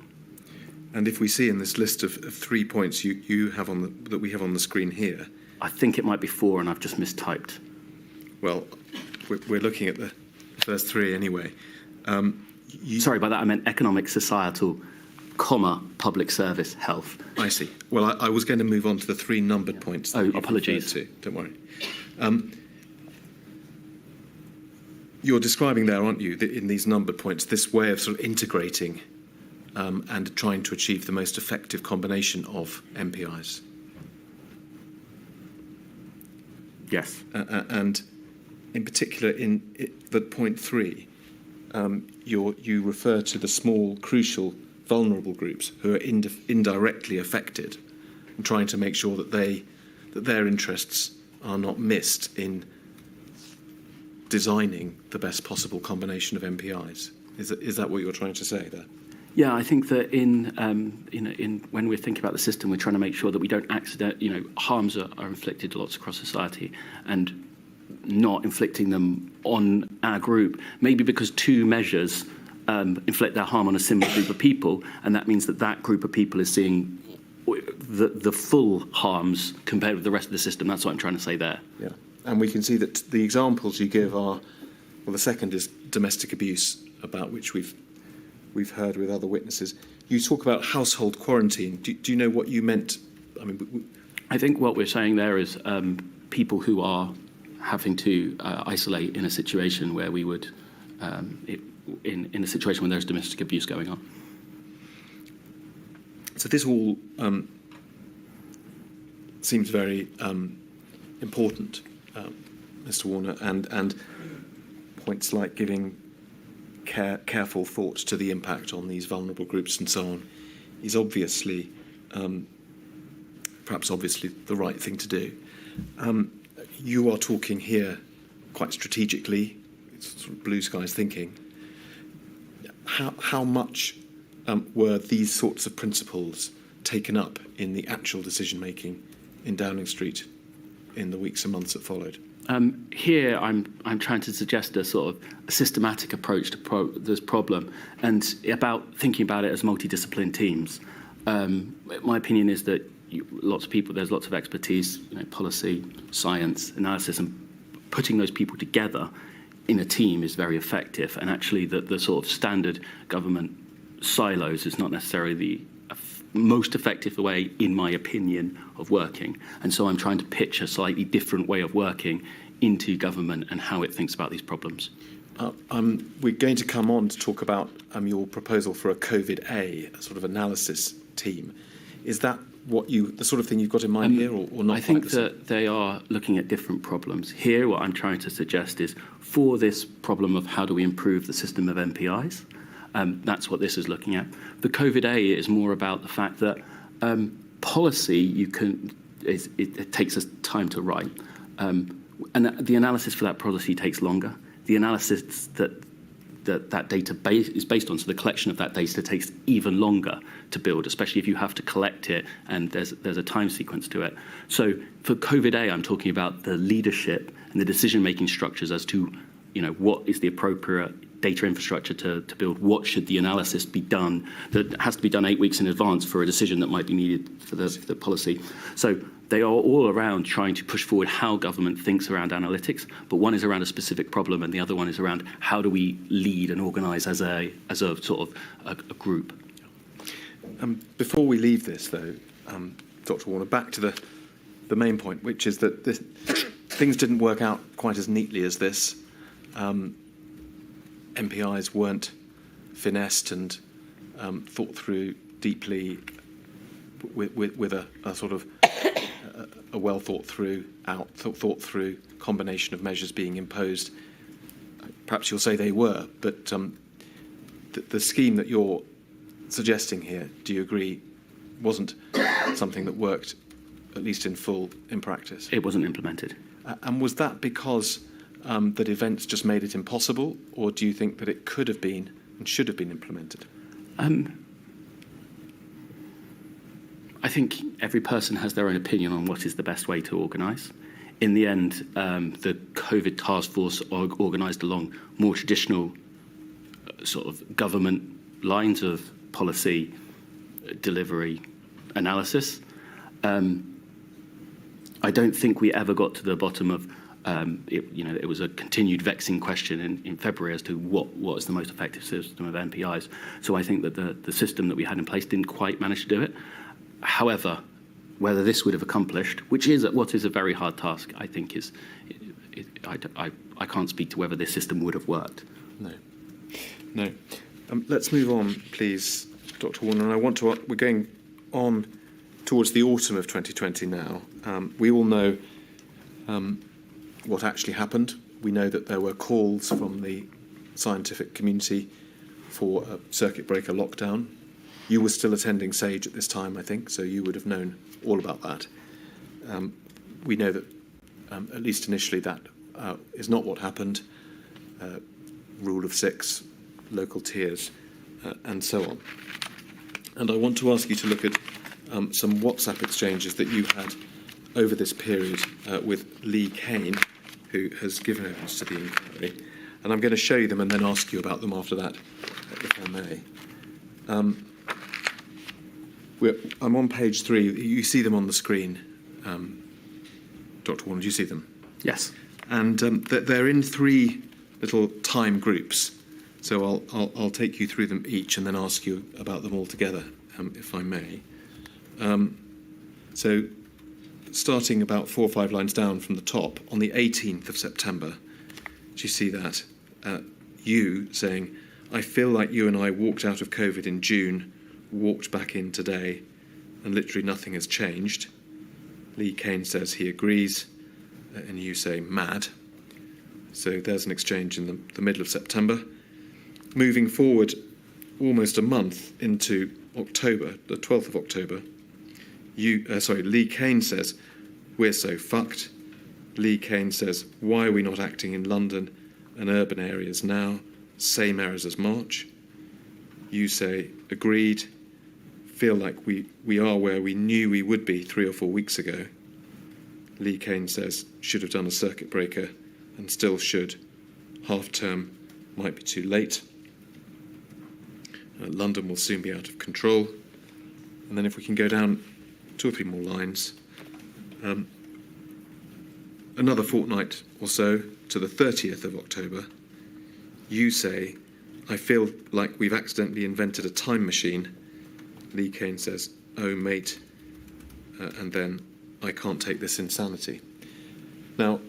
And if we see in this list of 3 points you have that we have on the screen here, I think it might be 4, and I've just mistyped. Well, we're looking at the first 3 anyway. Sorry, by that I meant economic, societal, public service, health. I see. Well, I was going to move on to the 3 numbered points. Oh, apologies. Don't worry. You're describing there, aren't you, in these numbered points, this way of sort of integrating and trying to achieve the most effective combination of MPIs. Yes. And in particular, in the point 3, you refer to the small, crucial, vulnerable groups who are indirectly affected, and trying to make sure that their interests are not missed in designing the best possible combination of MPIs. Is that what you're trying to say there? Yeah, I think that in when we're thinking about the system, we're trying to make sure that we don't harms are inflicted lots across society, and not inflicting them on our group, maybe because 2 measures inflict their harm on a similar group of people, and that means that group of people is seeing the full harms compared with the rest of the system. That's what I'm trying to say there. Yeah, and we can see that the examples you give are, well, the second is domestic abuse, about which we've heard with other witnesses. You talk about household quarantine. Do you know what you meant? I mean, I think what we're saying there is people who are having to isolate in a situation where we would, in a situation where there's domestic abuse going on. So this all seems very important, Mr. Warner, and points like giving careful thought to the impact on these vulnerable groups and so on is obviously, perhaps obviously, the right thing to do. You are talking here quite strategically, it's sort of blue skies thinking. How much were these sorts of principles taken up in the actual decision making in Downing Street in the weeks and months that followed? Here, I'm trying to suggest a sort of a systematic approach to this problem, and about thinking about it as multidisciplinary teams. My opinion is that there's lots of expertise, policy, science, analysis, and putting those people together in a team is very effective. And actually, the sort of standard government silos is not necessarily the most effective way, in my opinion, of working. And so I'm trying to pitch a slightly different way of working into government and how it thinks about these problems. We're going to come on to talk about your proposal for a COVID-A, a sort of analysis team. Is that the sort of thing you've got in mind here, or not? I think that they are looking at different problems. Here, what I'm trying to suggest is, for this problem of how do we improve the system of NPIs, that's what this is looking at. The COVID-A is more about the fact that policy it takes us time to write, and the analysis for that policy takes longer. The analysis that data is based on, so the collection of that data takes even longer to build, especially if you have to collect it and there's a time sequence to it. So for COVID-A, I'm talking about the leadership and the decision-making structures as to, what is the appropriate data infrastructure to build, what should the analysis be done, that has to be done 8 weeks in advance for a decision that might be needed for the policy. So they are all around trying to push forward how government thinks around analytics, but one is around a specific problem and the other one is around how do we lead and organise as a sort of a group. Before we leave this, though, Dr. Warner, back to the main point, which is that things didn't work out quite as neatly as this. NPIs weren't finessed and thought through deeply with a sort of a well thought through combination of measures being imposed. Perhaps you'll say they were, but the scheme that you're suggesting here, do you agree, wasn't something that worked, at least in full, in practice? It wasn't implemented. And was that because that events just made it impossible, or do you think that it could have been and should have been implemented? I think every person has their own opinion on what is the best way to organise. In the end, the COVID task force organised along more traditional sort of government lines of policy, delivery, analysis. I don't think we ever got to the bottom of it was a continued vexing question in February as to what is the most effective system of NPIs. So I think that the system that we had in place didn't quite manage to do it. However, whether this would have accomplished, which is what is a very hard task, I think I can't speak to whether this system would have worked. No. Let's move on, please, Dr. Warner. And we're going on towards the autumn of 2020 now. We all know what actually happened. We know that there were calls from the scientific community for a circuit breaker lockdown. You were still attending SAGE at this time, I think, so you would have known all about that. We know that, at least initially, that is not what happened. Rule of 6, local tiers, and so on. And I want to ask you to look at some WhatsApp exchanges that you had over this period with Lee Kane, who has given evidence to the inquiry. And I'm going to show you them and then ask you about them after that, if I may. I'm on page 3. You see them on the screen. Dr. Warner, do you see them? Yes. And they're in 3 little time groups. So I'll take you through them each and then ask you about them all together, if I may. So starting about 4 or 5 lines down from the top, on the 18th of September, do you see that? You saying, I feel like you and I walked out of COVID in June, walked back in today, and literally nothing has changed. Lee Kane says he agrees. and you say mad. So there's an exchange in the middle of September. Moving forward almost a month into October, the 12th of October, Lee Kane says, we're so fucked. Lee Kane says, why are we not acting in London and urban areas now? Same errors as March. You say, agreed. Feel like we are where we knew we would be 3 or 4 weeks ago. Lee Kane says, should have done a circuit breaker and still should. Half term might be too late. London will soon be out of control. And then if we can go down 2 or 3 more lines, another fortnight or so to the 30th of October, you say, I feel like we've accidentally invented a time machine. Lee Kane says, oh, mate, and then I can't take this insanity. Now,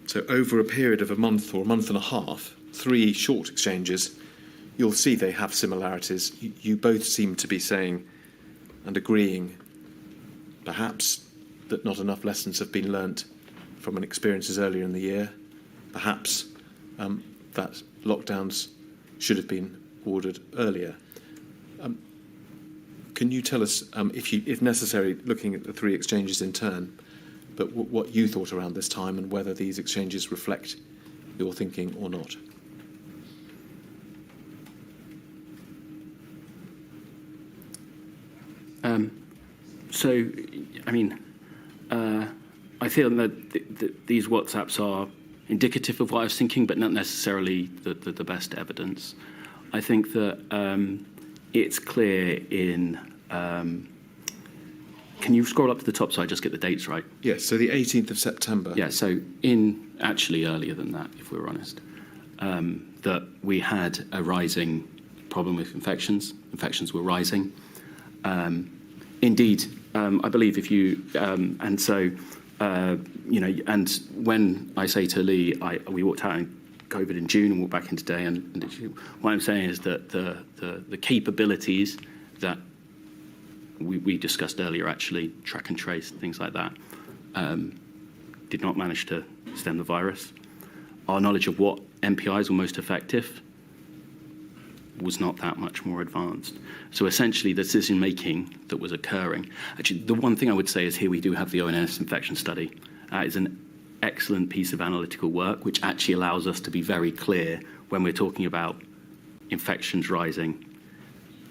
so over a period of a month or a month and a half, 3 short exchanges, you'll see they have similarities. You both seem to be saying and agreeing, perhaps, that not enough lessons have been learnt from experiences earlier in the year. Perhaps that lockdowns should have been ordered earlier. Can you tell us, if necessary, looking at the 3 exchanges in turn, but what you thought around this time and whether these exchanges reflect your thinking or not? I feel that these WhatsApps are indicative of what I was thinking, but not necessarily the best evidence. I think that it's clear in... can you scroll up to the top so I just get the dates right? Yes, so the 18th of September. Yeah, so actually earlier than that, if we're honest, that we had a rising problem with infections. Infections were rising. Indeed, I believe if you... and so, and when I say to Lee, we walked out in COVID in June and walked back in today, and what I'm saying is that the capabilities that we discussed earlier, actually, track and trace, things like that, did not manage to stem the virus. Our knowledge of what NPIs were most effective was not that much more advanced. So essentially, the decision-making that was occurring... Actually, the one thing I would say is here we do have the ONS infection study. It's an excellent piece of analytical work, which actually allows us to be very clear when we're talking about infections rising.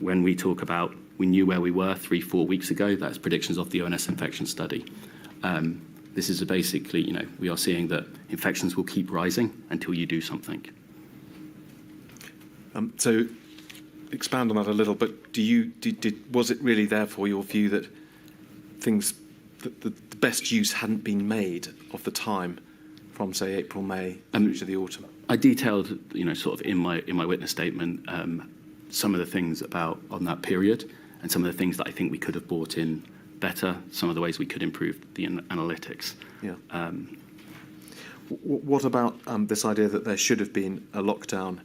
When we talk about we knew where we were 3-4 weeks ago, that's predictions of the ONS infection study. This is basically, we are seeing that infections will keep rising until you do something. So expand on that a little, but was it really therefore your view that the best use hadn't been made of the time from, say, April, May through to the autumn? I detailed, sort of in my witness statement, some of the things on that period and some of the things that I think we could have brought in better, some of the ways we could improve the analytics. Yeah. What about this idea that there should have been a lockdown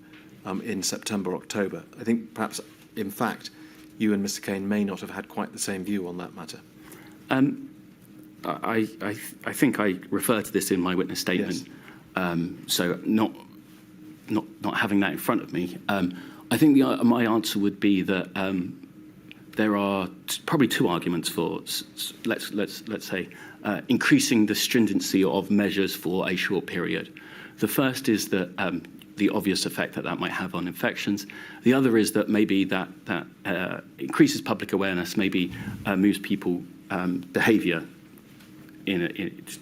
in September, October? I think perhaps, in fact, you and Mr. Kane may not have had quite the same view on that matter. I think I refer to this in my witness statement. Yes. So not having that in front of me, I think my answer would be that there are probably 2 arguments for let's say increasing the stringency of measures for a short period. The first is that the obvious effect that might have on infections. The other is that maybe that increases public awareness, maybe moves people behaviour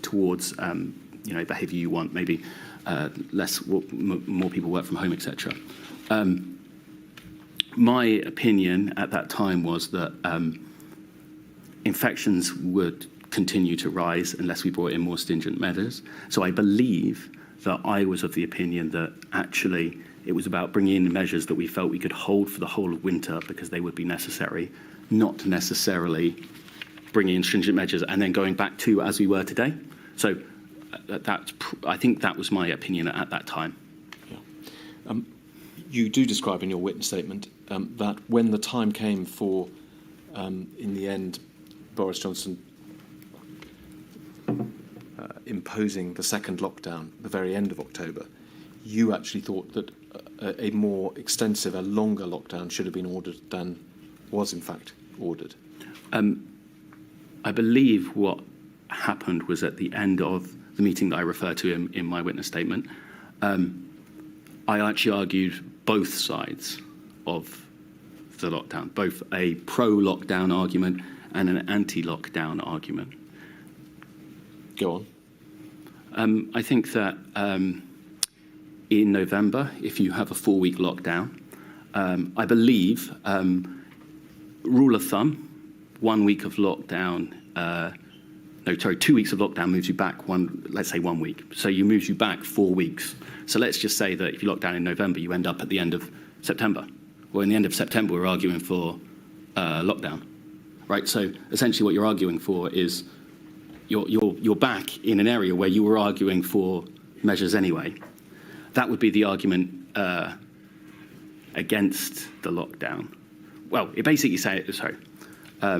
towards behaviour you want, maybe more people work from home, etc. My opinion at that time was that infections would continue to rise unless we brought in more stringent measures. So I believe that I was of the opinion that actually it was about bringing in measures that we felt we could hold for the whole of winter because they would be necessary, not necessarily bringing in stringent measures and then going back to as we were today. So I think that was my opinion at that time. Yeah. You do describe in your witness statement that when the time came for, in the end, Boris Johnson imposing the second lockdown at the very end of October, you actually thought that a more extensive, a longer lockdown should have been ordered than was in fact ordered? I believe what happened was at the end of the meeting that I refer to in my witness statement, I actually argued both sides of the lockdown, both a pro-lockdown argument and an anti-lockdown argument. Go on. I think that in November, if you have a 4-week lockdown, I believe, rule of thumb, 1 week of lockdown, 2 weeks of lockdown moves you back let's say 1 week. So you moves you back 4 weeks. So let's just say that if you lock down in November, you end up at the end of September. Well, in the end of September, we're arguing for lockdown, right? So essentially what you're arguing for is you're back in an area where you were arguing for measures anyway. That would be the argument against the lockdown. Well, it basically says, sorry. I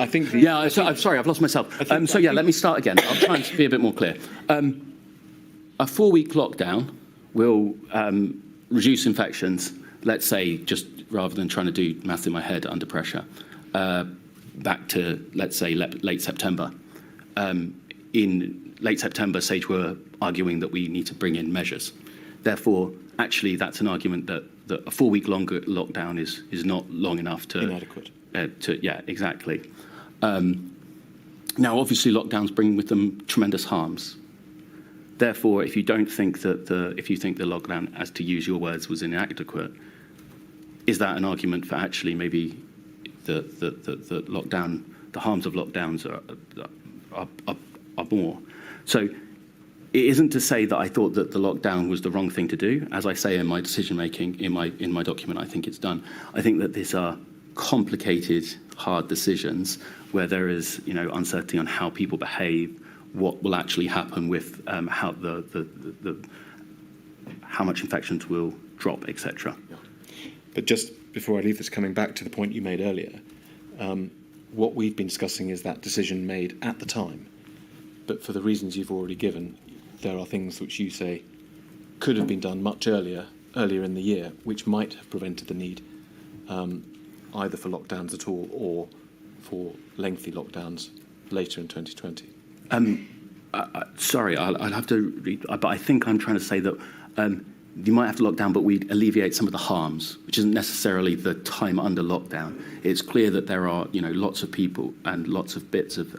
think I'm sorry, I've lost myself. Let me start again. I'll try and be a bit more clear. A 4-week lockdown will reduce infections, let's say, just rather than trying to do maths in my head under pressure, back to, let's say, late September. In late September, SAGE were arguing that we need to bring in measures. Therefore, actually, that's an argument that a 4-week longer lockdown is not long enough to... Inadequate. Yeah, exactly. Now, obviously, lockdowns bring with them tremendous harms. Therefore, if you think the lockdown, as to use your words, was inadequate, is that an argument for actually maybe the lockdown, the harms of lockdowns are more? So it isn't to say that I thought that the lockdown was the wrong thing to do. As I say in my decision making in my document, I think it's done. I think that these are complicated, hard decisions where there is, uncertainty on how people behave, what will actually happen with how how much infections will drop, etc. Yeah. But just before I leave this, coming back to the point you made earlier, what we've been discussing is that decision made at the time. But for the reasons you've already given, there are things which you say could have been done much earlier in the year, which might have prevented the need either for lockdowns at all or for lengthy lockdowns later in 2020. Sorry, I'll have to read, but I think I'm trying to say that you might have to lock down, but we'd alleviate some of the harms, which isn't necessarily the time under lockdown. It's clear that there are, lots of people and lots of bits of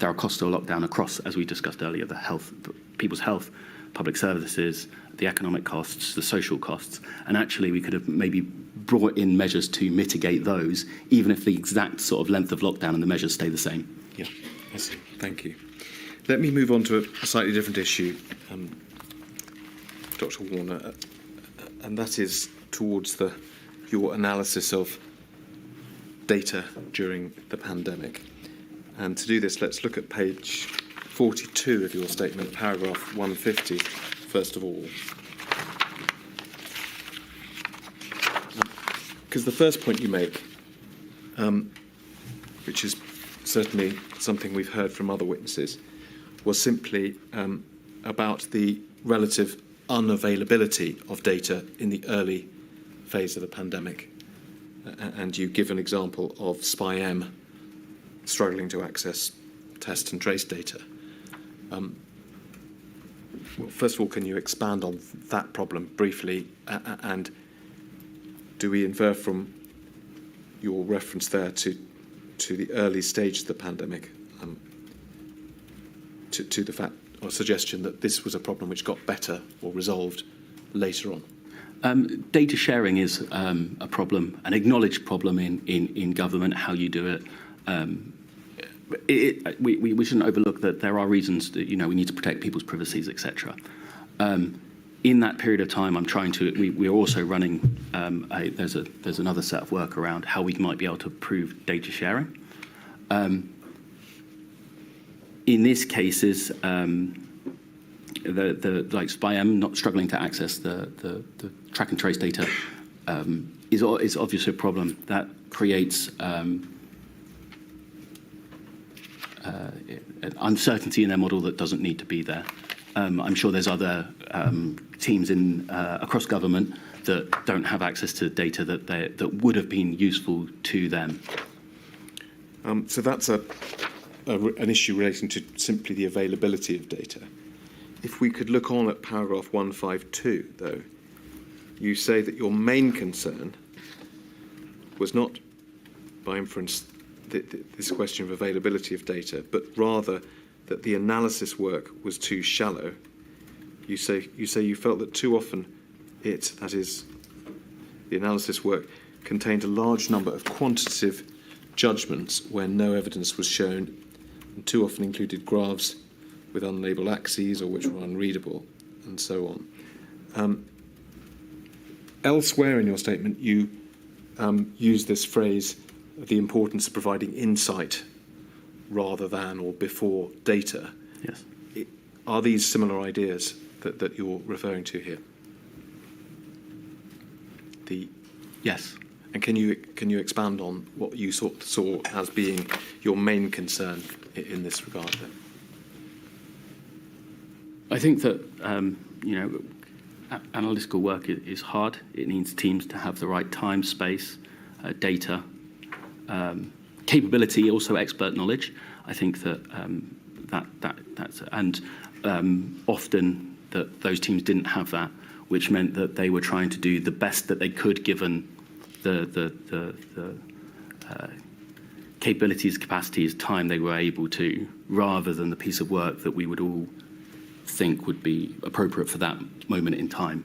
there are costs to a lockdown across, as we discussed earlier, the health, people's health, public services, the economic costs, the social costs, and actually we could have maybe brought in measures to mitigate those, even if the exact sort of length of lockdown and the measures stay the same. Yeah, I see. Thank you. Let me move on to a slightly different issue, Dr. Warner, and that is towards your analysis of data during the pandemic. And to do this, let's look at page 42 of your statement, paragraph 150, first of all. Because the first point you make, which is certainly something we've heard from other witnesses, was simply about the relative unavailability of data in the early phase of the pandemic. And you give an example of SPI-M struggling to access test and trace data. Well, first of all, can you expand on that problem briefly? And do we infer from your reference there to the early stage of the pandemic, to the fact or suggestion that this was a problem which got better or resolved later on? Data sharing is a problem, an acknowledged problem in government, how you do it. We shouldn't overlook that there are reasons that, we need to protect people's privacies, etc. In that period of time, we're also running, there's another set of work around how we might be able to improve data sharing. In these cases, like SPI-M not struggling to access the track and trace data is obviously a problem that creates an uncertainty in their model that doesn't need to be there. I'm sure there's other teams across government that don't have access to data that would have been useful to them. So that's an issue relating to simply the availability of data. If we could look on at paragraph 152, though, you say that your main concern was not, by inference, this question of availability of data, but rather that the analysis work was too shallow. You say you felt that too often that is, the analysis work, contained a large number of quantitative judgments where no evidence was shown, and too often included graphs with unlabelled axes or which were unreadable, and so on. Elsewhere in your statement, you use this phrase, the importance of providing insight rather than or before data. Yes. Are these similar ideas that you're referring to here? Yes. And can you expand on what you saw as being your main concern in this regard then? I think that analytical work is hard. It needs teams to have the right time, space, data, capability, also expert knowledge. I think that that's and often that those teams didn't have that, which meant that they were trying to do the best that they could given the capabilities, capacities, time they were able to, rather than the piece of work that we would all think would be appropriate for that moment in time.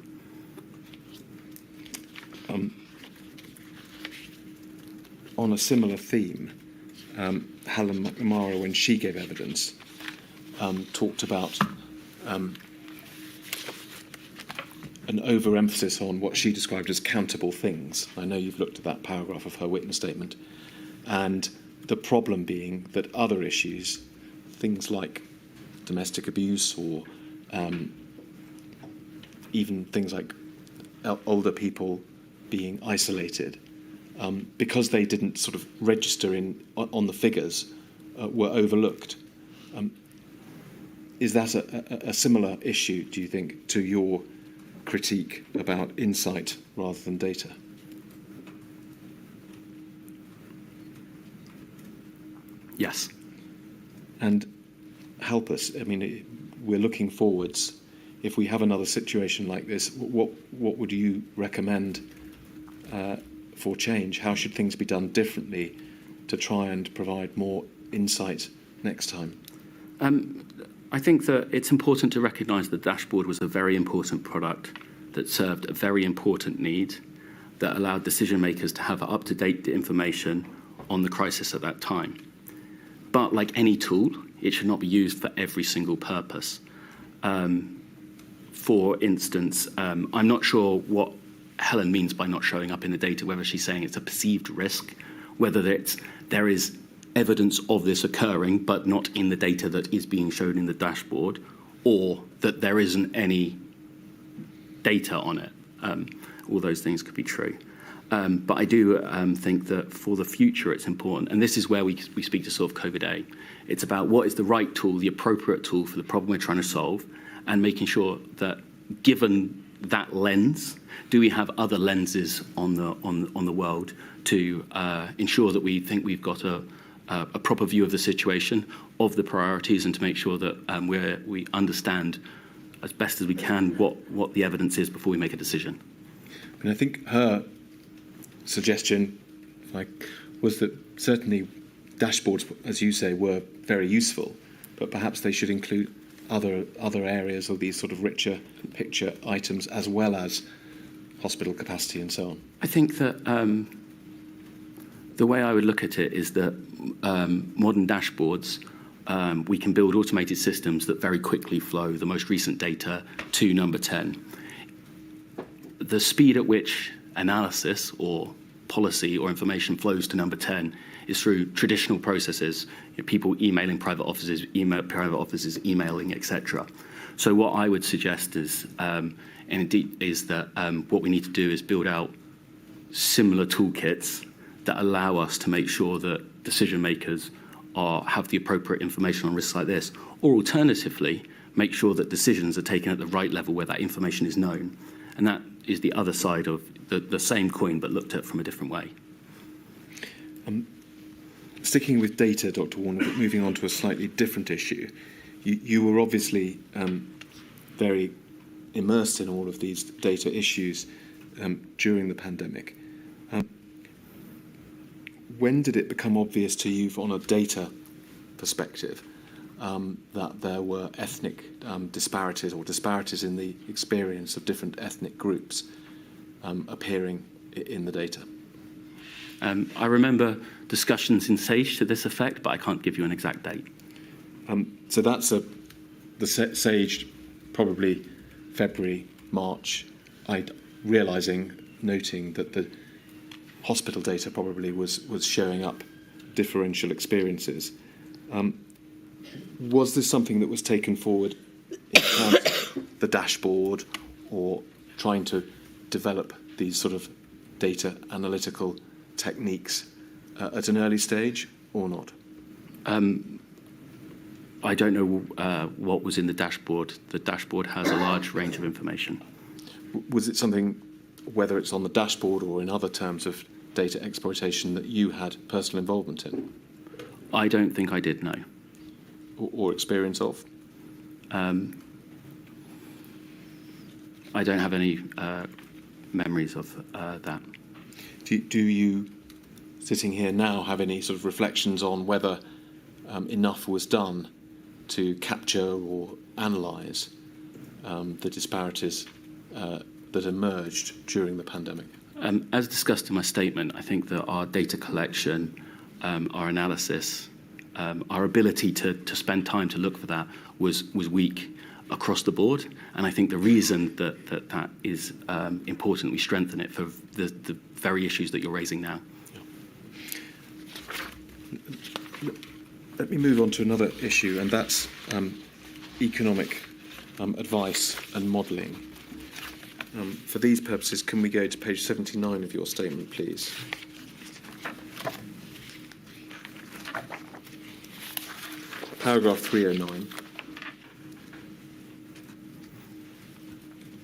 On a similar theme, Helen McNamara, when she gave evidence, talked about an overemphasis on what she described as countable things. I know you've looked at that paragraph of her witness statement, and the problem being that other issues, things like domestic abuse or even things like older people being isolated, because they didn't sort of register on the figures, were overlooked. Is that a similar issue, do you think, to your critique about insight rather than data? Yes. And help us. I mean, we're looking forwards. If we have another situation like this, what would you recommend for change? How should things be done differently to try and provide more insight next time? I think that it's important to recognise the dashboard was a very important product that served a very important need that allowed decision makers to have up-to-date information on the crisis at that time. But like any tool, it should not be used for every single purpose. For instance, I'm not sure what Helen means by not showing up in the data, whether she's saying it's a perceived risk, whether there is evidence of this occurring but not in the data that is being shown in the dashboard, or that there isn't any data on it. All those things could be true. But I do think that for the future it's important, and this is where we speak to sort of COVID-A. It's about what is the right tool, the appropriate tool for the problem we're trying to solve, and making sure that given that lens, do we have other lenses on the world to ensure that we think we've got a proper view of the situation, of the priorities, and to make sure that we understand as best as we can what the evidence is before we make a decision. And I think her suggestion was that certainly dashboards, as you say, were very useful, but perhaps they should include other areas of these sort of richer picture items, as well as hospital capacity and so on. I think that the way I would look at it is that modern dashboards, we can build automated systems that very quickly flow the most recent data to No.10. The speed at which analysis or policy or information flows to No.10 is through traditional processes, people emailing private offices, emailing, etc. So what I would suggest is, that what we need to do is build out similar toolkits that allow us to make sure that decision makers have the appropriate information on risks like this, or alternatively, make sure that decisions are taken at the right level where that information is known. And that is the other side of the same coin, but looked at from a different way. Sticking with data, Dr. Warner, but moving on to a slightly different issue. You were obviously very immersed in all of these data issues during the pandemic. When did it become obvious to you, on a data perspective, that there were ethnic disparities or disparities in the experience of different ethnic groups appearing in the data? I remember discussions in SAGE to this effect, but I can't give you an exact date. So that's the SAGE, probably February, March, noting that the hospital data probably was showing up differential experiences. Was this something that was taken forward in terms of the dashboard, or trying to develop these sort of data analytical techniques at an early stage, or not? I don't know what was in the dashboard. The dashboard has a large range of information. Was it something, whether it's on the dashboard or in other terms of data exploitation, that you had personal involvement in? I don't think I did, no. Or experience of? I don't have any memories of that. Do you, sitting here now, have any sort of reflections on whether enough was done to capture or analyse the disparities that emerged during the pandemic? As discussed in my statement, I think that our data collection, our analysis, our ability to spend time to look for that was weak across the board. And I think the reason that is important, we strengthen it for the very issues that you're raising now. Let me move on to another issue, and that's economic advice and modelling. For these purposes, can we go to page 79 of your statement, please? Paragraph 309.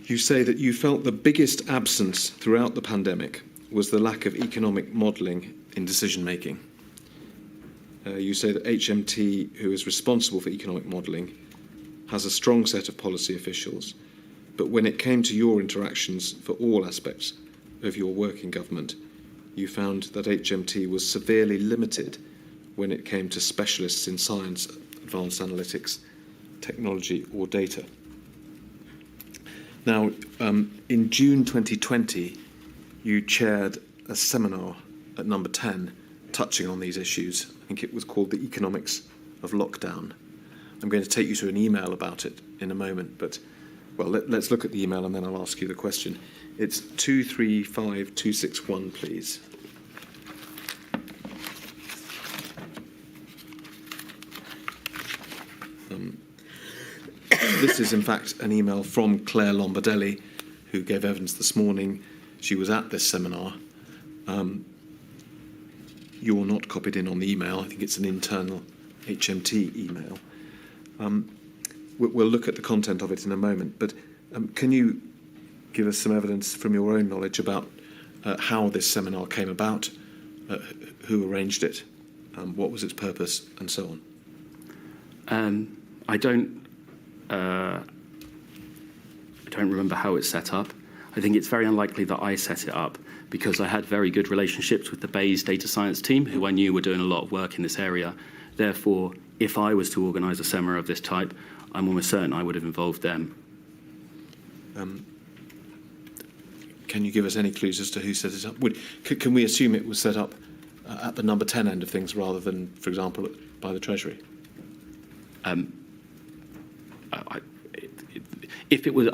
You say that you felt the biggest absence throughout the pandemic was the lack of economic modelling in decision-making. You say that HMT, who is responsible for economic modelling, has a strong set of policy officials, but when it came to your interactions for all aspects of your work in government, you found that HMT was severely limited when it came to specialists in science, advanced analytics, technology or data. Now, in June 2020, you chaired a seminar at No.10 touching on these issues. I think it was called The Economics of Lockdown. I'm going to take you to an email about it in a moment, but, well, let's look at the email and then I'll ask you the question. It's 235261, please. This is, in fact, an email from Clare Lombardelli, who gave evidence this morning. She was at this seminar. You're not copied in on the email. I think it's an internal HMT email. We'll look at the content of it in a moment, but can you give us some evidence from your own knowledge about how this seminar came about, who arranged it, what was its purpose, and so on? I don't remember how it's set up. I think it's very unlikely that I set it up because I had very good relationships with the Bayes data science team, who I knew were doing a lot of work in this area. Therefore, if I was to organise a seminar of this type, I'm almost certain I would have involved them. Can you give us any clues as to who set it up? Can we assume it was set up at the No.10 end of things rather than, for example, by the Treasury? If it was,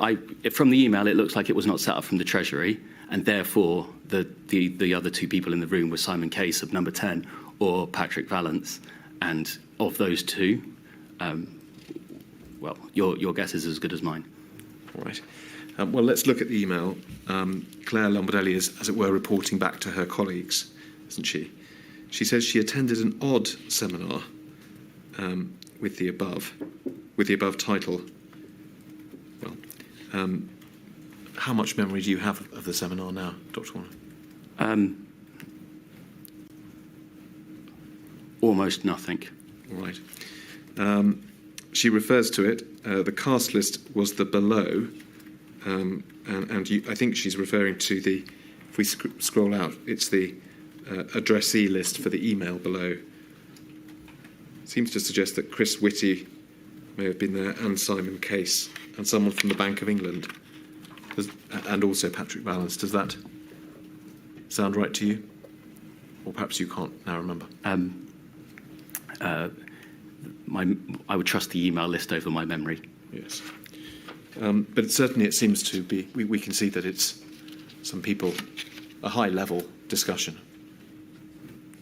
from the email, it looks like it was not set up from the Treasury, and therefore the other two people in the room were Simon Case of No.10 or Patrick Vallance, and of those two, well, your guess is as good as mine. All right. Well, let's look at the email. Clare Lombardelli is, as it were, reporting back to her colleagues, isn't she? She says she attended an odd seminar with the above title. Well, how much memory do you have of the seminar now, Dr. Warner? Almost nothing. All right. She refers to it. The cast list was the below, and I think she's referring to the, if we scroll out, it's the addressee list for the email below. Seems to suggest that Chris Whitty may have been there, and Simon Case, and someone from the Bank of England, and also Patrick Vallance. Does that sound right to you? Or perhaps you can't now remember. I would trust the email list over my memory. Yes. But certainly it seems to be, we can see that it's some people, a high-level discussion.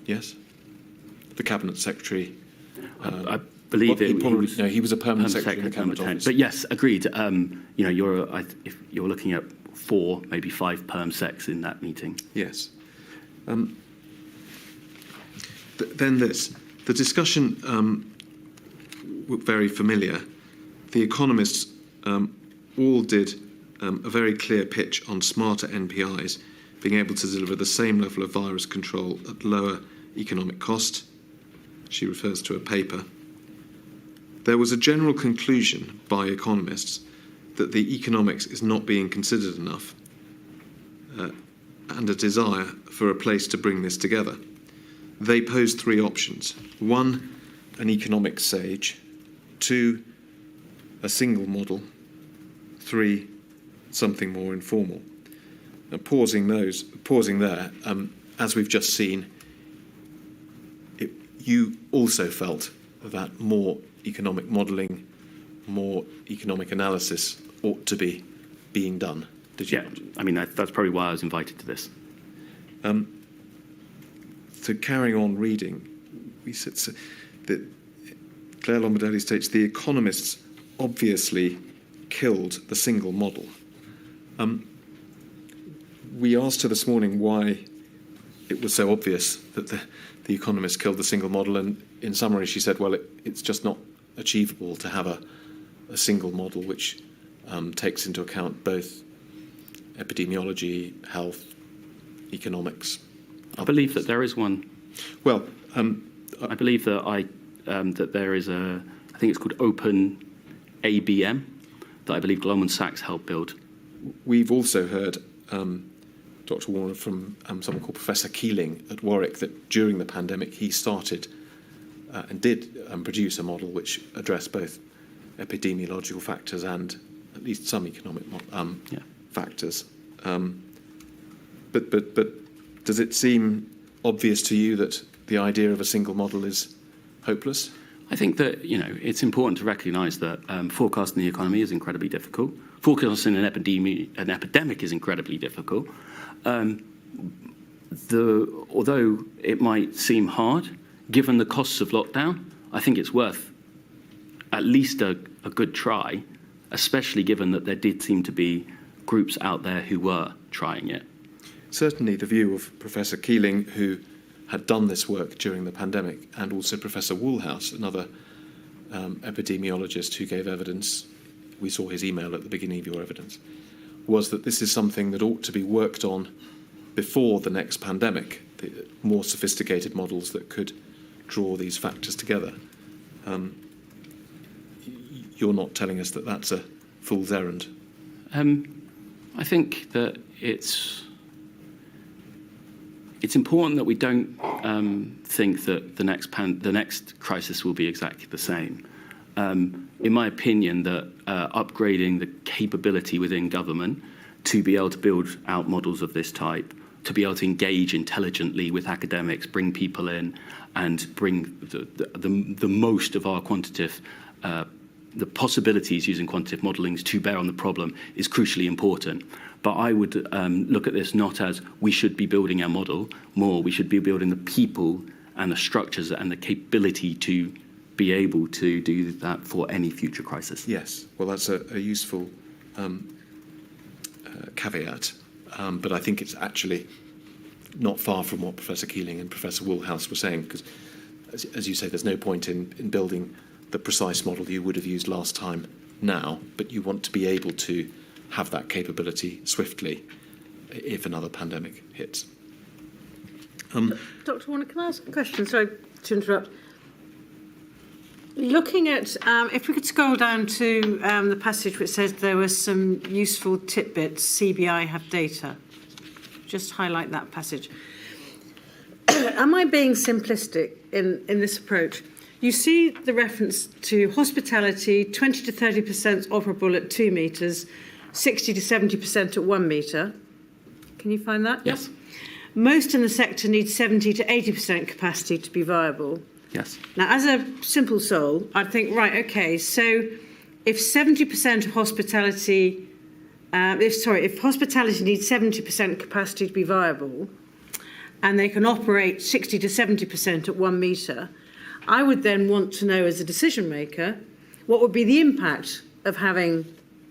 Yes? The Cabinet Secretary. I believe he was a permanent secretary in the Cabinet Office. But yes, agreed. If you're looking at 4, maybe 5 perm secs in that meeting. Yes. Then this. The discussion, very familiar. The economists all did a very clear pitch on smarter NPIs being able to deliver the same level of virus control at lower economic cost. She refers to a paper. There was a general conclusion by economists that the economics is not being considered enough, and a desire for a place to bring this together. They posed 3 options. 1, an economic SAGE. 2, a single model. 3, something more informal. Now, pausing there, as we've just seen, you also felt that more economic modelling, more economic analysis ought to be being done, did you? Yeah, I mean, that's probably why I was invited to this. So carrying on reading, we said that Clare Lombardelli states the economists obviously killed the single model. We asked her this morning why it was so obvious that the economists killed the single model, and in summary she said, well, it's just not achievable to have a single model which takes into account both epidemiology, health, economics. I believe that there is one. Well, I believe that that there is I think it's called Open ABM, that I believe Goldman Sachs helped build. We've also heard, Dr. Warner, from someone called Professor Keeling at Warwick, that during the pandemic he started and did produce a model which addressed both epidemiological factors and at least some economic factors. But does it seem obvious to you that the idea of a single model is hopeless? I think that it's important to recognise that forecasting the economy is incredibly difficult. Forecasting an epidemic is incredibly difficult. Although it might seem hard, given the costs of lockdown, I think it's worth at least a good try, especially given that there did seem to be groups out there who were trying it. Certainly the view of Professor Keeling, who had done this work during the pandemic, and also Professor Woolhouse, another epidemiologist who gave evidence, we saw his email at the beginning of your evidence, was that this is something that ought to be worked on before the next pandemic, the more sophisticated models that could draw these factors together. You're not telling us that that's a fool's errand. I think that it's important that we don't think that the next crisis will be exactly the same. In my opinion, that upgrading the capability within government to be able to build out models of this type, to be able to engage intelligently with academics, bring people in, and bring the most of our quantitative, the possibilities using quantitative modellings to bear on the problem is crucially important. But I would look at this not as we should be building our model, more we should be building the people and the structures and the capability to be able to do that for any future crisis. Yes, well, that's a useful caveat, but I think it's actually not far from what Professor Keeling and Professor Woolhouse were saying, because as you say, there's no point in building the precise model you would have used last time now, but you want to be able to have that capability swiftly if another pandemic hits. Dr. Warner, can I ask a question? Sorry to interrupt. Looking at, if we could scroll down to the passage which says there were some useful tidbits, CBI have data. Just highlight that passage. Am I being simplistic in this approach? You see the reference to hospitality, 20 to 30% operable at 2 metres, 60 to 70% at 1 metre. Can you find that? Yes. Most in the sector need 70 to 80% capacity to be viable. Yes. Now, as a simple soul, I'd think, right, okay, so if 70% of hospitality, if hospitality needs 70% capacity to be viable, and they can operate 60 to 70% at 1 metre, I would then want to know as a decision maker what would be the impact of having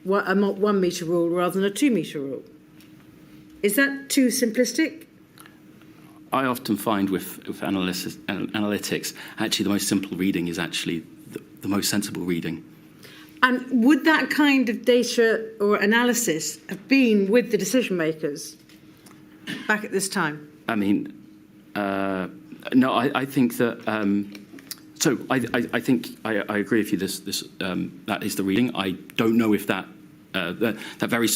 a 1 metre rule rather than a 2 metre rule. Is that too simplistic? I often find with analytics, actually the most simple reading is actually the most sensible reading. And would that kind of data or analysis have been with the decision makers back at this time? I mean, no, I think that. I think I agree with you. That is the reading. I don't know if that very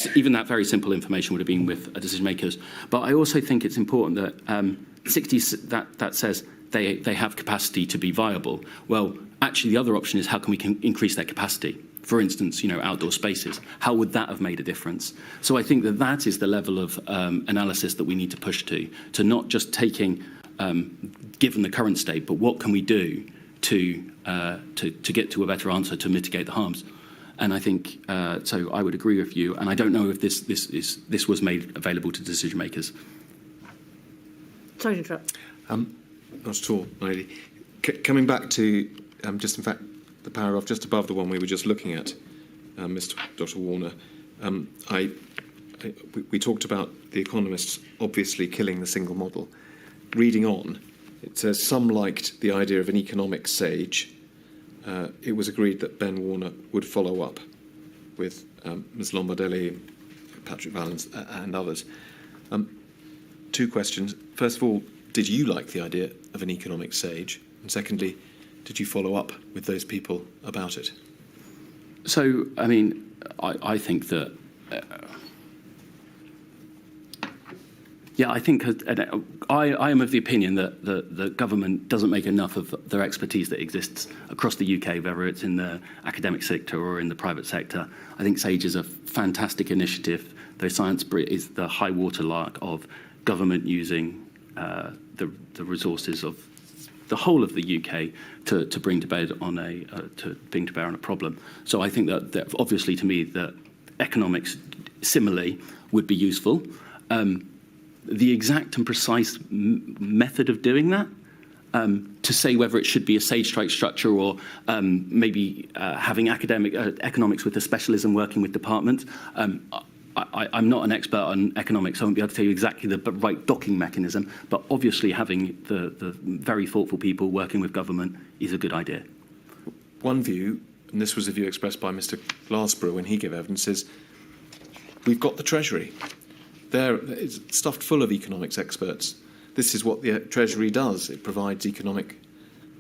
simple information would have been with decision makers. But I also think it's important that 60 that says they have capacity to be viable. Well, actually, the other option is how can we increase their capacity? For instance, outdoor spaces. How would that have made a difference? So I think that is the level of analysis that we need to push to not just taking, given the current state, but what can we do to get to a better answer to mitigate the harms? And I think so. I would agree with you. And I don't know if this was made available to decision makers. Sorry to interrupt. Not at all, lady. Coming back to just in fact the paragraph just above the one we were just looking at, Mr. Dr. Warner. We talked about the economists obviously killing the single model. Reading on, it says some liked the idea of an economic sage. It was agreed that Ben Warner would follow up with Ms. Lombardelli, Patrick Vallance, and others. 2 questions. First of all, did you like the idea of an economic sage? And secondly, did you follow up with those people about it? So, I mean, I think that. I think I am of the opinion that the government doesn't make enough of their expertise that exists across the UK, whether it's in the academic sector or in the private sector. I think SAGE is a fantastic initiative, though science is the high watermark of government using the resources of the whole of the UK to bring to bear on a problem. So I think that obviously to me that economics similarly would be useful. The exact and precise method of doing that, to say whether it should be a SAGE-type structure or maybe having economics with a specialism working with departments. I'm not an expert on economics. I won't be able to tell you exactly the right docking mechanism, but obviously having the very thoughtful people working with government is a good idea. One view, and this was a view expressed by Mr. Glassborow when he gave evidence, is we've got the Treasury. It's stuffed full of economics experts. This is what the Treasury does. It provides economic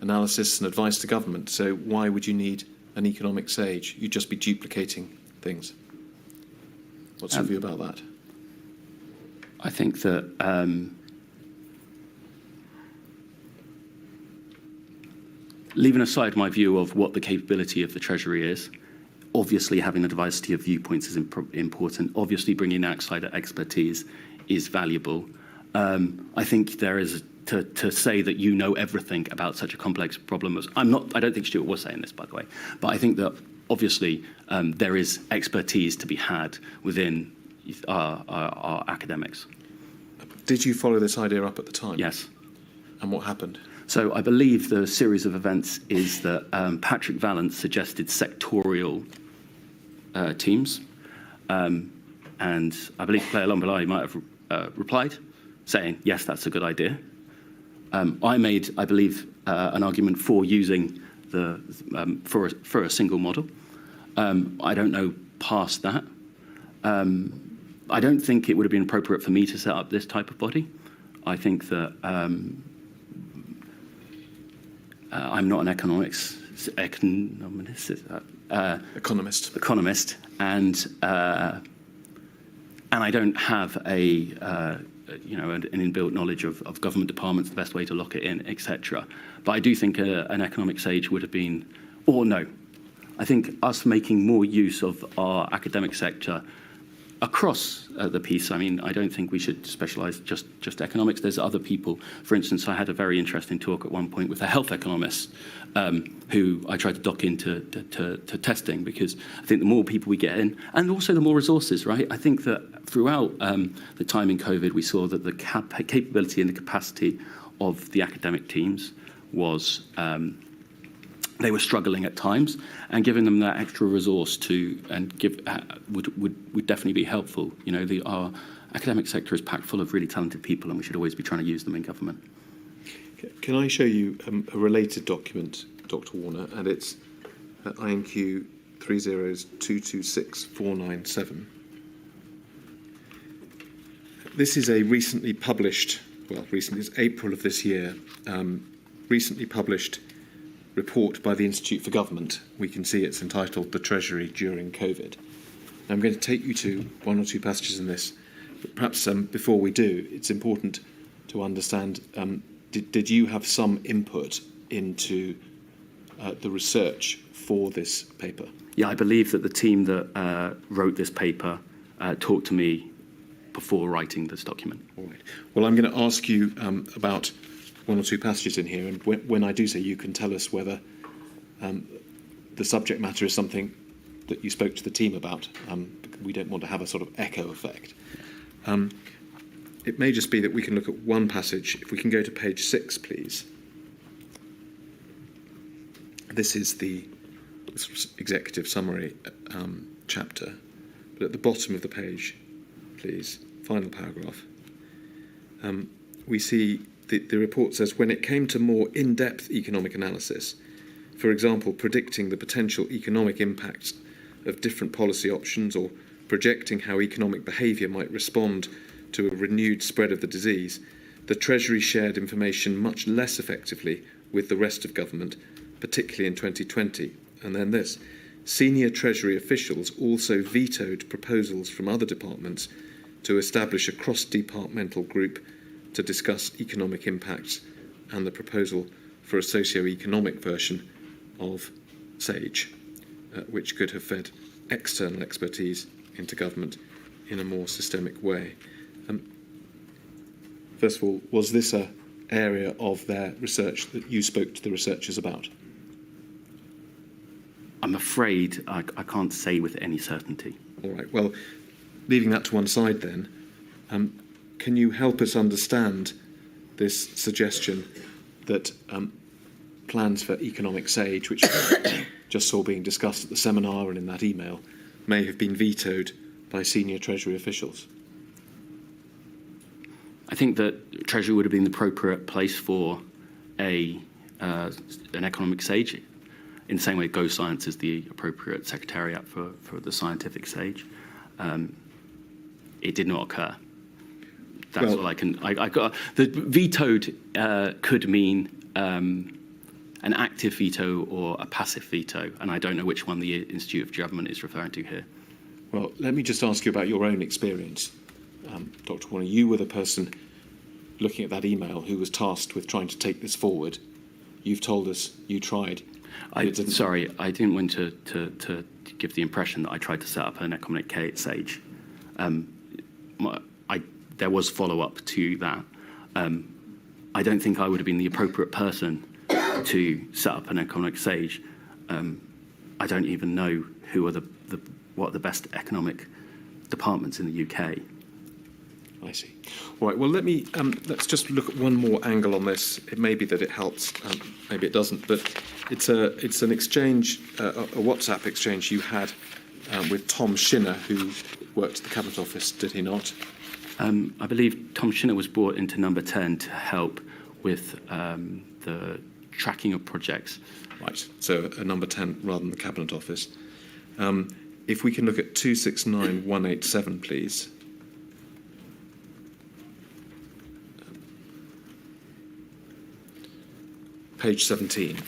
analysis and advice to government. So why would you need an economic sage? You'd just be duplicating things. What's your view about that? I think that leaving aside my view of what the capability of the Treasury is, obviously having a diversity of viewpoints is important. Obviously bringing outside expertise is valuable. I think there is to say that you know everything about such a complex problem. I don't think Stuart was saying this, by the way, but I think that obviously there is expertise to be had within our academics. Did you follow this idea up at the time? Yes. And what happened? So I believe the series of events is that Patrick Vallance suggested sectorial teams, and I believe Clare Lombardelli might have replied, saying, yes, that's a good idea. I made, I believe, an argument for using for a single model. I don't know past that. I don't think it would have been appropriate for me to set up this type of body. I think that I'm not an economist, and I don't have an inbuilt knowledge of government departments, the best way to lock it in, etc. But I do think an economic SAGE would have been, or no. I think us making more use of our academic sector across the piece. I mean, I don't think we should specialise just economics. There's other people. For instance, I had a very interesting talk at one point with a health economist who I tried to dock into to testing, because I think the more people we get in, and also the more resources, right? I think that throughout the time in COVID, we saw that the capability and the capacity of the academic teams was they were struggling at times, and giving them that extra resource would definitely be helpful. You know, our academic sector is packed full of really talented people, and we should always be trying to use them in government. Can I show you a related document, Dr. Warner, and it's INQ 302264997. This is a recently published, it's April of this year, recently published report by the Institute for Government. We can see it's entitled The Treasury During COVID. I'm going to take you to one or two passages in this, but perhaps before we do, it's important to understand, did you have some input into the research for this paper? Yeah, I believe that the team that wrote this paper talked to me before writing this document. All right. Well, I'm going to ask you about one or two passages in here, and when I do so, you can tell us whether the subject matter is something that you spoke to the team about. We don't want to have a sort of echo effect. It may just be that we can look at one passage. If we can go to page 6, please. This is the executive summary chapter, but at the bottom of the page, please, final paragraph, we see the report says, when it came to more in-depth economic analysis, for example, predicting the potential economic impacts of different policy options or projecting how economic behaviour might respond to a renewed spread of the disease, the Treasury shared information much less effectively with the rest of government, particularly in 2020. And then this, senior Treasury officials also vetoed proposals from other departments to establish a cross-departmental group to discuss economic impacts and the proposal for a socio-economic version of SAGE, which could have fed external expertise into government in a more systemic way. First of all, was this an area of their research that you spoke to the researchers about? I'm afraid I can't say with any certainty. All right, well, leaving that to one side then, can you help us understand this suggestion that plans for economic SAGE, which we just saw being discussed at the seminar and in that email, may have been vetoed by senior Treasury officials? I think that Treasury would have been the appropriate place for an economic SAGE, in the same way GoScience is the appropriate secretariat for the scientific SAGE. It did not occur. That's all I can. I got the vetoed could mean an active veto or a passive veto, and I don't know which one the Institute of Government is referring to here. Well, let me just ask you about your own experience, Dr. Warner. You were the person looking at that email who was tasked with trying to take this forward. You've told us you tried. Sorry, I didn't want to give the impression that I tried to set up an economic SAGE. There was follow-up to that. I don't think I would have been the appropriate person to set up an economic SAGE. I don't even know who are what are the best economic departments in the UK. I see. All right. Well, let's just look at one more angle on this. It may be that it helps, maybe it doesn't. But it's an exchange, a WhatsApp exchange you had with Tom Shinner, who worked at the Cabinet Office. Did he not? I believe Tom Shinner was brought into No.10 to help with the tracking of projects. Right, so a number 10 rather than the Cabinet Office. If we can look at 269187, please. Page 17.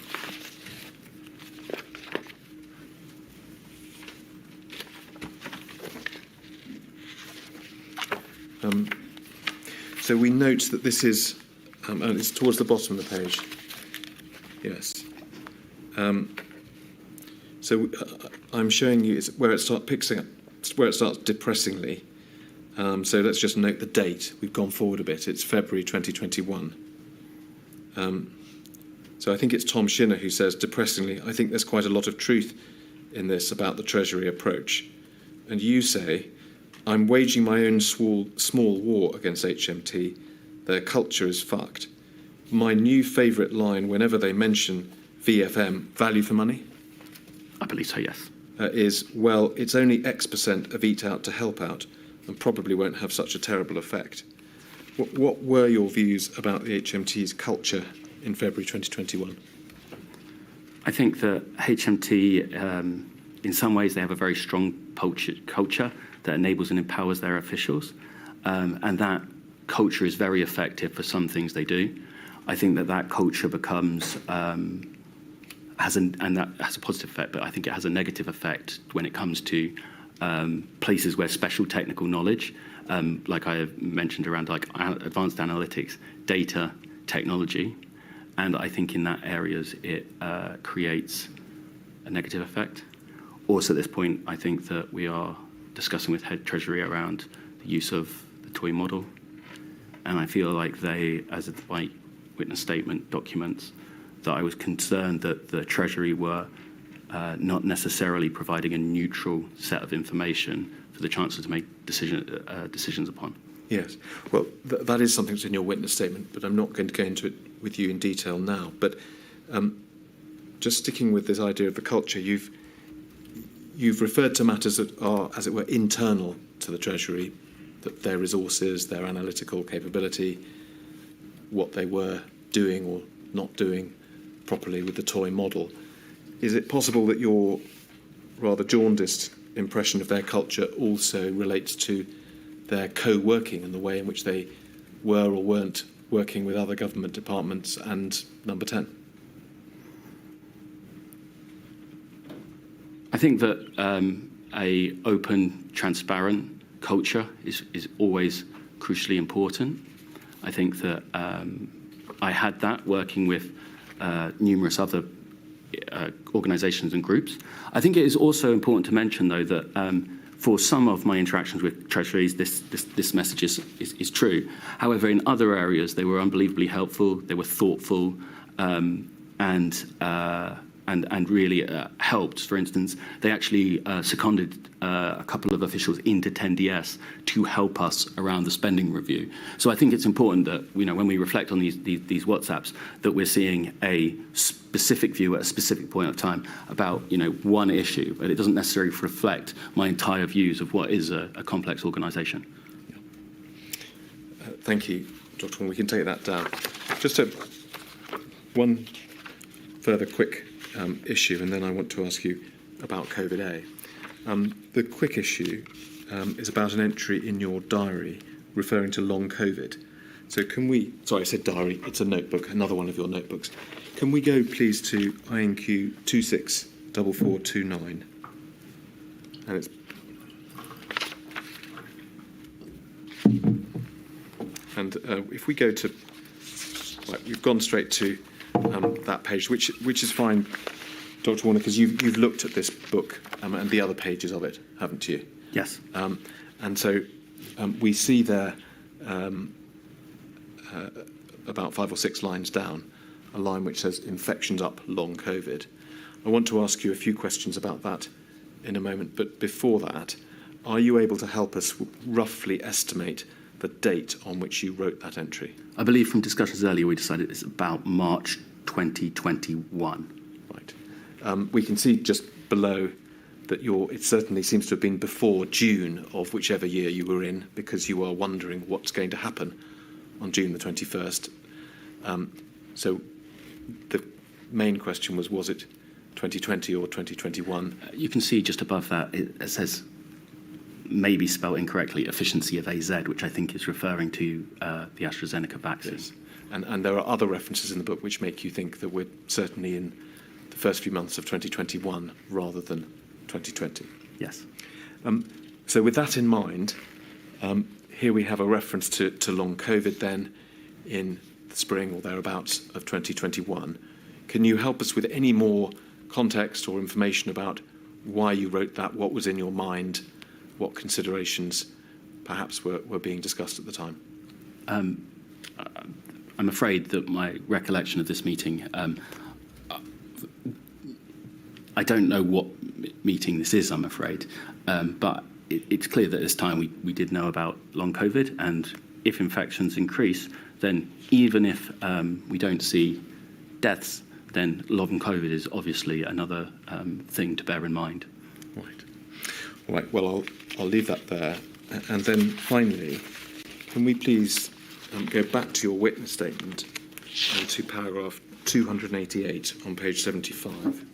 So we note that this is, and it's towards the bottom of the page. Yes. So I'm showing you it's where it starts depressingly. So let's just note the date. We've gone forward a bit. It's February 2021. So I think it's Tom Shinner who says, depressingly, I think there's quite a lot of truth in this about the Treasury approach. And you say, I'm waging my own small war against HMT. Their culture is fucked. My new favourite line whenever they mention VFM, value for money? I believe so, yes. Is, well, it's only X% of eat out to help out and probably won't have such a terrible effect. What were your views about the HMT's culture in February 2021? I think that HMT, in some ways, they have a very strong culture that enables and empowers their officials, and that culture is very effective for some things they do. I think that culture becomes and that has a positive effect, but I think it has a negative effect when it comes to places where special technical knowledge, like I have mentioned around like advanced analytics, data, technology, and I think in that areas it creates a negative effect. Also at this point, I think that we are discussing with Head Treasury around the use of the toy model, and I feel like they, as my witness statement documents, that I was concerned that the Treasury were not necessarily providing a neutral set of information for the Chancellor to make decisions upon. Yes, well, that is something that's in your witness statement, but I'm not going to go into it with you in detail now. But just sticking with this idea of the culture, you've referred to matters that are, as it were, internal to the Treasury, that their resources, their analytical capability, what they were doing or not doing properly with the toy model. Is it possible that your rather jaundiced impression of their culture also relates to their co-working and the way in which they were or weren't working with other government departments and number 10? I think that a open, transparent culture is always crucially important. I think that I had that working with numerous other organisations and groups. I think it is also important to mention, though, that for some of my interactions with treasuries, this message is true. However, in other areas, they were unbelievably helpful. They were thoughtful and really helped. For instance, they actually seconded a couple of officials into 10DS to help us around the spending review. So I think it's important that, you know, when we reflect on these WhatsApps, that we're seeing a specific view at a specific point of time about, you know, one issue, but it doesn't necessarily reflect my entire views of what is a complex organisation. Thank you, Dr. Warner. We can take that down. Just one further quick issue, and then I want to ask you about COVID-A. The quick issue is about an entry in your diary referring to long COVID. So can we, sorry, I said diary, it's a notebook, another one of your notebooks. Can we go, please, to INQ 264429? And it's... And if we go to... Right, we've gone straight to that page, which is fine, Dr. Warner, because you've looked at this book and the other pages of it, haven't you? Yes. And so we see there, about 5 or 6 lines down, a line which says infections up, long COVID. I want to ask you a few questions about that in a moment, but before that, are you able to help us roughly estimate the date on which you wrote that entry? I believe from discussions earlier we decided it's about March 2021. Right. We can see just below that it certainly seems to have been before June of whichever year you were in, because you are wondering what's going to happen on June the 21st. So the main question was it 2020 or 2021? You can see just above that, it says, maybe spelled incorrectly, efficiency of AZ, which I think is referring to the AstraZeneca vaccine. Yes. And there are other references in the book which make you think that we're certainly in the first few months of 2021 rather than 2020. Yes. So with that in mind, here we have a reference to long COVID then in the spring or thereabouts of 2021. Can you help us with any more context or information about why you wrote that, what was in your mind, what considerations perhaps were being discussed at the time? I'm afraid that my recollection of this meeting, I don't know what meeting this is, I'm afraid, but it's clear that at this time we did know about long COVID, and if infections increase, then even if we don't see deaths, then long COVID is obviously another thing to bear in mind. Right. All right. Well, I'll leave that there. And then finally, can we please go back to your witness statement and to paragraph 288 on page 75.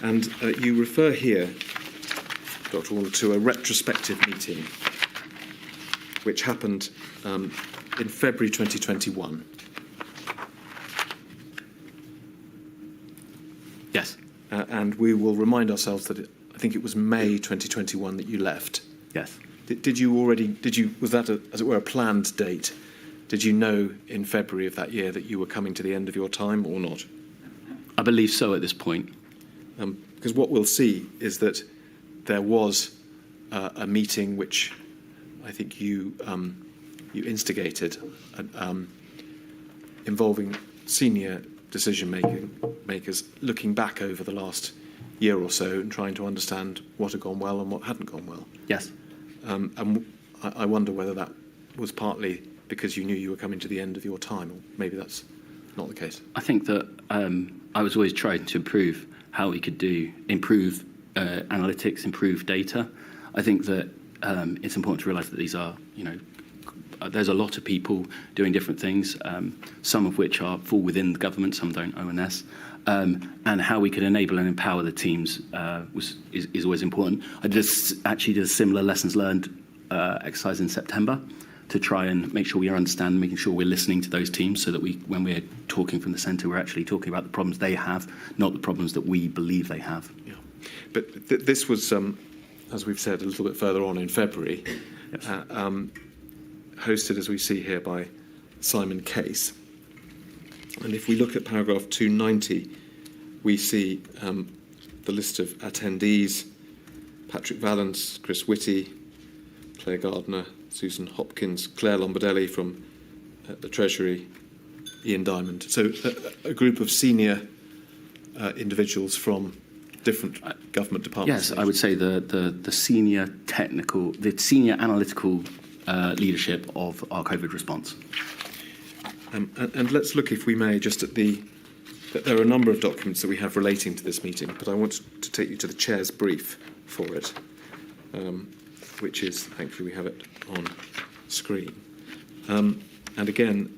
And you refer here, Dr. Warner, to a retrospective meeting which happened in February 2021. Yes. And we will remind ourselves that I think it was May 2021 that you left. Yes. Did you, was that, as it were, a planned date? Did you know in February of that year that you were coming to the end of your time or not? I believe so at this point. Because what we'll see is that there was a meeting which I think you instigated, involving senior decision makers looking back over the last year or so and trying to understand what had gone well and what hadn't gone well. Yes. And I wonder whether that was partly because you knew you were coming to the end of your time, or maybe that's not the case. I think that I was always trying to improve how we could improve analytics, improve data. I think that it's important to realise that these are, there's a lot of people doing different things, some of which fall within the government, some don't, ONS, and how we can enable and empower the teams is always important. I actually did a similar lessons learned exercise in September to try and make sure we understand, making sure we're listening to those teams so that when we're talking from the centre, we're actually talking about the problems they have, not the problems that we believe they have. Yeah. But this was, as we've said, a little bit further on in February, Yes. Hosted, as we see here, by Simon Case. And if we look at paragraph 290, we see the list of attendees: Patrick Vallance, Chris Whitty, Claire Gardner, Susan Hopkins, Clare Lombardelli from the Treasury, Ian Diamond. So a group of senior individuals from different government departments. Yes, I would say the senior analytical leadership of our COVID response. And let's look, if we may, just at there are a number of documents that we have relating to this meeting, but I want to take you to the Chair's brief for it, which is, thankfully we have it on screen. And again,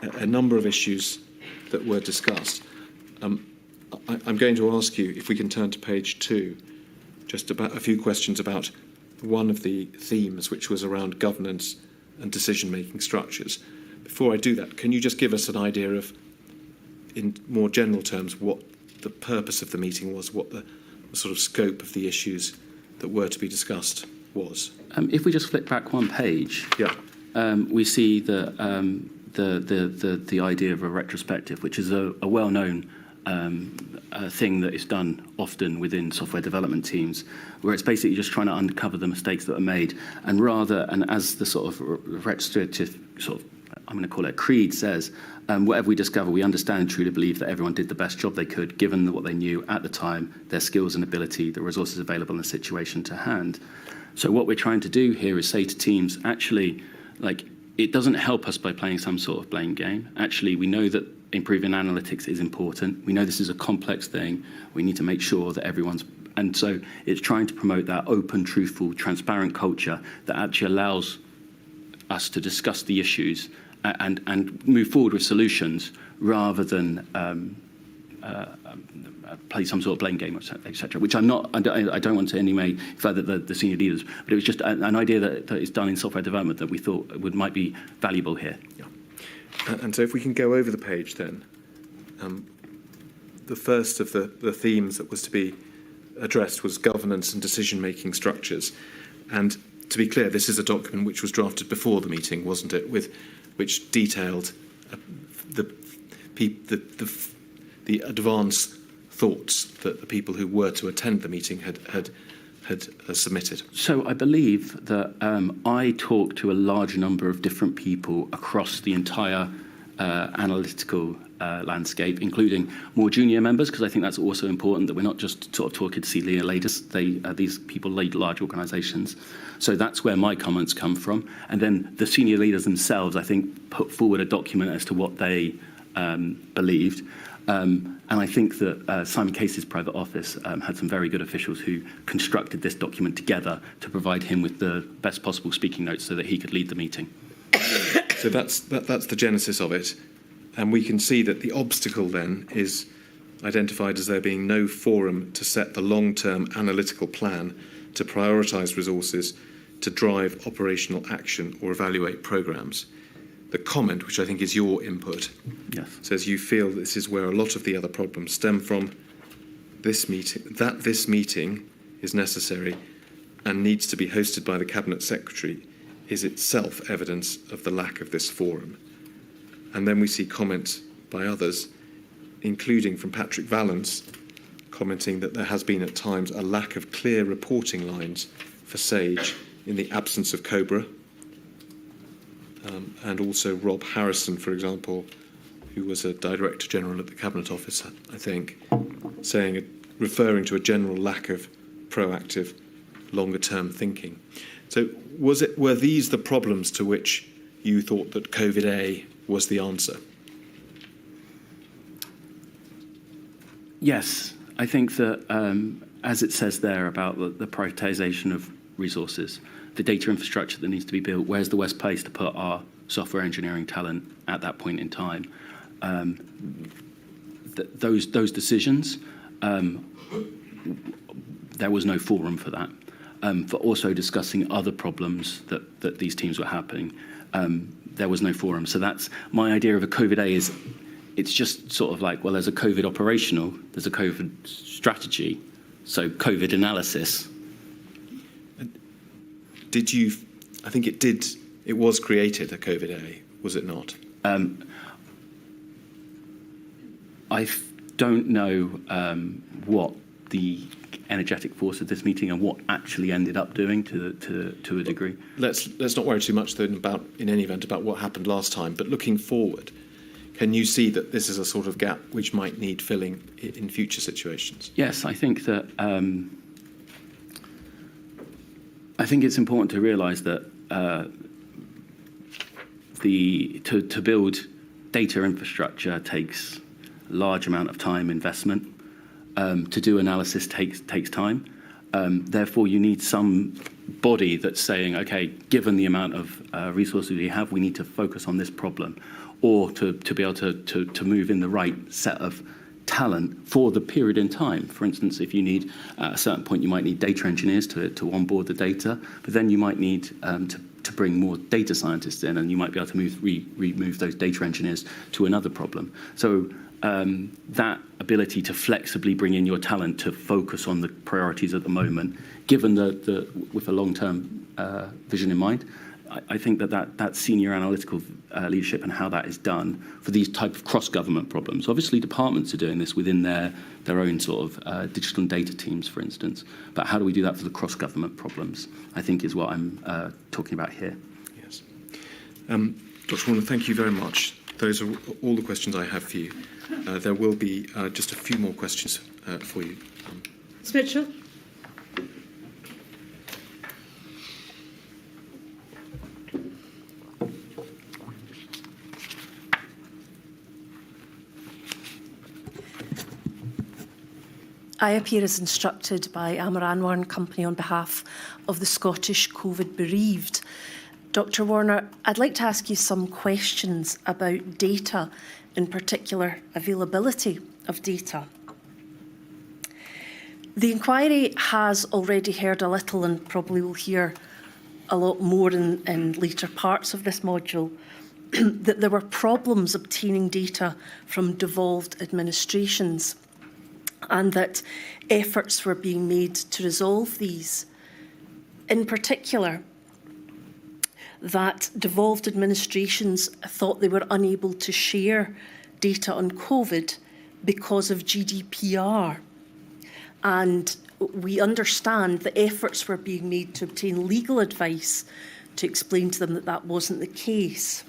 a number of issues that were discussed. I'm going to ask you, if we can turn to page 2, just about a few questions about one of the themes, which was around governance and decision-making structures. Before I do that, can you just give us an idea of, in more general terms, what the purpose of the meeting was, what the sort of scope of the issues that were to be discussed was? If we just flick back one page, Yeah. We see the idea of a retrospective, which is a well-known thing that is done often within software development teams, where it's basically just trying to uncover the mistakes that are made, and as the sort of retrospective I'm going to call it a creed says, whatever we discover, we understand and truly believe that everyone did the best job they could, given what they knew at the time, their skills and ability, the resources available, and the situation to hand. So what we're trying to do here is say to teams, actually, it doesn't help us by playing some sort of blame game. Actually, we know that improving analytics is important. We know this is a complex thing. We need to make sure that everyone's... And so it's trying to promote that open, truthful, transparent culture that actually allows us to discuss the issues and move forward with solutions rather than play some sort of blame game, etc. Which I'm not. I don't want to in any way further the senior leaders, but it was just an idea that is done in software development that we thought might be valuable here. Yeah. And so if we can go over the page then, the first of the themes that was to be addressed was governance and decision-making structures. And to be clear, this is a document which was drafted before the meeting, wasn't it? Which detailed the advance thoughts that the people who were to attend the meeting had submitted. So I believe that I talked to a large number of different people across the entire analytical landscape, including more junior members, because I think that's also important that we're not just sort of talking to senior leaders. These people lead large organisations. So that's where my comments come from. And then the senior leaders themselves, I think, put forward a document as to what they believed. And I think that Simon Casey's private office had some very good officials who constructed this document together to provide him with the best possible speaking notes so that he could lead the meeting. So that's the genesis of it. And we can see that the obstacle then is identified as there being no forum to set the long-term analytical plan to prioritise resources to drive operational action or evaluate programmes. The comment, which I think is your input, yes, says you feel this is where a lot of the other problems stem from. This meeting is necessary and needs to be hosted by the Cabinet Secretary is itself evidence of the lack of this forum. And then we see comments by others, including from Patrick Vallance, commenting that there has been at times a lack of clear reporting lines for SAGE in the absence of COBRA. And also Rob Harrison, for example, who was a Director General at the Cabinet Office, I think, referring to a general lack of proactive, longer-term thinking. So were these the problems to which you thought that COVID-A was the answer? Yes, I think that, as it says there about the prioritisation of resources, the data infrastructure that needs to be built, where's the best place to put our software engineering talent at that point in time? Those decisions, there was no forum for that. For also discussing other problems that these teams were happening, there was no forum. So that's my idea of a COVID-A is it's just sort of like, well, there's a COVID operational, there's a COVID strategy, so COVID analysis. I think it was created, a COVID-A, was it not? I don't know what the energetic force of this meeting and what actually ended up doing to a degree. Let's not worry too much then in any event about what happened last time, but looking forward, can you see that this is a sort of gap which might need filling in future situations? Yes, I think that I think it's important to realise that to build data infrastructure takes a large amount of time investment. To do analysis takes time. Therefore, you need some body that's saying, okay, given the amount of resources we have, we need to focus on this problem, or to be able to move in the right set of talent for the period in time. For instance, if you need, at a certain point, you might need data engineers to onboard the data, but then you might need to bring more data scientists in, and you might be able to remove those data engineers to another problem. So that ability to flexibly bring in your talent to focus on the priorities at the moment, given with a long-term vision in mind, I think that senior analytical leadership and how that is done for these type of cross-government problems. Obviously, departments are doing this within their own sort of digital and data teams, for instance. But how do we do that for the cross-government problems, I think is what I'm talking about here. Yes. Dr. Warner, thank you very much. Those are all the questions I have for you. There will be just a few more questions for you. Ms. Mitchell? I appear as instructed by Amar Anwar and Company on behalf of the Scottish COVID bereaved. Dr Warner, I'd like to ask you some questions about data, in particular availability of data. The inquiry has already heard a little and probably will hear a lot more in later parts of this module that there were problems obtaining data from devolved administrations and that efforts were being made to resolve these. In particular, that devolved administrations thought they were unable to share data on COVID because of GDPR. And we understand that efforts were being made to obtain legal advice to explain to them that that wasn't the case.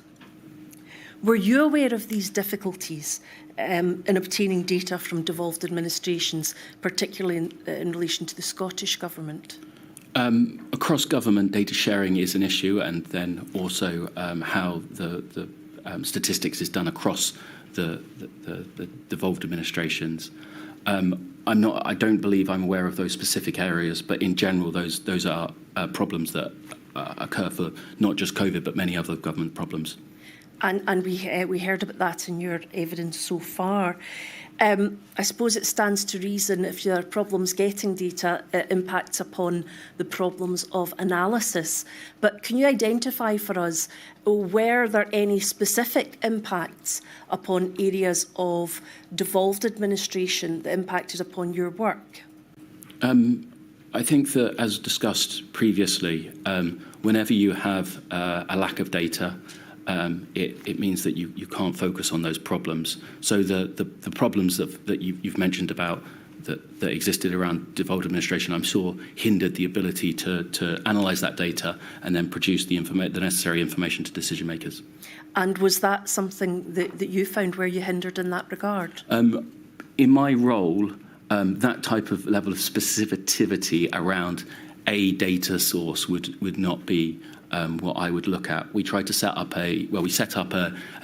Were you aware of these difficulties in obtaining data from devolved administrations, particularly in relation to the Scottish Government? Across government, data sharing is an issue, and then also how the statistics is done across the devolved administrations. I don't believe I'm aware of those specific areas, but in general, those are problems that occur for not just COVID, but many other government problems. And we heard about that in your evidence so far. I suppose it stands to reason if there are problems getting data, it impacts upon the problems of analysis. But can you identify for us, were there any specific impacts upon areas of devolved administration that impacted upon your work? I think that, as discussed previously, whenever you have a lack of data, it means that you can't focus on those problems. So the problems that you've mentioned about that existed around devolved administration, I'm sure, hindered the ability to analyse that data and then produce the necessary information to decision makers. And was that something that you found where you hindered in that regard? In my role, that type of level of specificity around a data source would not be what I would look at. We tried to set up a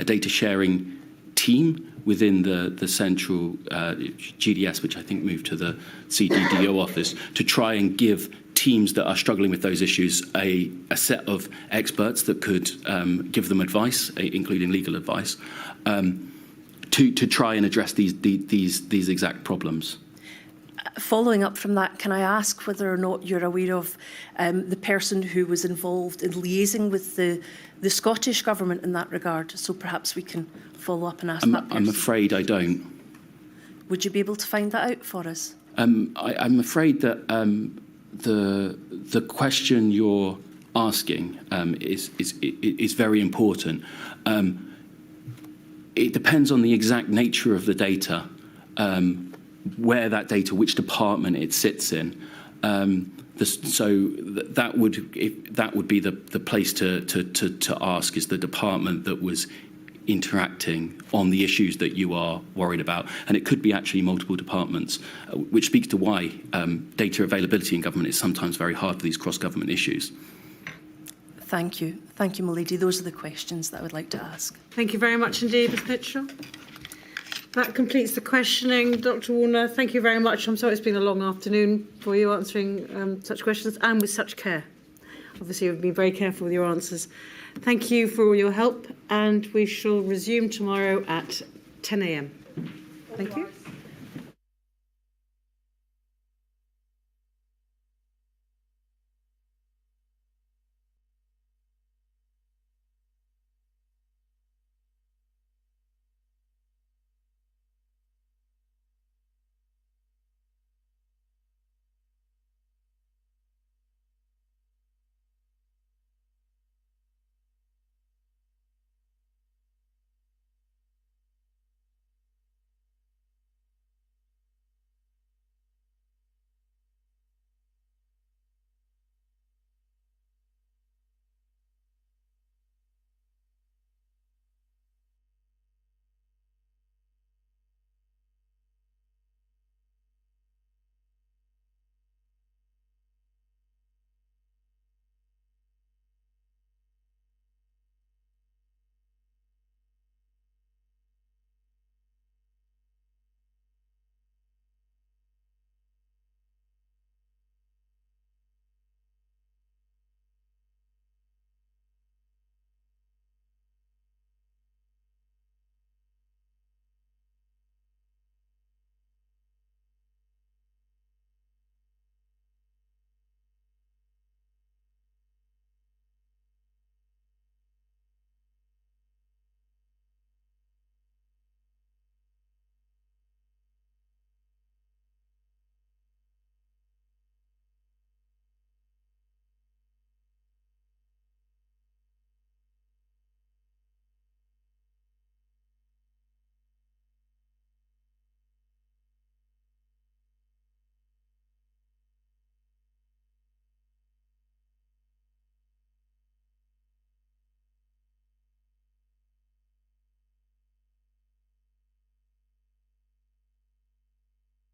data sharing team within the central GDS, which I think moved to the CDDO office, to try and give teams that are struggling with those issues a set of experts that could give them advice, including legal advice, to try and address these exact problems. Following up from that, can I ask whether or not you're aware of the person who was involved in liaising with the Scottish Government in that regard? So perhaps we can follow up and ask that person. I'm afraid I don't. Would you be able to find that out for us? I'm afraid that the question you're asking is very important. It depends on the exact nature of the data. Where that data, which department it sits in. So that would be the place to ask, is the department that was interacting on the issues that you are worried about. And it could be actually multiple departments, which speaks to why data availability in government is sometimes very hard for these cross-government issues. Thank you. Thank you, my lady. Those are the questions that I would like to ask. Thank you very much indeed, Ms Mitchell. That completes the questioning. Dr Warner, thank you very much. I'm sorry it's been a long afternoon for you answering such questions and with such care. Obviously, you've been very careful with your answers. Thank you for all your help, and we shall resume tomorrow at 10 a.m. Thank you.